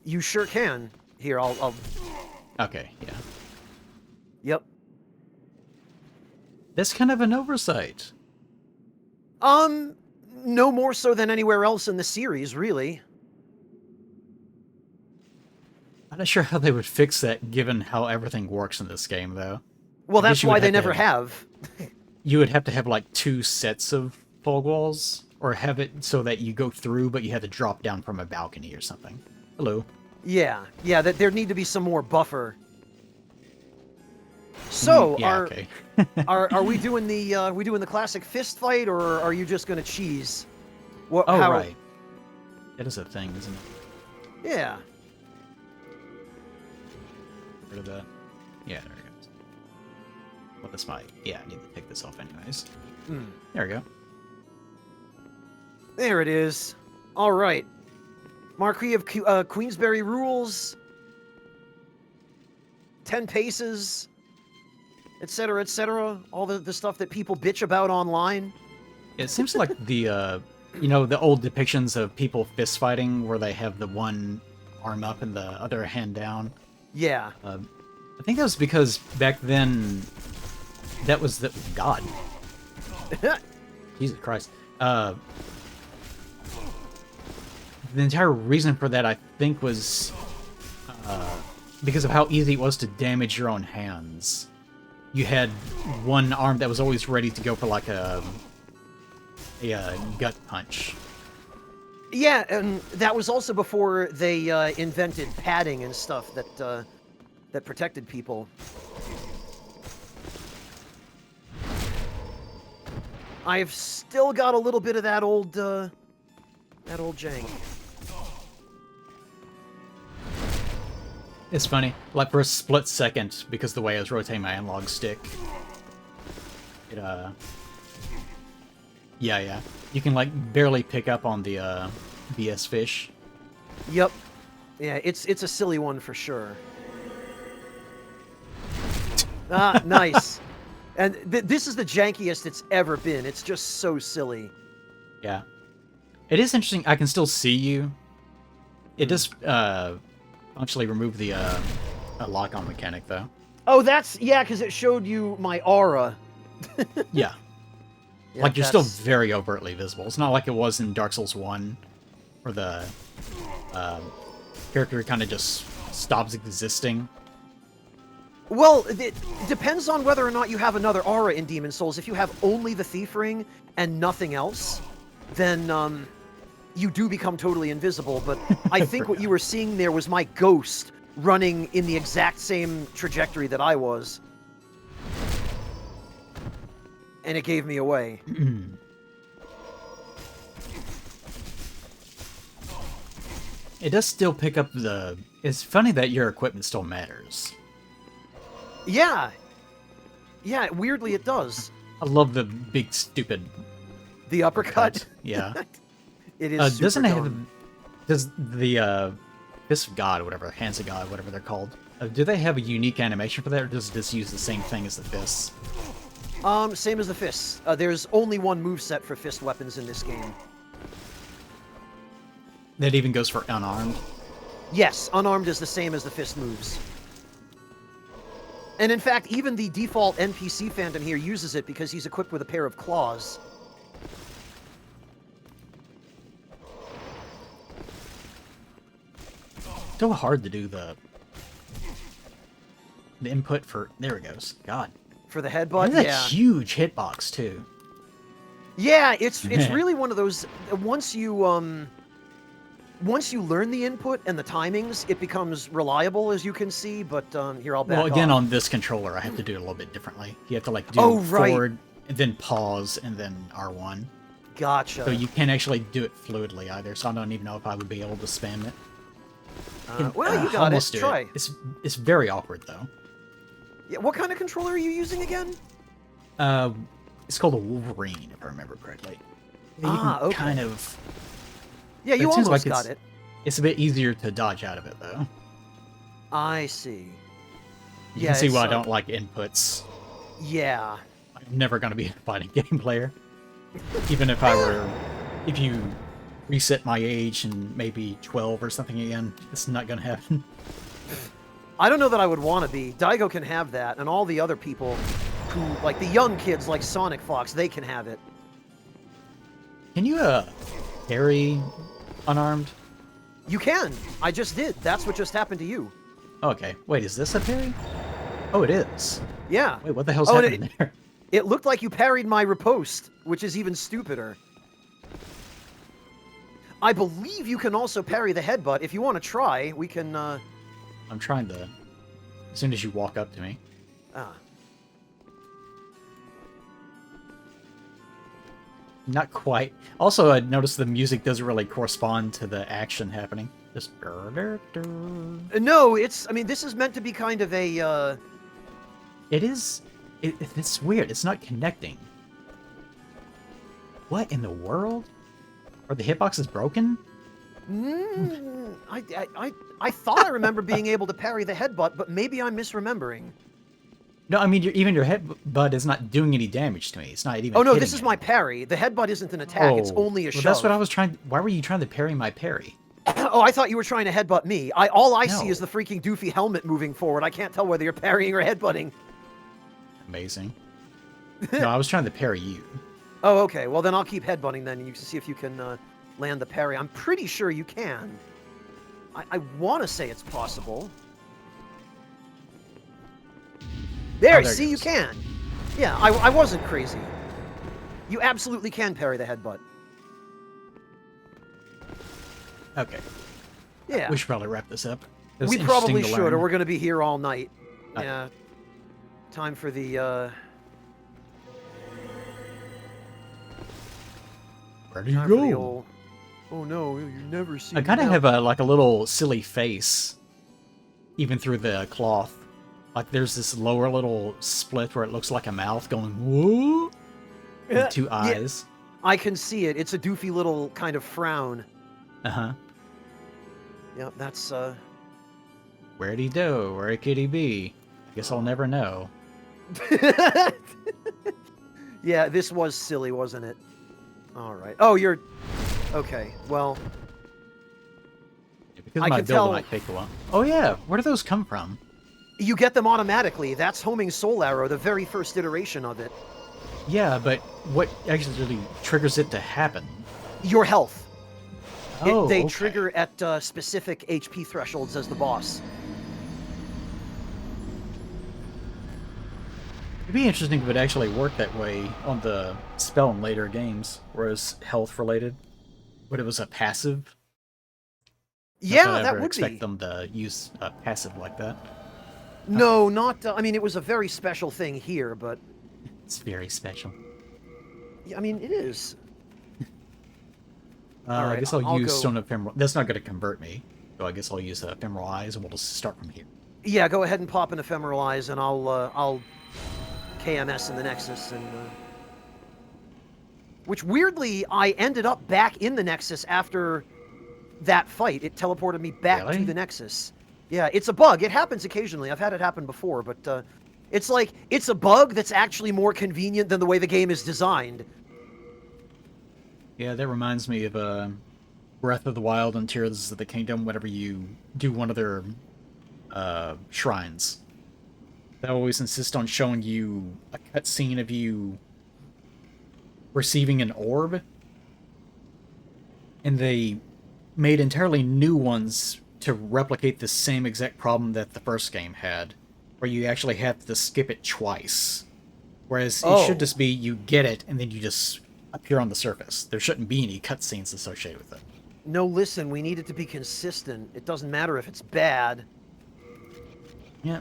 you sure can. Here, I'll... Okay, yeah. Yep. That's kind of an oversight. No more so than anywhere else in the series, really. I'm not sure how they would fix that, given how everything works in this game, though. Well, I guess that's you why would they have to never have. You would have to have, like, 2 sets of fog walls, or have it so that you go through, but you have to drop down from a balcony or something. Hello. Yeah, that there need to be some more buffer. So, yeah, okay. are we doing the classic fist fight, or are you just gonna cheese? What, Oh, right. That is a thing, isn't it? Yeah. Get rid of that. Yeah, there it goes. Well, this might... Yeah, I need to take this off anyways. There we go. There it is. All right. Marquis of Queensberry rules. 10 paces, etc., etc. All the stuff that people bitch about online. It seems like the, you know, the old depictions of people fist fighting where they have the one arm up and the other hand down. Yeah. I think that was because back then, that was the... God. Jesus Christ. The entire reason for that, I think, was because of how easy it was to damage your own hands. You had one arm that was always ready to go for, like, a gut punch. Yeah, and that was also before they invented padding and stuff that protected people. I've still got a little bit of that old jank. It's funny, like for a split second, because the way I was rotating my analog stick, it, yeah. You can, like, barely pick up on the, BS fish. Yep. Yeah, it's a silly one for sure. Ah, nice. And this is the jankiest it's ever been. It's just so silly. Yeah. It is interesting, I can still see you. It does, functionally remove the, lock-on mechanic, though. Oh, yeah, because it showed you my aura. Yeah. Yeah, Like, you're still that's- very overtly visible. It's not like it was in Dark Souls 1, where the character kind of just stops existing. Well, it depends on whether or not you have another aura in Demon Souls. If you have only the Thief Ring and nothing else, then you do become totally invisible. But I think what you were seeing there was my ghost running in the exact same trajectory that I was. And it gave me away. It does still pick up the... It's funny that your equipment still matters. Yeah. Yeah, weirdly it does. I love the big, stupid... The uppercut. Yeah. It is super doesn't it have... dumb. Does the Fist of God, whatever, Hands of God, whatever they're called, do they have a unique animation for that, or does this use the same thing as the fists? Same as the fists. There's only one moveset for fist weapons in this game. That even goes for unarmed? Yes, unarmed is the same as the fist moves. And in fact, even the default NPC Phantom here uses it because he's equipped with a pair of claws. So hard to do the input for... There it goes. God. For the headbutt, That's yeah. a huge hitbox, too. Yeah, it's really one of those... Once you learn the input and the timings, it becomes reliable, as you can see, but here, I'll back Well, again, off. on this controller, I have to do it a little bit differently. You have to, like, do Oh, right. forward, and then pause, and then R1. Gotcha. So you can't actually do it fluidly, either, so I don't even know if I would be able to spam it. Well, you got Almost it. do Try. It's very awkward, though. Yeah, what kind of controller are you using again? It's called a Wolverine, if I remember correctly. Yeah, you Ah, can okay. kind of... Yeah, you It seems almost like got it. It's a bit easier to dodge out of it, though. I see. You can see why I it's, don't like inputs. Yeah. I'm never going to be a fighting game player. Even if if you reset my age and maybe 12 or something again, it's not going to happen. I don't know that I would want to be. Daigo can have that, and all the other people who, like the young kids like Sonic Fox, they can have it. Can you, parry unarmed? You can. I just did. That's what just happened to you. Okay. Wait, is this a parry? Oh, it is. Yeah. Wait, what the hell's Oh, and happening there? It looked like you parried my riposte, which is even stupider. I believe you can also parry the headbutt. If you want to try, we can, I'm trying to... As soon as you walk up to me. Not quite. Also, I noticed the music doesn't really correspond to the action happening. Just... No, I mean, this is meant to be kind of a, It is... It's weird. It's not connecting. What in the world? Are the hitboxes broken? I thought I remember being able to parry the headbutt, but maybe I'm misremembering. No, I mean, even your headbutt is not doing any damage to me. It's not even Oh no, hitting this is it. my parry. The headbutt isn't an attack, it's only a well, shove. that's what I was trying... Why were you trying to parry my parry? Oh, I thought you were trying to headbutt me. All I see No. is the freaking doofy helmet moving forward. I can't tell whether you're parrying or headbutting. Amazing. No, I was trying to parry you. Oh, okay. Well, then I'll keep headbutting then, and you can see if you can land the parry. I'm pretty sure you can. I want to say it's possible. There, there it see, you goes. can. Yeah, I wasn't crazy. You absolutely can parry the headbutt. Okay. Yeah. We should probably wrap this up. It was We interesting probably to should, or learn. we're going to be here all night. Uh, Yeah. Time for the, Where do you time for the go? old... Oh no, you never see I me kind of now. have like a little silly face, even through the cloth. Like there's this lower little split where it looks like a mouth going whoa, with two Yeah. eyes. I can see it. It's a doofy little kind of frown. Uh-huh. Yeah, that's, Where'd he go? Where could he be? Guess I'll never know. Yeah, this was silly, wasn't it? Alright. Oh, you're... Okay, well... Because I my could build tell- might take a while. Oh yeah, where do those come from? You get them automatically. That's Homing Soul Arrow, the very first iteration of it. Yeah, but what actually triggers it to happen? Your health. Oh, They okay. trigger at specific HP thresholds as the boss. It'd be interesting if it actually worked that way on the spell in later games, whereas health related, but it was a passive. Not that Yeah, I that ever would expect be. them to use a passive like that. No, not. I mean, it was a very special thing here, but It's very special. yeah, I mean, it is. All I right, guess I'll I'll use go. Stone Ephemeral. That's not going to convert me, so I guess I'll use Ephemeral Eyes, and we'll just start from here. Yeah, go ahead and pop an ephemeral eyes, and I'll KMS in the Nexus, and which weirdly I ended up back in the Nexus after that fight. It teleported me back to Really? the Nexus. Yeah, it's a bug. It happens occasionally. I've had it happen before, but it's like it's a bug that's actually more convenient than the way the game is designed. Yeah, that reminds me of Breath of the Wild and Tears of the Kingdom. Whenever you do one of their shrines, they always insist on showing you a cutscene of you receiving an orb, and they made entirely new ones to replicate the same exact problem that the first game had, where you actually have to skip it twice. Whereas it should Oh. just be you get it and then you just appear on the surface. There shouldn't be any cutscenes associated with it. No, listen, we need it to be consistent. It doesn't matter if it's bad. Yeah.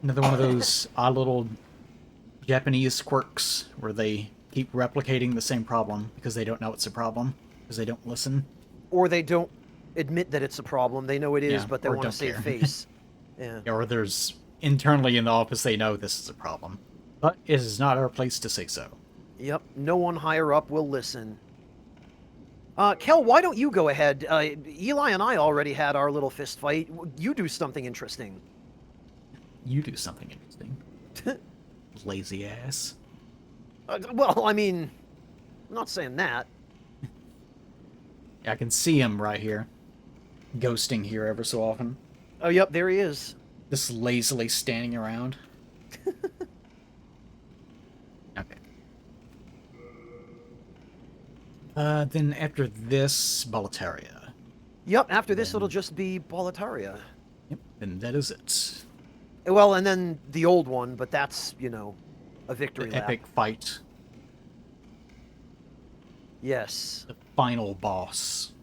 Another one of those odd little Japanese quirks where they keep replicating the same problem because they don't know it's a problem, because they don't listen. Or they don't admit that it's a problem. They know it is, Yeah, but they or want to don't save care. face. Yeah. Or there's internally in the office they know this is a problem. But it is not our place to say so. Yep, no one higher up will listen. Kel, why don't you go ahead? Eli and I already had our little fist fight. You do something interesting. You do something interesting. Lazy ass. Well, I mean, I'm not saying that. I can see him right here. Ghosting here ever so often. Oh, yep, there he is. Just lazily standing around. Okay. Then after this, Boletaria. Yep, after this it'll just be Boletaria. Yep, then that is it. Well, and then the old one, but that's, a victory The lap. epic fight. Yes. The final boss.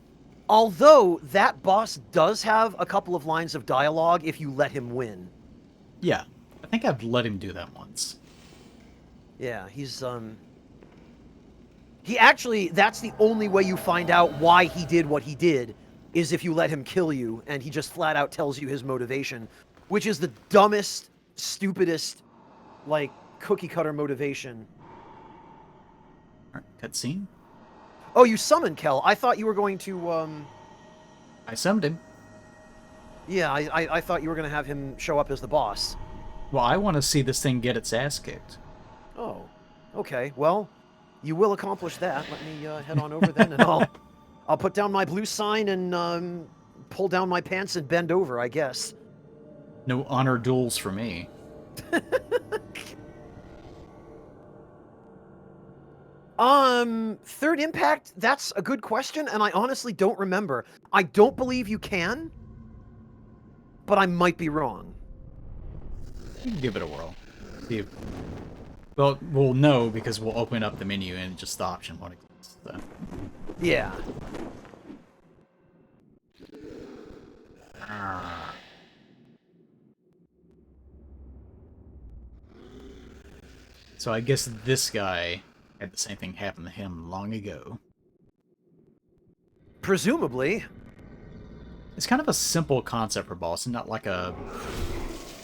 Although, that boss does have a couple of lines of dialogue if you let him win. Yeah, I think I've let him do that once. Yeah, he actually, that's the only way you find out why he did what he did, is if you let him kill you, and he just flat out tells you his motivation, which is the dumbest, stupidest, cookie-cutter motivation. Alright, cutscene. Oh, you summoned Kel. I thought you were going to, I summoned him. Yeah, I thought you were going to have him show up as the boss. Well, I want to see this thing get its ass kicked. Oh, okay. Well, you will accomplish that. Let me head on over then, and I'll put down my blue sign and pull down my pants and bend over, I guess. No honor duels for me. Third impact, that's a good question, and I honestly don't remember. I don't believe you can, but I might be wrong. You can give it a whirl. See if... Well, we'll know because we'll open up the menu and just the option won't exist. So. Yeah. So I guess this guy had the same thing happen to him long ago. Presumably. It's kind of a simple concept for boss, and not like a...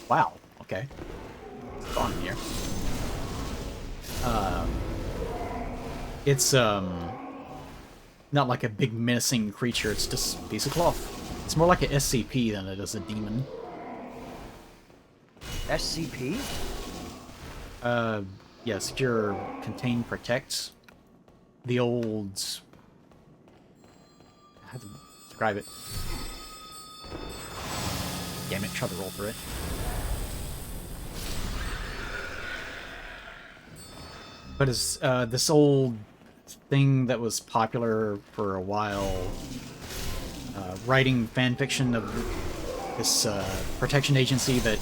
Wow, okay. It's fun here. It's, not like a big menacing creature, it's just a piece of cloth. It's more like a SCP than it is a demon. SCP? Yeah, secure, contain, protect. The old... I have to describe it. Damn it, try to roll through it. what is this old thing that was popular for a while, writing fan fiction of this protection agency that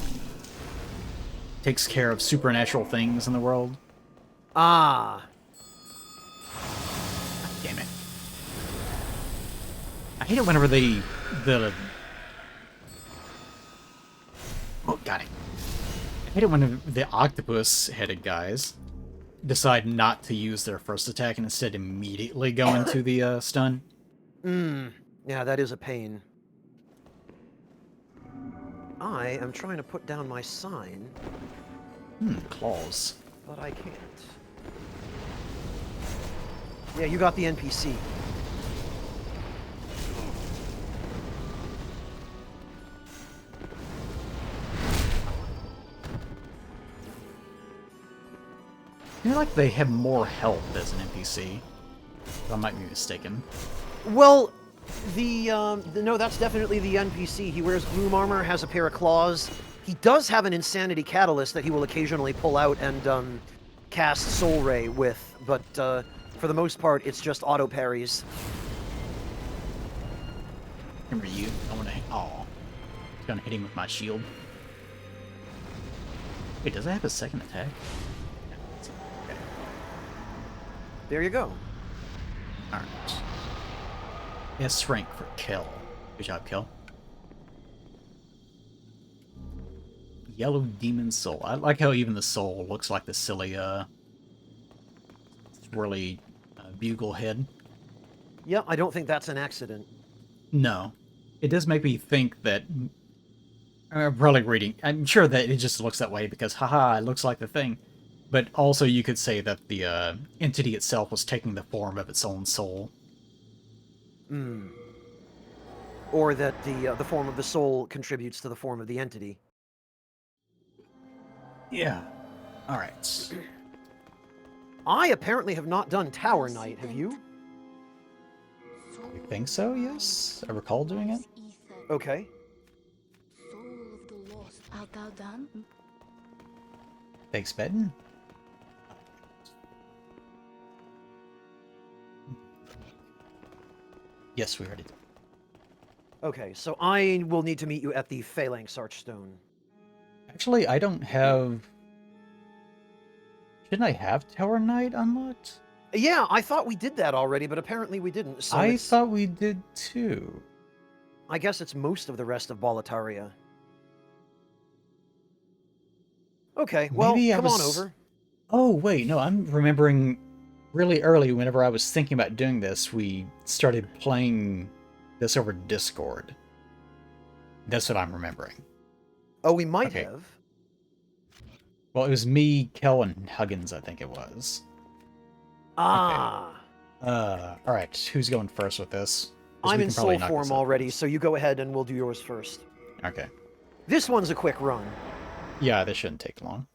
takes care of supernatural things in the world. Ah. Damn it. I hate it whenever the oh, got it. I hate it when the octopus-headed guys decide not to use their first attack and instead immediately go into the stun. Yeah, that is a pain. I am trying to put down my sign, Claws. but I can't. Yeah, you got the NPC. I feel like they have more health as an NPC. I might be mistaken. Well, no, that's definitely the NPC. He wears gloom armor, has a pair of claws. He does have an insanity catalyst that he will occasionally pull out and cast Soul Ray with, but for the most part, it's just auto parries. Remember you? I want to. Oh, it's gonna hit him with my shield. Wait, does it have a second attack? Okay. There you go. All right. S rank for kill. Good job, kill. Yellow demon soul. I like how even the soul looks like the silly, swirly bugle head. Yeah, I don't think that's an accident. No. It does make me think that... I'm probably reading... I'm sure that it just looks that way because, haha, it looks like the thing. But also you could say that the entity itself was taking the form of its own soul. Or that the form of the soul contributes to the form of the entity. Yeah. Alright. I apparently have not done Tower Knight, have you? I think so, yes? I recall doing it. Okay. Soul of the lost, art thou done? Thanks, Bedden. Yes, we already did. Okay, so I will need to meet you at the Phalanx Archstone. Actually, I don't have... Shouldn't I have Tower Knight unlocked? Yeah, I thought we did that already, but apparently we didn't. So I thought we did too. I guess it's most of the rest of Boletaria. Okay, well, Maybe come on over. Oh, wait, no, I'm remembering really early whenever I was thinking about doing this, we started playing this over Discord. That's what I'm remembering. Oh, we might Okay. have. Well, it was me, Kel, and Huggins, I think it was. Ah. Alright, who's going first with this? 'Cause I'm we in can probably soul knock form this out already, first. so you go ahead and we'll do yours first. Okay. This one's a quick run. Yeah, this shouldn't take long.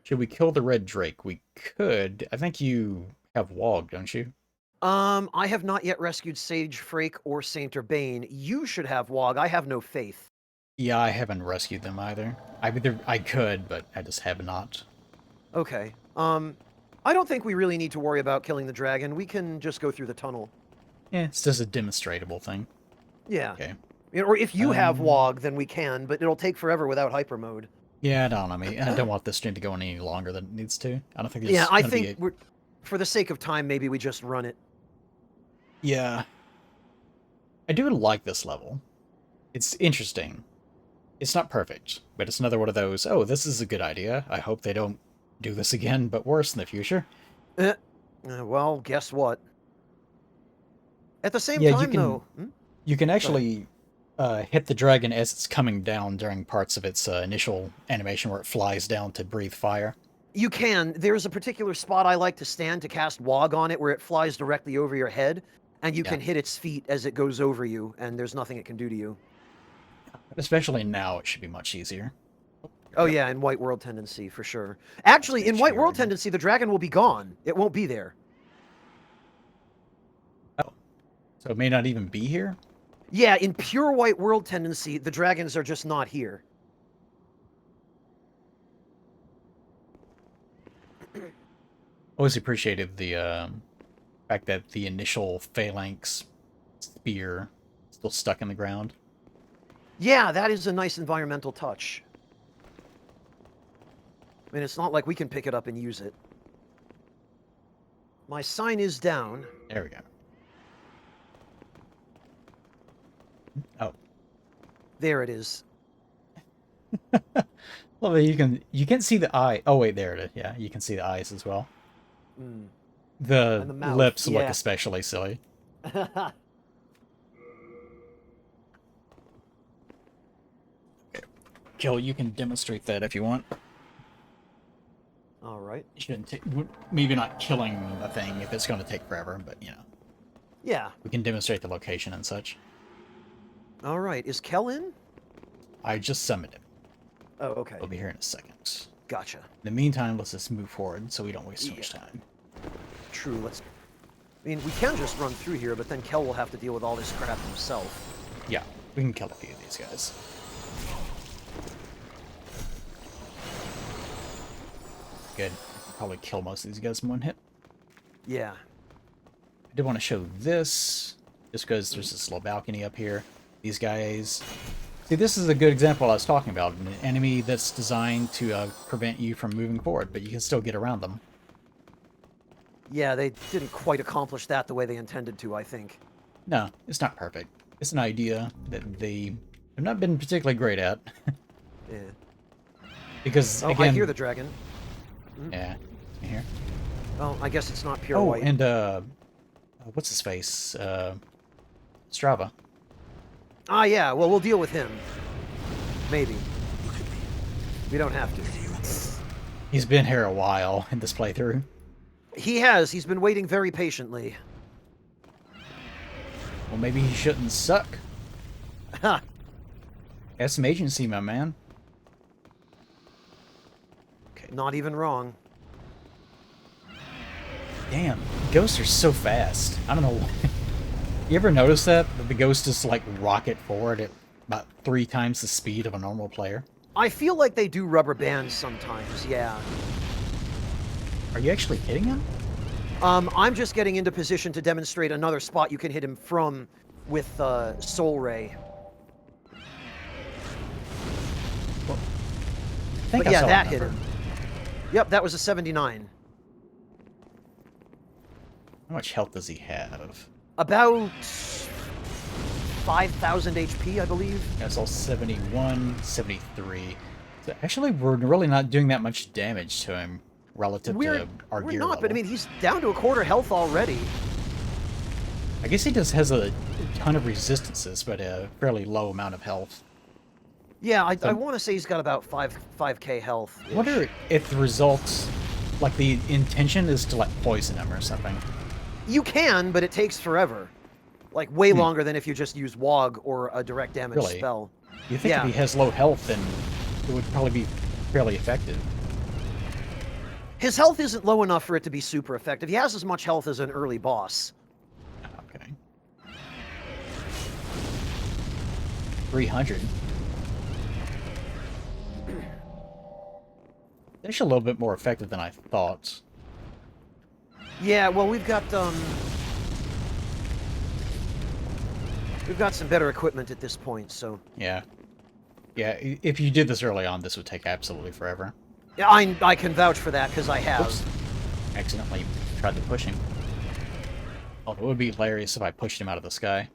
Should we kill the red drake? We could. I think you have Wog, don't you? I have not yet rescued Sage Frake or Saint Urbane. You should have Wog. I have no faith. Yeah, I haven't rescued them either. I could, but I just have not. Okay. I don't think we really need to worry about killing the dragon. We can just go through the tunnel. Yeah, it's just a demonstratable thing. Yeah. Okay. Or if you have Wog, then we can, but it'll take forever without hyper mode. Yeah, I don't know. I don't want this stream to go on any longer than it needs to. I don't think there's Yeah, I gonna be think we're, for the sake of time, maybe we just run it. Yeah. I do like this level. It's interesting. It's not perfect, but it's another one of those, oh, this is a good idea. I hope they don't do this again, but worse in the future. Well, guess what? At the same Yeah, time, though... You can actually hit the dragon as it's coming down during parts of its initial animation where it flies down to breathe fire. You can. There's a particular spot I like to stand to cast Wog on it where it flies directly over your head, and you can hit its feet as it goes over you, and there's nothing it can do to you. Especially now, it should be much easier. Oh yeah, in White World Tendency, for sure. Actually, in White World Tendency, the dragon will be gone. It won't be there. Oh. So it may not even be here? Yeah, in pure White World Tendency, the dragons are just not here. Always appreciated the fact that the initial phalanx spear is still stuck in the ground. Yeah, that is a nice environmental touch. I mean, it's not like we can pick it up and use it. My sign is down. There we go. Oh. There it is. Well, you can see the eye. Oh wait, there it is. Yeah, you can see the eyes as well. Mm. The And the mouth, lips look yeah. especially silly. Joel, you can demonstrate that if you want. All right. You shouldn't take, maybe not killing the thing if it's going to take forever, but you know, Yeah. we can demonstrate the location and such. All right. Is Kel in? I just summoned him. Oh, okay. He'll be here in a second. Gotcha. In the meantime, let's just move forward so we don't waste too much Yeah. time. True. Let's. I mean, we can just run through here, but then Kel will have to deal with all this crap himself. Yeah, we can kill a few of these guys. Good. Probably kill most of these guys in one hit. Yeah. I did want to show this, just because there's this little balcony up here. These guys... See, this is a good example I was talking about. An enemy that's designed to prevent you from moving forward, but you can still get around them. Yeah, they didn't quite accomplish that the way they intended to, I think. No, it's not perfect. It's an idea that they have not been particularly great at. Yeah. Because, Oh, again... I hear the dragon. Yeah, you hear? Oh, I guess it's not pure Oh, white. and, what's his face? Strava. Ah, yeah. Well, we'll deal with him. Maybe. We don't have to. He's been here a while in this playthrough. He has. He's been waiting very patiently. Well, maybe he shouldn't suck. Ha! Have some agency, my man. Not even wrong. Damn, ghosts are so fast. I don't know. You ever notice that? That the ghosts just, like, rocket forward at about 3 times the speed of a normal player? I feel like they do rubber bands sometimes, yeah. Are you actually hitting him? I'm just getting into position to demonstrate another spot you can hit him from with Soul Ray. Well, I think But I yeah, saw a that hit number. him. Yep, that was a 79. How much health does he have? About 5,000 HP, I believe. That's all 71, 73. So actually, we're really not doing that much damage to him relative to our We're gear not, level. but I mean, he's down to a quarter health already. I guess he just has a ton of resistances, but a fairly low amount of health. Yeah, I want to say he's got about 5k health. I wonder if the results, like the intention is to like poison him or something. You can, but it takes forever. Like, way longer than if you just use WOG or a direct damage Really? spell. You think Yeah. if he has low health, then it would probably be fairly effective. His health isn't low enough for it to be super effective. He has as much health as an early boss. Okay. 300. That's a little bit more effective than I thought. Yeah, well, we've got some better equipment at this point, so... Yeah. Yeah, if you did this early on, this would take absolutely forever. Yeah, I can vouch for that, because I have. Oops. Accidentally tried to push him. Oh, it would be hilarious if I pushed him out of the sky.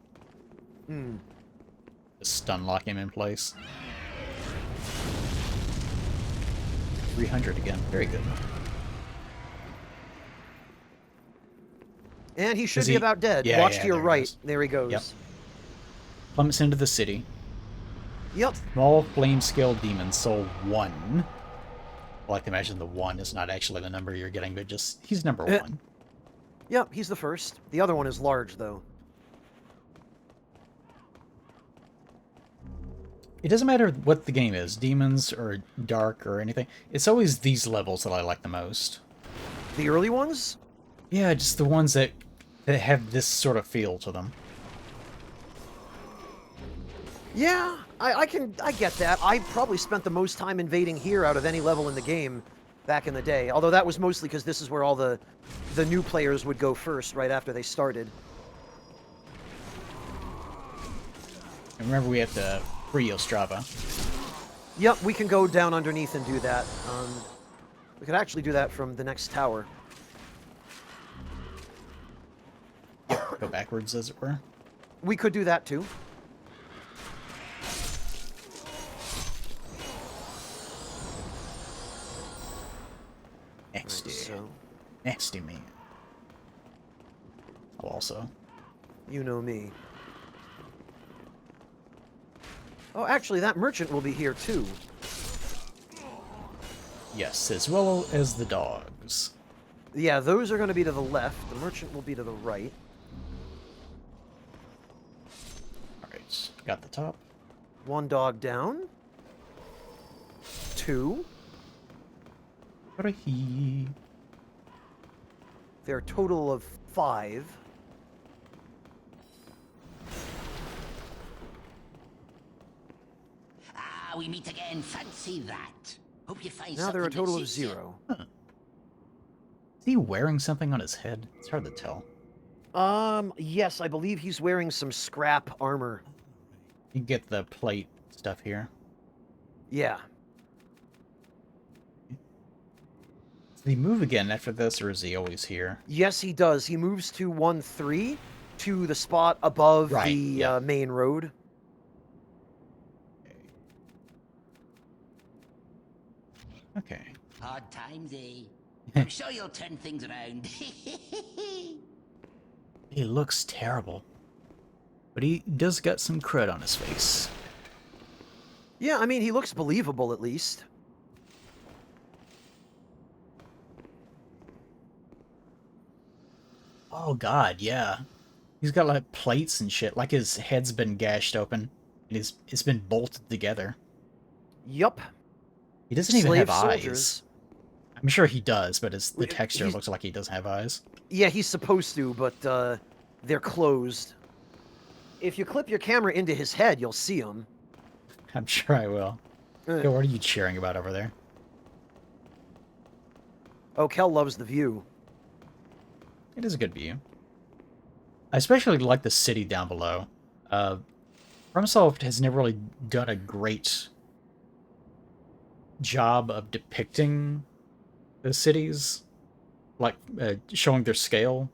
Hmm. Just stun lock him in place. 300 again. Very good. And he should Is be he- about dead. Yeah, Watch yeah, to your there he right. goes. There he goes. Yep. Plummets into the city. Yep. Small flame scale demon, soul 1. I like to imagine the 1 is not actually the number you're getting, but just, he's number 1. Yep, he's the first. The other one is large, though. It doesn't matter what the game is, demons or dark or anything. It's always these levels that I like the most. The early ones? Yeah, just the ones that have this sort of feel to them. Yeah, I get that. I probably spent the most time invading here out of any level in the game. back in the day. Although that was mostly because this is where all the new players would go first, right after they started. And remember, we have to free Ostrava. Yep, we can go down underneath and do that. We could actually do that from the next tower. Go backwards, as it were. We could do that too. Nasty. So, Nasty man. Oh, also. you know me. Oh, actually, that merchant will be here too. Yes, as well as the dogs. Yeah, those are going to be to the left. The merchant will be to the right. Alright, got the top. One dog down. Two. Hooray. There are a total of 5. Ah, we meet again. Fancy that. Hope you find Now there are a something total that of suits you. 0. Is he wearing something on his head? It's hard to tell. Yes, I believe he's wearing some scrap armor. You can get the plate stuff here. Yeah. Does he move again after this, or is he always here? Yes, he does. He moves to 1-3 to the spot above Right, the yeah. main road. Okay. Hard times, eh? I'm sure you'll turn things around. He looks terrible. But he does got some crud on his face. Yeah, I mean, he looks believable at least. Oh god, yeah. He's got like plates and shit, like his head's been gashed open. And it's been bolted together. Yup. He doesn't even Slave have soldiers. eyes. I'm sure he does, but the texture He's- looks like he doesn't have eyes. Yeah, he's supposed to, but they're closed. If you clip your camera into his head, you'll see him. I'm sure I will. Yo, what are you cheering about over there? Oh, Kel loves the view. It is a good view. I especially like the city down below. FromSoft has never really done a great job of depicting the cities, like showing their scale.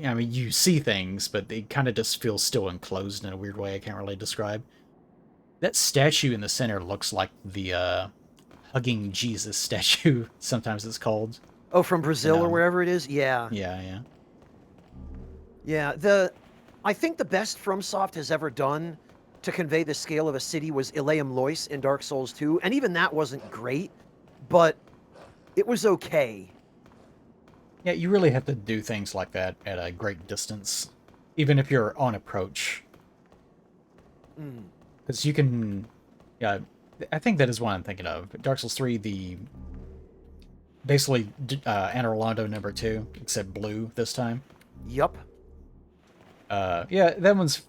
I mean, you see things, but they kind of just feel still enclosed in a weird way I can't really describe. That statue in the center looks like the hugging Jesus statue, sometimes it's called. Oh, from Brazil or wherever it is? Yeah. Yeah. Yeah, I think the best FromSoft has ever done to convey the scale of a city was Ilium Lois in Dark Souls 2, and even that wasn't great, but it was okay. Yeah, you really have to do things like that at a great distance, even if you're on approach. Because you can... Yeah, I think that is what I'm thinking of. Dark Souls 3, basically Anor Londo number 2, except blue this time. Yup. Yeah, that one's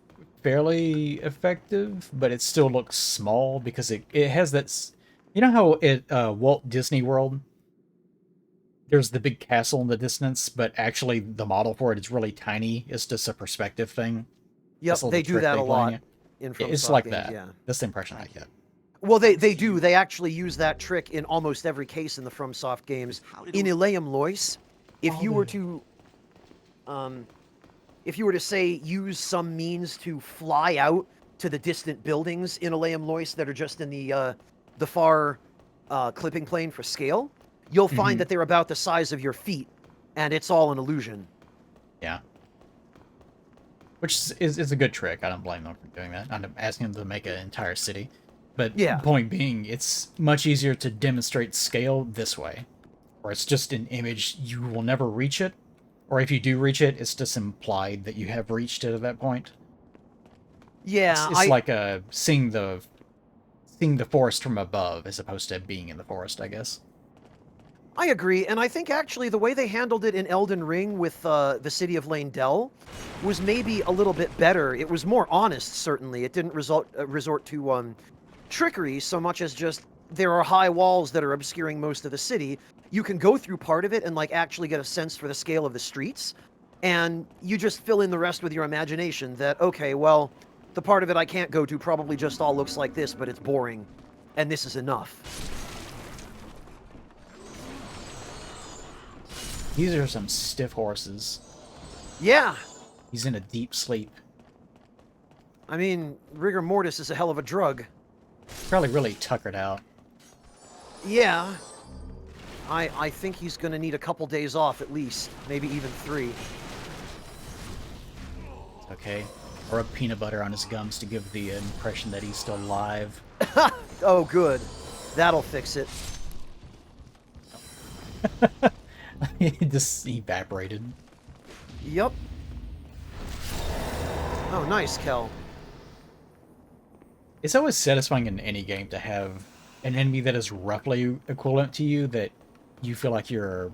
fairly effective, but it still looks small because it has that... You know how at Walt Disney World, there's the big castle in the distance, but actually the model for it is really tiny. It's just a perspective thing. Yep, That's a they little do trick that they a play. lot in FromSoft It's like games, that. yeah. That's the impression I get. Well, they do. They actually use that trick in almost every case in the FromSoft games. In Ilium Lois, if you were to say use some means to fly out to the distant buildings in Ilium Lois that are just in the far clipping plane for scale, you'll find that they're about the size of your feet, and it's all an illusion. Yeah. Which is a good trick. I don't blame them for doing that. I'm asking them to make an entire city. But Yeah. point being, it's much easier to demonstrate scale this way. Where it's just an image, you will never reach it. Or if you do reach it, it's just implied that you have reached it at that point. Yeah, It's like seeing the forest from above as opposed to being in the forest, I guess. I agree, and I think actually the way they handled it in Elden Ring with the city of Lane-Del was maybe a little bit better. It was more honest, certainly. It didn't resort to trickery so much as just there are high walls that are obscuring most of the city, you can go through part of it and like actually get a sense for the scale of the streets, and you just fill in the rest with your imagination that, okay, well, the part of it I can't go to probably just all looks like this, but it's boring, and this is enough. These are some stiff horses. Yeah, He's in a deep sleep. I mean, rigor mortis is a hell of a drug. Probably really tuckered out. Yeah. I think he's gonna need a couple days off at least, maybe even 3. Okay. Or a peanut butter on his gums to give the impression that he's still alive. Oh, good. That'll fix it. He just evaporated. Yup. Oh, nice, Kel. It's always satisfying in any game to have an enemy that is roughly equivalent to you that you feel like you're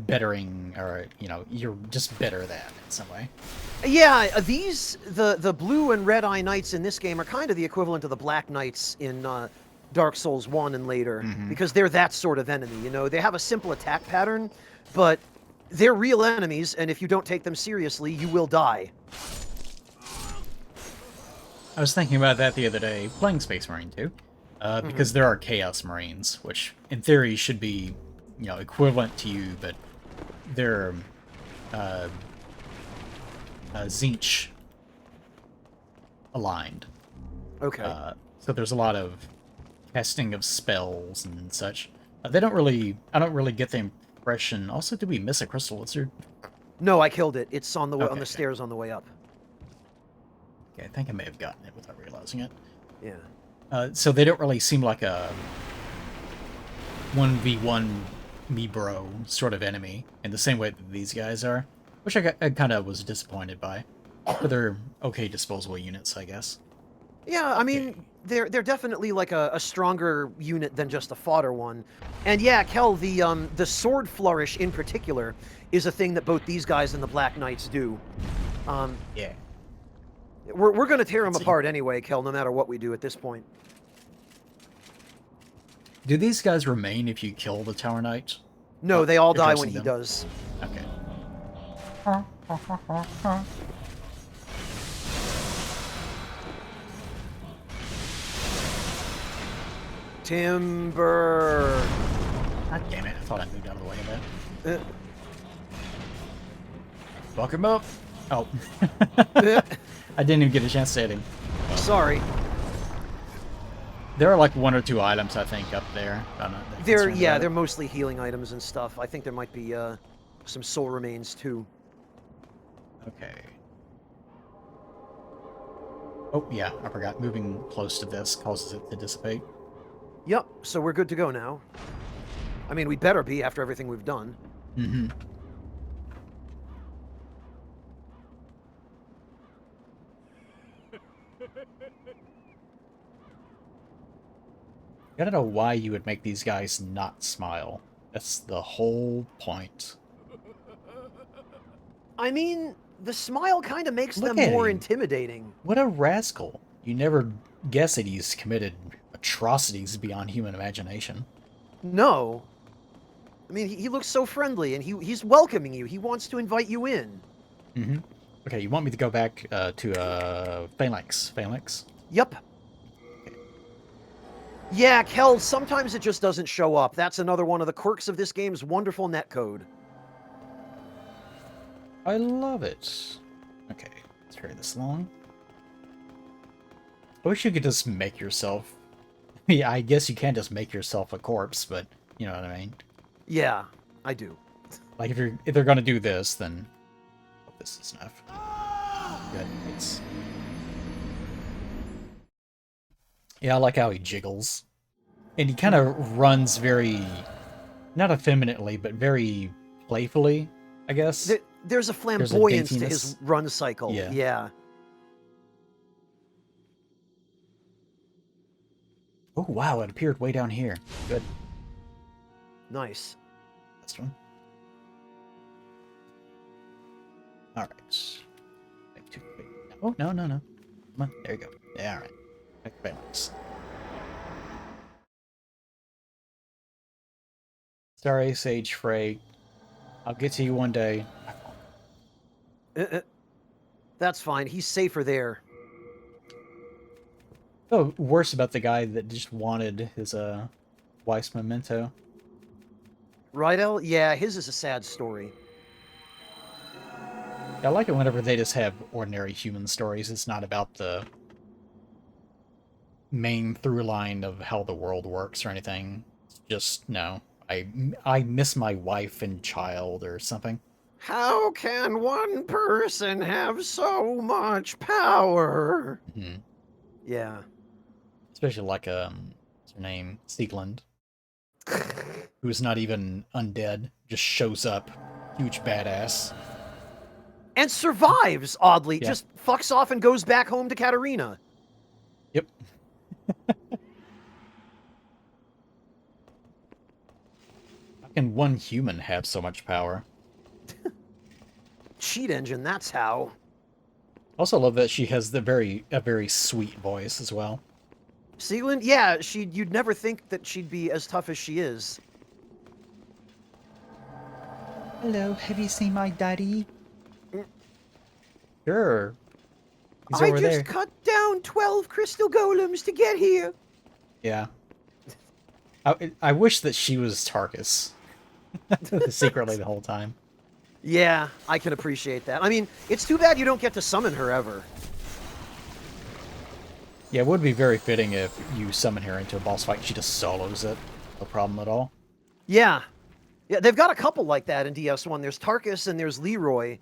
bettering, or, you know, you're just better than in some way. Yeah, the blue and red eye knights in this game are kind of the equivalent of the black knights in Dark Souls 1 and later, because they're that sort of enemy, you know? They have a simple attack pattern, but they're real enemies, and if you don't take them seriously, you will die. I was thinking about that the other day, playing Space Marine 2, because there are Chaos Marines, which in theory should be, you know, equivalent to you, but they're Zinch aligned. Okay. So there's a lot of casting of spells and such. I don't really get the impression. Also, did we miss a crystal lizard? No, I killed it. It's on the Okay, on the okay. stairs on the way up. Okay, I think I may have gotten it without realizing it. Yeah. So they don't really seem like a 1v1 me bro sort of enemy in the same way that these guys are, which I kind of was disappointed by. But they're okay disposable units, I guess. Yeah, I mean, they're definitely like a stronger unit than just a fodder one. And yeah, Kel, the sword flourish in particular is a thing that both these guys and the Black Knights do. Yeah. We're gonna tear them apart anyway, Kel, no matter what we do at this point. Do these guys remain if you kill the Tower Knight? No, they all die when addressing he them? does. Okay. Timber. God damn it, I thought I moved out of the way of that. Uh, Fuck him up! Oh. uh, I didn't even get a chance to hit him. sorry. There are like 1 or 2 items, I think, up there. I'm not that They're concerned yeah, about they're it. mostly healing items and stuff. I think there might be some soul remains too. Okay. Oh, yeah, I forgot. Moving close to this causes it to dissipate. Yep, so we're good to go now. I mean, we better be after everything we've done. Mm-hmm. I don't know why you would make these guys not smile. That's the whole point. I mean, the smile kind of makes Look them at more him. intimidating. What a rascal. You never guess that he's committed atrocities beyond human imagination. No. I mean, he looks so friendly, and he's welcoming you. He wants to invite you in. Mm-hmm. Okay, you want me to go back to Phalanx. Phalanx? Yep. Yeah, Kel, sometimes it just doesn't show up. That's another one of the quirks of this game's wonderful netcode. I love it. Okay, let's hurry this along. I wish you could just make yourself... Yeah, I guess you can just make yourself a corpse, but you know what I mean. Yeah, I do. Like if they're gonna do this, then this is enough. Good. It's... Yeah, I like how he jiggles. And he kind of runs very, not effeminately, but very playfully, I guess. There's a flamboyance to daintiness. his run cycle. Yeah. Yeah. Oh, wow, it appeared way down here. Good. Nice. This one. Alright. Oh, no. Come on, there you go. Yeah, alright. Back to balance. Sorry, Sage Frey. I'll get to you one day. That's fine. He's safer there. Oh, worse about the guy that just wanted his wife's memento. Right, El? Yeah, his is a sad story. I like it whenever they just have ordinary human stories. It's not about the main through line of how the world works or anything. It's just, no. I miss my wife and child or something. How can one person have so much power? Hmm. Yeah. Especially like, what's her name? Siegland. Who's not even undead. Just shows up. Huge badass. And survives, oddly. Yeah. Just fucks off and goes back home to Katarina. Yep. How can one human have so much power? Cheat engine, that's how. Also love that she has a very sweet voice as well. Sieglin? Yeah, you'd never think that she'd be as tough as she is. Hello, have you seen my daddy? Sure. He's I over just there. cut down 12 crystal golems to get here. Yeah. I wish that she was Tarkus. Secretly the whole time. Yeah, I can appreciate that. I mean, it's too bad you don't get to summon her ever. Yeah, it would be very fitting if you summon her into a boss fight and she just solos it. No problem at all. Yeah. Yeah, they've got a couple like that in DS1. There's Tarkus and there's Leroy.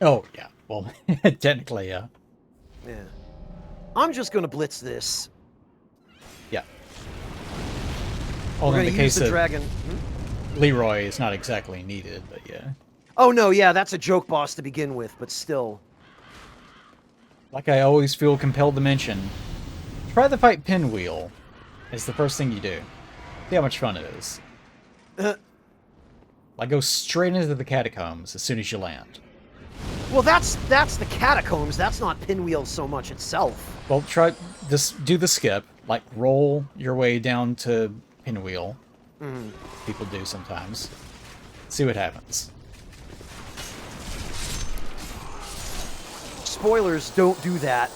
Oh, yeah. Well, technically, yeah. Yeah. I'm just gonna blitz this. Yeah. We're Although in gonna the use case the of dragon. Leroy, it's not exactly needed, but yeah. Oh no, yeah, that's a joke boss to begin with, but still. Like I always feel compelled to mention, try the fight Pinwheel. It's the first thing you do. See how much fun it is. Like go straight into the catacombs as soon as you land. Well, that's the catacombs. That's not Pinwheel so much itself. Well, try just do the skip, like roll your way down to Pinwheel. People do sometimes. See what happens. Spoilers, don't do that.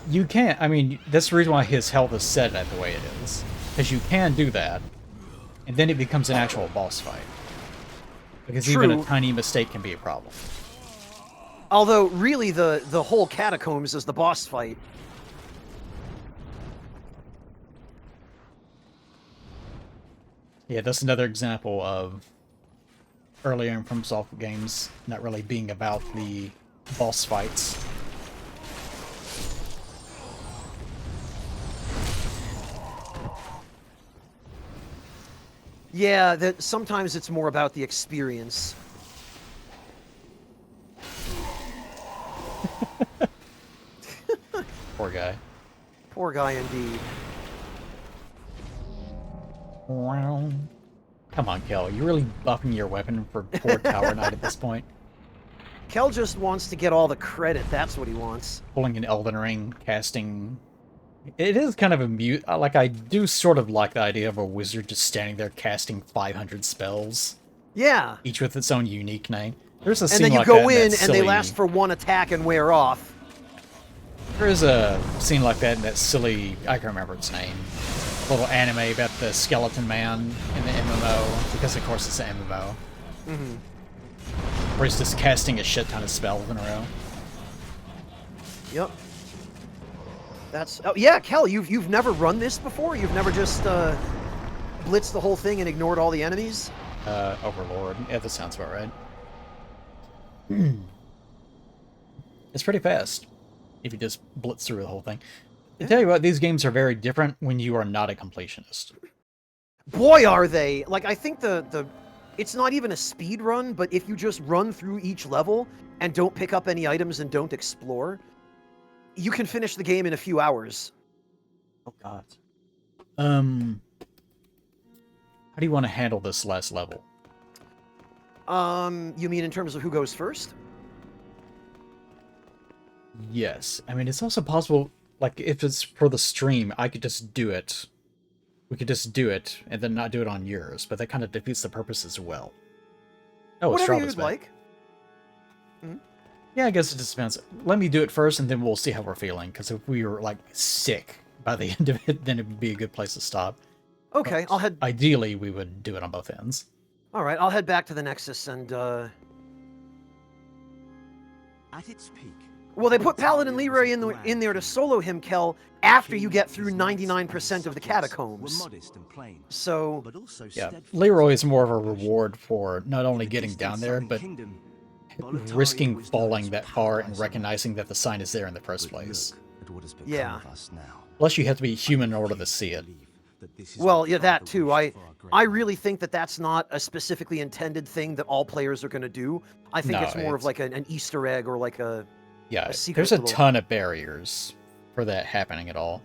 You can't. I mean, that's the reason why his health is set at the way it is, because you can do that, and then it becomes an actual boss fight. Because even True. a tiny mistake can be a problem. Although, really, the whole catacombs is the boss fight. Yeah, that's another example of earlier in FromSoft games not really being about the boss fights. Yeah, that sometimes it's more about the experience. Poor guy. Poor guy indeed. Come on, Kel. You're really buffing your weapon for poor Tower Knight at this point. Kel just wants to get all the credit. That's what he wants. Pulling an Elden Ring, casting... It is kind of a mute. Like, I do sort of like the idea of a wizard just standing there casting 500 spells, Yeah. each with its own unique name. There's a And scene then you like go that in, that and they silly... last for one attack and wear off. There is a scene like that in that silly... I can't remember its name. Little anime about the skeleton man in the MMO, because of course it's an MMO. Where he's just casting a shit ton of spells in a row. Yep. That's... Oh, yeah, Kel, you've never run this before? You've never just blitzed the whole thing and ignored all the enemies? Overlord. Yeah, that sounds about right. It's pretty fast, if you just blitz through the whole thing. I tell you what, these games are very different when you are not a completionist. Boy, are they! Like, I think it's not even a speed run, but if you just run through each level and don't pick up any items and don't explore, you can finish the game in a few hours. Oh god. How do you want to handle this last level? You mean in terms of who goes first? Yes. I mean, it's also possible, like, if it's for the stream, I could just do it we could just do it and then not do it on yours, but that kind of defeats the purpose as well. Oh, Whatever Strahva's you'd back. like. Yeah, I guess it just depends. Let me do it first, and then we'll see how we're feeling. Because if we were like sick by the end of it, then it would be a good place to stop. Okay, But I'll head. Ideally, we would do it on both ends. All right, I'll head back to the Nexus and. At its peak. Well, they put Paladin Leroy in there to solo him, Kel, after you get through 99% of the catacombs. So, Yeah, Leroy is more of a reward for not only getting down there, but risking falling that far and recognizing that the sign is there in the first place. Yeah. Plus, you have to be human in order to see it. well, yeah, that too. I really think that that's not a specifically intended thing that all players are going to do. I think No, it's more of it's- like an Easter egg or like a Yeah, secret there's a little- ton of barriers for that happening at all.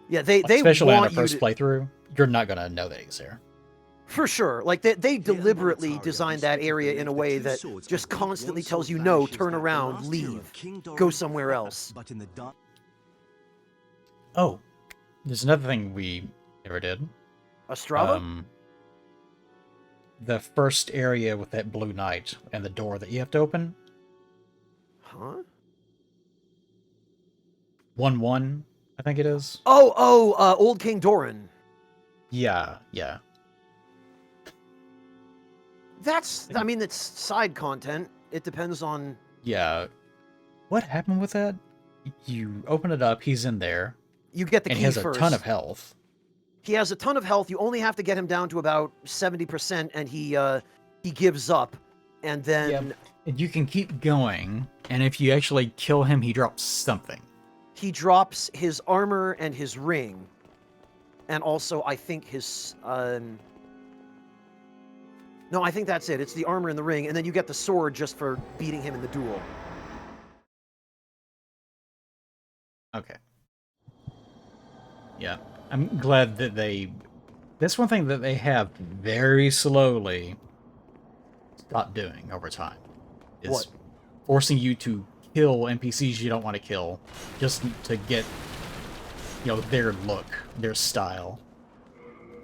yeah. They Especially on want the you first to, playthrough, you're not gonna know that he's there. for sure. Like they deliberately designed that area in a way that just constantly tells you no, turn around, leave, go somewhere else. Oh, there's another thing we never did. Ostrava? The first area with that blue knight and the door that you have to open. Huh? 1-1, I think it is. Old King Doran. Yeah. I mean, it's side content. It depends on. Yeah. What happened with that? You open it up, he's in there, You get the and key he has first. a ton of health. He has a ton of health. You only have to get him down to about 70%, and he gives up. And then Yeah, and you can keep going, and if you actually kill him, he drops something. he drops his armor and his ring, and also I think his. No, I think that's it. It's the armor and the ring, and then you get the sword just for beating him in the duel. Okay. Yeah, I'm glad that they... That's one thing that they have very slowly stopped doing over time. Is What? forcing you to kill NPCs you don't want to kill just to get, their look, their style,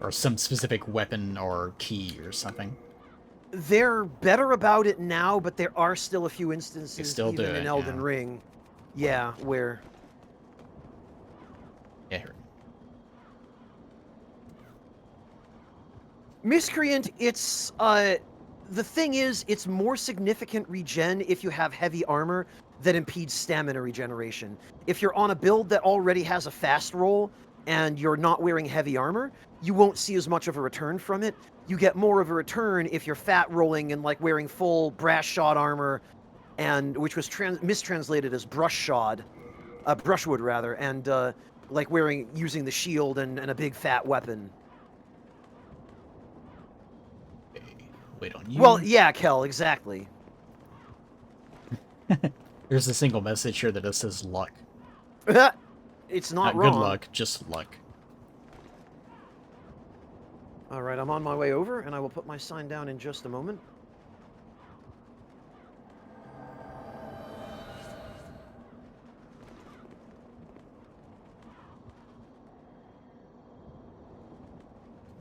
or some specific weapon or key or something. They're better about it now, but there are still a few instances, still even do in it, Elden yeah. Ring, yeah, where Yeah, here. Miscreant, it's the thing is, it's more significant regen if you have heavy armor that impedes stamina regeneration. If you're on a build that already has a fast roll and you're not wearing heavy armor, you won't see as much of a return from it. You get more of a return if you're fat rolling and like wearing full brass shod armor, and which was mistranslated as brushwood rather, and like using the shield and a big fat weapon. Wait on you. Well, yeah, Kel, exactly. There's a single message here that just says luck. It's not Not wrong. good luck, just luck. All right, I'm on my way over, and I will put my sign down in just a moment.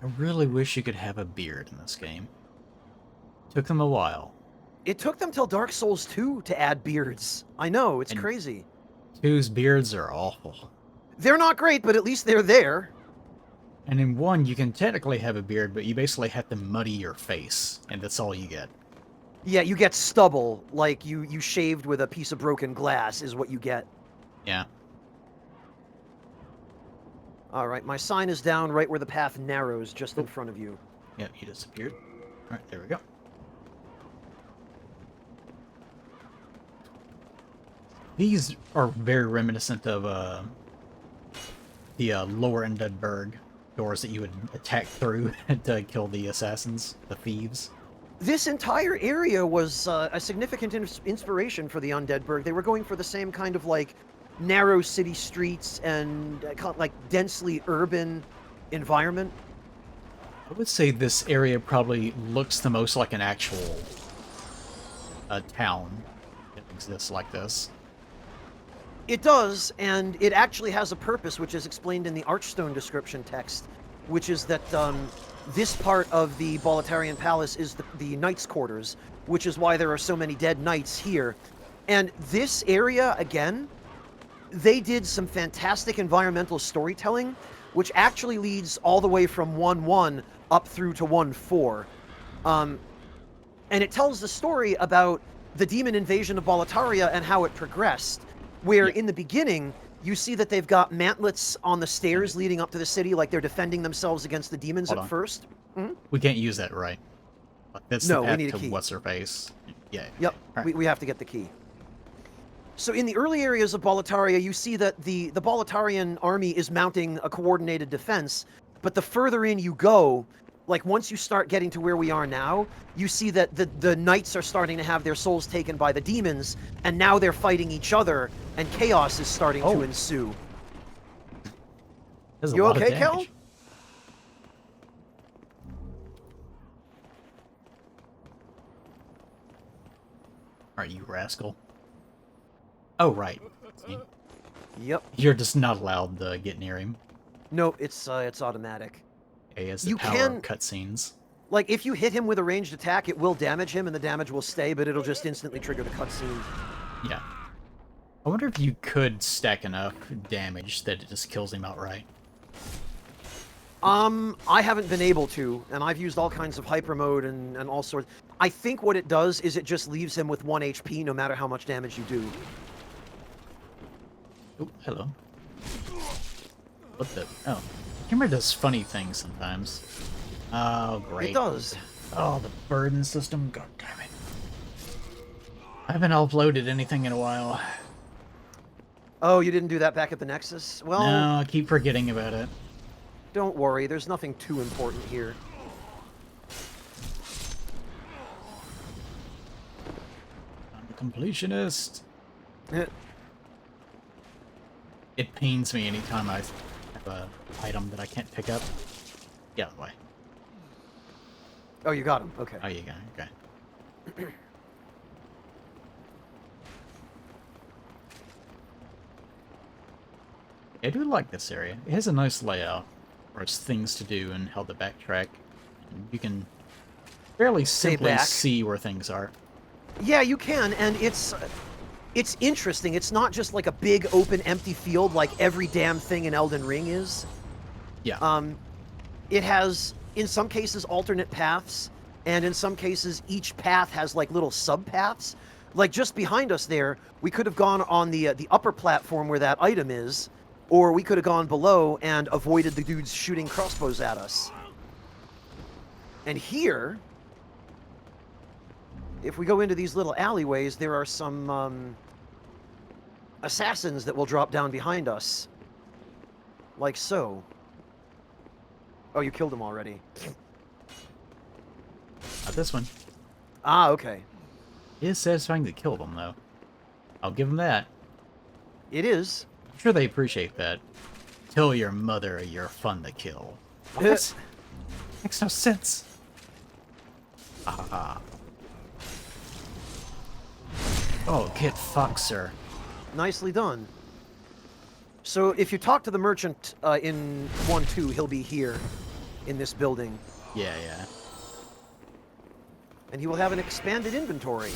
I really wish you could have a beard in this game. Took them a while. It took them till Dark Souls 2 to add beards. I know, it's And- crazy. 2's beards are awful. They're not great, but at least they're there. And in 1, you can technically have a beard, but you basically have to muddy your face, and that's all you get. Yeah, you get stubble, like you shaved with a piece of broken glass is what you get. Yeah. All right, my sign is down right where the path narrows just in front of you. Yep, he disappeared. Alright, there we go. These are very reminiscent of the lower Undeadburg doors that you would attack through to kill the assassins, the thieves. This entire area was a significant inspiration for the Undeadburg. They were going for the same kind of like narrow city streets and like densely urban environment. I would say this area probably looks the most like an actual town that exists like this. It does, and it actually has a purpose, which is explained in the Archstone description text. which is that this part of the Boletarian Palace is the Knights' Quarters, which is why there are so many dead knights here. And this area, again, they did some fantastic environmental storytelling, which actually leads all the way from 1-1 up through to 1-4. And it tells the story about the demon invasion of Boletaria and how it progressed, where in the beginning, you see that they've got mantlets on the stairs leading up to the city, like they're defending themselves against the demons Hold at on. first. We can't use that, right? That's No, the we path need a to key. what's-her-face. Yeah. Yep, Alright. we have to get the key. So in the early areas of Boletaria, you see that the Boletarian army is mounting a coordinated defense, but the further in you go, like once you start getting to where we are now, you see that the knights are starting to have their souls taken by the demons, and now they're fighting each other, and chaos is starting to ensue. There's a You lot okay, of Kel? damage. Alright, you rascal. Oh, right. See? Yep. You're just not allowed to get near him. Nope, it's automatic. He has the You power can- of cutscenes. Like, if you hit him with a ranged attack, it will damage him, and the damage will stay, but it'll just instantly trigger the cutscene. Yeah. I wonder if you could stack enough damage that it just kills him outright. I haven't been able to, and I've used all kinds of hyper mode and all sorts. I think what it does is it just leaves him with 1 HP no matter how much damage you do. Oh, hello. What the? Oh. The camera does funny things sometimes. Oh, great. It does. Oh, the burden system. God damn it. I haven't uploaded anything in a while. Oh, you didn't do that back at the Nexus? Well, No, I keep forgetting about it. don't worry. There's nothing too important here. I'm a completionist. Eh, It pains me anytime I have an item that I can't pick up. Get out of the way. Oh, you got him. Okay. Oh, you go. Okay. I do like this area. It has a nice layout, where it's things to do and how to backtrack. And you can fairly simply back. see where things are. Yeah, you can, and it's interesting. It's not just like a big open empty field like every damn thing in Elden Ring is. Yeah. It has, in some cases, alternate paths, and in some cases, each path has like little sub-paths. Like just behind us there, we could have gone on the upper platform where that item is, or we could have gone below and avoided the dudes shooting crossbows at us. And here, if we go into these little alleyways, there are some assassins that will drop down behind us. Like so. Oh, you killed him already. Not this one. Ah, okay. It is satisfying to kill them, though. I'll give them that. It is. I'm sure they appreciate that. Tell your mother you're fun to kill. What? Makes no sense. Ah. Oh, get fucked, sir. Nicely done. So if you talk to the merchant in 1-2, he'll be here in this building. Yeah, yeah. And he will have an expanded inventory.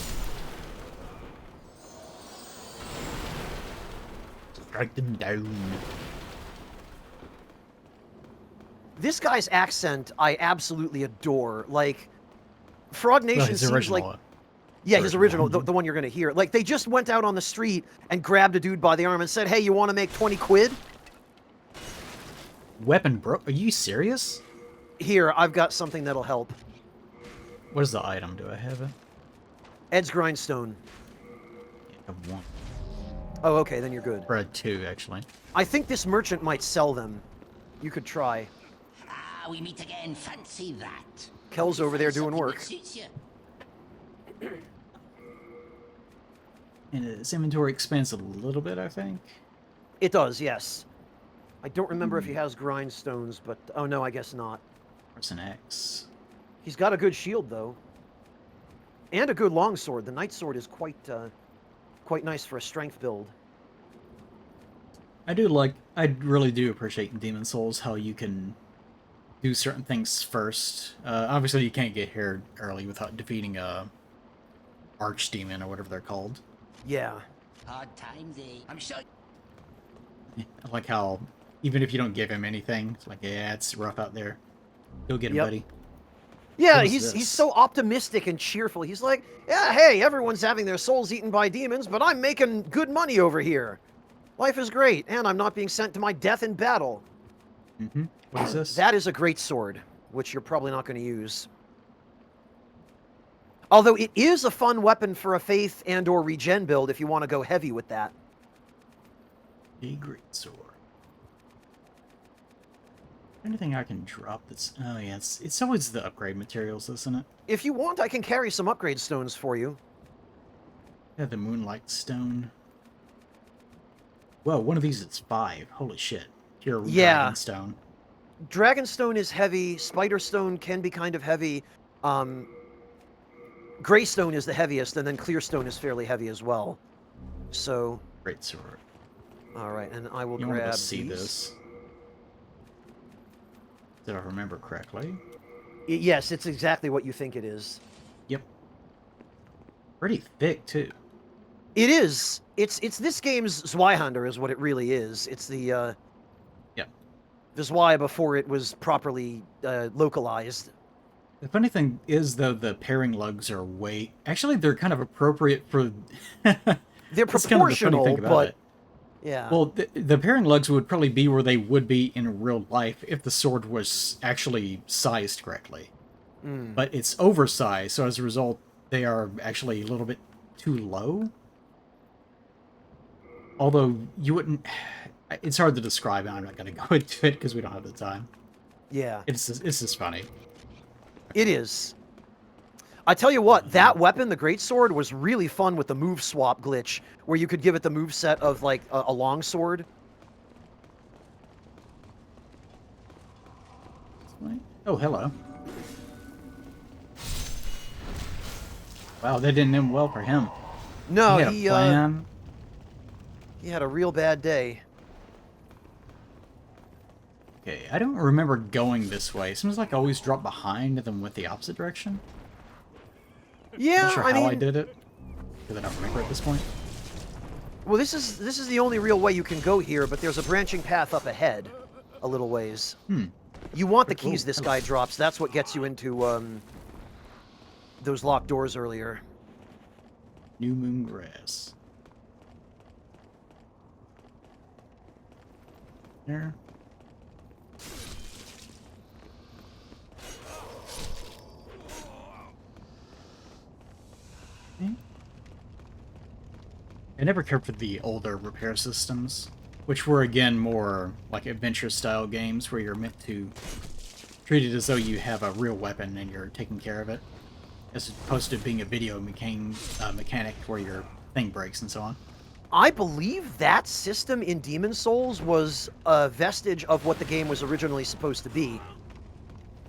Strike them down. This guy's accent I absolutely adore. Like, Frog Nation His seems original. like... Yeah, his original, the one you're going to hear. Like, they just went out on the street and grabbed a dude by the arm and said, hey, you want to make 20 quid? Weapon bro. Are you serious? Here, I've got something that'll help. What is the item? Do I have it? Ed's Grindstone. I have one. Oh, okay, then you're good. Or a two, actually. I think this merchant might sell them. You could try. Ah, we meet again. Fancy that. Kel's over there doing Something work. that suits you. And his inventory expands a little bit, I think. It does, yes. I don't remember if he has grindstones, but... Oh, no, I guess not. There's an X. He's got a good shield, though. And a good longsword. The Night Sword is quite nice for a strength build. I really do appreciate in Demon Souls how you can do certain things first. Obviously, you can't get here early without defeating a archdemon or whatever they're called. Yeah. Hard times, eh? I'm sure. I like how even if you don't give him anything, it's like, yeah, it's rough out there. Go get him, Yep. buddy. Yeah, What is he's this? so optimistic and cheerful. He's like, yeah, hey, everyone's having their souls eaten by demons, but I'm making good money over here. Life is great, and I'm not being sent to my death in battle. Mm-hmm. What is this? That is a great sword, which you're probably not going to use. Although it is a fun weapon for a faith and or regen build if you want to go heavy with that. A great sword. Anything I can drop that's... Oh, yeah, it's always the upgrade materials, isn't it? If you want, I can carry some upgrade stones for you. Yeah, the Moonlight Stone. Whoa, one of these is 5. Holy shit. Pure Yeah. Dragonstone. Dragonstone is heavy. Spiderstone can be kind of heavy. Greystone is the heaviest, and then Clearstone is fairly heavy as well. So, Great sword. all right, and I will You want grab to see these. this? Did I remember correctly? Yes, it's exactly what you think it is. Yep. Pretty thick, too. It is. It's this game's Zweihander is what it really is. It's the Yep. the Zwei before it was properly localized. The funny thing is, though, the pairing lugs are way... Actually, they're kind of appropriate for... They're That's kind of the funny proportional, thing about but it. yeah. Well, the pairing lugs would probably be where they would be in real life if the sword was actually sized correctly. Mm. But it's oversized, so as a result, they are actually a little bit too low. Although, you wouldn't... It's hard to describe, and I'm not going to go into it because we don't have the time. Yeah. It's just funny. It is. I tell you what, that weapon, the greatsword, was really fun with the move swap glitch, where you could give it the move set of like a long sword. Oh, hello. Wow, that didn't end well for him. No, He had a plan. he had a real bad day. Okay, I don't remember going this way. It seems like I always dropped behind and then went the opposite direction. Yeah, Not sure I how I mean, did it, because I don't remember at this point. well, this is the only real way you can go here, but there's a branching path up ahead, a little ways. You want the keys this guy drops. That's what gets you into those locked doors earlier. New Moon Grass. There. I never cared for the older repair systems, which were again more like adventure-style games where you're meant to treat it as though you have a real weapon and you're taking care of it, as opposed to being a video mechanic where your thing breaks and so on. I believe that system in Demon Souls was a vestige of what the game was originally supposed to be,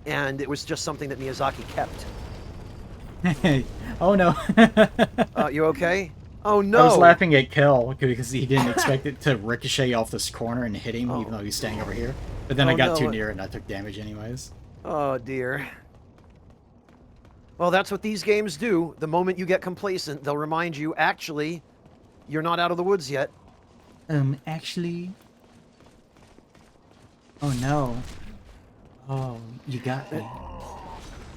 and it was just something that Miyazaki kept. Oh no. You okay? Oh no! I was laughing at Kel because he didn't expect it to ricochet off this corner and hit him, even though he's standing over here. But then I got too near and I took damage anyways. Oh dear. Well, that's what these games do. The moment you get complacent, they'll remind you, actually, you're not out of the woods yet. Actually... Oh no. Oh, you got me.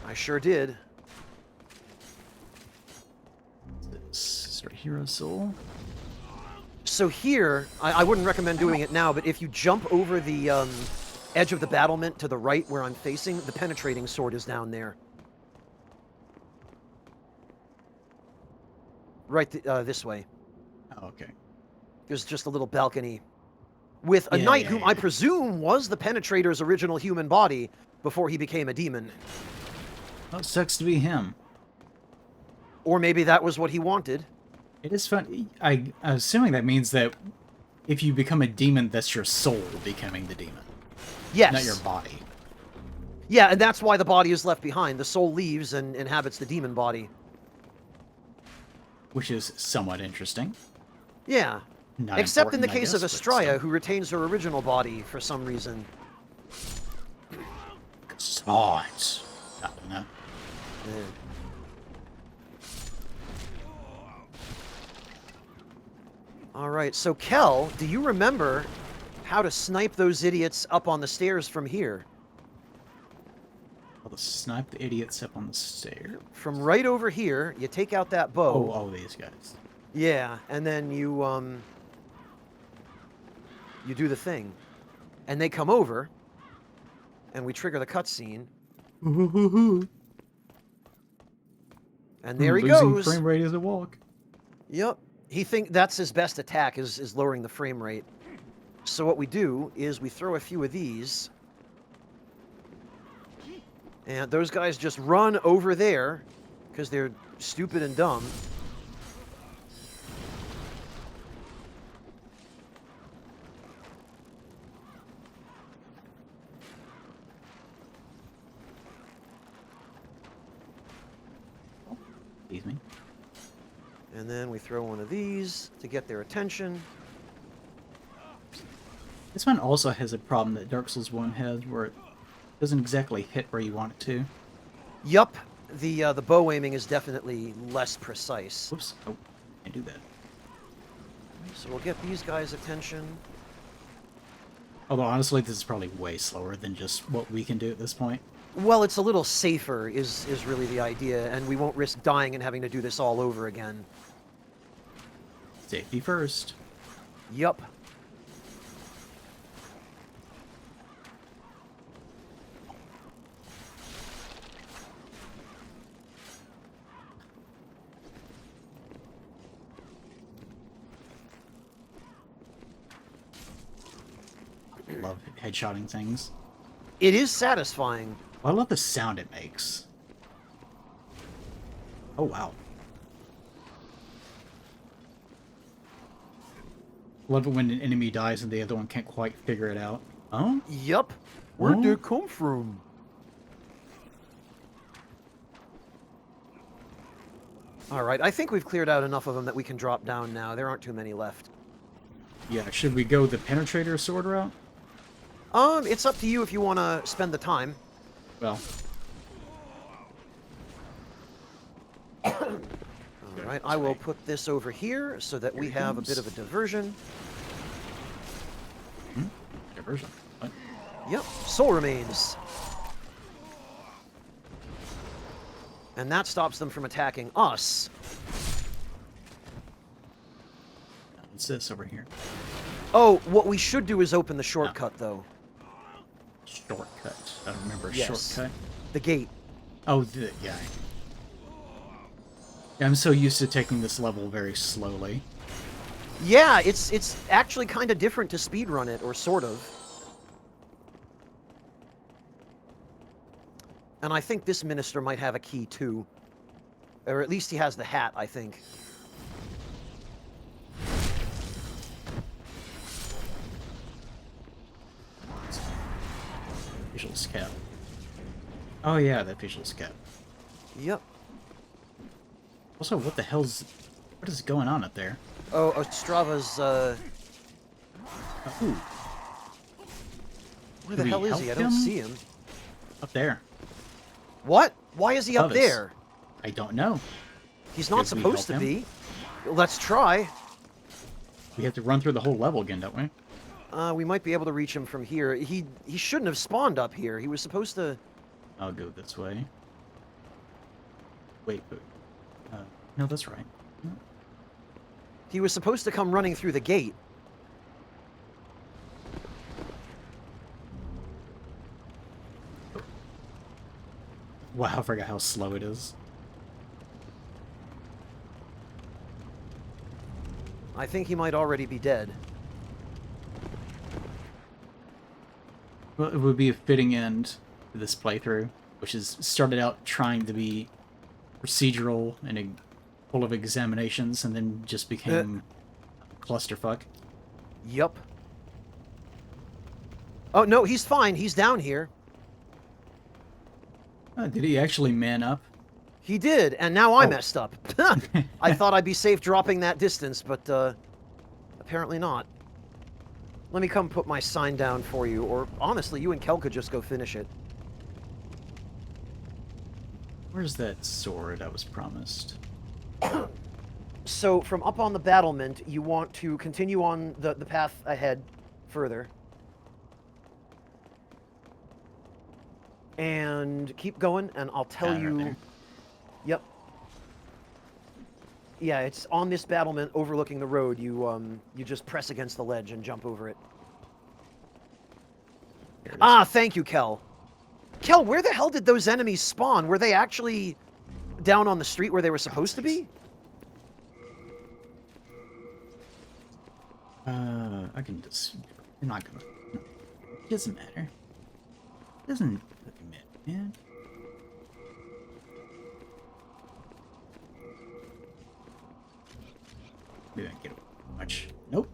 I sure did. Start Hero Soul. So here, I wouldn't recommend doing it now, but if you jump over the edge of the battlement to the right where I'm facing, the penetrating sword is down there. Right this way. Oh, okay. There's just a little balcony with a knight whom I presume was the Penetrator's original human body before he became a demon. Well, it sucks to be him. Or maybe that was what he wanted. It is fun. I'm assuming that means that if you become a demon, that's your soul becoming the demon. Yes. Not your body. Yeah, and that's why the body is left behind. The soul leaves and inhabits the demon body. Which is somewhat interesting. Yeah. Not Except in the important, case of I guess, but Estrella, still. who retains her original body for some reason. Science. I don't know. Yeah. All right, so Kel, do you remember how to snipe those idiots up on the stairs from here? I'll just snipe the idiots up on the stairs. From right over here, you take out that bow. Oh, these guys. Yeah, and then you do the thing. And they come over, and we trigger the cutscene. And there he Losing goes. frame rate as a walk. Yep. He think that's his best attack is lowering the frame rate. So what we do is we throw a few of these. And those guys just run over there because they're stupid and dumb. Excuse me. And then we throw one of these to get their attention. This one also has a problem that Dark Souls 1 has, where it doesn't exactly hit where you want it to. Yup, the bow aiming is definitely less precise. Whoops. Oh, can't do that. So we'll get these guys' attention. Although, honestly, this is probably way slower than just what we can do at this point. Well, it's a little safer is really the idea, and we won't risk dying and having to do this all over again. Safety first. Yup. Love headshotting things. It is satisfying. I love the sound it makes. Oh, wow. Love it when an enemy dies and the other one can't quite figure it out. Oh? Yup. Where'd Oh. they come from? Alright, I think we've cleared out enough of them that we can drop down now. There aren't too many left. Yeah, should we go the penetrator sword route? It's up to you if you want to spend the time. Well, Alright, I will put this over here so that we Here it have a comes. bit of a diversion. diversion. What? Yep, soul remains. And that stops them from attacking us. What's this over here? Oh, what we should do is open the shortcut, though. Shortcut. I don't remember a Yes. shortcut. The gate. Oh, yeah. I'm so used to taking this level very slowly. Yeah, it's actually kind of different to speedrun it, or sort of. And I think this minister might have a key, too. Or at least he has the hat, I think. Visual scout. Oh yeah, that visual scout. Yep. Also, what the hell's... What is going on up there? Oh, Ostrava's, Ooh, where Do the we hell is help he? I don't him? see him. up there. What? Why is he up Above us. there? I don't know. He's not Did we supposed to help him? be. Let's try. We have to run through the whole level again, don't we? We might be able to reach him from here. He shouldn't have spawned up here. He was supposed to... I'll go this way. Wait. No, that's right. He was supposed to come running through the gate. Wow, I forgot how slow it is. I think he might already be dead. Well, it would be a fitting end to this playthrough, which is started out trying to be procedural and full of examinations, and then just became clusterfuck. Yup. Oh, no, he's fine. He's down here. Did he actually man up? He did, and now I Oh. messed up. I thought I'd be safe dropping that distance, but apparently not. Let me come put my sign down for you, or honestly, you and Kel could just go finish it. Where's that sword I was promised? So from up on the battlement, you want to continue on the path ahead further. And keep going, and I'll tell Right you... there. Yep. Yeah, it's on this battlement overlooking the road. You just press against the ledge and jump over it. There it is. Ah, thank you, Kel. Kel, where the hell did those enemies spawn? Were they actually down on the street where they were supposed to be? I can just... I'm not gonna... No. It doesn't matter. It doesn't matter, man. Maybe I can get away much. Nope.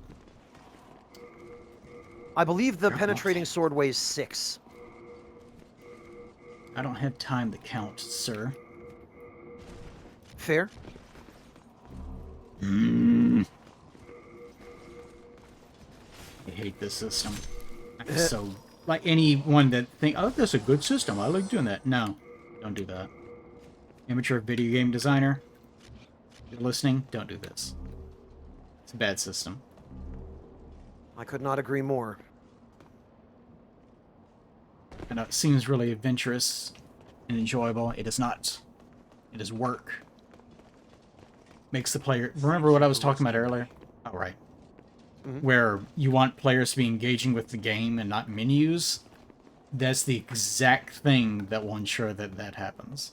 I believe the Fair penetrating enough. sword weighs 6. I don't have time to count, sir. Fair? I hate this system. I'm so... Like anyone that think, oh, that's a good system, I like doing that. No, don't do that. Amateur video game designer, if you're listening, don't do this. It's a bad system. I could not agree more. I know it seems really adventurous and enjoyable. It is not. It is work. Makes the player... Remember what I was talking about earlier? Oh, right. Where you want players to be engaging with the game and not menus? That's the exact thing that will ensure that that happens.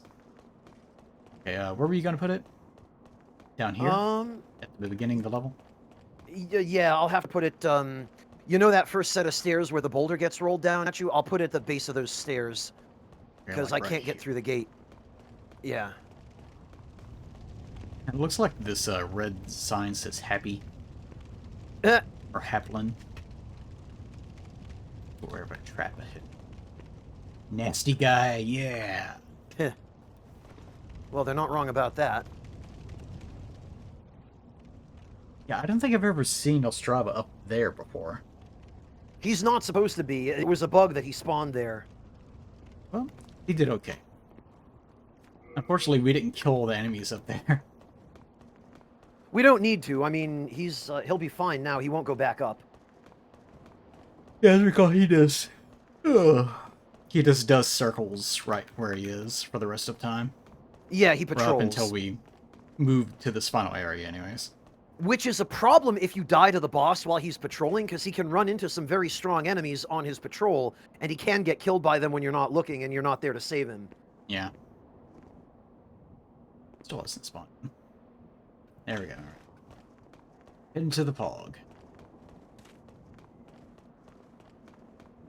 Okay, where were you going to put it? Down here? At the beginning of the level? Yeah, I'll have to put it, you know that first set of stairs where the boulder gets rolled down at you? I'll put it at the base of those stairs. Yeah, Because like I right can't get here. through the gate. Yeah. It looks like this red sign says happy. Eh, Or Haplin. Wherever I trap it. Nasty guy, yeah. heh. Well, they're not wrong about that. Yeah, I don't think I've ever seen Ostrava up there before. He's not supposed to be. It was a bug that he spawned there. Well, he did okay. Unfortunately, we didn't kill all the enemies up there. We don't need to. I mean, he'll be fine now. He won't go back up. Yeah, as I recall, he does. Ugh. He just does circles right where he is for the rest of time. Yeah, he Or patrols. up until we move to this final area, anyways. Which is a problem if you die to the boss while he's patrolling, because he can run into some very strong enemies on his patrol, and he can get killed by them when you're not looking and you're not there to save him. Yeah. Still hasn't spawned. There we go. Into the pog.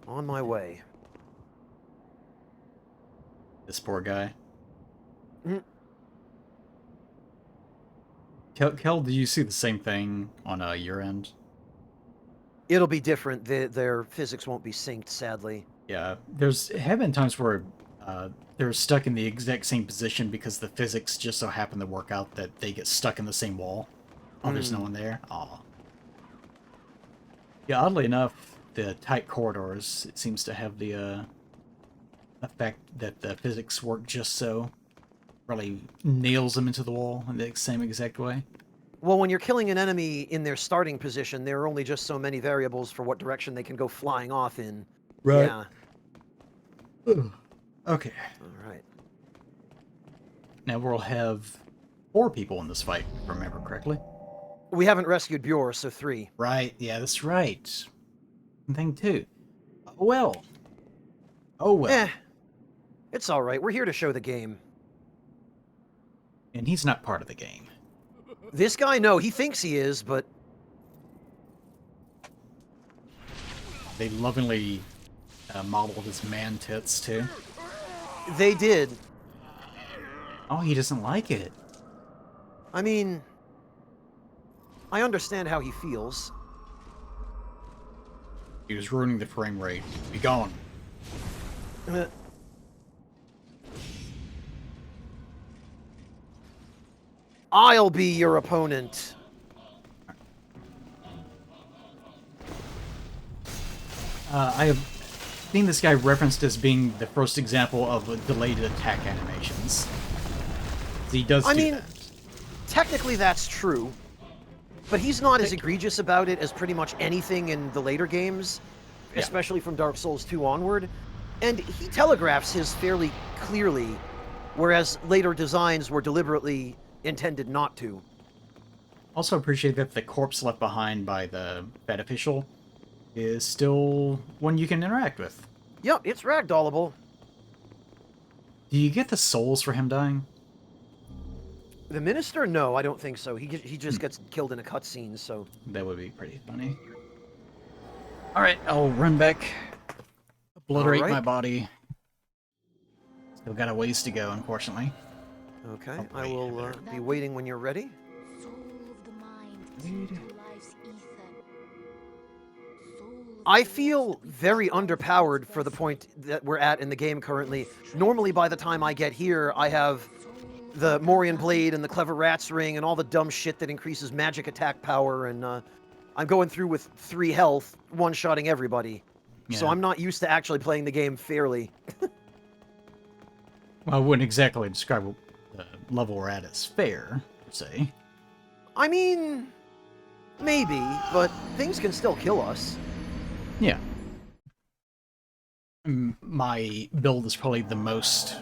On my way. This poor guy. Mhm. Kel, do you see the same thing on your end? It'll be different. Their physics won't be synced, sadly. Yeah, have been times where they're stuck in the exact same position because the physics just so happen to work out that they get stuck in the same wall. Oh, there's no one there? Aw. Yeah, oddly enough, the tight corridors, it seems to have the effect that the physics work just so. Really nails them into the wall in the same exact way. Well, when you're killing an enemy in their starting position, there are only just so many variables for what direction they can go flying off in. Right. Yeah. Okay. All right. Now we'll have 4 people in this fight, if I remember correctly. We haven't rescued Bjor, so 3. Right, yeah, that's right. Thing 2. Oh well. Oh well. Eh. It's all right. We're here to show the game. And he's not part of the game. This guy, no, he thinks he is, but They lovingly modeled his man tits, too. they did. Oh, he doesn't like it. I mean, I understand how he feels. He was ruining the frame rate. Be gone. Eh. I'll be your opponent. I have seen this guy referenced as being the first example of delayed attack animations. He does I do mean, that. technically that's true, but he's not as egregious about it as pretty much anything in the later games, Yeah. especially from Dark Souls 2 onward. And he telegraphs his fairly clearly, whereas later designs were deliberately intended not to. Also appreciate that the corpse left behind by the Fed official is still one you can interact with. Yep, it's ragdollable. Do you get the souls for him dying? The minister? No, I don't think so. He just gets killed in a cutscene, so... That would be pretty funny. Alright, I'll run back. Obliterate Alright. my body. Still got a ways to go, unfortunately. Okay, Oh, I wait, will I better- be waiting when you're ready. Soul of the mind, to life's ether. Soul of I the feel lost very becomes underpowered for the vessel. point that we're at in the game currently. Normally, by the time I get here, I have the Morian Blade and the Clever Rat's Ring and all the dumb shit that increases magic attack power, and I'm going through with 3 health, one-shotting everybody. So Yeah. I'm not used to actually playing the game fairly. Well, I wouldn't exactly describe the level we're at as fair, per se. I mean, maybe, but things can still kill us. Yeah. My build is probably the most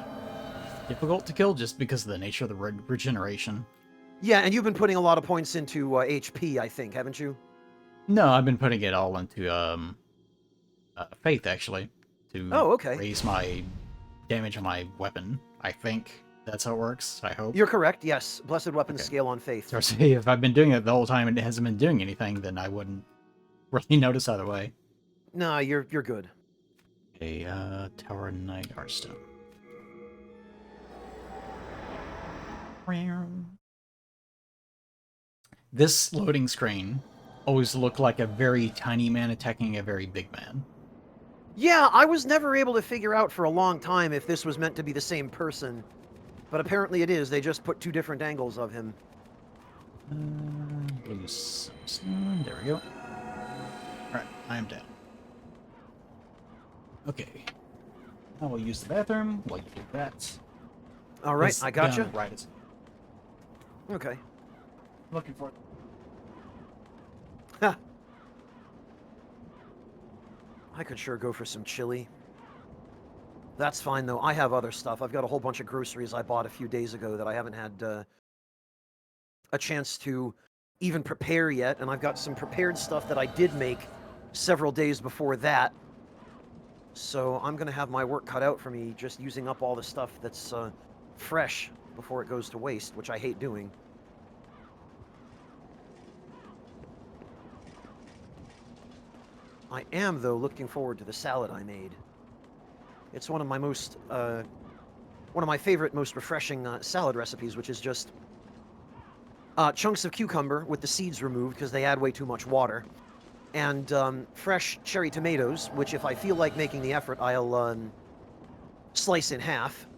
difficult to kill just because of the nature of the regeneration. Yeah, and you've been putting a lot of points into HP, I think, haven't you? No, I've been putting it all into faith, actually, to Oh, okay. raise my damage on my weapon. I think that's how it works, I hope. You're correct, yes. Blessed Weapons Okay. scale on faith. So say if I've been doing it the whole time and it hasn't been doing anything, then I wouldn't really notice either way. No, you're good. Okay, Tower Knight Hearthstone. This loading screen always looked like a very tiny man attacking a very big man. Yeah, I was never able to figure out for a long time if this was meant to be the same person. But apparently it is. They just put 2 different angles of him. Blue Sunstone, there we go. Alright, I am down. Okay. I will use the bathroom while you do that. All right, It's I gotcha. down right as Okay. looking for it. Ha. I could sure go for some chili. That's fine, though. I have other stuff. I've got a whole bunch of groceries I bought a few days ago that I haven't had a chance to even prepare yet, and I've got some prepared stuff that I did make several days before that. So I'm going to have my work cut out for me just using up all the stuff that's fresh before it goes to waste, which I hate doing. I am, though, looking forward to the salad I made. It's one of my favorite, most refreshing salad recipes, which is just chunks of cucumber with the seeds removed because they add way too much water, and fresh cherry tomatoes, which if I feel like making the effort, I'll slice in half,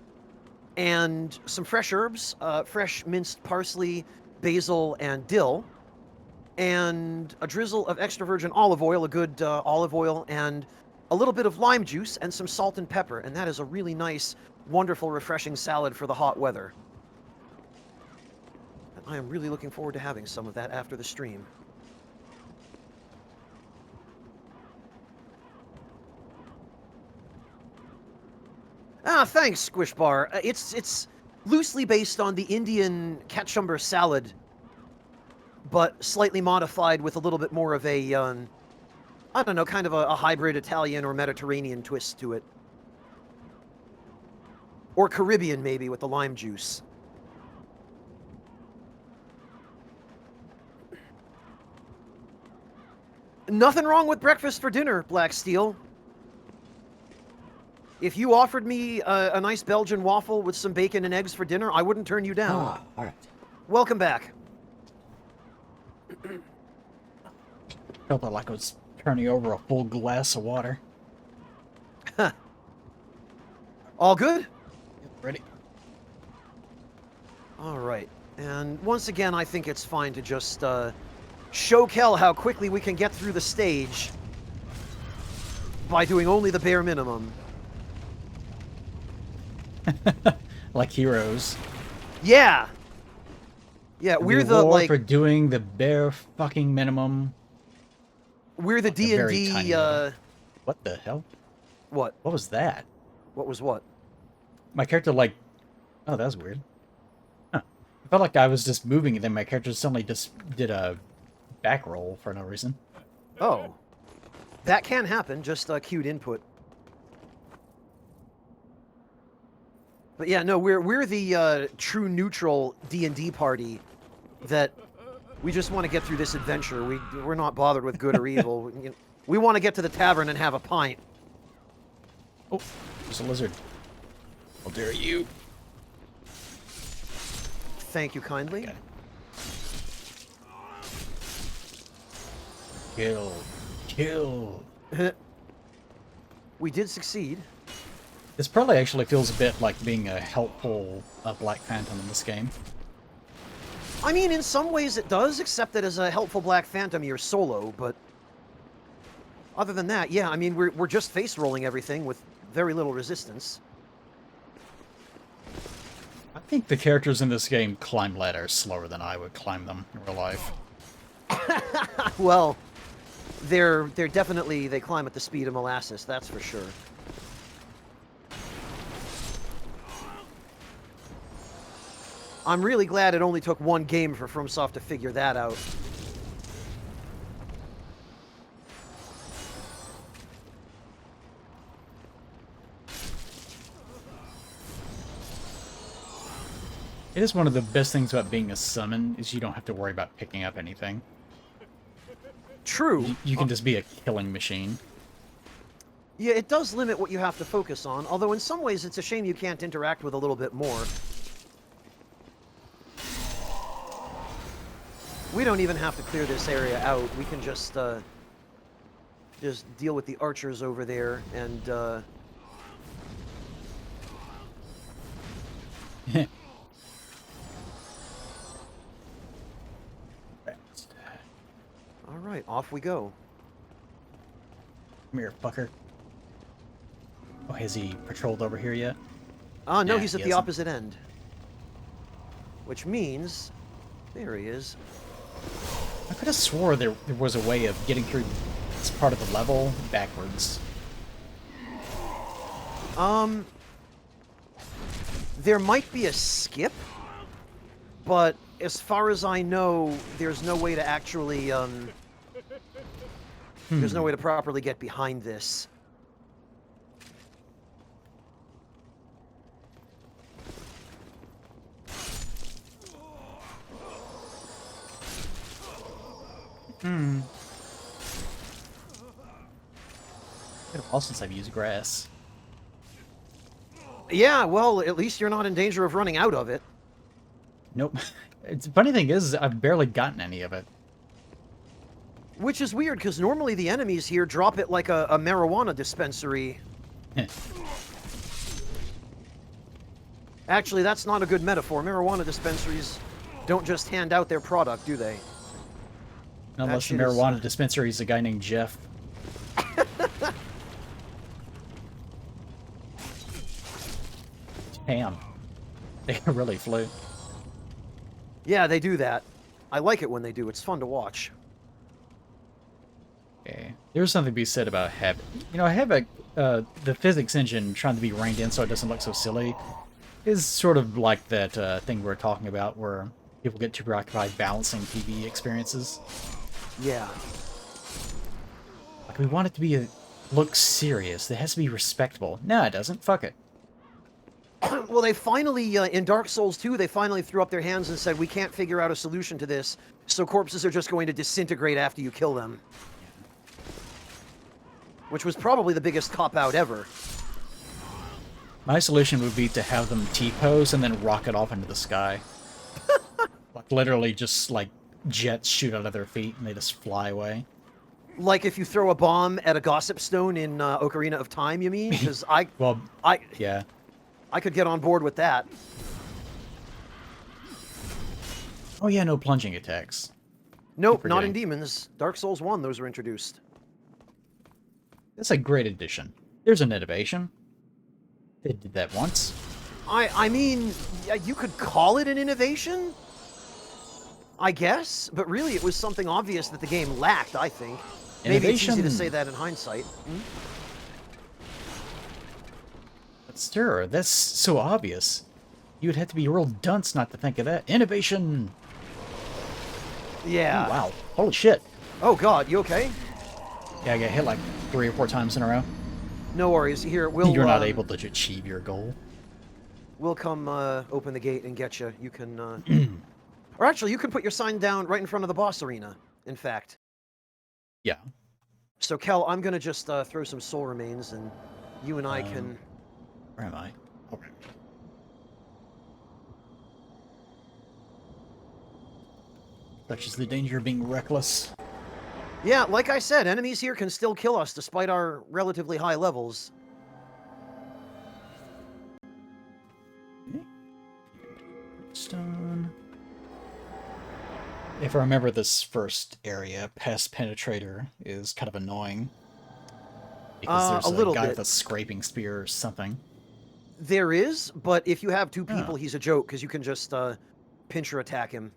and some fresh herbs, fresh minced parsley, basil, and dill, and a drizzle of extra virgin olive oil, a good olive oil, and a little bit of lime juice, and some salt and pepper, and that is a really nice, wonderful, refreshing salad for the hot weather. And I am really looking forward to having some of that after the stream. Ah, thanks, Squish Bar. It's loosely based on the Indian kachumber salad, but slightly modified with a little bit more of a, I don't know, kind of a hybrid Italian or Mediterranean twist to it. Or Caribbean, maybe, with the lime juice. Nothing wrong with breakfast for dinner, Black Steel. If you offered me a nice Belgian waffle with some bacon and eggs for dinner, I wouldn't turn you down. Ah, all right. Welcome back. Felt like I was turning over a full glass of water. All good? Ready? All right. And once again, I think it's fine to just show Kel how quickly we can get through the stage by doing only the bare minimum. Like heroes. Yeah. Yeah, we're the reward like for doing the bare fucking minimum. we're the Like a very D&D tiny level. What the hell? what? What was that? What was what? My character like, oh, that was weird. Huh. I felt like I was just moving, and then my character suddenly just did a back roll for no reason. Oh. That can happen, just queued input. But yeah, no, we're the true neutral D&D party that we just want to get through this adventure. We're not bothered with good or evil. We want to get to the tavern and have a pint. Oh, there's a lizard. How dare you? Thank you kindly. Okay. Kill. Kill. We did succeed. This probably actually feels a bit like being a helpful Black Phantom in this game. I mean, in some ways it does, except that as a helpful Black Phantom, you're solo, but other than that, yeah, I mean, we're just face rolling everything with very little resistance. I think the characters in this game climb ladders slower than I would climb them in real life. Well, they're definitely, they climb at the speed of molasses, that's for sure. I'm really glad it only took one game for FromSoft to figure that out. It is one of the best things about being a summon, is you don't have to worry about picking up anything. True. You can just be a killing machine. Yeah, it does limit what you have to focus on, although in some ways it's a shame you can't interact with a little bit more. We don't even have to clear this area out. We can just deal with the archers over there and all right, off we go. Come here, fucker. Oh, has he patrolled over here yet? No, Nah, he's at he the hasn't. opposite end. Which means there he is. I could have swore there was a way of getting through this part of the level backwards. There might be a skip, but as far as I know, there's no way to actually, there's no way to properly get behind this. Been a while since I've used grass. Yeah, well, at least you're not in danger of running out of it. Nope. The funny thing is, I've barely gotten any of it. Which is weird, because normally the enemies here drop it like a marijuana dispensary. Actually, that's not a good metaphor. Marijuana dispensaries don't just hand out their product, do they? Unless the shit is, marijuana dispensary is a guy named Jeff. Damn. They really flew. Yeah, they do that. I like it when they do. It's fun to watch. Okay. There's something to be said about habit. You know, Habit, the physics engine trying to be reined in so it doesn't look so silly is sort of like that thing we were talking about where people get too preoccupied balancing TV experiences. Yeah. Like, we want it to be look serious. It has to be respectable. No, it doesn't. Fuck it. Well, they finally, in Dark Souls 2, they finally threw up their hands and said, we can't figure out a solution to this, so corpses are just going to disintegrate after you kill them. Which was probably the biggest cop-out ever. My solution would be to have them T-pose and then rocket off into the sky. Like, literally just, like, jets shoot out of their feet and they just fly away. Like if you throw a bomb at a gossip stone in Ocarina of Time, you mean? Because Well, yeah. I could get on board with that. Oh yeah, no plunging attacks. Nope, Keep not in forgetting. Demons. Dark Souls 1, those were introduced. That's a great addition. There's an innovation. They did that once. I mean, yeah, you could call it an innovation, I guess, but really it was something obvious that the game lacked, I think. Maybe it's easy to Innovation. say that in hindsight. Hmm? But sir, that's so obvious. You'd have to be a real dunce not to think of that. Innovation! Yeah. Ooh, wow. Holy shit. Oh god, you okay? Yeah, I got hit like 3 or 4 times in a row. No worries. Here, we'll... You're not able to achieve your goal. We'll come open the gate and get you. You can... or actually, you can put your sign down right in front of the boss arena, in fact. Yeah. So, Kel, I'm going to just throw some soul remains, and you and I can... Where am I? Okay. Such is the danger of being reckless. Yeah, like I said, enemies here can still kill us despite our relatively high levels. Stone. If I remember this first area, Pest Penetrator is kind of annoying. Because there's a little guy bit. with a scraping spear or something. There is, but if you have 2 people, he's a joke, because you can just pinch or attack him.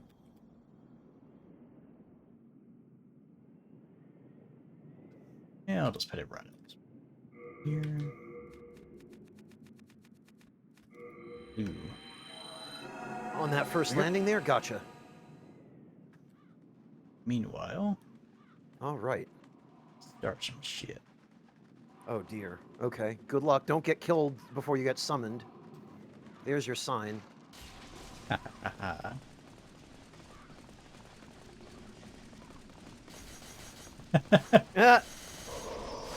Yeah, I'll just put it right here. Ooh. On that first landing there? Gotcha. Meanwhile, All right. start some shit. Oh, dear. Okay. Good luck. Don't get killed before you get summoned. There's your sign. Ah,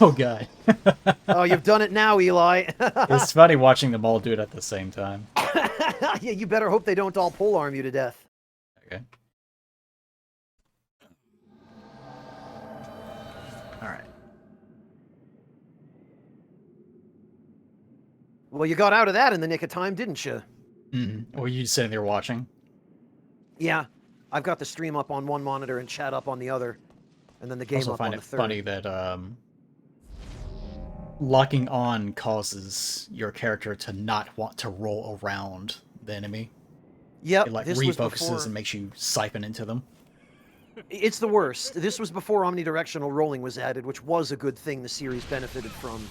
Oh god. oh, you've done it now, Eli. It's funny watching them all do it at the same time. Yeah, you better hope they don't all polearm you to death. Okay. Alright. Well, you got out of that in the nick of time, didn't you? Were you sitting there watching? Yeah. I've got the stream up on one monitor and chat up on the other. And then the I game also up on find the it third. funny that locking on causes your character to not want to roll around the enemy. Yep, It like this was refocuses before... and makes you siphon into them. It's the worst. This was before omnidirectional rolling was added, which was a good thing the series benefited from.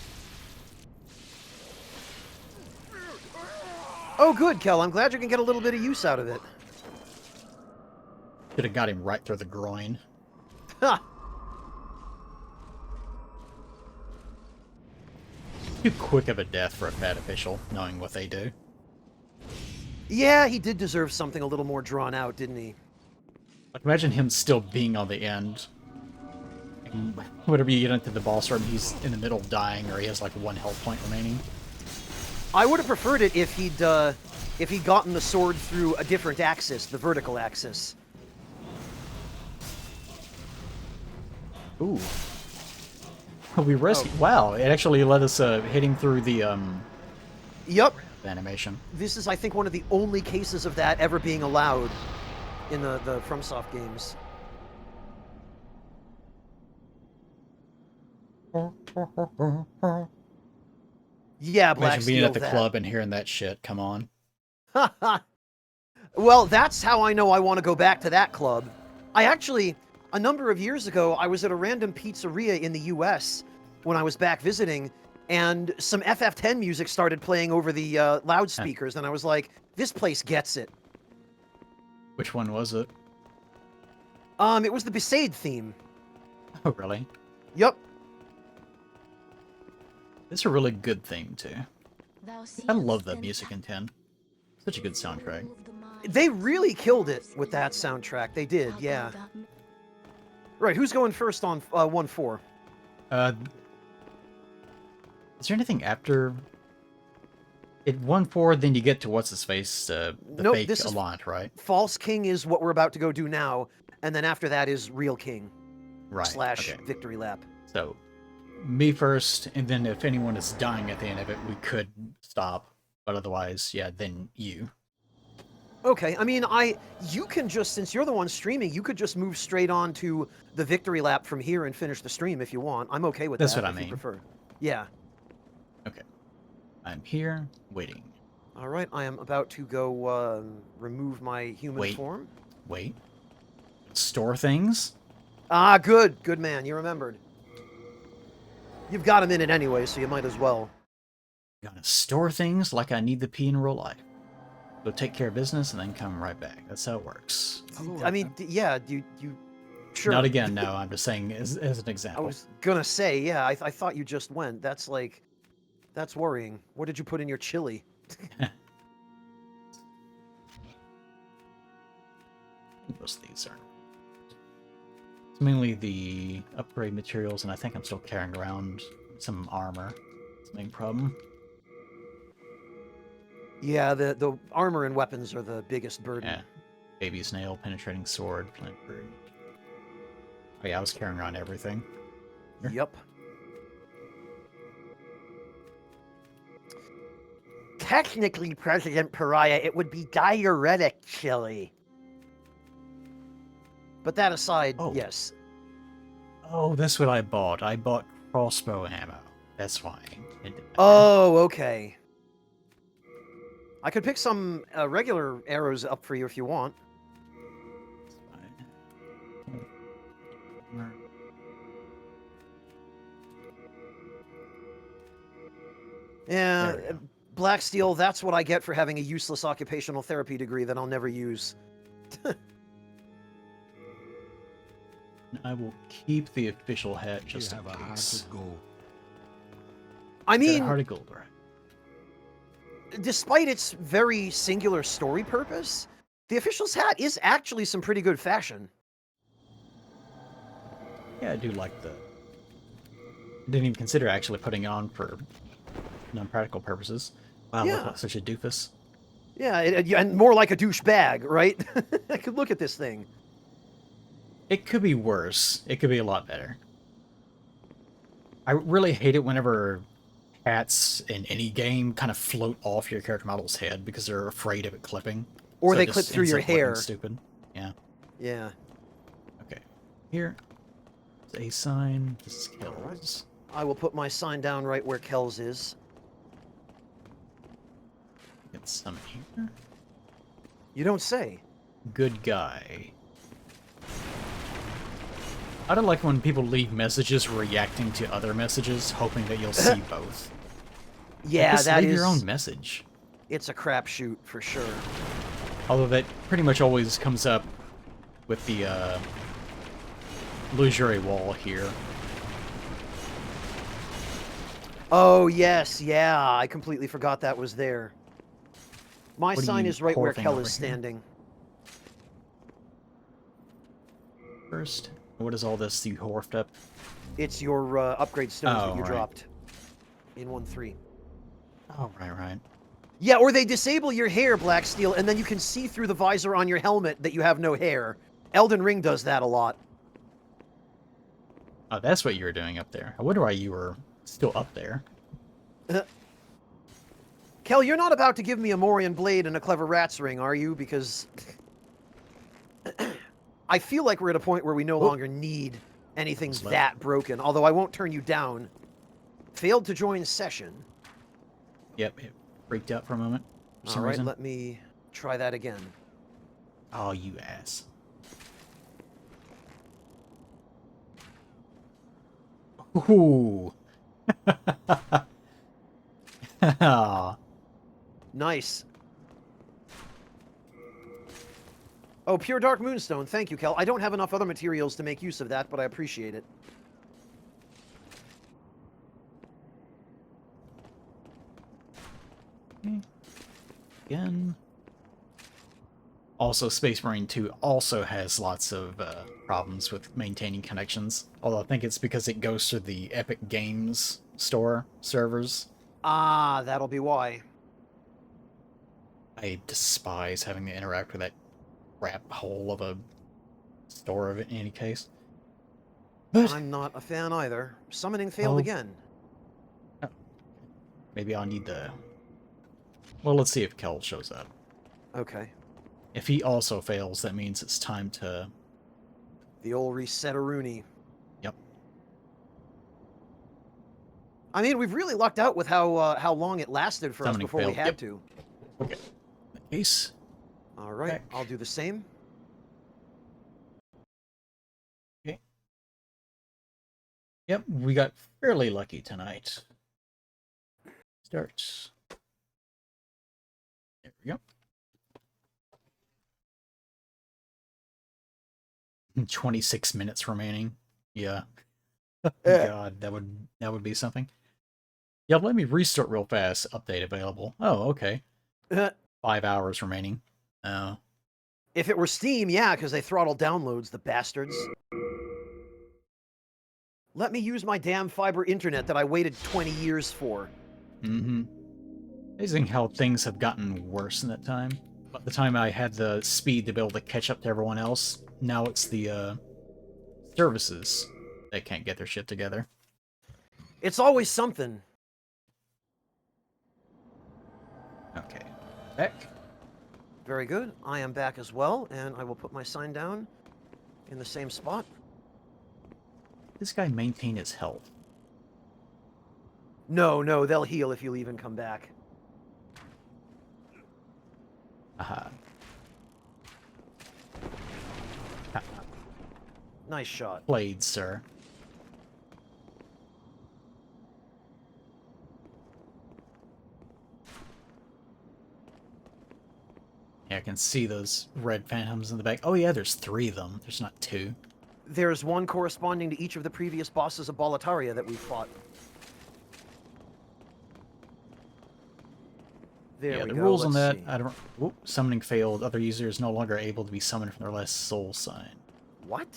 Oh, good, Kel. I'm glad you can get a little bit of use out of it. Could have got him right through the groin. Ha! Too quick of a death for a bad official, knowing what they do. Yeah, he did deserve something a little more drawn out, didn't he? Like, imagine him still being on the end. And whenever you get into the boss room, he's in the middle of dying, or he has like 1 health point remaining. I would have preferred it if he'd gotten the sword through a different axis, the vertical axis. Ooh. We rescued. Wow, it actually let us hit him through the Yep. animation. This is, I think, one of the only cases of that ever being allowed in the FromSoft games. Yeah, Black Imagine being Steel, at the that. club and hearing that shit. Come on. Well, that's how I know I want to go back to that club. I actually, a number of years ago, I was at a random pizzeria in the US when I was back visiting, and some FF10 music started playing over the loudspeakers, and I was like, this place gets it. Which one was it? It was the Besaid theme. Oh, really? Yep. It's a really good theme, too. Thou I love seest that in music in 10. Such a good soundtrack. of the mind They really killed it with that soundtrack. They did, yeah. Right, who's going first on 1-4? Is there anything after... It 1-4, then you get to what's-his-face, the Nope, fake this is- Allant, right? False King is what we're about to go do now, and then after that is Real King Right, slash okay. Victory Lap. So, me first, and then if anyone is dying at the end of it, we could stop. But otherwise, yeah, then you. Okay, I mean, you can just, since you're the one streaming, you could just move straight on to the Victory Lap from here and finish the stream if you want. I'm okay with That's that. what I if you mean. prefer. Yeah. Okay. I'm here, waiting. All right, I am about to go remove my human Wait. form. Wait. Store things? Ah, good. Good man, you remembered. You've got a minute anyway, so you might as well. Gonna store things like I need the pee in real life. Go take care of business and then come right back. That's how it works. I mean, yeah, you sure. Not again, no. I'm just saying as an I example. was gonna say, yeah, I thought you just went. That's like, that's worrying. What did you put in your chili? Most of these are. It's mainly the upgrade materials, and I think I'm still carrying around some armor. It's the main problem. Yeah, the armor and weapons are the biggest burden. Yeah. Baby snail, penetrating sword, plant bird. Oh yeah, I was carrying around everything. Here. Yep. Technically, President Pariah, it would be diuretic chili. But that aside, Oh. yes. Oh, that's what I bought. I bought crossbow ammo. That's why. I did that. Oh, okay. I could pick some regular arrows up for you if you want. That's fine. Yeah, There we go. Black Steel, that's what I get for having a useless occupational therapy degree that I'll never use. I will keep the official hat You just in have a heart case. of gold. I Got a mean, heart of gold, right? despite its very singular story purpose, the official's hat is actually some pretty good fashion. Yeah, I do like the... Didn't even consider actually putting it on for non-practical purposes. Wow, Yeah. look like such a doofus. Yeah, and more like a douchebag, right? I could look at this thing. It could be worse. It could be a lot better. I really hate it whenever hats in any game kind of float off your character model's head because they're afraid of it clipping. Or So they it just clip through ends your up looking hair. Stupid. Yeah. Yeah. Okay. Here. There's a sign. This is Kells. I will put my sign down right where Kells is. Get some here. You don't say. Good guy. I don't like when people leave messages reacting to other messages, hoping that you'll see both. Yeah, Just that leave is. your own message. It's a crapshoot for sure. Although that pretty much always comes up with the illusory wall here. Oh yes, yeah. I completely forgot that was there. My What are sign you is right where horfing Kel over is here? standing. First, what is all this you horfed up? It's your upgrade stones Oh, that you right. dropped in 1.3. Oh, right. Yeah, or they disable your hair, Black Steel, and then you can see through the visor on your helmet that you have no hair. Elden Ring does that a lot. Oh, that's what you were doing up there. I wonder why you were still up there. Kel, you're not about to give me a Morian blade and a clever rat's ring, are you? Because I feel like we're at a point where we no longer need anything What's left? that broken, although I won't turn you down. Failed to join session. Yep, it freaked out for a moment. For some All right, reason. let me try that again. Oh, you ass. Ooh. Aw. Nice. Oh, pure dark moonstone. Thank you, Kel. I don't have enough other materials to make use of that, but I appreciate it. Again. Also, Space Marine 2 also has lots of problems with maintaining connections. Although I think it's because it goes to the Epic Games Store servers. Ah, that'll be why. I despise having to interact with that crap hole of a store in any case. But I'm not a fan either. Summoning failed Oh. again. maybe I'll need the... Well, let's see if Kel shows up. Okay. If he also fails, that means it's time to... The old reset-a-rooney. Yep. I mean, we've really lucked out with how long it lasted for us Summoning before we failed. had Yep. to. Okay. Case. All right, Back. I'll do the same. Okay. Yep, we got fairly lucky tonight. Starts. There we go. 26 minutes remaining. Yeah. God, that would be something. Yeah, let me restart real fast. Update available. Oh, okay. 5 hours remaining. Oh. If it were Steam, yeah, because they throttle downloads, the bastards. Let me use my damn fiber internet that I waited 20 years for. Mm-hmm. Amazing how things have gotten worse in that time. By the time I had the speed to be able to catch up to everyone else, now it's the services that can't get their shit together. It's always something. Okay. Back. Very good. I am back as well, and I will put my sign down in the same spot. This guy maintain his health. No, no, they'll heal if you leave and come back. Aha. Nice shot. Played, sir. Yeah, I can see those red phantoms in the back. Oh yeah, there's 3 of them. There's not 2. There's one corresponding to each of the previous bosses of Boletaria that we fought. There Yeah, we the go. rules on that, Let's see. I don't... Whoop, summoning failed. Other users no longer able to be summoned from their last soul sign. What?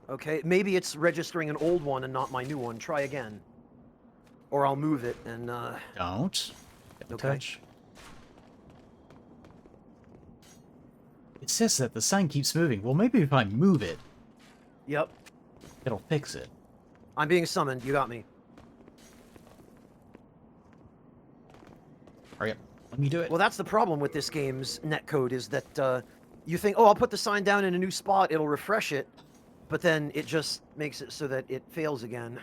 Okay, maybe it's registering an old one and not my new one. Try again. Or I'll move it and, Don't. Get in Okay. touch. It says that the sign keeps moving. Well, maybe if I move it, Yep. it'll fix it. I'm being summoned. You got me. Hurry up. Let me do it. Well, that's the problem with this game's netcode is that you think, oh, I'll put the sign down in a new spot, it'll refresh it, but then it just makes it so that it fails again.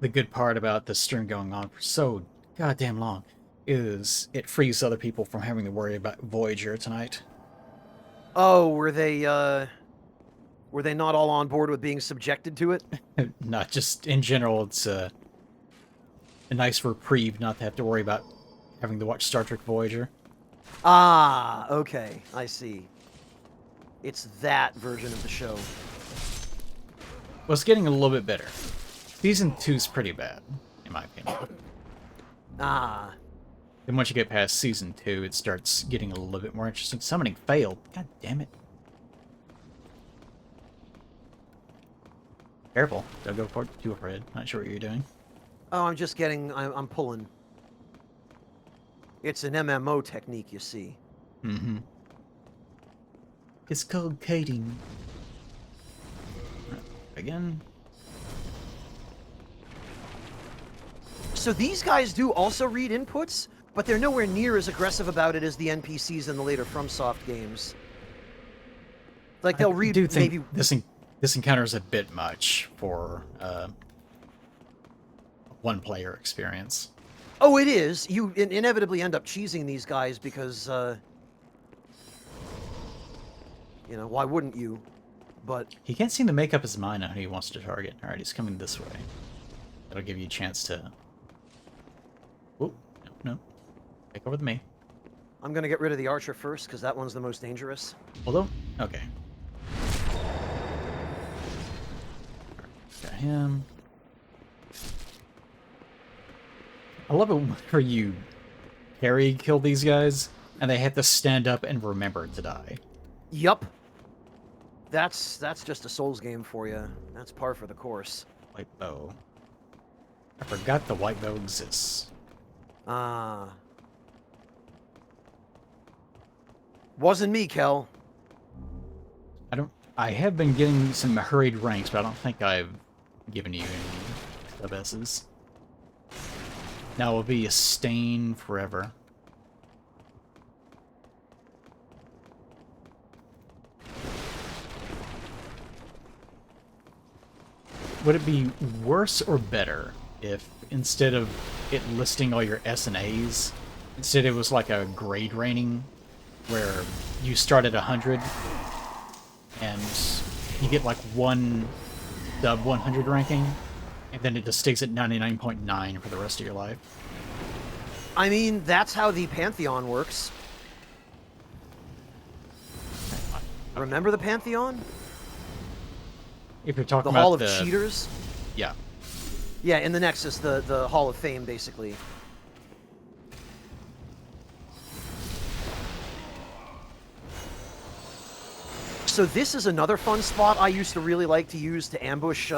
The good part about the stream going on for so goddamn long is it frees other people from having to worry about Voyager tonight. Oh, were they not all on board with being subjected to it? Not just in general, it's a nice reprieve not to have to worry about having to watch Star Trek Voyager. Ah, okay, I see. It's that version of the show. Well, it's getting a little bit better. Season 2's pretty bad, in my opinion. Ah, Then once you get past Season 2, it starts getting a little bit more interesting. Summoning failed. God damn it. Careful. Don't go too afraid. Not sure what you're doing. oh, I'm pulling. It's an MMO technique, you see. Mm-hmm. It's called kiting. Again. So these guys do also read inputs, but they're nowhere near as aggressive about it as the NPCs in the later FromSoft games. Like they'll read I do think maybe this encounter is a bit much for one-player experience. Oh, it is. You inevitably end up cheesing these guys because, you know, why wouldn't you? But He can't seem to make up his mind on who he wants to target. Alright, he's coming this way. That'll give you a chance to... Oh, no. Take over with me. I'm gonna get rid of the archer first because that one's the most dangerous. Although, okay. Got him. I love it whenever you kill these guys, and they have to stand up and remember to die. Yup. That's just a Souls game for you. That's par for the course. White bow. I forgot the white bow exists. Ah. Wasn't me, Kel. I have been getting some hurried ranks, but I don't think I've given you any sub S's. Now it'll be a stain forever. Would it be worse or better if instead of it listing all your S and A's. Instead, it was like a grade rating where you start at 100 and you get like one sub 100 ranking, and then it just stays at 99.9 for the rest of your life. I mean, that's how the Pantheon works. Remember the Pantheon? If you're talking The about Hall of Cheaters? Yeah. Yeah, in the Nexus, the Hall of Fame, basically. So this is another fun spot I used to really like to use to ambush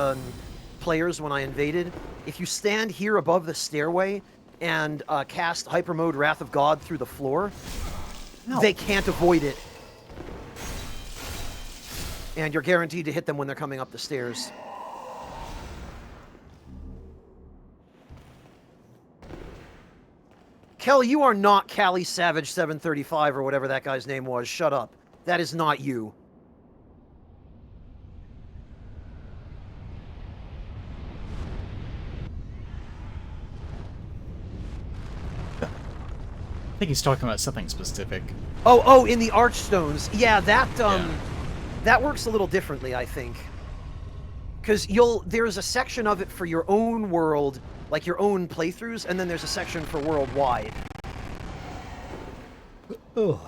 players when I invaded. If you stand here above the stairway and cast Hyper Mode Wrath of God through the floor, they can't avoid it. And you're guaranteed to hit them when they're coming up the stairs. Kel, you are not Cali Savage 735 or whatever that guy's name was. Shut up. That is not you. I think he's talking about something specific. Oh, in the Archstones. Yeah, that works a little differently, I think. Because there's a section of it for your own world, like your own playthroughs, and then there's a section for worldwide. Oh.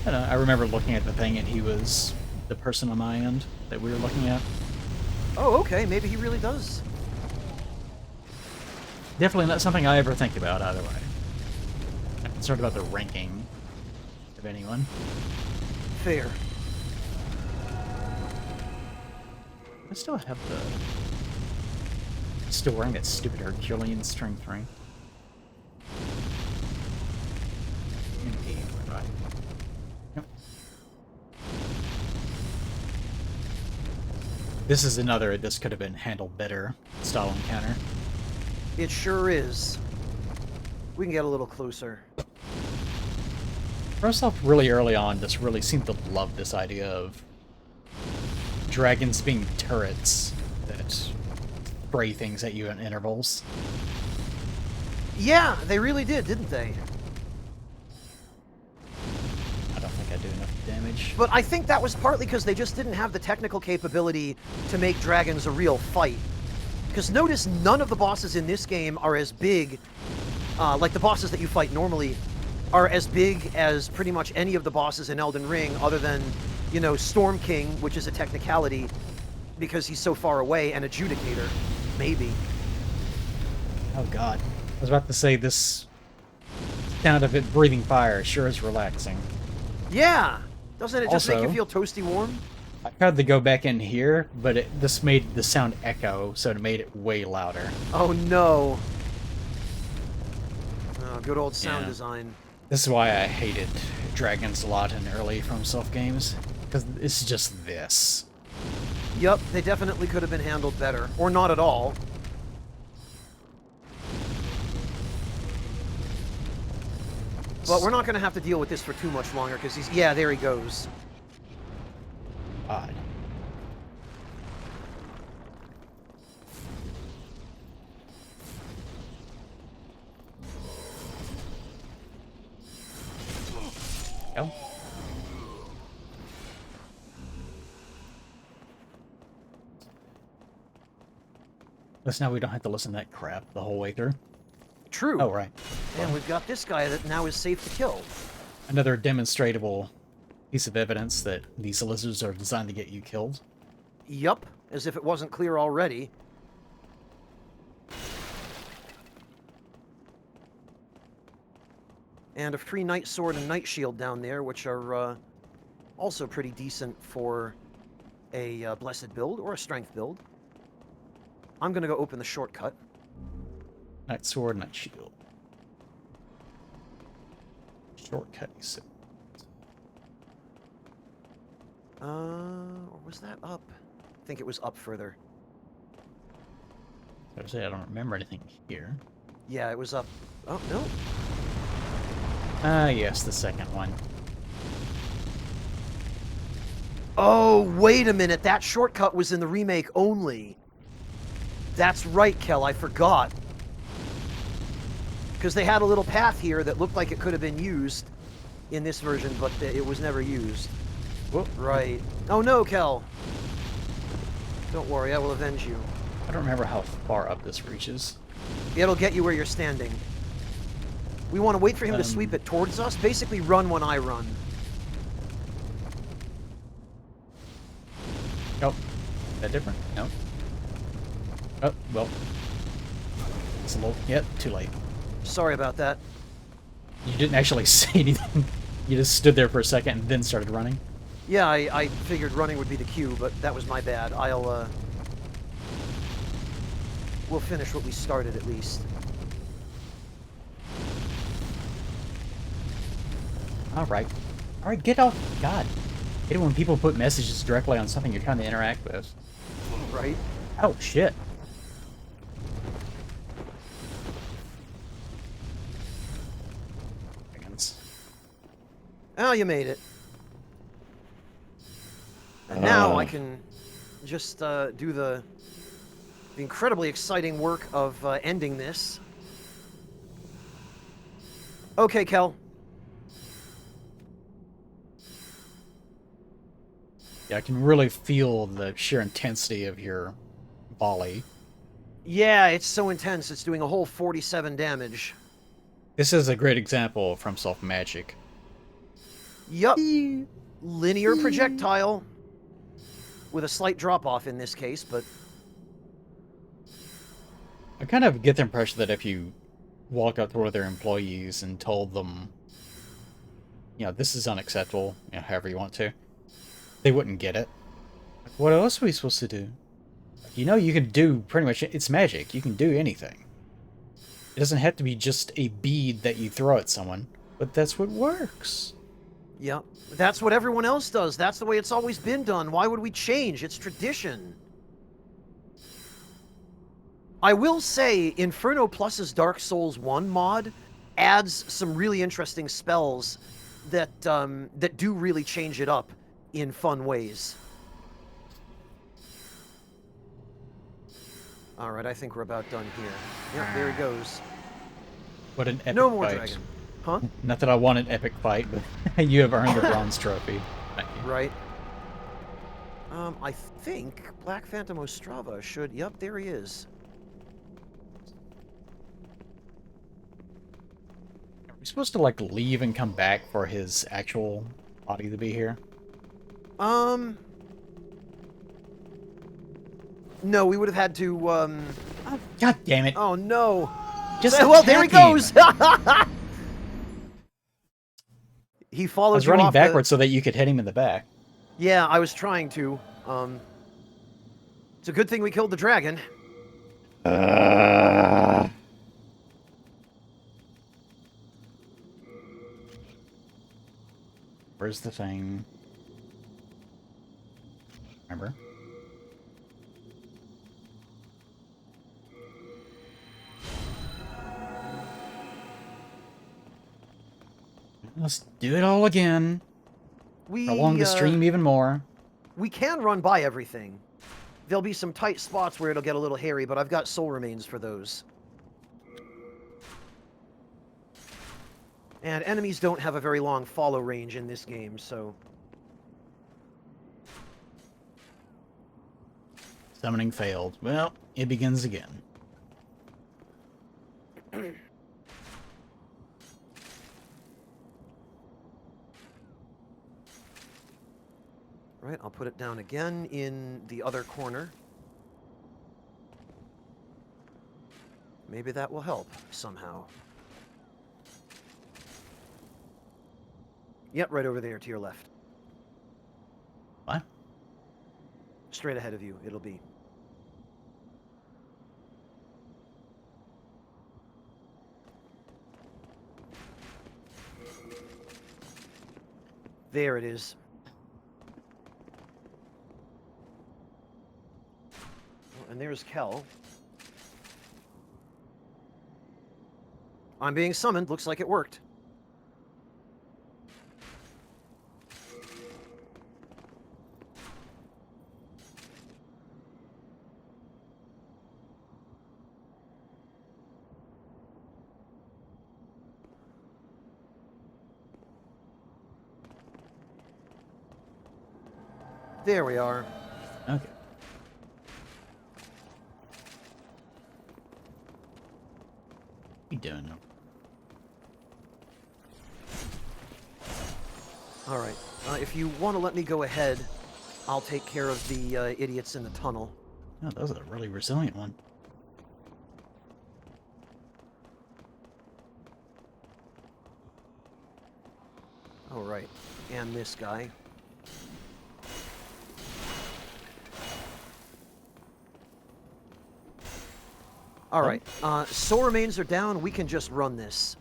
I don't know, I remember looking at the thing and he was the person on my end that we were looking at. Oh, okay, maybe he really does. Definitely not something I ever think about either way. I'm concerned about the ranking of anyone. Fair. I still have the... Still wearing that stupid Herculean strength ring. Yep. This is another, this could have been handled better style encounter. It sure is. We can get a little closer. Rosoff really early on just really seemed to love this idea of dragons being turrets that spray things at you in intervals. Yeah, they really did, didn't they? I don't think I do enough damage. But I think that was partly because they just didn't have the technical capability to make dragons a real fight. Because notice none of the bosses in this game are as big, like the bosses that you fight normally, are as big as pretty much any of the bosses in Elden Ring, other than, you know, Storm King, which is a technicality, because he's so far away, and Adjudicator, maybe. Oh god. I was about to say, this sound of it breathing fire sure is relaxing. Yeah! Doesn't it just make you Also, feel toasty warm? I tried to go back in here, but this made the sound echo, so it made it way louder. Oh no. Oh, good old sound design. This is why I hated dragons a lot in early FromSoft games, because it's just this. Yup, they definitely could have been handled better. Or not at all. But we're not going to have to deal with this for too much longer, because he's... Yeah, there he goes. Odd. Go. Plus now we don't have to listen to that crap the whole way through. True. Oh, right. And we've got this guy that now is safe to kill. Another demonstrable piece of evidence that these lizards are designed to get you killed. Yup, as if it wasn't clear already. And a free Night Sword and Night Shield down there, which are also pretty decent for a Blessed build or a Strength build. I'm going to go open the shortcut. Night sword, night shield. Shortcut, you said. Or was that up? I think it was up further. I was say I don't remember anything here. Yeah, it was up. Oh, no. Ah, yes, the second one. Oh, wait a minute. That shortcut was in the remake only. That's right, Kel, I forgot. Because they had a little path here that looked like it could have been used in this version, but it was never used. Whoop. Right. Oh no, Kel. Don't worry, I will avenge you. I don't remember how far up this reaches. It'll get you where you're standing. We want to wait for him to sweep it towards us. Basically, run when I run. Nope. Is that different? No. Oh, well. It's a little... Yep, too late. Sorry about that. You didn't actually say anything. You just stood there for a second and then started running. Yeah, I figured running would be the cue, but that was my bad. We'll finish what we started, at least. Alright. Alright, get off. God. I hate it when people put messages directly on something you're trying to interact with. Right? Oh, shit. Oh, you made it. And now I can just do the incredibly exciting work of ending this. Okay, Kel. Yeah, I can really feel the sheer intensity of your volley. Yeah, it's so intense. It's doing a whole 47 damage. This is a great example from Self Magic. Yup. Linear projectile. With a slight drop-off in this case, but... I kind of get the impression that if you walked up to one of their employees and told them, you know, this is unacceptable, you know, however you want to, they wouldn't get it. Like, what else are we supposed to do? You know, you can do pretty much... It's magic. You can do anything. It doesn't have to be just a bead that you throw at someone, but that's what works. Yep. That's what everyone else does. That's the way it's always been done. Why would we change? It's tradition. I will say, Inferno Plus's Dark Souls 1 mod adds some really interesting spells that that do really change it up in fun ways. Alright, I think we're about done here. Yep, there he goes. What an epic No more fight. dragon. Huh? Not that I want an epic fight, but you have earned the bronze trophy. Thank you. Right. I think Black Phantom Ostrava should... Yep, there he is. Are we supposed to, like, leave and come back for his actual body to be here? No, we would have had to, Oh, God damn it. Oh, no. Just well, there he attack him. goes! He followed I was you running off backwards so that you could hit him in the back. Yeah, I was trying to. It's a good thing we killed the dragon. Where's the thing? Remember? Let's do it all again. Prolong the stream even more. We can run by everything. There'll be some tight spots where it'll get a little hairy, but I've got soul remains for those. And enemies don't have a very long follow range in this game, so... Summoning failed. Well, it begins again. Right, I'll put it down again in the other corner. Maybe that will help somehow. Yep, right over there to your left. What? Straight ahead of you, it'll be. There it is. And there's Kel. I'm being summoned. Looks like it worked. There we are. Okay. What you doing now? All right. If you want to let me go ahead, I'll take care of the idiots in the tunnel. Oh, that was a really resilient one. All right. And this guy. All right. Soul remains are down. We can just run this.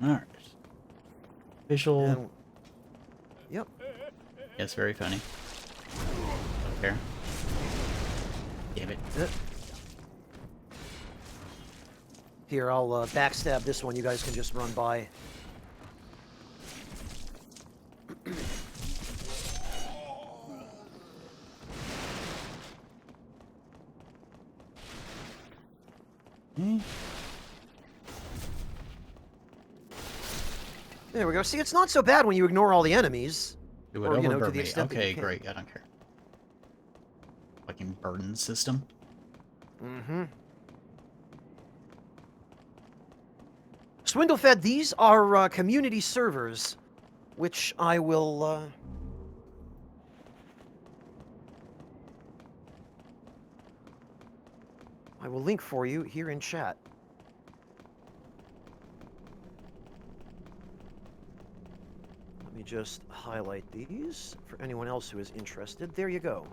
Alright. Visual. And, yep. Yes, very funny. Don't care. Damn it. Here, I'll backstab this one. You guys can just run by. There we go. See, it's not so bad when you ignore all the enemies. Do it Or, over you know, to burn the me. extent that you Okay, can. great. I don't care. Fucking burden system. Mm-hmm. Swindlefed, these are community servers, which I will... I will link for you here in chat. Let me just highlight these for anyone else who is interested. There you go.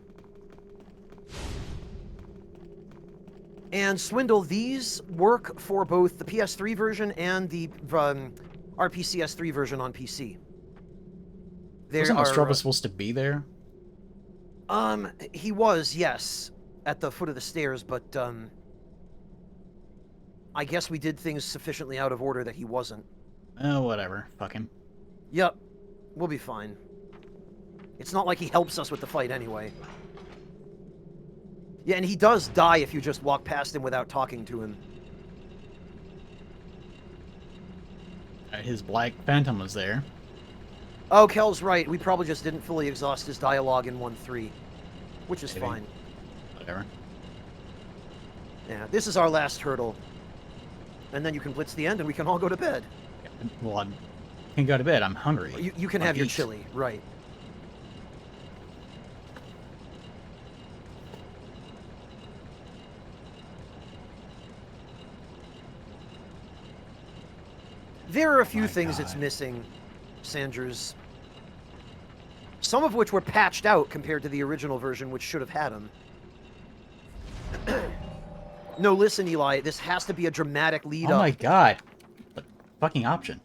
And Swindle, these work for both the PS3 version and the RPCS3 version on PC. Wasn't Nostromo supposed to be there? He was, yes, at the foot of the stairs, but I guess we did things sufficiently out of order that he wasn't. Oh, whatever. Fuck him. Yep, we'll be fine. It's not like he helps us with the fight anyway. Yeah, and he does die if you just walk past him without talking to him. His Black Phantom was there. Oh, Kel's right. We probably just didn't fully exhaust his dialogue in 1.3, which is Maybe. fine. Whatever. Yeah, this is our last hurdle. And then you can blitz the end and we can all go to bed. Well, I can go to bed. I'm hungry. You can I'll have your eat. chili, right. There are a few My things it's God. missing, Sanders. Some of which were patched out compared to the original version, which should have had them. No, listen, Eli, this has to be a dramatic lead Oh up. my god. The fucking option.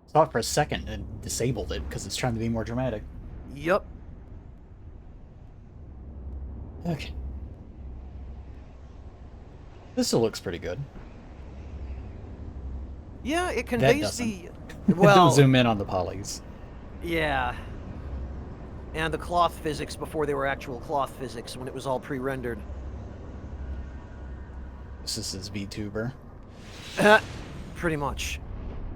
Saw it for a second and disabled it because it's trying to be more dramatic. Yep. Okay. This still looks pretty good. Yeah, it That conveys the... doesn't. Well, Zoom in on the polys. yeah. And the cloth physics before they were actual cloth physics, when it was all pre-rendered. This is his VTuber. Pretty much.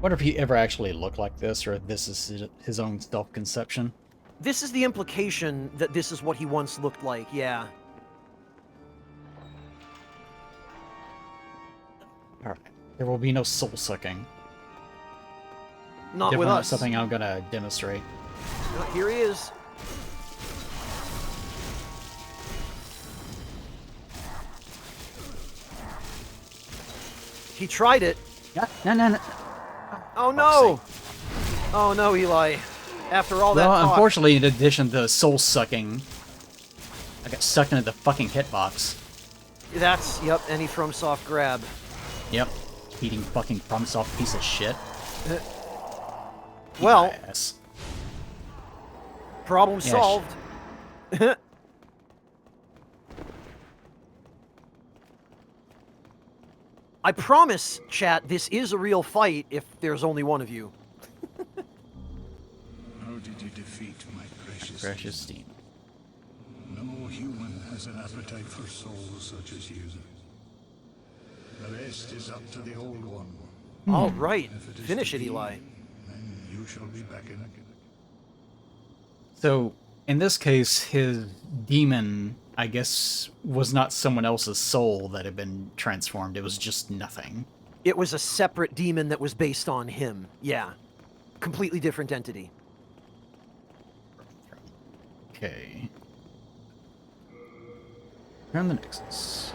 What if he ever actually looked like this, or if this is his own self-conception? This is the implication that this is what he once looked like, yeah. Alright. There will be no soul-sucking. Not Definitely with not us. something I'm gonna demonstrate. Oh, here he is. He tried it. No. Oh no! Oh no, Eli. After all that Well, talk. unfortunately, in addition to soul-sucking, I got sucked into the fucking hitbox. That's, yep, any FromSoft grab. Yep. Eating fucking FromSoft piece of shit. Eat Well, my ass. problem Yeah, solved. I promise, chat, this is a real fight if there's only one of you. How did you defeat my precious? Precious steam. No human has an appetite for souls such as you. The rest is up to the old one. All right, If it is finish to it, be, Eli. then you shall be back in. So, in this case, his demon, I guess, was not someone else's soul that had been transformed. It was just nothing. It was a separate demon that was based on him. Yeah. Completely different entity. Okay. Turn the Nexus.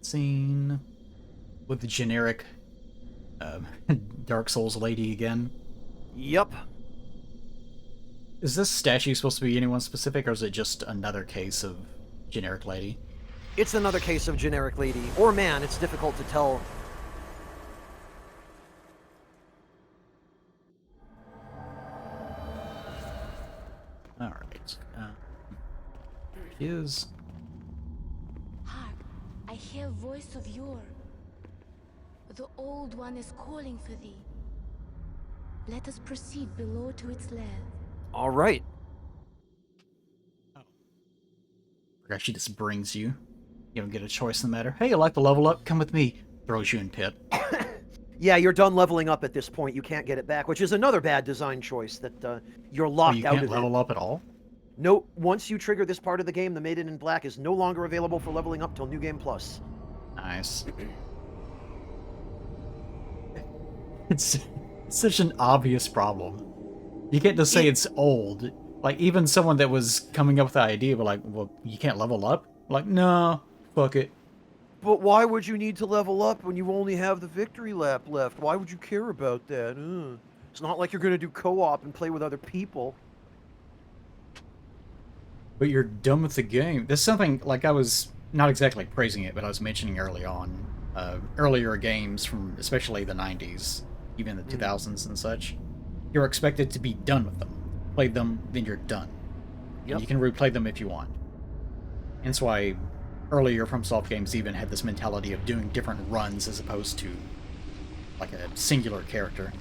Scene with the generic Dark Souls lady again. Yup. Is this statue supposed to be anyone specific, or is it just another case of generic lady? It's another case of generic lady. Or man, it's difficult to tell. Alright. There she is. Hark, I hear voice of yore. The old one is calling for thee. Let us proceed below to its lair. All right. Forgot she just brings you. You don't get a choice in the matter. Hey, you like to level up? Come with me. Throws you in pit. Yeah, you're done leveling up at this point. You can't get it back, which is another bad design choice that you're Oh, locked you out can't of level it. up at all? No, once you trigger this part of the game, the Maiden in Black is no longer available for leveling up till New Game Plus. Nice. It's such an obvious problem. You can't just say it's old. Like, even someone that was coming up with the idea, but like, well, you can't level up? Like, no, fuck it. But why would you need to level up when you only have the victory lap left? Why would you care about that? It's not like you're going to do co-op and play with other people. But you're done with the game. There's something, like, I was not exactly praising it, but I was mentioning early on, earlier games from especially the 90s, even the 2000s and such, you're expected to be done with them. Play them, then you're done. Yep. And you can replay them if you want. And that's why earlier FromSoft games even had this mentality of doing different runs as opposed to like a singular character.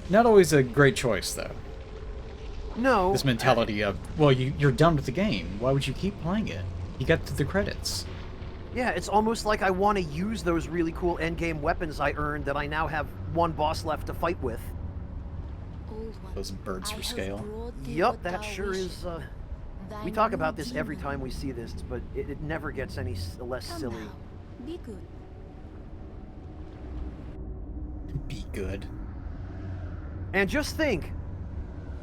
Not always a great choice, though. No. This mentality of, well, you're done with the game. Why would you keep playing it? You got to the credits. Yeah, it's almost like I want to use those really cool endgame weapons I earned that I now have one boss left to fight with. Old one, Those birds I for have scale. brought thee Yup, what that thou sure wish. is, we Thine talk own about this every demon. time we see this, but it never gets any less Come silly. now, be good. Be good. And just think,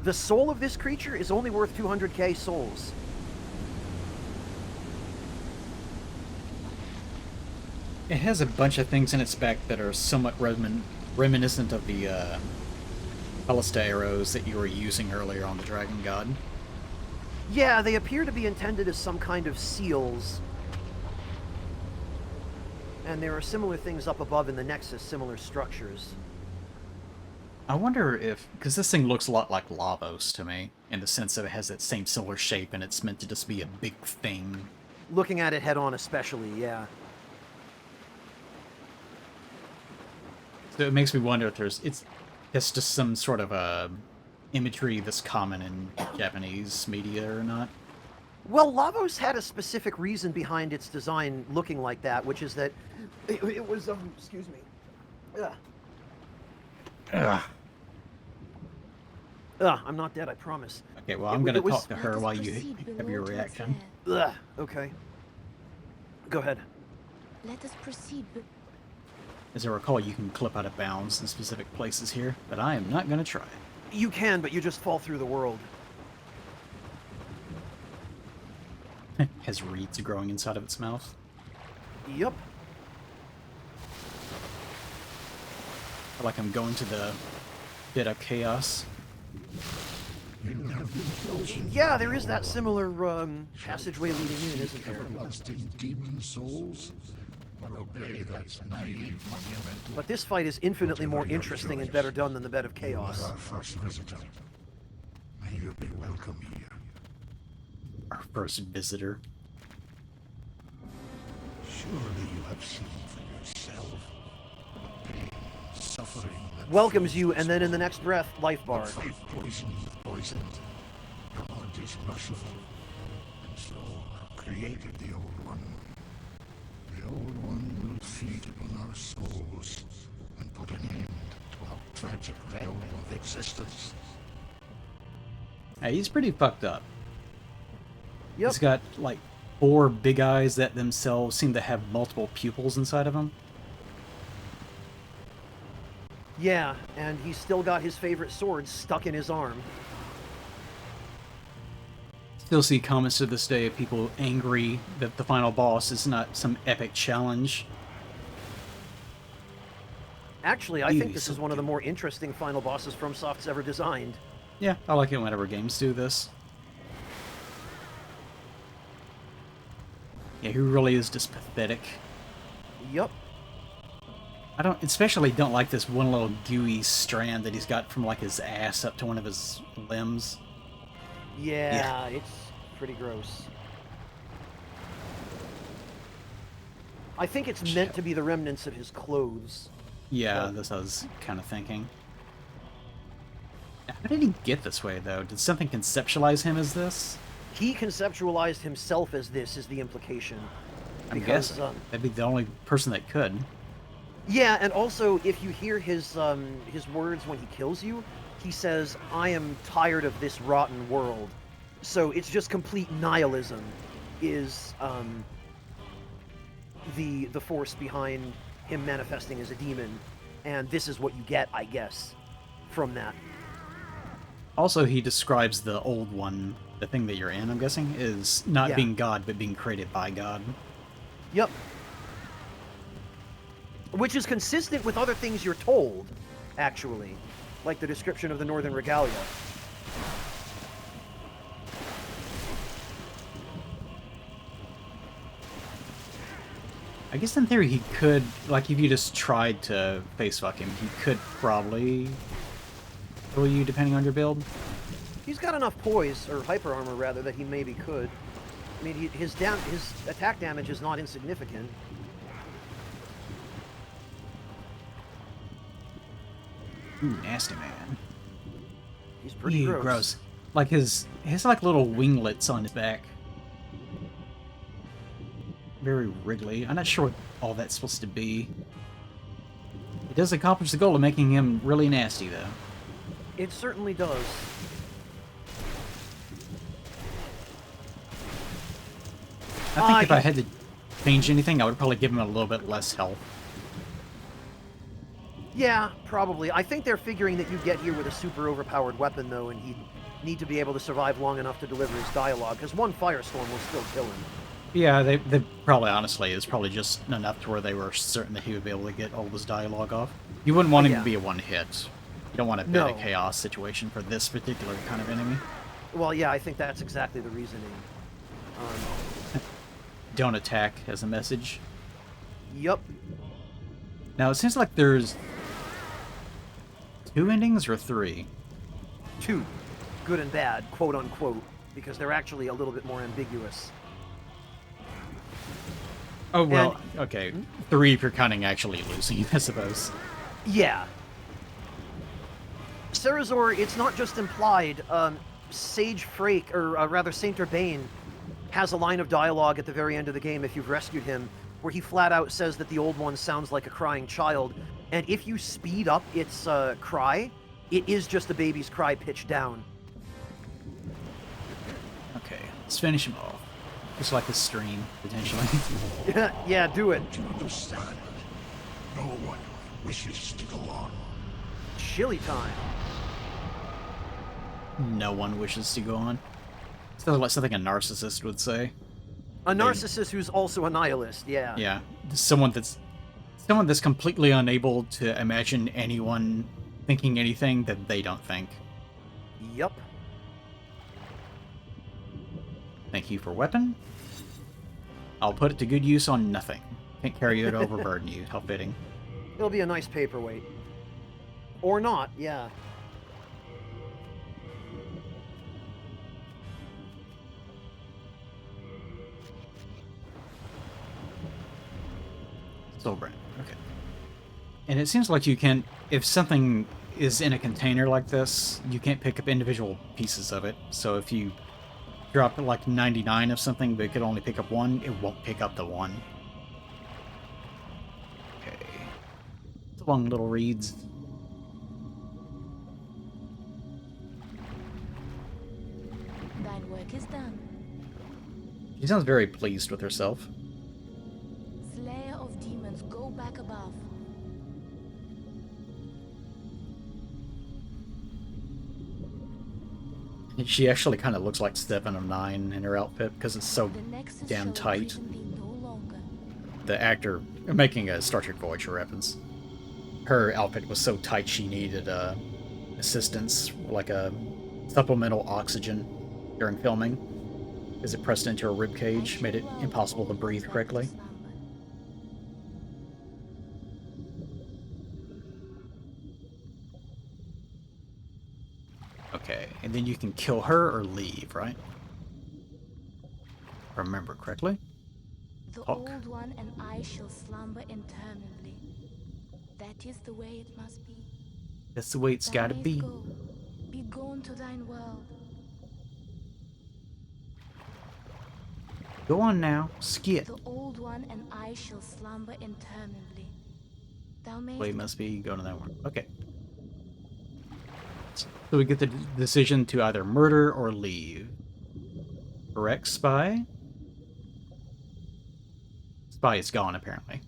the soul of this creature is only worth 200k souls. It has a bunch of things in its back that are somewhat reminiscent of the Ballista arrows that you were using earlier on the Dragon God. Yeah, they appear to be intended as some kind of seals. And there are similar things up above in the Nexus, similar structures. I wonder if, because this thing looks a lot like Lavos to me, in the sense that it has that same similar shape and it's meant to just be a big thing. Looking at it head on especially, yeah. So it makes me wonder if it's just some sort of imagery that's common in Japanese media or not. Well, Lavos had a specific reason behind its design looking like that, which is that it was, excuse me. Ugh. I'm not dead, I promise. Okay, well, I'm gonna it was- talk to her Let us while you proceed have below your to its reaction. lair. Okay. Go ahead. Let us proceed. As I recall, you can clip out of bounds in specific places here, but I am not gonna try. You can, but you just fall through the world. Has reeds growing inside of its mouth. Yep. I feel like I'm going to the bit of chaos. Yeah, there is that similar passageway leading in, isn't there? Everlasting demon souls. But this fight is infinitely more interesting and better done than the Bed of Chaos. Our first visitor. May you be welcome here. Our first visitor. Surely you have seen for yourself the pain, suffering that Welcomes you, and then in the next breath, life bar. faith poisoned. God is merciful, and so created the Old One. The Old One will feed upon our souls and put an end to our tragic realm of existence. Hey, he's pretty fucked up. Yep. He's got, like, 4 big eyes that themselves seem to have multiple pupils inside of them. Yeah, and he's still got his favorite sword stuck in his arm. Still see comments to this day of people angry that the final boss is not some epic challenge. Actually, I think this is one of the more interesting final bosses FromSoft's ever designed. Yeah, I like it whenever games do this. Yeah, he really is just pathetic. Yup. I especially don't like this one little gooey strand that he's got from, like, his ass up to one of his limbs. Yeah, it's pretty gross. I think it's meant to be the remnants of his clothes. Yeah, that's what I was kind of thinking. How did he get this way, though? Did something conceptualize him as this? He conceptualized himself as this, is the implication. I'm Because, guessing. That'd be the only person that could. Yeah, and also, if you hear his words when he kills you, he says, "I am tired of this rotten world." So it's just complete nihilism is the force behind him manifesting as a demon, and this is what you get, I guess, from that. Also, he describes the old one, the thing that you're in, I'm guessing, is not Yeah. being God, but being created by God. Yep. Which is consistent with other things you're told, actually. Like the description of the Northern Regalia. I guess in theory he could, like, if you just tried to face fuck him, he could probably kill you depending on your build. He's got enough poise, or hyper armor rather, that he maybe could. I mean, his attack damage is not insignificant. Ooh, nasty man. He's pretty Ew, gross. Like his like little winglets on his back. Very wriggly. I'm not sure what all that's supposed to be. It does accomplish the goal of making him really nasty, though. It certainly does. I think if I had to change anything, I would probably give him a little bit less health. Yeah, probably. I think they're figuring that you get here with a super overpowered weapon, though, and he'd need to be able to survive long enough to deliver his dialogue, because one firestorm will still kill him. Yeah, they probably, honestly, is probably just enough to where they were certain that he would be able to get all of his dialogue off. You wouldn't want him to be a one-hit. You don't want a bit of chaos situation for this particular kind of enemy. Well, yeah, I think that's exactly the reasoning. Don't attack as a message. Yup. Now, it seems like there's 2 endings or 3? 2. Good and bad, quote unquote, because they're actually a little bit more ambiguous. Oh, well, okay. 3 if you're counting actually losing, I suppose. Yeah. Cerazor, it's not just implied. Sage Frake, or rather Saint Urbane, has a line of dialogue at the very end of the game if you've rescued him, where he flat out says that the old one sounds like a crying child, and if you speed up its cry, it is just a baby's cry pitched down. Okay, let's finish him off. Just like a stream, potentially. Yeah, do it. To understand, no one wishes to go on. Chili time. No one wishes to go on. Sounds like something a narcissist would say. A narcissist who's also a nihilist, yeah. Yeah, someone that's completely unable to imagine anyone thinking anything that they don't think. Yup. Thank you for weapon. I'll put it to good use on nothing. Can't carry it, overburden you. How fitting. It'll be a nice paperweight. Or not, yeah. Soul brand. Okay. And it seems like you can, if something is in a container like this, you can't pick up individual pieces of it. So if you drop like 99 of something, but it could only pick up one, it won't pick up the one. Okay. It's long little reads. Thine work is done. She sounds very pleased with herself. Slayer of demons, go back above. She actually kind of looks like 7 of 9 in her outfit because it's so The Nexus damn shall tight. imprison thee no longer. The actor making a Star Trek Voyager reference. Her outfit was so tight she needed assistance, like a supplemental oxygen during filming, because it pressed into her rib cage, made it impossible to breathe correctly. Okay, and then you can kill her or leave, right? If I remember correctly. The Hawk. old one and I shall slumber interminably. That is the way it must be. That's the way it's Thou gotta mayst be. Go. Be gone to thine world. Go on now, skip. The old one and I shall slumber interminably. Thou mayst Wait, must be going to that one. Okay. So we get the decision to either murder or leave. Correct, Spy? Spy is gone, apparently.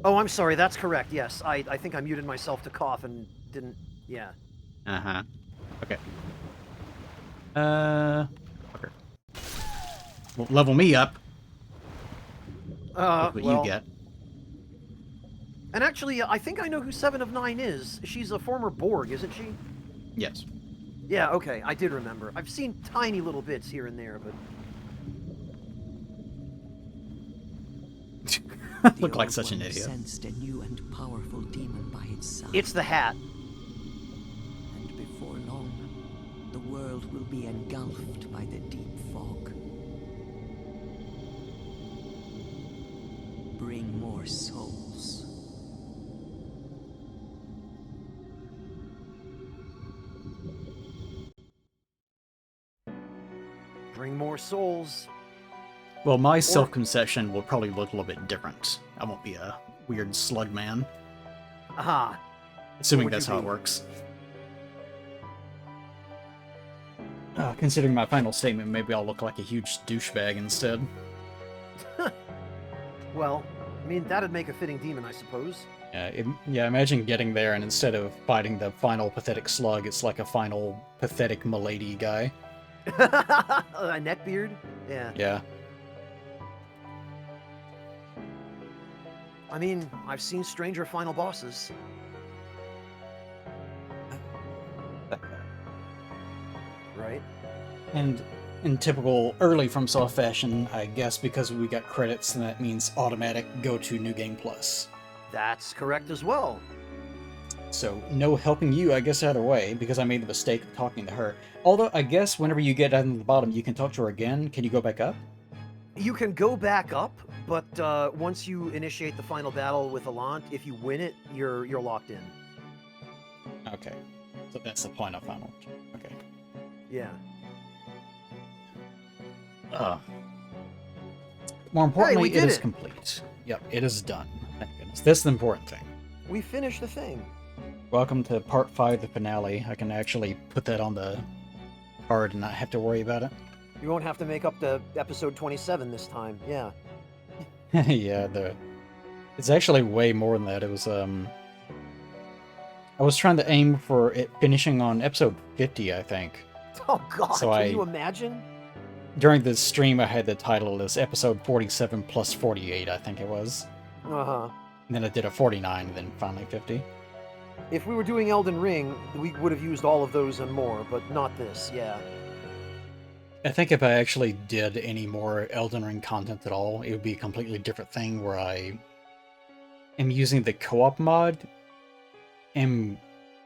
Oh, I'm sorry, that's correct, yes. I think I muted myself to cough and didn't... yeah. Uh-huh. Okay. Okay. Well, level me up. Look what well... you get. And actually, I think I know who 7 of 9 is. She's a former Borg, isn't she? Yes. Yeah, okay, I did remember. I've seen tiny little bits here and there, but... Look like such an idiot. Sensed a new and powerful demon by its side. It's the hat. And before long, the world will be engulfed by the deep fog. Bring more souls. Bring more souls. Well, my self-conception will probably look a little bit different. I won't be a weird slug man. Aha. Assuming would that's you how it be? works. Considering my final statement, maybe I'll look like a huge douchebag instead. Well, I mean, that'd make a fitting demon, I suppose. Yeah, imagine getting there and instead of fighting the final pathetic slug, it's like a final pathetic milady guy. A neckbeard? Yeah. Yeah. I mean, I've seen stranger final bosses. Right? And in typical early FromSoft fashion, I guess because we got credits, and that means automatic go to New Game Plus. That's correct as well. So, no helping you, I guess, either way, because I made the mistake of talking to her. Although, I guess whenever you get down to the bottom, you can talk to her again. Can you go back up? You can go back up, but once you initiate the final battle with Allant, if you win it, you're locked in. Okay. So that's the point of final. Okay. Yeah. More importantly, we it did is it. complete. Yep, it is done. Thank goodness. That's the important thing. We finished the thing. Welcome to part 5, the finale. I can actually put that on the card and not have to worry about it. You won't have to make up the episode 27 this time. Yeah. Yeah, it's actually way more than that. It was, I was trying to aim for it finishing on episode 50, I think. Oh god, So can you imagine? During the stream, I had the title as episode 47 plus 48, I think it was. Uh-huh. And then I did a 49, and then finally 50. If we were doing Elden Ring, we would have used all of those and more, but not this, yeah. I think if I actually did any more Elden Ring content at all, it would be a completely different thing where I am using the co-op mod and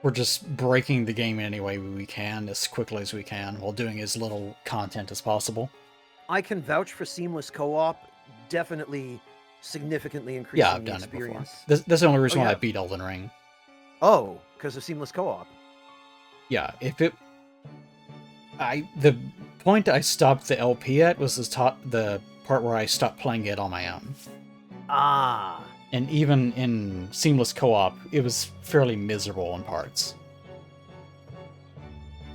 we're just breaking the game in any way we can as quickly as we can while doing as little content as possible. I can vouch for seamless co-op. Definitely significantly increasing Yeah, I've the done it before. experience. That's the only reason Oh, why I yeah. beat Elden Ring. Oh, because of seamless co-op. Yeah, the point I stopped the LP at was the part where I stopped playing it on my own. Ah. And even in seamless co-op, it was fairly miserable in parts.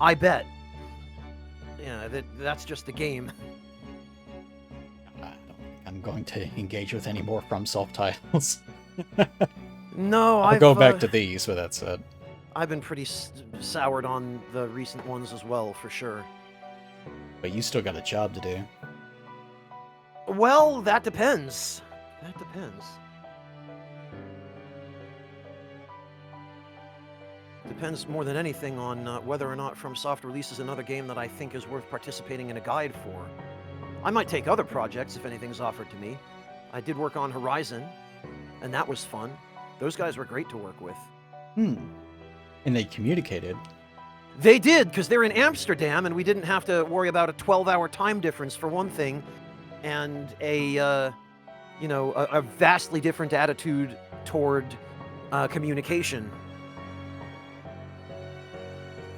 I bet. Yeah, that's just the game. I don't think I'm going to engage with any more FromSoft titles. No, I'll go back to these, with that said. I've been pretty soured on the recent ones as well, for sure. But you still got a job to do. Well, that depends. That depends. Depends more than anything on whether or not FromSoft releases another game that I think is worth participating in a guide for. I might take other projects if anything's offered to me. I did work on Horizon, and that was fun. Those guys were great to work with. And they communicated. They did, because they're in Amsterdam, and we didn't have to worry about a 12-hour time difference for one thing, and a vastly different attitude toward communication.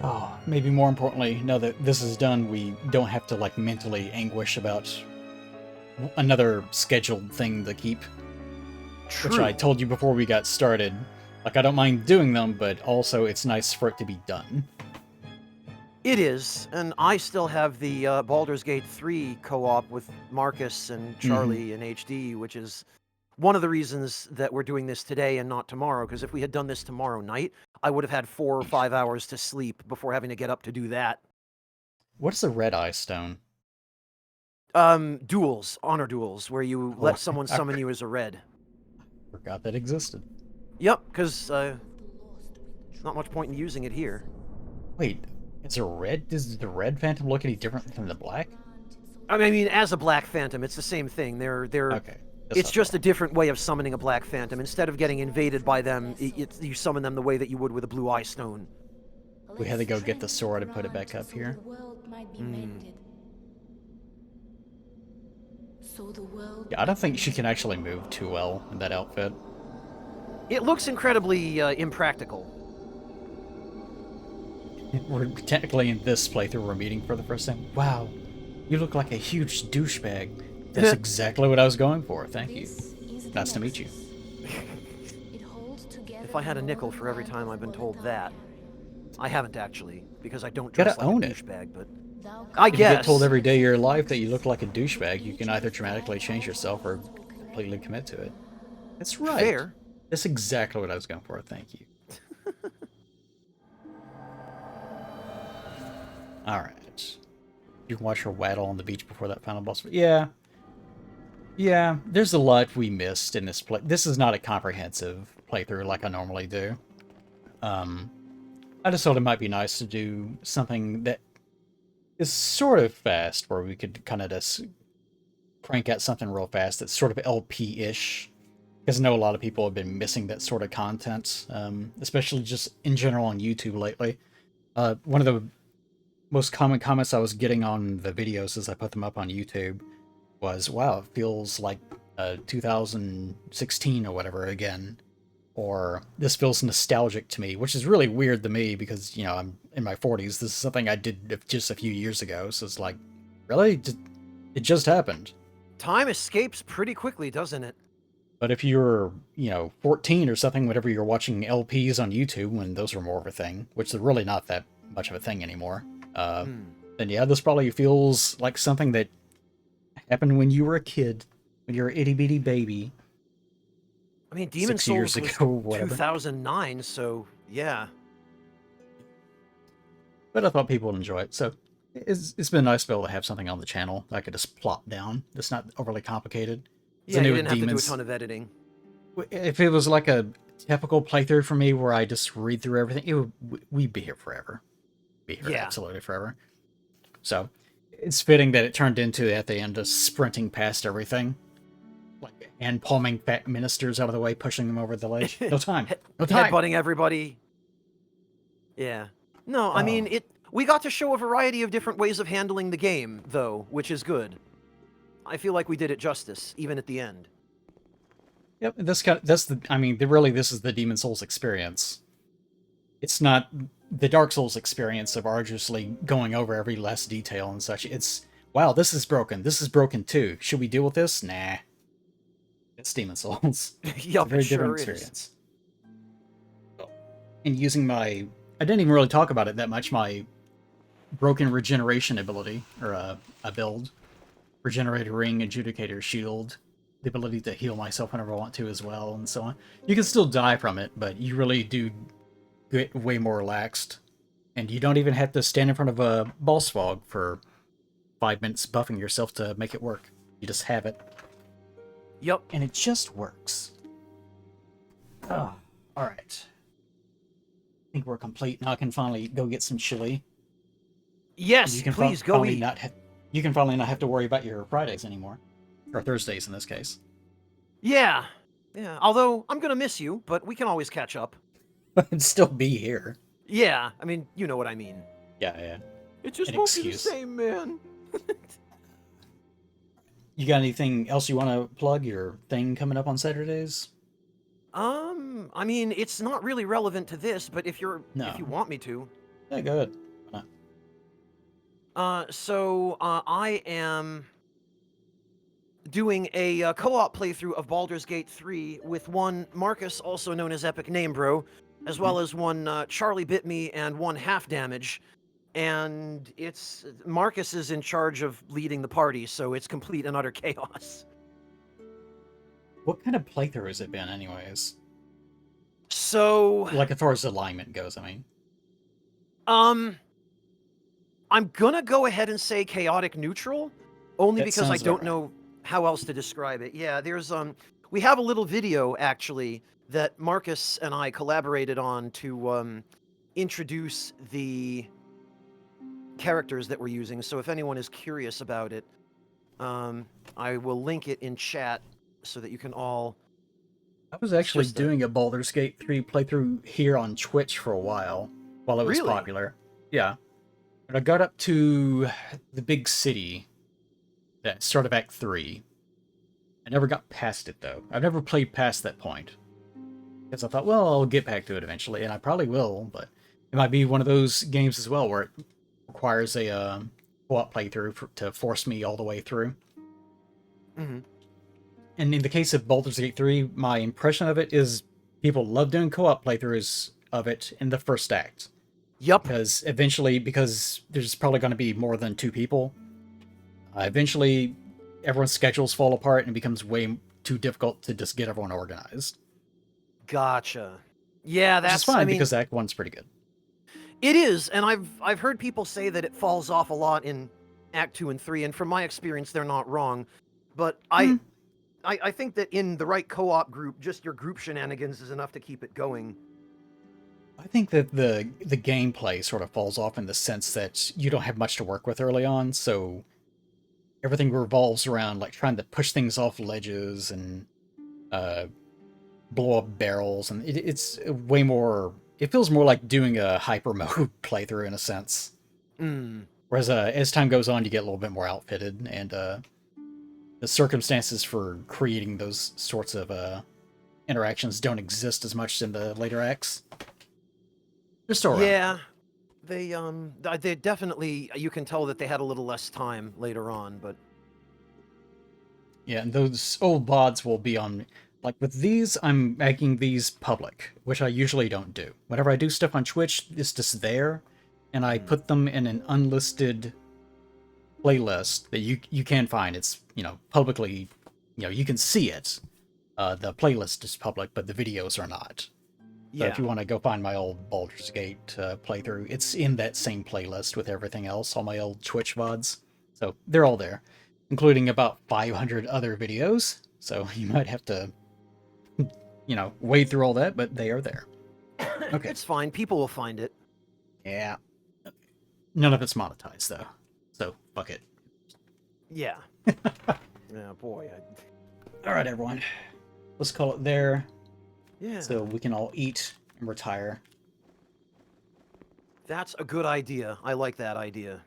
Oh, maybe more importantly, now that this is done, we don't have to like mentally anguish about another scheduled thing to keep. True. Which I told you before we got started. Like, I don't mind doing them, but also it's nice for it to be done. It is, and I still have the Baldur's Gate 3 co-op with Marcus and Charlie and HD, which is one of the reasons that we're doing this today and not tomorrow, because if we had done this tomorrow night, I would have had 4 or 5 hours to sleep before having to get up to do that. What is a red eye stone? Duels, honor duels, where you let someone summon you as a red. Forgot that existed. Yep, because not much point in using it here. Wait, does the red phantom look any different than the black? I mean, as a black phantom, it's the same thing. They're Okay. It's just a different way of summoning a black phantom. Instead of getting invaded by them, you summon them the way that you would with a blue eye stone. We had to go get the sword and put it back up here. Yeah, I don't think she can actually move too well in that outfit. It looks incredibly impractical. We're technically in this playthrough we're meeting for the first time. Wow, you look like a huge douchebag. That's exactly what I was going for. Thank you. Nice to meet you. If I had a nickel for every time I've been told that, I haven't actually, because I don't dress like a douchebag. But I guess if you get told every day of your life that you look like a douchebag, you can either dramatically change yourself or completely commit to it. That's right. Fair. That's exactly what I was going for. Thank you. Alright. You can watch her waddle on the beach before that final boss. Yeah. Yeah, there's a lot we missed in this play. This is not a comprehensive playthrough like I normally do. I just thought it might be nice to do something that is sort of fast, where we could kind of just crank out something real fast that's sort of LP-ish. Because I know a lot of people have been missing that sort of content, especially just in general on YouTube lately. One of the most common comments I was getting on the videos as I put them up on YouTube was, wow, it feels like 2016 or whatever again. Or, this feels nostalgic to me, which is really weird to me because, you know, I'm in my 40s. This is something I did just a few years ago, so it's like, really? It just happened. Time escapes pretty quickly, doesn't it? But if you're, 14 or something, whenever you're watching LPs on YouTube, when those are more of a thing, which they're really not that much of a thing anymore, then yeah, this probably feels like something that happened when you were a kid, when you were an itty-bitty baby. I mean, Demon 6 Souls years ago, was whatever. 2009, so yeah. But I thought people would enjoy it, so it's been nice to be able to have something on the channel that I could just plop down. It's not overly complicated. Yeah, you didn't have to do a ton of editing. If it was like a typical playthrough for me where I just read through everything, we'd be here forever. Be here absolutely forever. So, it's fitting that it turned into, at the end, just sprinting past everything. Like, and palming fat ministers out of the way, pushing them over the ledge. No time. No time. Headbutting everybody. Yeah. No, I mean, we got to show a variety of different ways of handling the game, though, which is good. I feel like we did it justice, even at the end. Yep, this is the Demon Souls experience. It's not the Dark Souls experience of arduously going over every last detail and such. It's, wow, this is broken. This is broken too. Should we deal with this? Nah. It's Demon Souls. Yup, Very different experience. And using my, I didn't even really talk about it that much, my broken regeneration ability, or a build. Regenerator Ring, Adjudicator Shield, the ability to heal myself whenever I want to as well, and so on. You can still die from it, but you really do get way more relaxed. And you don't even have to stand in front of a boss fog for 5 minutes buffing yourself to make it work. You just have it. Yep. And it just works. Oh, alright. I think we're complete. Now I can finally go get some chili. Yes, please go eat. You can finally not have to worry about your Fridays anymore. Or Thursdays in this case. Yeah. Yeah. Although, I'm gonna miss you, but we can always catch up. I'd still be here. Yeah, I mean, you know what I mean. Yeah. It just An won't excuse. be the same, man. You got anything else you want to plug? Your thing coming up on Saturdays? I mean, it's not really relevant to this, but if you want me to. Yeah, go ahead. I am doing a co-op playthrough of Baldur's Gate 3 with one Marcus, also known as Epic Name Bro, as well as one Charlie Bit Me and one Half Damage. And it's Marcus is in charge of leading the party, so it's complete and utter chaos. What kind of playthrough has it been, anyways? So, like, as far as alignment goes, I mean. I'm gonna go ahead and say chaotic neutral, only That because I sounds don't about right. know how else to describe it. Yeah, there's we have a little video actually that Marcus and I collaborated on to introduce the characters that we're using. So if anyone is curious about it, I will link it in chat so that you can all. I was actually doing a Baldur's Gate 3 playthrough here on Twitch for a while it was Really? popular. Yeah. But I got up to the big city at start of Act 3. I never got past it, though. I've never played past that point. Because I thought, well, I'll get back to it eventually, and I probably will, but it might be one of those games as well where it requires a co-op playthrough to force me all the way through. Mm-hmm. And in the case of Baldur's Gate 3, my impression of it is people love doing co-op playthroughs of it in the first act. Yep. Because there's probably going to be more than 2 people. Eventually, everyone's schedules fall apart and it becomes way too difficult to just get everyone organized. Gotcha. Yeah, that's fine, because Act 1's pretty good. It is, and I've heard people say that it falls off a lot in Act 2 and 3, and from my experience, they're not wrong. But I think that in the right co-op group, just your group shenanigans is enough to keep it going. I think that the gameplay sort of falls off in the sense that you don't have much to work with early on, so everything revolves around like trying to push things off ledges and blow up barrels, and it's way more. It feels more like doing a hyper mode playthrough in a sense. Whereas as time goes on, you get a little bit more outfitted, and the circumstances for creating those sorts of interactions don't exist as much in the later acts. They're still around. Yeah, they definitely, you can tell that they had a little less time later on, but yeah, and those old VODs will be on. Like with these, I'm making these public, which I usually don't do. Whenever I do stuff on Twitch, it's just there, and I put them in an unlisted playlist that you can find. It's, publicly, you can see it. The playlist is public, but the videos are not. So if you want to go find my old Baldur's Gate playthrough, it's in that same playlist with everything else, all my old Twitch VODs. So they're all there, including about 500 other videos. So you might have to, wade through all that, but they are there. Okay. It's fine. People will find it. Yeah. None of it's monetized, though. So, fuck it. Yeah. Yeah, boy. All right, everyone. Let's call it there Yeah. so we can all eat and retire. That's a good idea. I like that idea.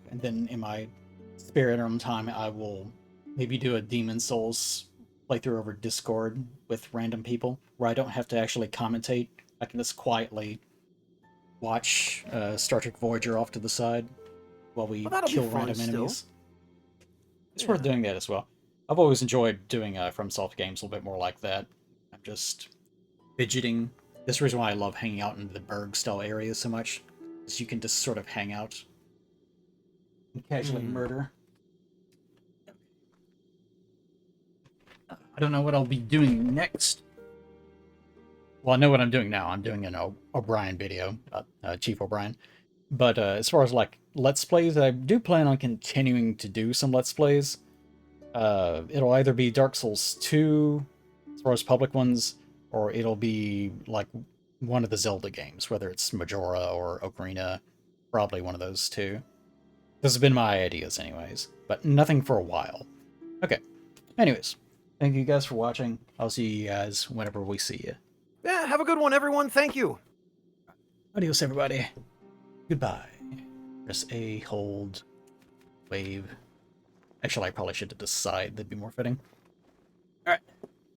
And then in my spare interim time, I will maybe do a Demon Souls playthrough over Discord with random people where I don't have to actually commentate. I can just quietly watch Star Trek Voyager off to the side while we Well, that'll be kill fun random still. enemies. It's worth Yeah. doing that as well. I've always enjoyed doing FromSoft games a little bit more like that. I'm just fidgeting. That's the reason why I love hanging out in the Berg-style areas so much, is you can just sort of hang out and casually murder. I don't know what I'll be doing next. Well, I know what I'm doing now. I'm doing an O'Brien video, Chief O'Brien. But as far as like Let's Plays, I do plan on continuing to do some Let's Plays. It'll either be Dark Souls 2, as far as public ones, or it'll be like one of the Zelda games, whether it's Majora or Ocarina. Probably one of those two. Those have been my ideas anyways, but nothing for a while. Okay, anyways, thank you guys for watching. I'll see you guys whenever we see you. Yeah, have a good one, everyone. Thank you. Adios, everybody. Goodbye. Press A, hold, wave. Actually, I probably should have decided that'd be more fitting. Alright.